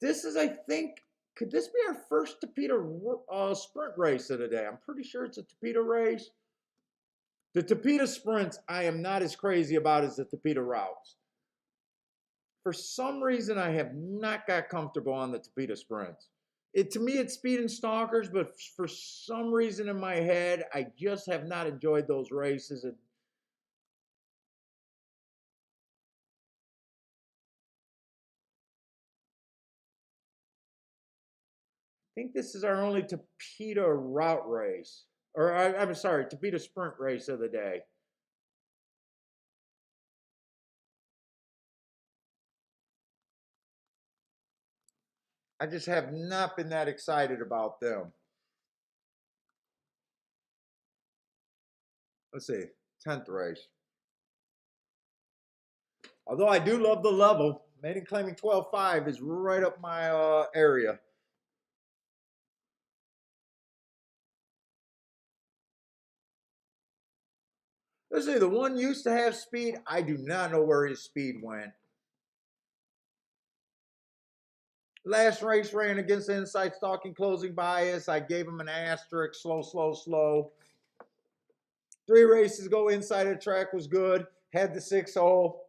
This is, I think, could this be our first Tapeta sprint race of the day? I'm pretty sure it's a Tapeta race. The Tapeta sprints, I am not as crazy about as the Tapeta routes. For some reason, I have not got comfortable on the Tapeta sprints. To me, it's speed and stalkers, but for some reason in my head, I just have not enjoyed those races. I think this is our only Tapeta route race, or I'm sorry, Tapeta sprint race of the day. I just have not been that excited about them. Let's see, 10th race. Although I do love the level, maiden claiming 12.5 is right up my area. Let's see, the one used to have speed. I do not know where his speed went. Last race ran against the inside stalking closing bias. I gave him an asterisk, slow, slow, slow. 3 races ago, inside of the track was good. Had the 6-hole.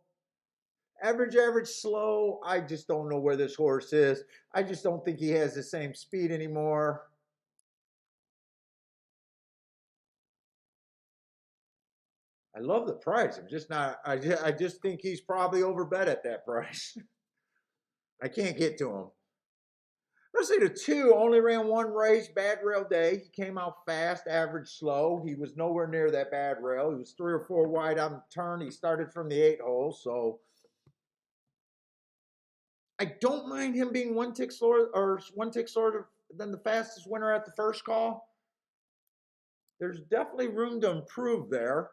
Average, average, slow. I just don't know where this horse is. I just don't think he has the same speed anymore. I love the price. I'm just not. I just think he's probably overbet at that price. I can't get to him. Let's see, the 2 only ran 1 race, bad rail day. He came out fast, average slow. He was nowhere near that bad rail. He was 3 or 4 wide on the turn. He started from the 8-hole, so I don't mind him being 1 tick slower or 1 tick slower than the fastest winner at the first call. There's definitely room to improve there.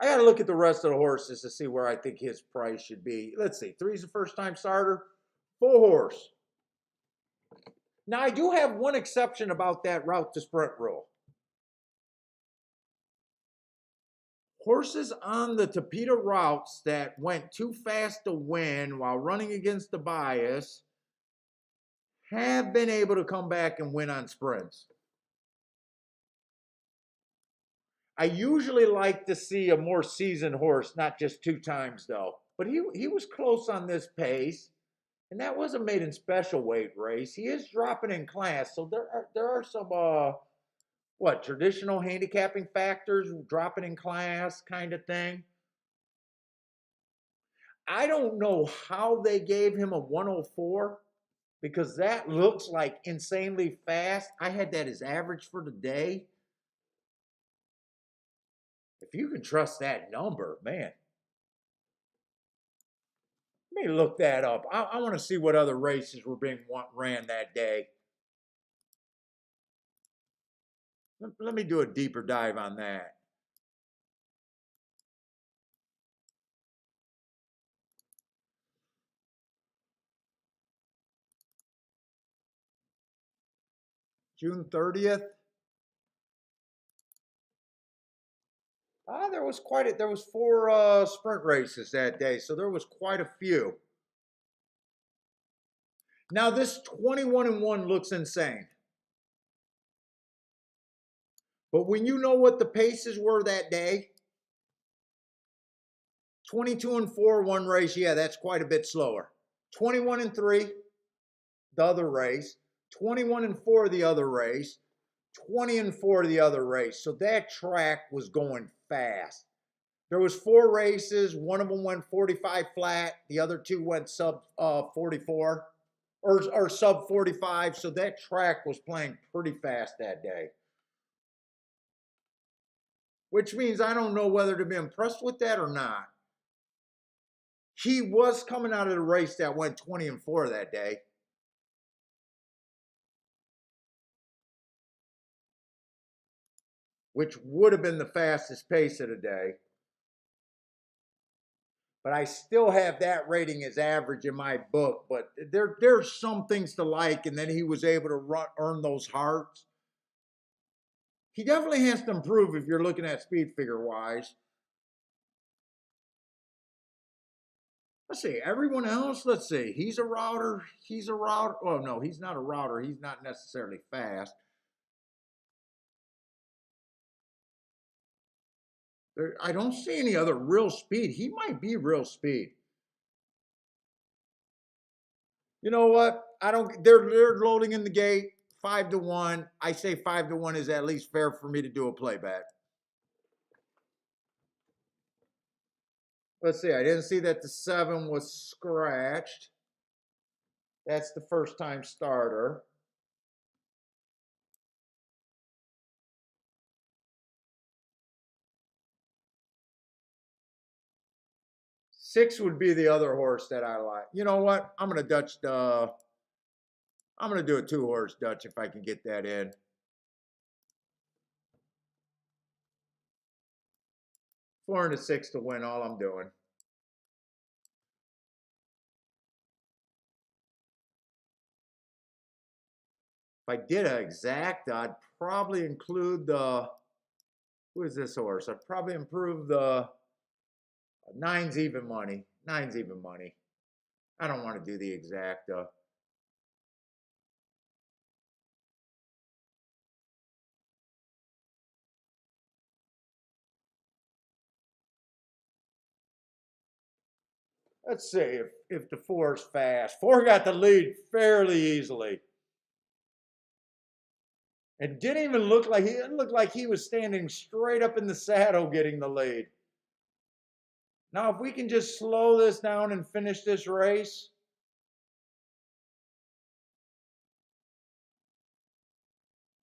I got to look at the rest of the horses to see where I think his price should be. Let's see. 3's a first-time starter. 4 horse. Now, I do have one exception about that route to sprint rule. Horses on the Tapeta routes that went too fast to win while running against the bias have been able to come back and win on sprints. I usually like to see a more seasoned horse, not just 2 times though. But he was close on this pace, and that was a maiden special weight race. He is dropping in class, so there are some traditional handicapping factors, dropping in class kind of thing. I don't know how they gave him a 104 because that looks like insanely fast. I had that as average for the day. If you can trust that number, man. Let me look that up. I want to see what other races were being ran that day. Let me do a deeper dive on that. June 30th. There was there was 4 sprint races that day, so there was quite a few. Now this 21-1 looks insane. But when you know what the paces were that day, 22-4 one race, yeah, that's quite a bit slower. 21-3, the other race. 21-4 the other race. 20-4 the other race. So that track was going fast. There was 4 races. One of them went 45 flat. The other 2 went sub 44 or sub 45. So that track was playing pretty fast that day. Which means I don't know whether to be impressed with that or not. He was coming out of the race that went 20-4 that day. which would have been the fastest pace of the day. But I still have that rating as average in my book. But there's some things to like, and then he was able to earn those hearts. He definitely has to improve if you're looking at speed figure wise. Let's see, everyone else, let's see. He's a router. He's a router. Oh, no, he's not a router. He's not necessarily fast. I don't see any other real speed. He might be real speed. You know what? I don't. They're loading in the gate 5-1. I say 5-1 is at least fair for me to do a playback. Let's see. I didn't see that the 7 was scratched. That's the first time starter. Six would be the other horse that I like. You know what? I'm gonna Dutch the. I'm gonna do a 2-horse Dutch if I can get that in. 4 and a 6 to win. All I'm doing. If I did an exact, I'd probably include the. Who is this horse? I'd probably improve the. 9's even money. 9's even money. I don't want to do the exact. Let's see if the 4 is fast. 4 got the lead fairly easily. It didn't even look like he was standing straight up in the saddle getting the lead. Now, if we can just slow this down and finish this race.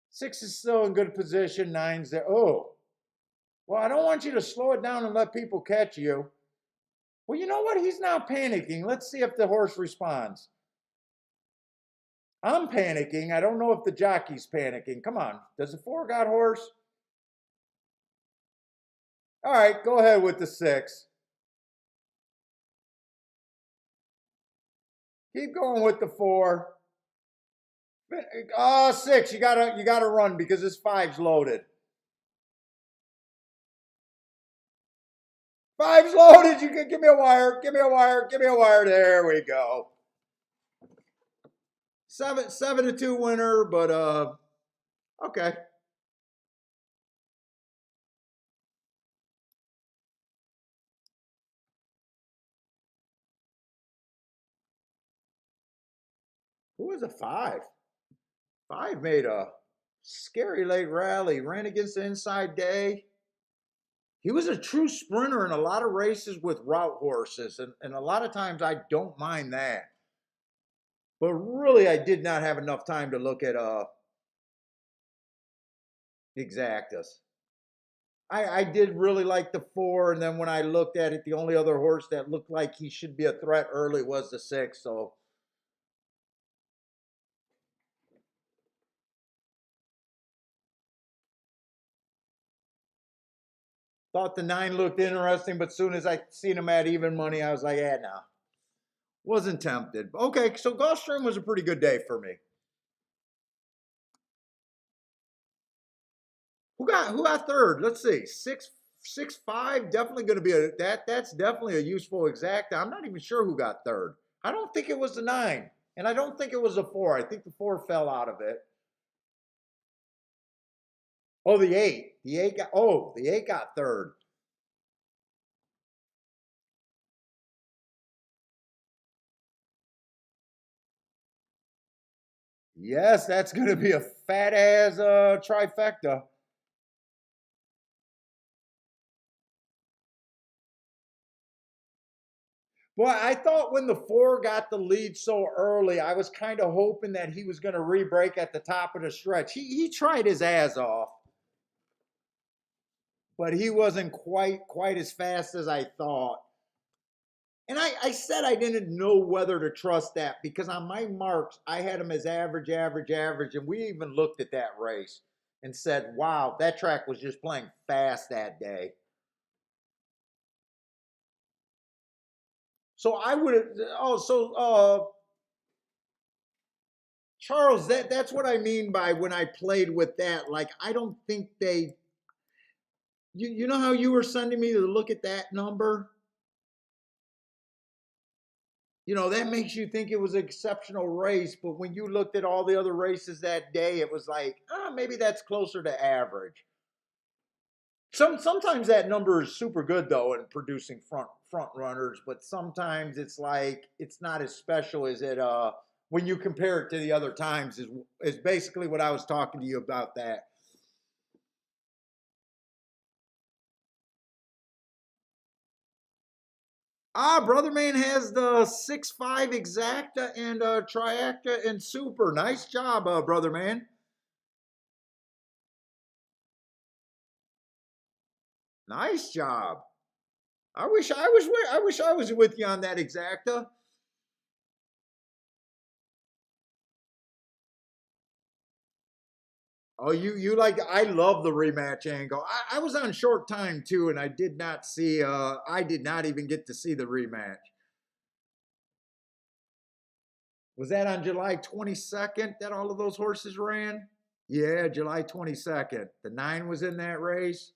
Six is still in good position. 9's there. Oh, well, I don't want you to slow it down and let people catch you. Well, you know what? He's not panicking. Let's see if the horse responds. I'm panicking. I don't know if the jockey's panicking. Come on. Does the 4 got horse? All right, go ahead with the 6. Keep going with the 4. Oh, 6. You gotta run because this 5's loaded. 5's loaded. You can give me a wire. Give me a wire. Give me a wire. There we go. 7-2 winner, but okay. Who was a 5? 5 made a scary late rally. Ran against the inside day. He was a true sprinter in a lot of races with route horses, and a lot of times I don't mind that. But really, I did not have enough time to look at exactus. I did really like the 4, and then when I looked at it, the only other horse that looked like he should be a threat early was the 6. So thought the 9 looked interesting, but as soon as I seen him at even money, I was like, yeah, no. Wasn't tempted. Okay, so Gulfstream was a pretty good day for me. Who got third? Let's see. 6-5, definitely going to be that's definitely a useful exact. I'm not even sure who got third. I don't think it was the 9, and I don't think it was the 4. I think the 4 fell out of it. Oh, the 8. The 8 got third. Yes, that's going to be a fat ass trifecta. Well, I thought when the 4 got the lead so early, I was kind of hoping that he was going to re-break at the top of the stretch. He tried his ass off, but he wasn't quite as fast as I thought. And I said I didn't know whether to trust that because on my marks, I had him as average, and we even looked at that race. and said, wow, that track was just playing fast that day. So I would, oh, so Charles, that's what I mean by when I played with that. Like, I don't think they, you know how you were sending me to look at that number? You know, that makes you think it was an exceptional race, but when you looked at all the other races that day, it was like, maybe that's closer to average. Sometimes that number is super good though in producing front runners, but sometimes it's like it's not as special as it when you compare it to the other times is basically what I was talking to you about that. Brother man has the 6.5 exacta and triacta and super. Nice job, brother man. Nice job. I wish I was with you on that exacta. Oh, you like I love the rematch angle. I was on short time too, and I did not see I did not even get to see the rematch. Was that on July 22nd that all of those horses ran? Yeah, July 22nd. The 9 was in that race.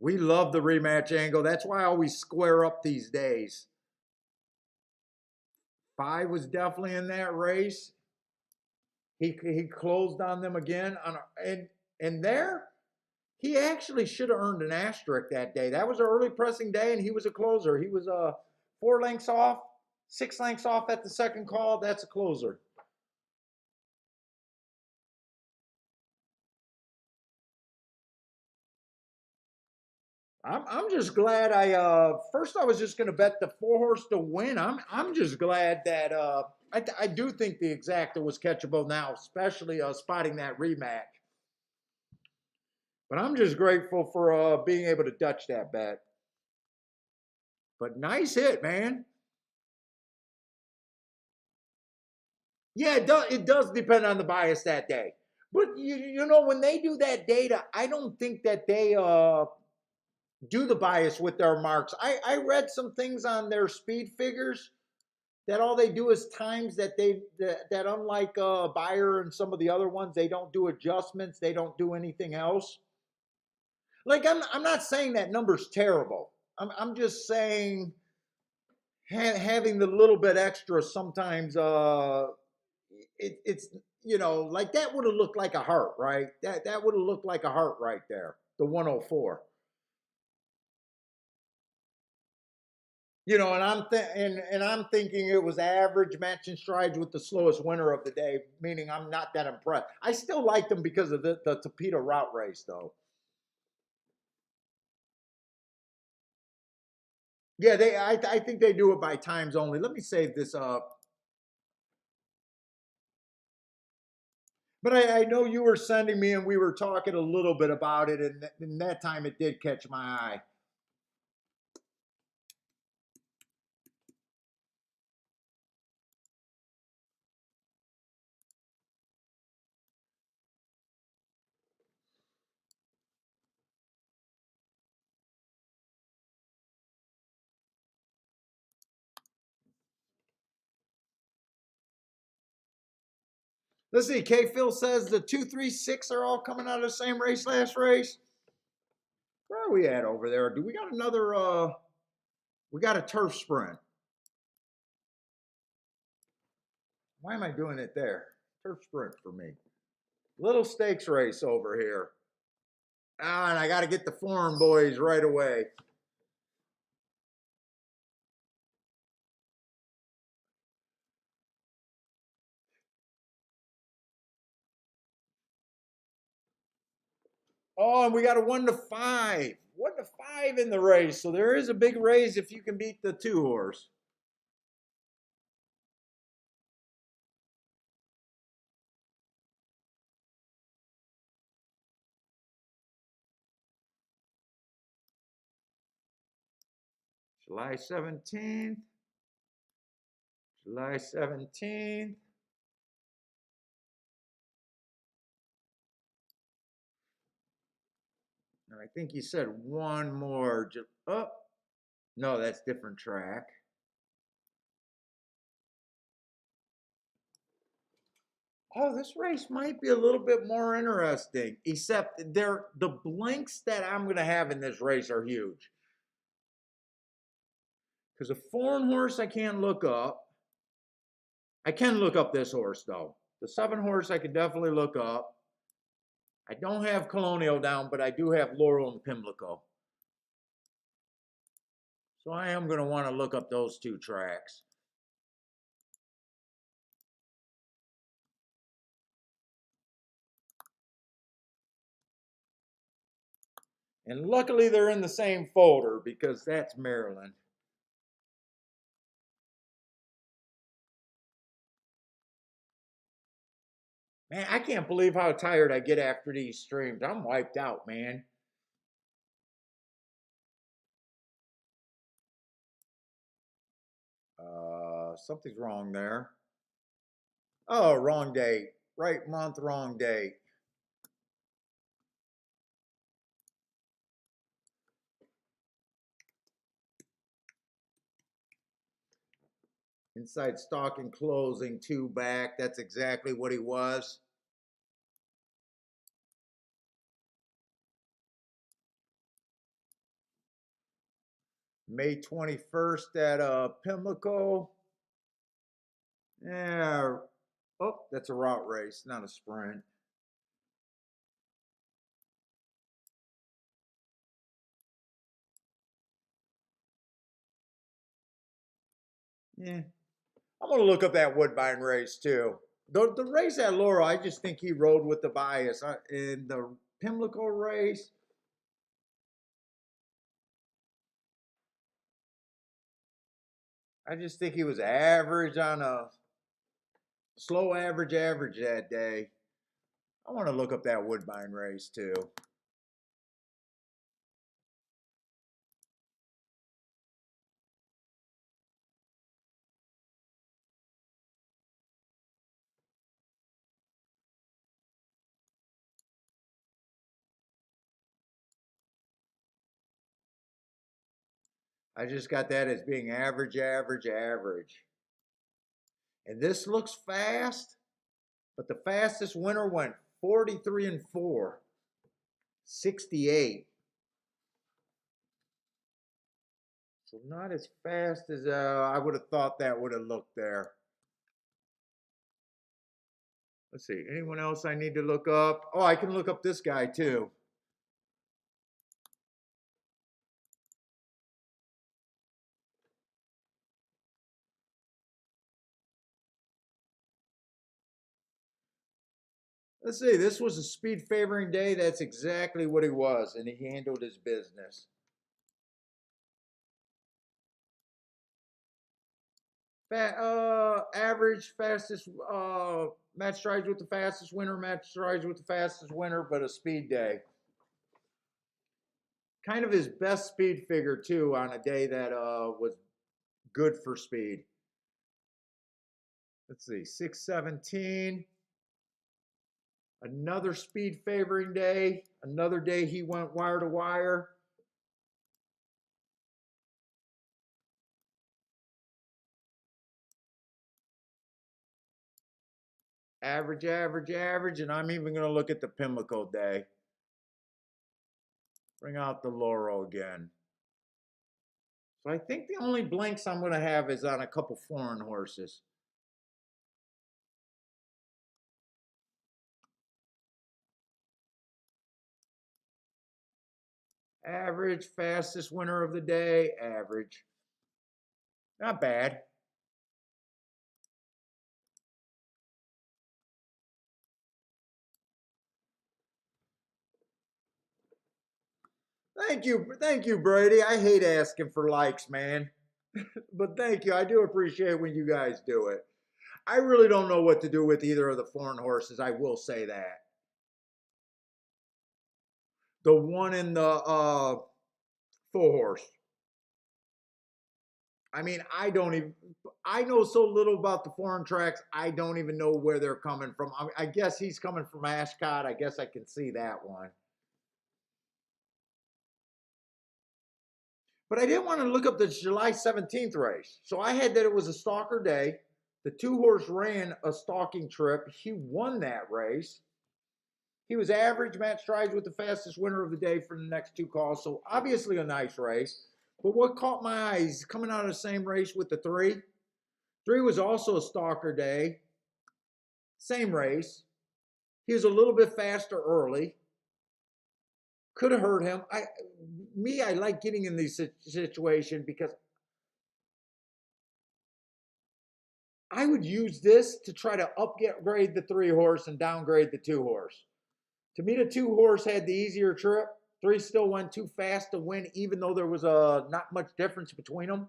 We love the rematch angle. That's why I always square up these days. 5 was definitely in that race. He closed on them again and there he actually should have earned an asterisk that day. That was an early pressing day, and he was a closer. He was 4 lengths off, 6 lengths off at the second call. That's a closer. I'm just glad I first I was just going to bet the 4 horse to win. I'm just glad that I do think the exacta was catchable now, especially spotting that rematch. But I'm just grateful for being able to Dutch that bet. But nice hit, man. Yeah, it does depend on the bias that day. But you know when they do that data, I don't think that they do the bias with their marks. I read some things on their speed figures that all they do is times that unlike Bayer and some of the other ones, they don't do adjustments, they don't do anything else. Like I'm not saying that number's terrible. I'm just saying having the little bit extra sometimes it's like that would have looked like a heart, right? That would have looked like a heart right there, the 104. And I'm thinking it was average matching strides with the slowest winner of the day, meaning I'm not that impressed. I still like them because of the Torpedo route race, though. Yeah, I think they do it by times only. Let me save this up. But I know you were sending me, and we were talking a little bit about it, and that time it did catch my eye. Let's see. K Phil says the 2, 3, 6 are all coming out of the same race last race. Where are we at over there? Do we got another? We got a turf sprint. Why am I doing it there? Turf sprint for me. Little stakes race over here. And I got to get the foreign boys right away. Oh, and we got a 1 to 5. 1 to 5 in the race. So there is a big race if you can beat the 2 horse. July 17th. July 17th. I think you said one more. Oh, no, that's different track. Oh, this race might be a little bit more interesting, except the blinks that I'm going to have in this race are huge. Because a foreign horse I can't look up. I can look up this horse, though. The 7 horse I can definitely look up. I don't have Colonial down, but I do have Laurel and Pimlico. So I am going to want to look up those 2 tracks. And luckily they're in the same folder because that's Maryland. Man, I can't believe how tired I get after these streams. I'm wiped out, man. Something's wrong there. Oh, wrong date. Right month, wrong date. Inside stock and closing, 2 back. That's exactly what he was. May 21st at Pimlico. Yeah. Oh, that's a route race, not a sprint. Yeah. I'm going to look up that Woodbine race too. The race at Laurel, I just think he rode with the bias. In the Pimlico race, I just think he was average on a slow average that day. I want to look up that Woodbine race too. I just got that as being average. And this looks fast, but the fastest winner went 43 and 4, 68. So not as fast as I would have thought that would have looked there. Let's see, anyone else I need to look up? Oh, I can look up this guy too. Let's see, this was a speed favoring day. That's exactly what he was, and he handled his business. Average, fastest, match strides with the fastest winner, but a speed day. Kind of his best speed figure, too, on a day that was good for speed. Let's see, 617. Another speed favoring day. Another day he went wire to wire. Average, and I'm even going to look at the Pimlico day. Bring out the Laurel again. So I think the only blanks I'm going to have is on a couple foreign horses. Average, fastest winner of the day, average. Not bad. Thank you, Brady. I hate asking for likes, man. But thank you. I do appreciate when you guys do it. I really don't know what to do with either of the foreign horses. I will say that. The one in the full horse. I mean, I know so little about the foreign tracks. I don't even know where they're coming from. I guess he's coming from Ascot. I guess I can see that one. But I didn't want to look up the July 17th race. So I had that it was a stalker day. The two horse ran a stalking trip. He won that race. He was average. Matt Strides with the fastest winner of the day for the next two calls. So obviously a nice race. But what caught my eyes coming out of the same race with the three? Three was also a stalker day. Same race. He was a little bit faster early. Could have hurt him. I like getting in these situations because I would use this to try to upgrade the three horse and downgrade the two horse. To me, the two horse had the easier trip. Three still went too fast to win, even though there was not much difference between them.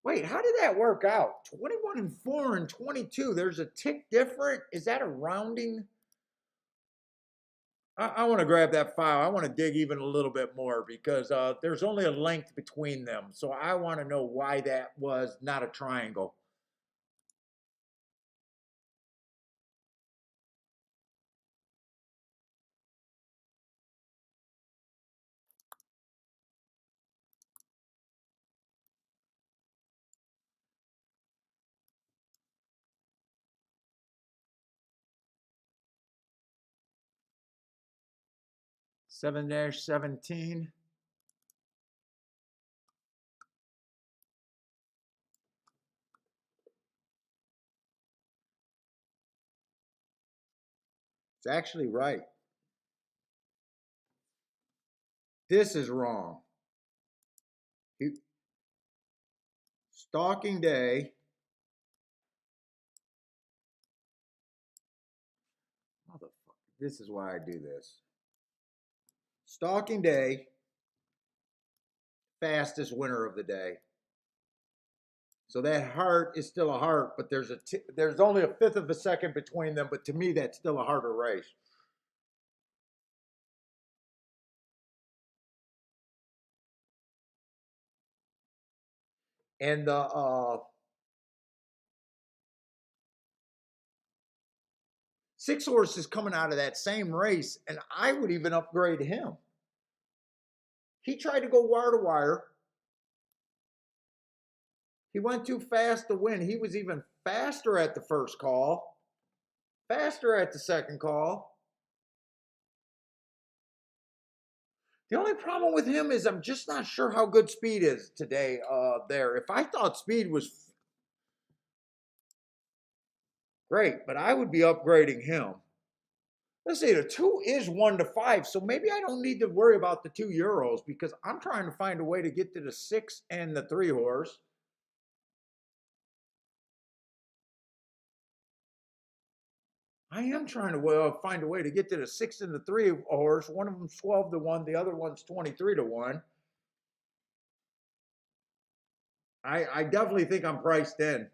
Wait, how did that work out? 21 and 4 and 22. There's a tick different. Is that a rounding? I want to grab that file. I want to dig even a little bit more because there's only a length between them. So I want to know why that was not a triangle. Seven 17. It's actually right. This is wrong. Stalking day. Motherfucker. This is why I do this. Stalking day. Fastest winner of the day. So that heart is still a heart, but there's only a fifth of a second between them. But to me, that's still a harder race. And the six horse is coming out of that same race, and I would even upgrade him. He tried to go wire to wire. He went too fast to win. He was even faster at the first call, faster at the second call. The only problem with him is I'm just not sure how good speed is today there. If I thought speed was great, but I would be upgrading him. Let's see, the two is 1 to 5, so maybe I don't need to worry about the 2 euros because I'm trying to find a way to get to the six and the three horse. I am trying to find a way to get to the six and the three horse. One of them's 12 to 1, the other one's 23 to 1. I definitely think I'm priced in.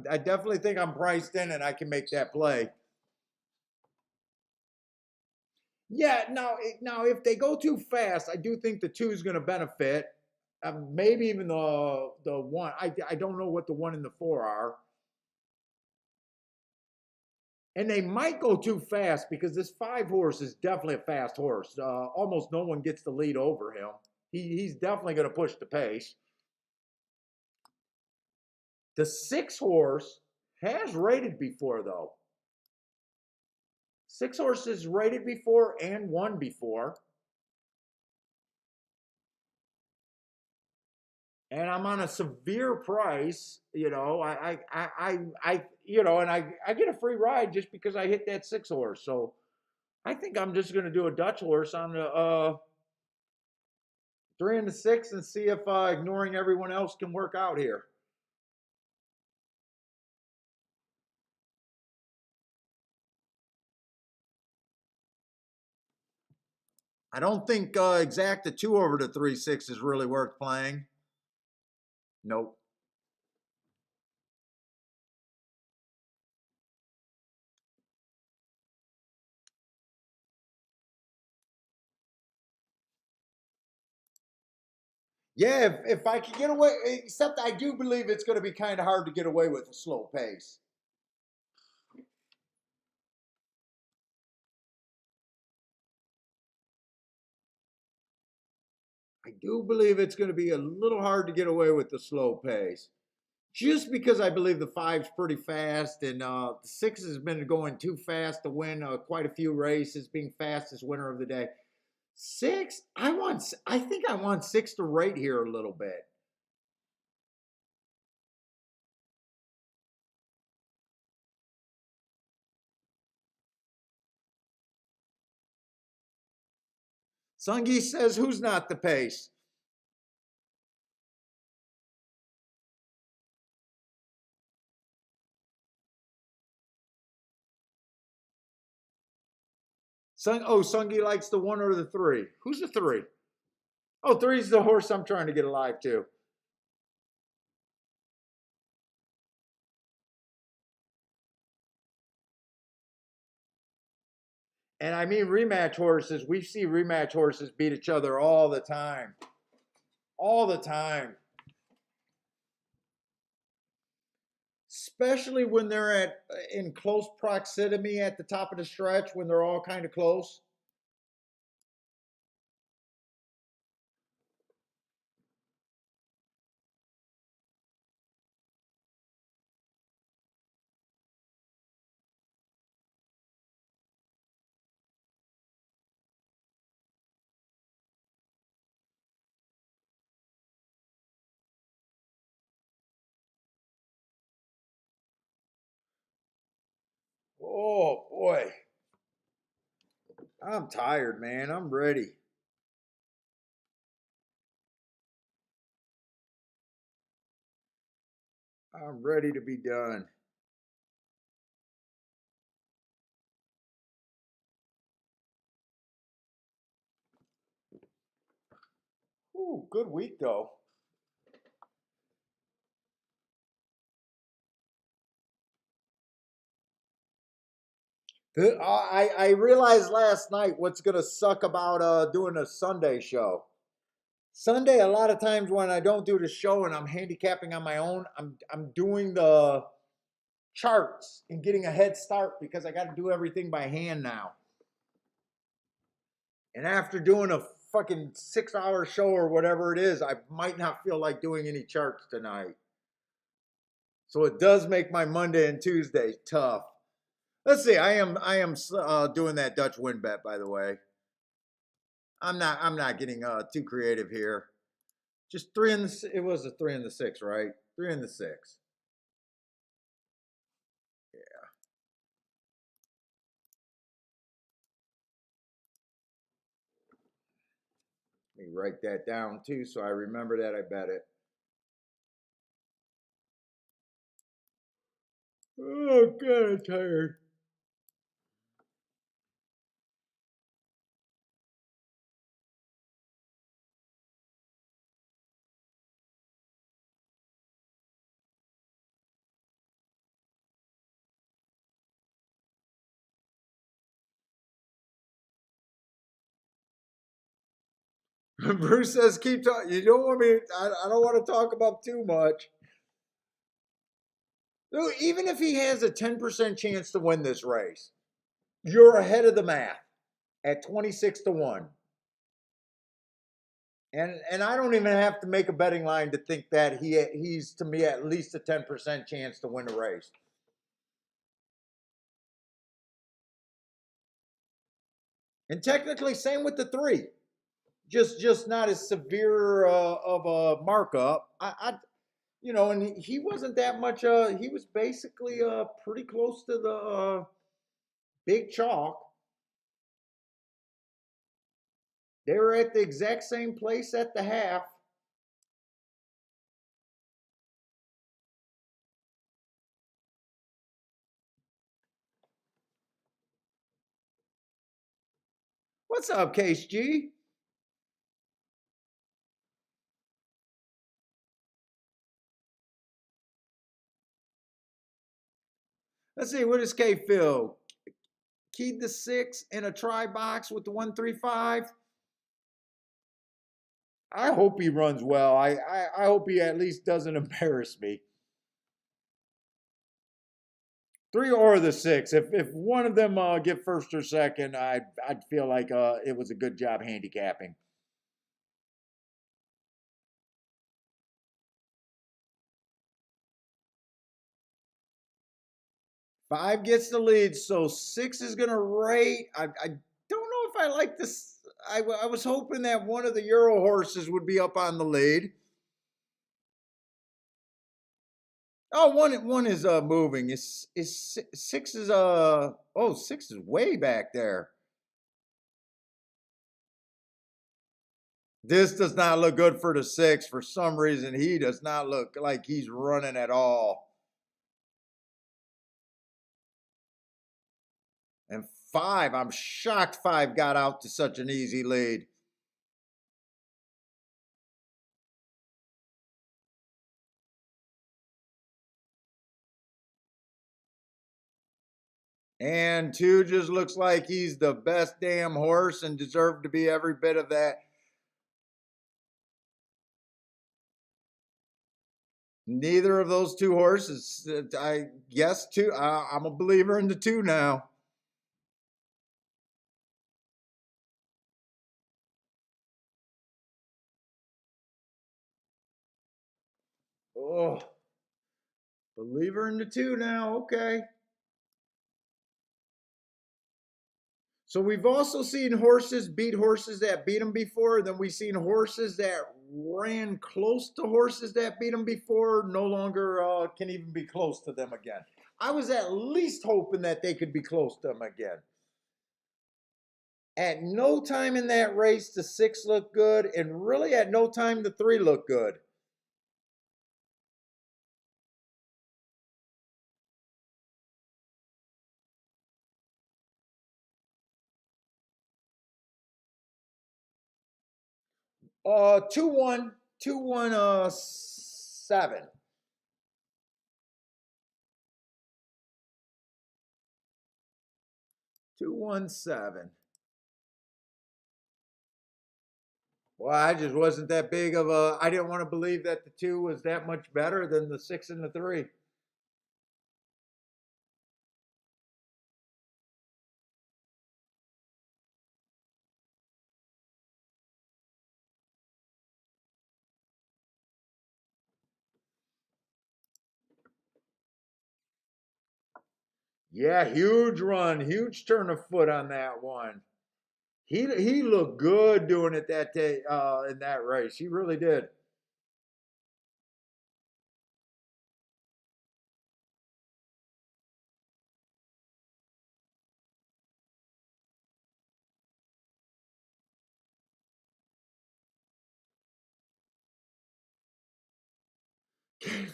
I definitely think I'm priced in and I can make that play. Yeah, now if they go too fast, I do think the two is going to benefit. Maybe even the one. I don't know what the one and the four are. And they might go too fast because this five horse is definitely a fast horse. Almost no one gets the lead over him. He's definitely going to push the pace. The six horse has rated before, though. Six horses rated before and won before. And I'm on a severe price, you know. And I get a free ride just because I hit that six horse. So I think I'm just going to do a Dutch horse on the three and the six and see if ignoring everyone else can work out here. I don't think exact the two over the 3-6 is really worth playing. Nope. Yeah, if I could get away, except I do believe it's going to be kind of hard to get away with a slow pace. I do believe it's going to be a little hard to get away with the slow pace. Just because I believe the five's pretty fast, and the six has been going too fast to win quite a few races, being fastest winner of the day. Six, I think I want six to rate here a little bit. Sungi says, who's not the pace? Sungi likes the one or the three. Who's the three? Oh, three's the horse I'm trying to get alive to. And I mean rematch horses. We see rematch horses beat each other all the time. All the time. Especially when they're at in close proximity at the top of the stretch when they're all kind of close. Oh boy. I'm tired, man. I'm ready. I'm ready to be done. Ooh, good week though. I realized last night what's gonna suck about doing a Sunday show. Sunday, a lot of times when I don't do the show and I'm handicapping on my own, I'm doing the charts and getting a head start because I got to do everything by hand now. And after doing a fucking 6 hour show or whatever it is, I might not feel like doing any charts tonight. So it does make my Monday and Tuesday tough. Let's see. I am doing that Dutch win bet, by the way. I'm not getting too creative here. Just three in the. It was a three in the six, right? Three in the six. Let me write that down too, so I remember that I bet it. Oh god, I'm tired. Bruce says, "Keep talking. You don't want me. I don't want to talk about too much." No, even if he has a 10% chance to win this race, you're ahead of the math at 26 to 1. And I don't even have to make a betting line to think that he's to me at least a 10% chance to win a race. And technically, same with the three. Just not as severe of a markup. And he wasn't that much. He was basically pretty close to the big chalk. They were at the exact same place at the half. What's up, Case G? Let's see. What does K feel? Keyed the six in a try box with the 135. I hope he runs well. I hope he at least doesn't embarrass me. Three or the six. If one of them get first or 2nd, I 'd- I'd feel like it was a good job handicapping. 5 gets the lead, so 6 is going to rate. I don't know if I like this. I was hoping that one of the Euro horses would be up on the lead. Oh, one is moving. Is 6 is oh, 6 is way back there. This does not look good for the 6. For some reason, he does not look like he's running at all. And 5, I'm shocked 5 got out to such an easy lead. And 2 just looks like he's the best damn horse and deserved to be every bit of that. Neither of those 2 horses, I guess 2. I'm a believer in the 2 now. Oh, believer in the 2 now. Okay. So we've also seen horses beat horses that beat them before. Then we've seen horses that ran close to horses that beat them before, no longer can even be close to them again. I was at least hoping that they could be close to them again. At no time in that race the 6 looked good, and really at no time the 3 looked good. Uh, 2-1, 2-1, 7. 2-1-7. Well, I just wasn't that big of a. I didn't want to believe that the 2 was that much better than the 6 and the 3. Yeah, huge run, huge turn of foot on that one. He looked good doing it that day in that race. He really did.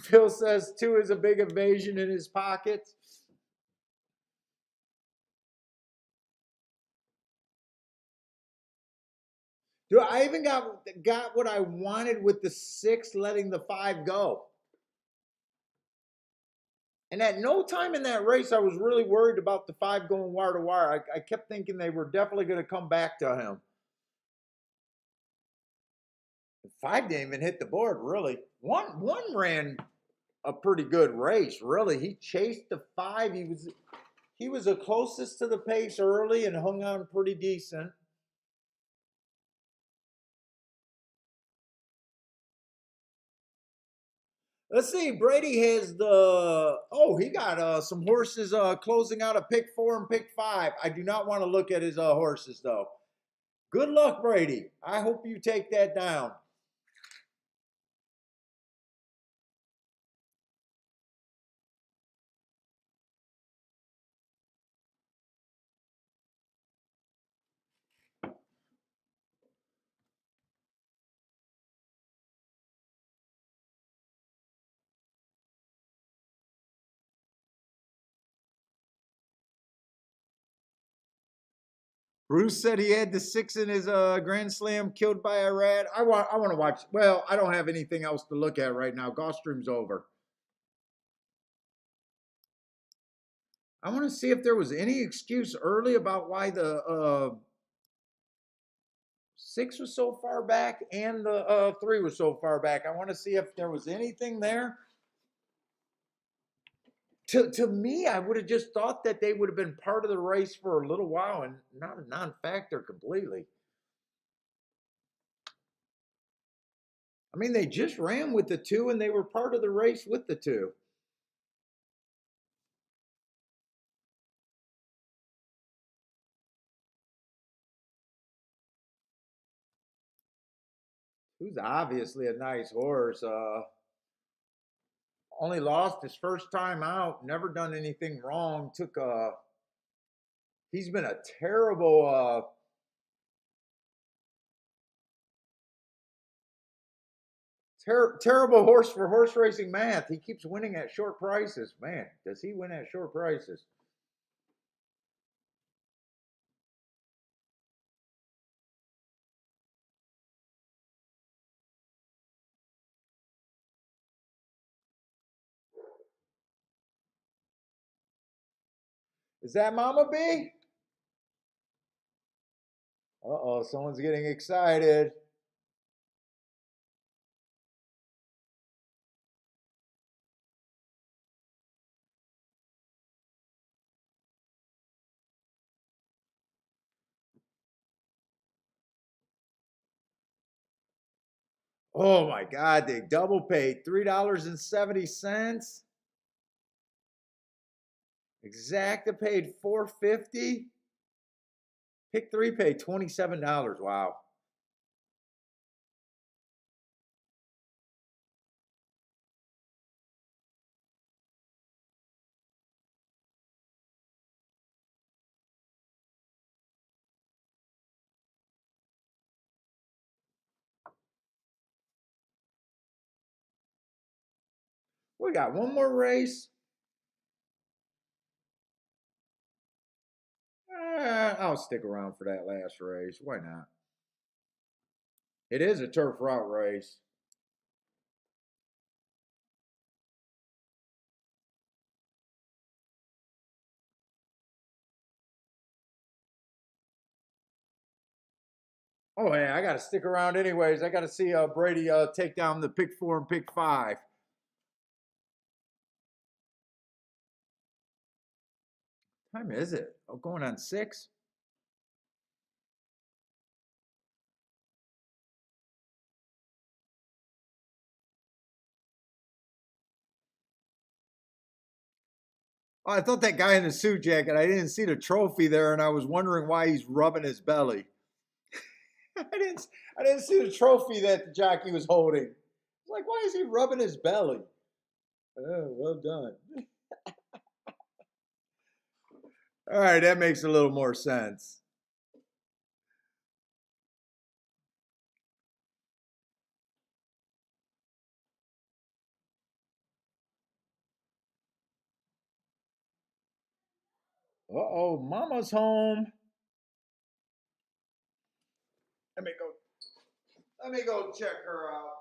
Phil says 2 is a big evasion in his pockets. Dude, I even got what I wanted with the 6 letting the 5 go. And at no time in that race, I was really worried about the 5 going wire to wire. I kept thinking they were definitely going to come back to him. The 5 didn't even hit the board, really. One ran a pretty good race, really. He chased the 5. He was the closest to the pace early and hung on pretty decent. Let's see. Brady has the. Oh, he got some horses closing out of pick 4 and pick 5. I do not want to look at his horses though. Good luck, Brady. I hope you take that down. Bruce said he had the 6 in his Grand Slam killed by a rat. I want to watch. Well, I don't have anything else to look at right now. Gulfstream's over. I want to see if there was any excuse early about why the 6 was so far back and the 3 was so far back. I want to see if there was anything there. To me, I would have just thought that they would have been part of the race for a little while and not a non-factor completely. I mean, they just ran with the 2 and they were part of the race with the 2. Who's obviously a nice horse. Only lost his first time out. Never done anything wrong. Took a. He's been a terrible. Terrible horse for horse racing math. He keeps winning at short prices. Man, does he win at short prices? Is that Mama B? Uh-oh, someone's getting excited. Oh my God, they double paid $3.70. Exacta paid $4.50. Pick three paid $27. Wow. We got one more race. I'll stick around for that last race. Why not? It is a turf route race. Oh yeah, I got to stick around anyways. I got to see Brady take down the pick four and pick five. Time is it? Oh, going on six. Oh, I thought that guy in the suit jacket. I didn't see the trophy there, and I was wondering why he's rubbing his belly. I didn't. I didn't see the trophy that the jockey was holding. I was like, why is he rubbing his belly? Oh, well done. All right, that makes a little more sense. Uh oh, Mama's home. Let me go. Let me go check her out.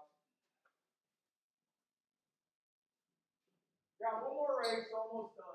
Got one more race, almost done.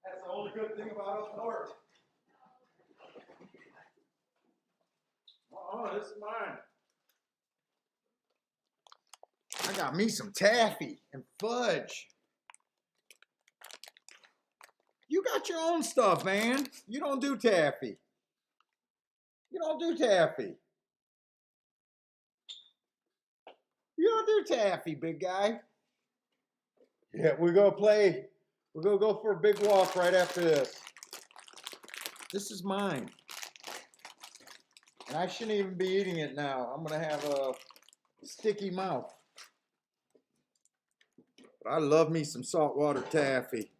That's the only good thing about up north. Oh, this is mine. I got me some taffy and fudge. You got your own stuff, man. You don't do taffy. You don't do taffy. You don't do taffy, big guy. Yeah, we're gonna play. We're gonna go for a big walk right after this. This is mine. And I shouldn't even be eating it now. I'm gonna have a sticky mouth. But I love me some saltwater taffy.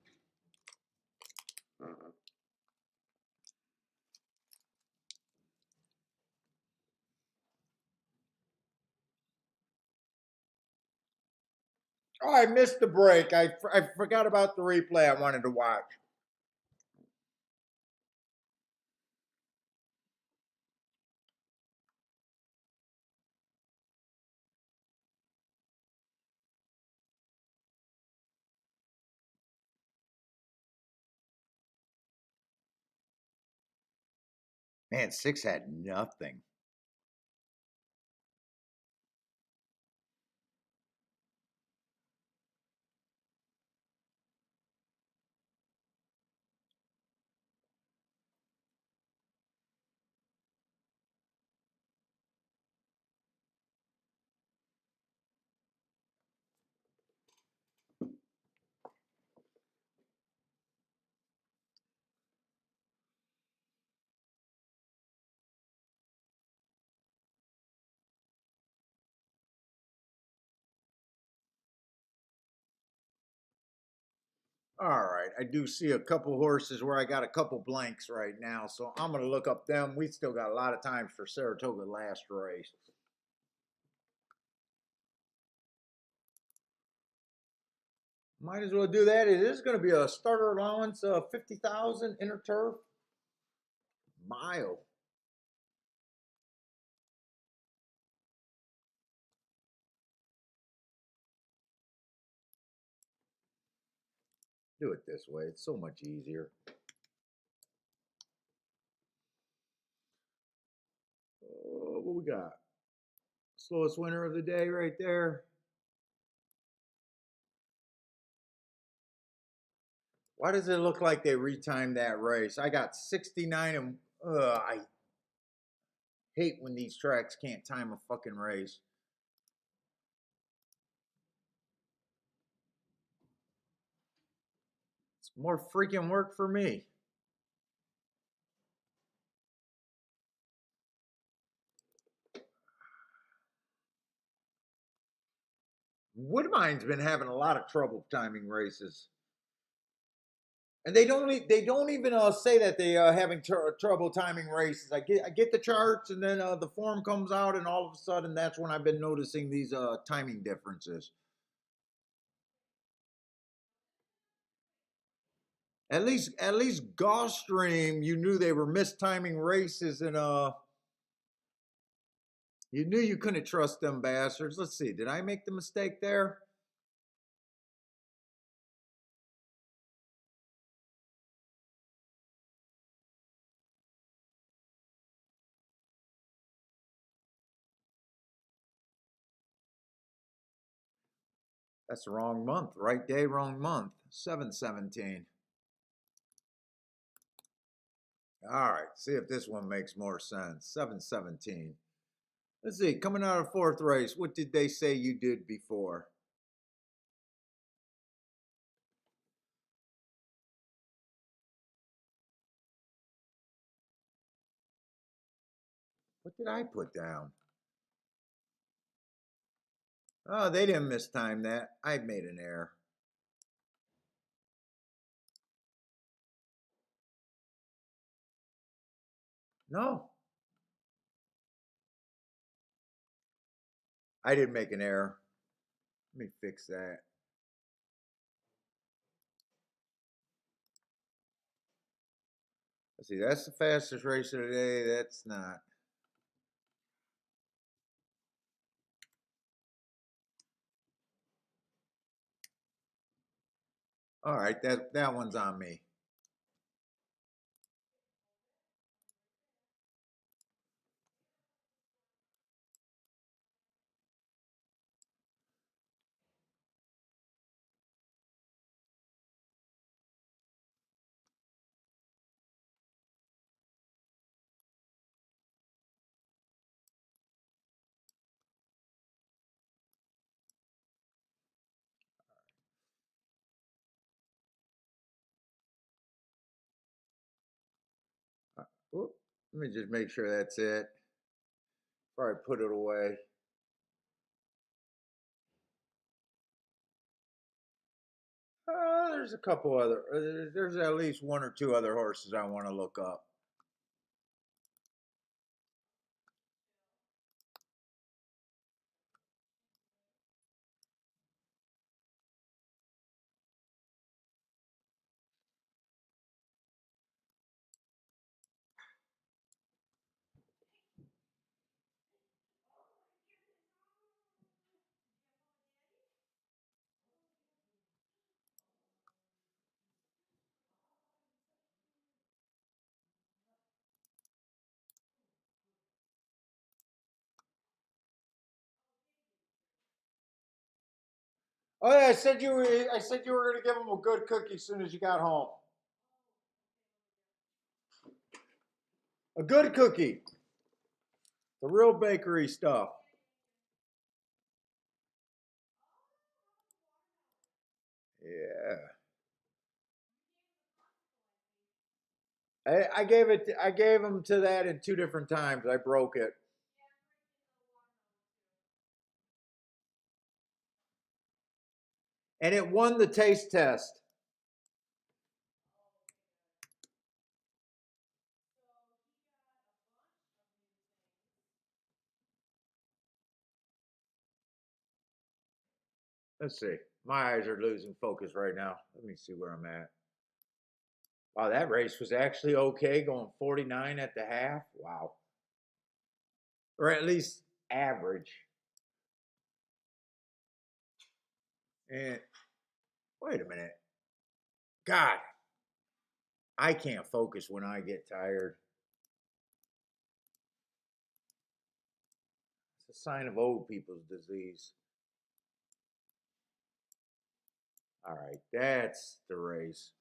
Oh, I missed the break. I forgot about the replay I wanted to watch. Man, 6 had nothing. All right, I do see a couple horses where I got a couple blanks right now, so I'm going to look up them. We still got a lot of time for Saratoga last race. Might as well do that. It is going to be a starter allowance of 50,000 inner turf mile. Do it this way. It's so much easier. What we got? Slowest winner of the day right there. Why does it look like they retimed that race? I got 69 and I hate when these tracks can't time a fucking race. It's more freaking work for me. Woodbine's been having a lot of trouble timing races. And they don't even say that they are having trouble timing races. I get the charts, and then the form comes out, and all of a sudden that's when I've been noticing these timing differences. At least Gulfstream, you knew they were mistiming races, and you knew you couldn't trust them bastards. Let's see, did I make the mistake there? That's the wrong month. Right day, wrong month. 7/17. All right, see if this one makes more sense. 7/17. Let's see, coming out of fourth race, what did they say you did before? What did I put down? Oh, they didn't mistime that. I made an error. No, I didn't make an error. Let me fix that. Let's see, that's the fastest race of the day. That's not. All right, that one's on me. Let me just make sure that's it. Before I put it away. There's a couple other. There's at least one or two other horses I want to look up. Oh yeah, I said you were gonna give him a good cookie as soon as you got home. A good cookie. The real bakery stuff. Yeah. I gave him to that in 2 different times. I broke it. And it won the taste test. Let's see. My eyes are losing focus right now. Let me see where I'm at. Wow, that race was actually okay, going 49 at the half. Wow. Or at least average. And wait a minute. God, I can't focus when I get tired. It's a sign of old people's disease. All right, that's the race.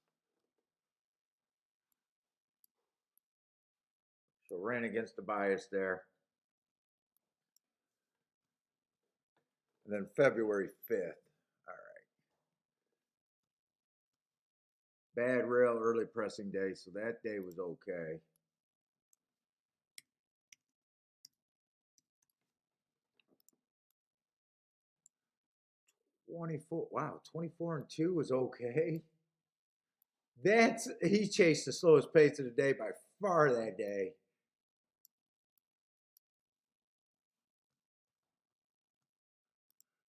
So ran against the bias there. And then February 5th. All right. Bad rail early pressing day, so that day was okay. Wow, 24-2 was okay. He chased the slowest pace of the day by far that day.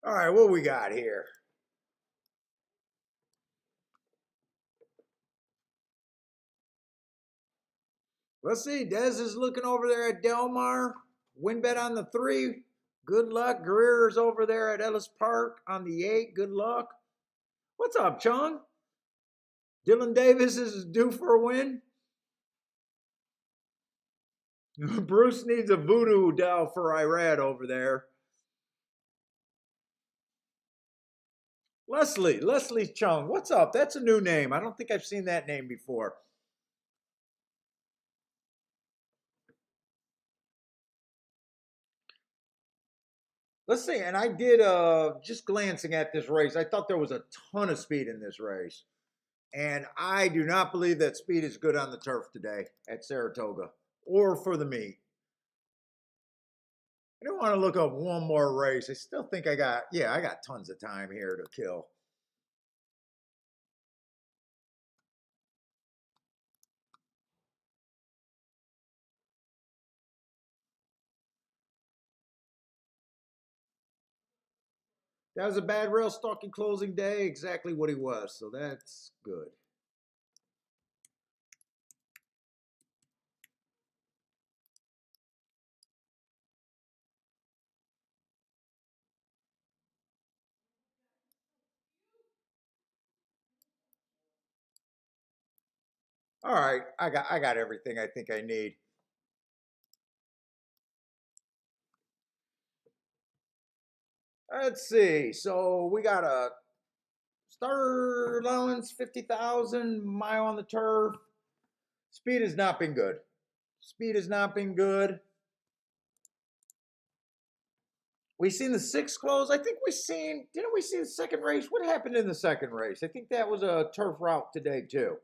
All right, what we got here? Let's see. Dez is looking over there at Delmar. Win bet on the 3. Good luck. Greer's over there at Ellis Park on the 8. Good luck. What's up, Chung? Dylan Davis is due for a win. Bruce needs a voodoo doll for Irad over there. Leslie Chung. What's up? That's a new name. I don't think I've seen that name before. Let's see. And I did just glancing at this race, I thought there was a ton of speed in this race. And I do not believe that speed is good on the turf today at Saratoga or for the meet. I don't want to look up one more race. I still think I got tons of time here to kill. That was a bad rail stalking closing day, exactly what he was. So that's good. All right, I got everything I think I need. Let's see. So we got a starter allowance, 50,000, mile on the turf. Speed has not been good. Speed has not been good. We seen the 6 close. I think didn't we see the second race? What happened in the second race? I think that was a turf route today too.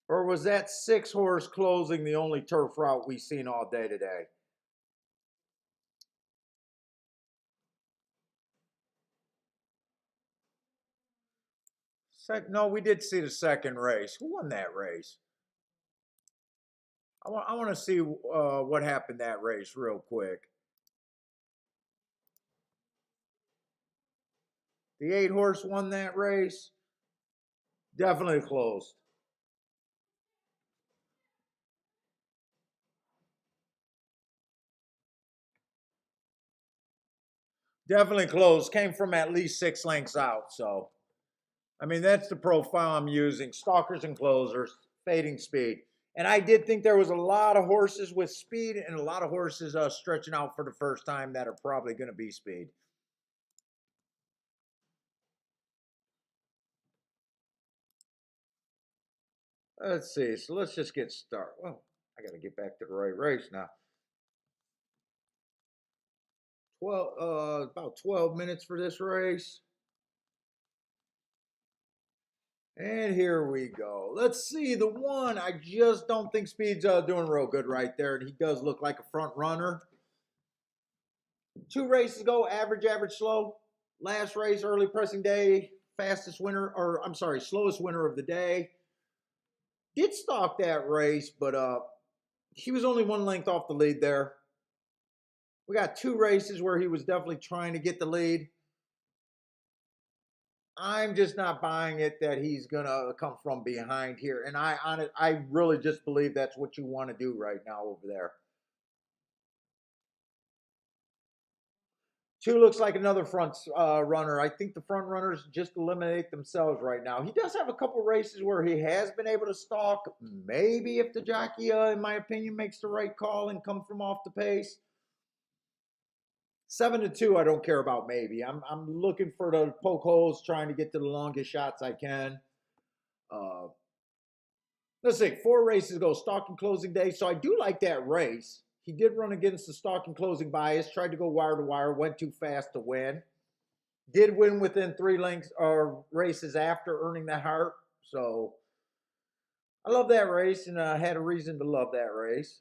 Or was that 6 horse closing the only turf route we seen all day today? No, we did see the second race. Who won that race? I want to see what happened that race real quick. The 8 horse won that race. Definitely closed. Definitely closed. Came from at least 6 lengths out. So, I mean, that's the profile I'm using. Stalkers and closers, fading speed. And I did think there was a lot of horses with speed and a lot of horses stretching out for the first time that are probably going to be speed. Let's see. So let's just get started. Well, I got to get back to the right race now. 12 minutes for this race. And here we go. Let's see the one. I just don't think Speed's doing real good right there. And he does look like a front runner. 2 races ago, average, slow. Last race, early pressing day, fastest winner, or I'm sorry, slowest winner of the day. Did stalk that race, but he was only 1 length off the lead there. We got 2 races where he was definitely trying to get the lead. I'm just not buying it that he's gonna come from behind here, and I really just believe that's what you want to do right now over there. 2 looks like another front runner. I think the front runners just eliminate themselves right now. He does have a couple races where he has been able to stalk. Maybe if the jockey, in my opinion, makes the right call and come from off the pace. 7-2, I don't care about maybe. I'm looking for the poke holes, trying to get to the longest shots I can. Let's see, 4 races ago, stalking closing day. So I do like that race. He did run against the stalking closing bias, tried to go wire to wire, went too fast to win. Did win within 3 lengths or races after earning the heart. So I love that race and had a reason to love that race.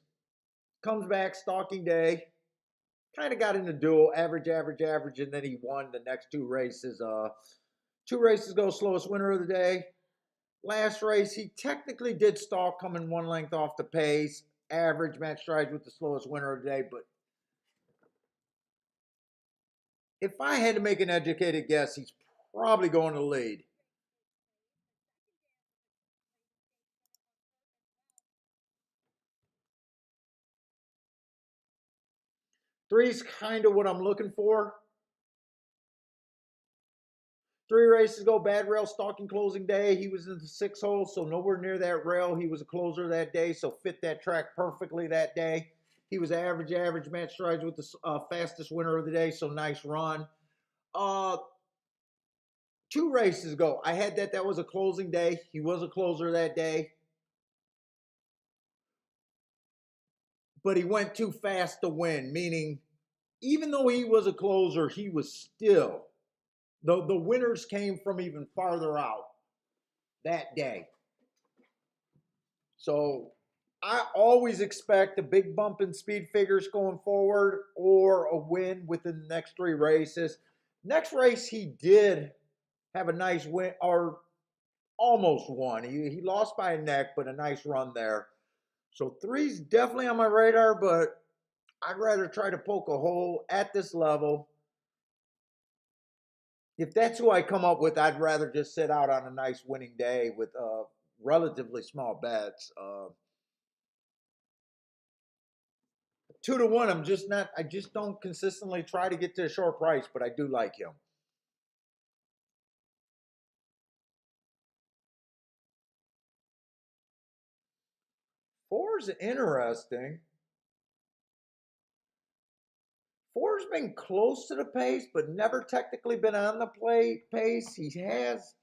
Comes back, stalking day. Kind of got in the duel, average, and then he won the next 2 races. 2 races ago, slowest winner of the day. Last race, he technically did stalk, coming 1 length off the pace. Average, match strides with the slowest winner of the day. But if I had to make an educated guess, he's probably going to lead. 3's kind of what I'm looking for. 3 races ago, bad rail, stalking closing day. He was in the 6 hole, so nowhere near that rail. He was a closer that day, so fit that track perfectly that day. He was average, match strides with the fastest winner of the day, so nice run. 2 races ago, I had that was a closing day. He was a closer that day. But he went too fast to win, meaning even though he was a closer, he was still, the winners came from even farther out that day. So I always expect a big bump in speed figures going forward or a win within the next 3 races. Next race, he did have a nice win, or almost won. He lost by a neck, but a nice run there. So 3's definitely on my radar, but I'd rather try to poke a hole at this level. If that's who I come up with, I'd rather just sit out on a nice winning day with relatively small bets. 2-1, I'm just not. I just don't consistently try to get to a short price, but I do like him. 4's interesting. 4's been close to the pace, but never technically been on the pace. He hasn't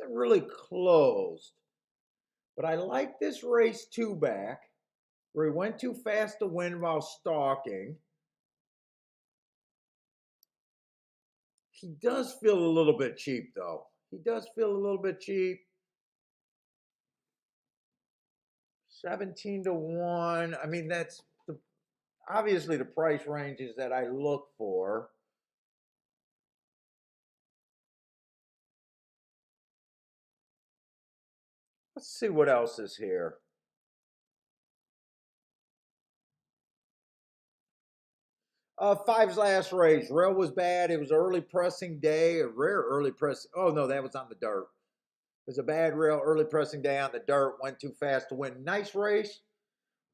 really closed. But I like this race 2 back, where he went too fast to win while stalking. He does feel a little bit cheap, though. He does feel a little bit cheap. 17-1. I mean, that's obviously the price ranges that I look for. Let's see what else is here. 5's last race. Rail was bad. It was early pressing day, a rare early press. Oh, no, that was on the dirt. It was a bad rail, early pressing day on the dirt. Went too fast to win. Nice race.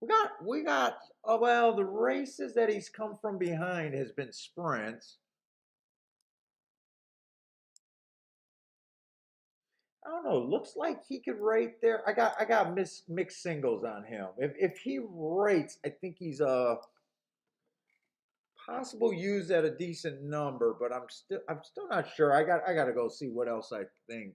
We got, well, the races that he's come from behind has been sprints. I don't know. Looks like he could rate there. I got mixed singles on him. If he rates, I think he's possible used at a decent number, but I'm still not sure. I got to go see what else I think.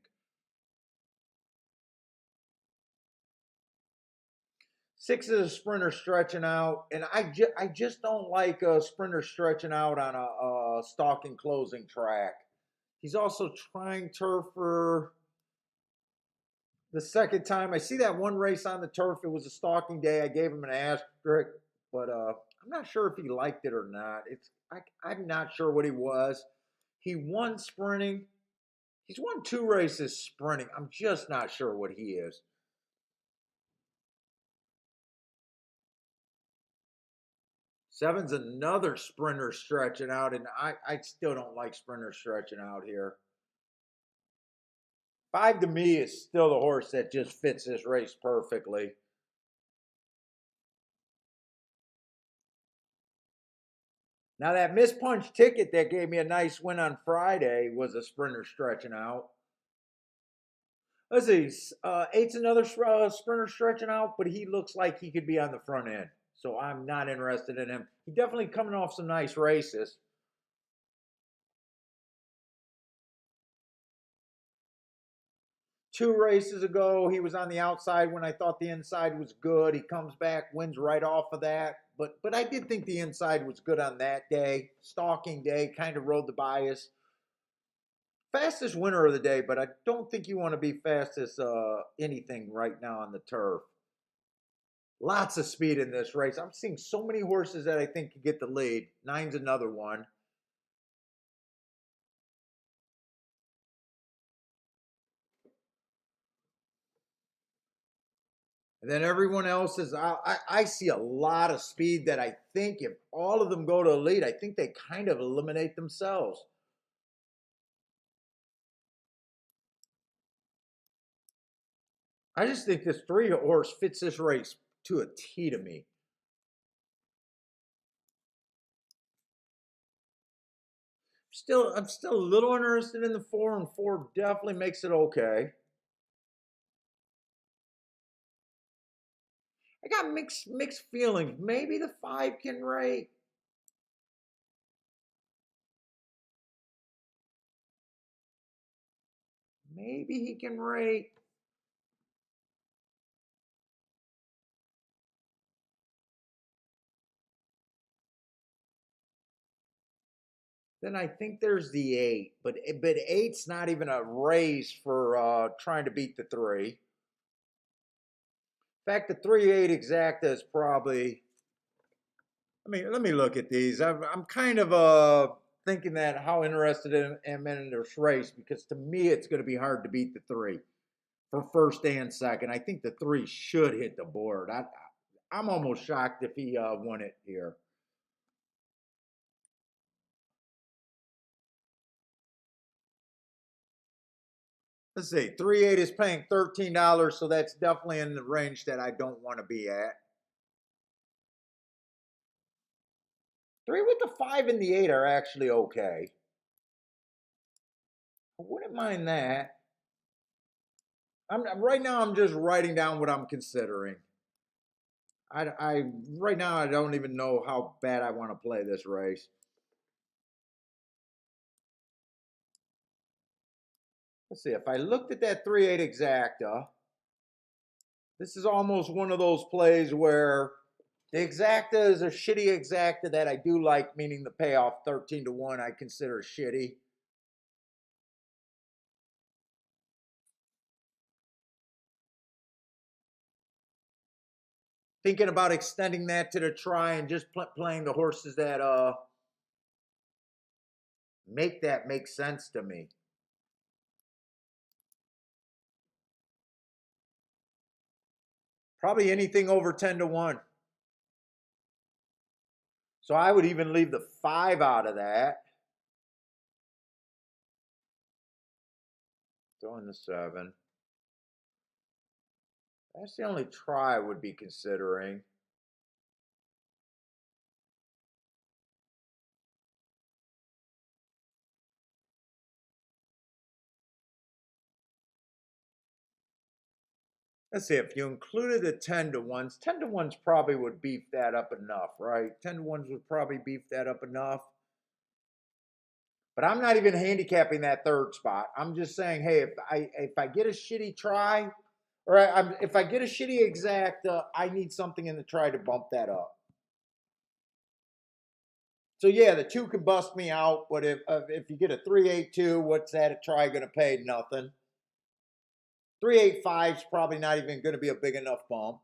Six is a sprinter stretching out, and I just don't like a sprinter stretching out on a stalking closing track. He's also trying turf for the second time. I see that one race on the turf. It was a stalking day. I gave him an asterisk, but I'm not sure if he liked it or not. I'm not sure what he was. He won sprinting. He's won two races sprinting. I'm just not sure what he is. Seven's another sprinter stretching out, and I still don't like sprinter stretching out here. Five to me is still the horse that just fits this race perfectly. Now that mispunch ticket that gave me a nice win on Friday was a sprinter stretching out. Let's see, eight's another sprinter stretching out, but he looks like he could be on the front end. So I'm not interested in him. He definitely coming off some nice races. Two races ago, he was on the outside when I thought the inside was good. He comes back, wins right off of that. But I did think the inside was good on that day. Stalking day, kind of rode the bias. Fastest winner of the day, but I don't think you want to be fastest anything right now on the turf. Lots of speed in this race. I'm seeing so many horses that I think could get the lead. Nine's another one. And then everyone else is, I see a lot of speed that I think if all of them go to elite, I think they kind of eliminate themselves. I just think this three horse fits this race to a T to me. I'm still a little interested in the four, and four definitely makes it okay. I got mixed feelings. Maybe the five can rate. Maybe he can rate. Then I think there's the eight, but eight's not even a race for trying to beat the three. In fact, the 3-8 exacta is probably. Let me look at these. I'm kind of thinking that how interested am in this race because to me it's going to be hard to beat the three for first and second. I think the three should hit the board. I'm almost shocked if he won it here. Let's see, 3-8 is paying $13, so that's definitely in the range that I don't want to be at. Three with the five and the eight are actually okay. I wouldn't mind that. Right now. I'm just writing down what I'm considering. I right now I don't even know how bad I want to play this race. Let's see. If I looked at that 3-8 exacta, this is almost one of those plays where the exacta is a shitty exacta that I do like, meaning the payoff 13-1 I consider shitty. Thinking about extending that to the try and just playing the horses that make that make sense to me. Probably anything over 10-1. So I would even leave the five out of that. Throw in the seven. That's the only try I would be considering. let's see, if you included the 10 to 1s, 10 to 1s probably would beef that up enough, right? 10 to 1s would probably beef that up enough. But I'm not even handicapping that third spot. I'm just saying, hey, if I get a shitty try, or if I get a shitty exact, I need something in the try to bump that up. So yeah, the 2 can bust me out, but if you get a 3-8-2, what's that a try going to pay? Nothing. 3-8-5 is probably not even going to be a big enough bump.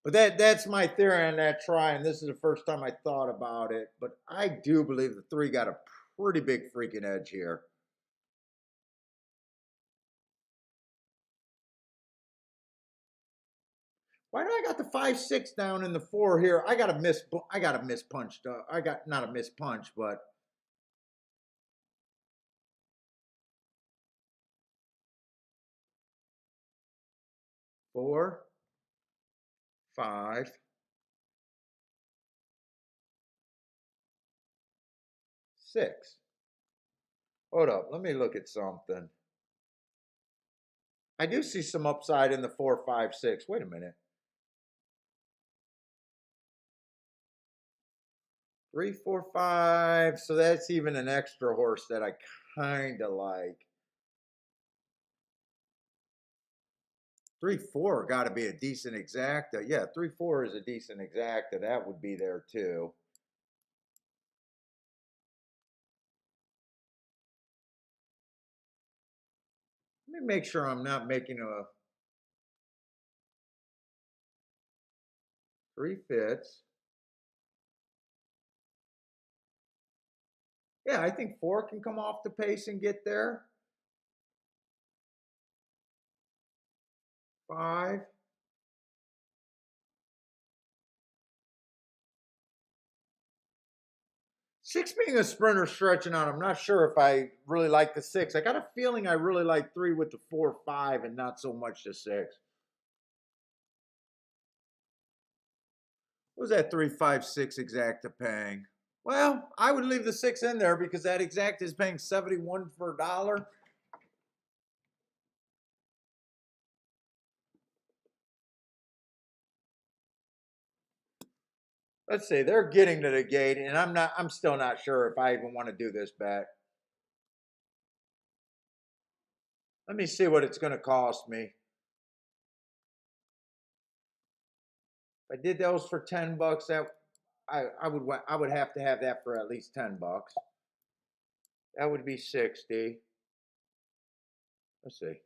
But that's my theory on that try, and this is the first time I thought about it. But I do believe the 3 got a pretty big freaking edge here. Why do I got the 5-6 down in the 4 here? I got a miss punch. I got not a miss punch, but four, 5, 6. Hold up, let me look at something. I do see some upside in the 4, 5, 6. Wait a minute. 3, 4, 5. So that's even an extra horse that I kind of like. 3, 4 got to be a decent exacta. Yeah, 3, 4 is a decent exacta. That would be there too. Let me make sure I'm not making a 3 fits. Yeah, I think 4 can come off the pace and get there. 5. Six being a sprinter stretching out, I'm not sure if I really like the 6. I got a feeling I really like 3 with the 4, 5, and not so much the 6. What was that 3, 5, 6 exacta paying? Well, I would leave the 6 in there because that exact is paying 71 for a dollar. Let's see, they're getting to the gate, and I'm still not sure if I even want to do this bet. Let me see what it's going to cost me. If I did those for 10 bucks, that I would have to have that for at least 10 bucks. That would be 60. Let's see. If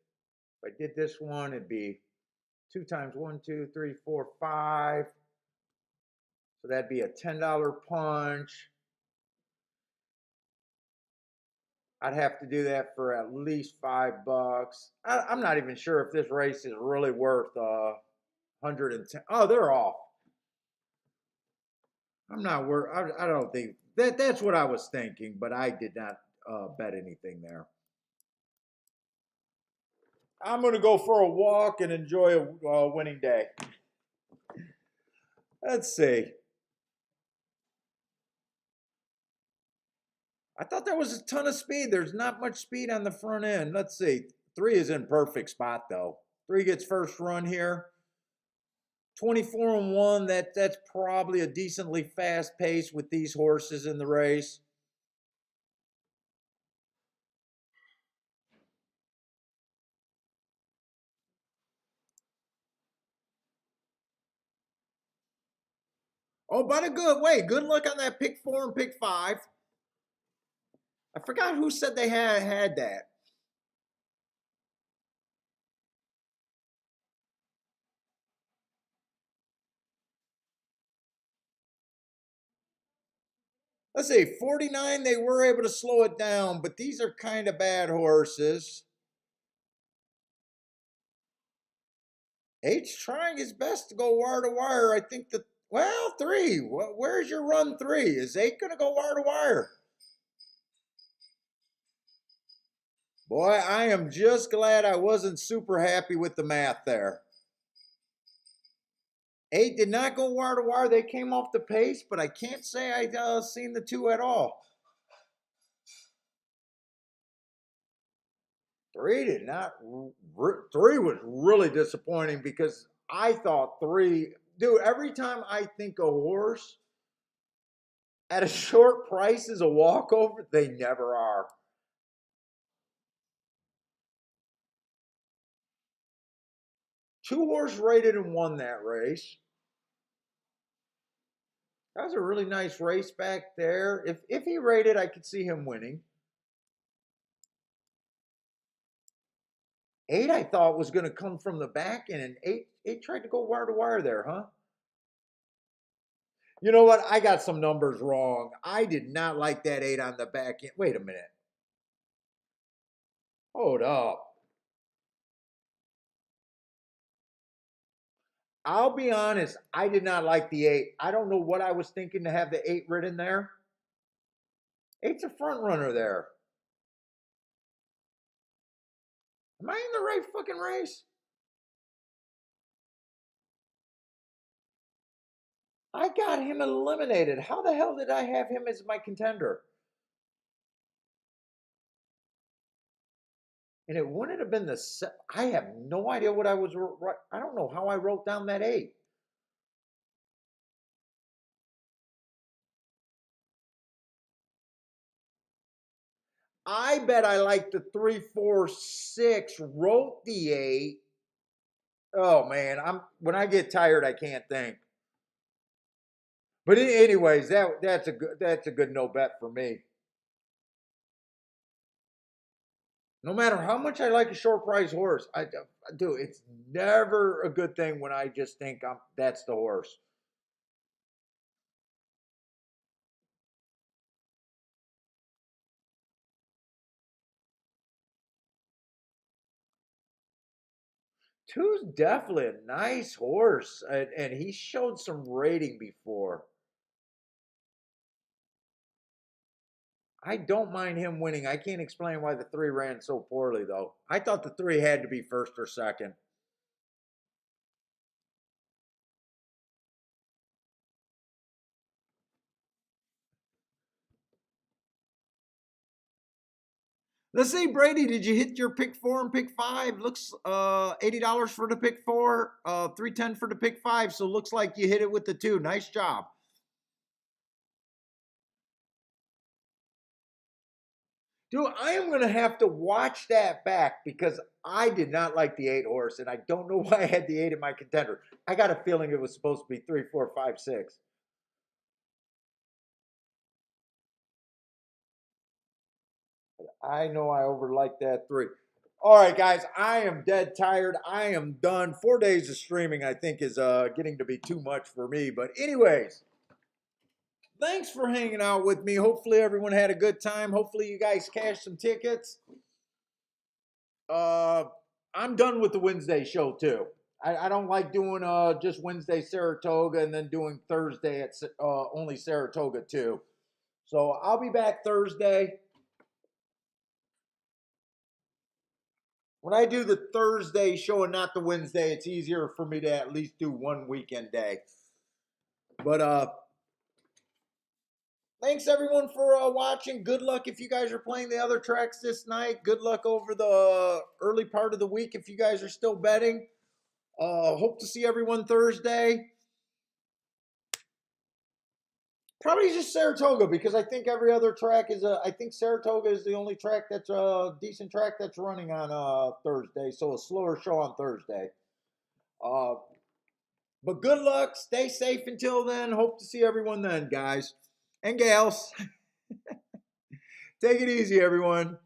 I did this one, it'd be 2 times 1, 2, 3, 4, 5. So that'd be a $10 punch. I'd have to do that for at least 5 bucks. I'm not even sure if this race is really worth 110. Oh, they're off. I'm not worried. I don't think that's what I was thinking, but I did not bet anything there. I'm going to go for a walk and enjoy a winning day. Let's see. I thought there was a ton of speed. There's not much speed on the front end. Let's see. 3 is in perfect spot, though. 3 gets first run here. 24-1, that's probably a decently fast pace with these horses in the race. Oh, by the good way, good luck on that pick 4 and pick 5. I forgot who said they had that. Let's see, 49, they were able to slow it down, but these are kind of bad horses. 8's trying his best to go wire to wire. I think that, well, 3. Where's your run 3? Is 8 going to go wire to wire? Boy, I am just glad I wasn't super happy with the math there. 8 did not go wire to wire. They came off the pace, but I can't say I seen the 2 at all. 3 did not. 3 was really disappointing because I thought 3. Dude, every time I think a horse at a short price is a walkover, they never are. 2 horse rated and won that race. That was a really nice race back there. If he rated, I could see him winning. 8, I thought was going to come from the back end, and 8 tried to go wire to wire there, huh? You know what? I got some numbers wrong. I did not like that 8 on the back end. Wait a minute. Hold up. I'll be honest. I did not like the 8. I don't know what I was thinking to have the 8 written there. 8's a front runner there. Am I in the right fucking race? I got him eliminated. How the hell did I have him as my contender? And it wouldn't have been I have no idea what I was right. I don't know how I wrote down that 8. I bet I like the 3, 4, 6. Wrote the 8. Oh man, when I get tired, I can't think. But anyways, that's a good no bet for me. No matter how much I like a short price horse, I do. It's never a good thing when I just think that's the horse. Two's definitely a nice horse, and he showed some rating before. I don't mind him winning. I can't explain why the 3 ran so poorly, though. I thought the 3 had to be first or second. Let's see, Brady, did you hit your pick 4 and pick 5? Looks $80 for the pick 4, $310 for the pick 5. So looks like you hit it with the 2. Nice job. Dude, I am going to have to watch that back because I did not like the 8 horse, and I don't know why I had the 8 in my contender. I got a feeling it was supposed to be 3, 4, 5, 6. I know I overliked that 3. All right, guys, I am dead tired. I am done. 4 days of streaming, I think, is getting to be too much for me. But anyways, thanks for hanging out with me. Hopefully everyone had a good time. Hopefully you guys cashed some tickets. I'm done with the Wednesday show too. I don't like doing just Wednesday Saratoga and then doing Thursday at only Saratoga too. So I'll be back Thursday. When I do the Thursday show and not the Wednesday, it's easier for me to at least do one weekend day. But thanks everyone for watching. Good luck if you guys are playing the other tracks this night. Good luck over the early part of the week if you guys are still betting. Hope to see everyone Thursday. Probably just Saratoga because I think every other track is I think Saratoga is the only track that's a decent track that's running on Thursday. So a slower show on Thursday. Uh, but good luck. Stay safe until then. Hope to see everyone then, guys and gals. Take it easy, everyone.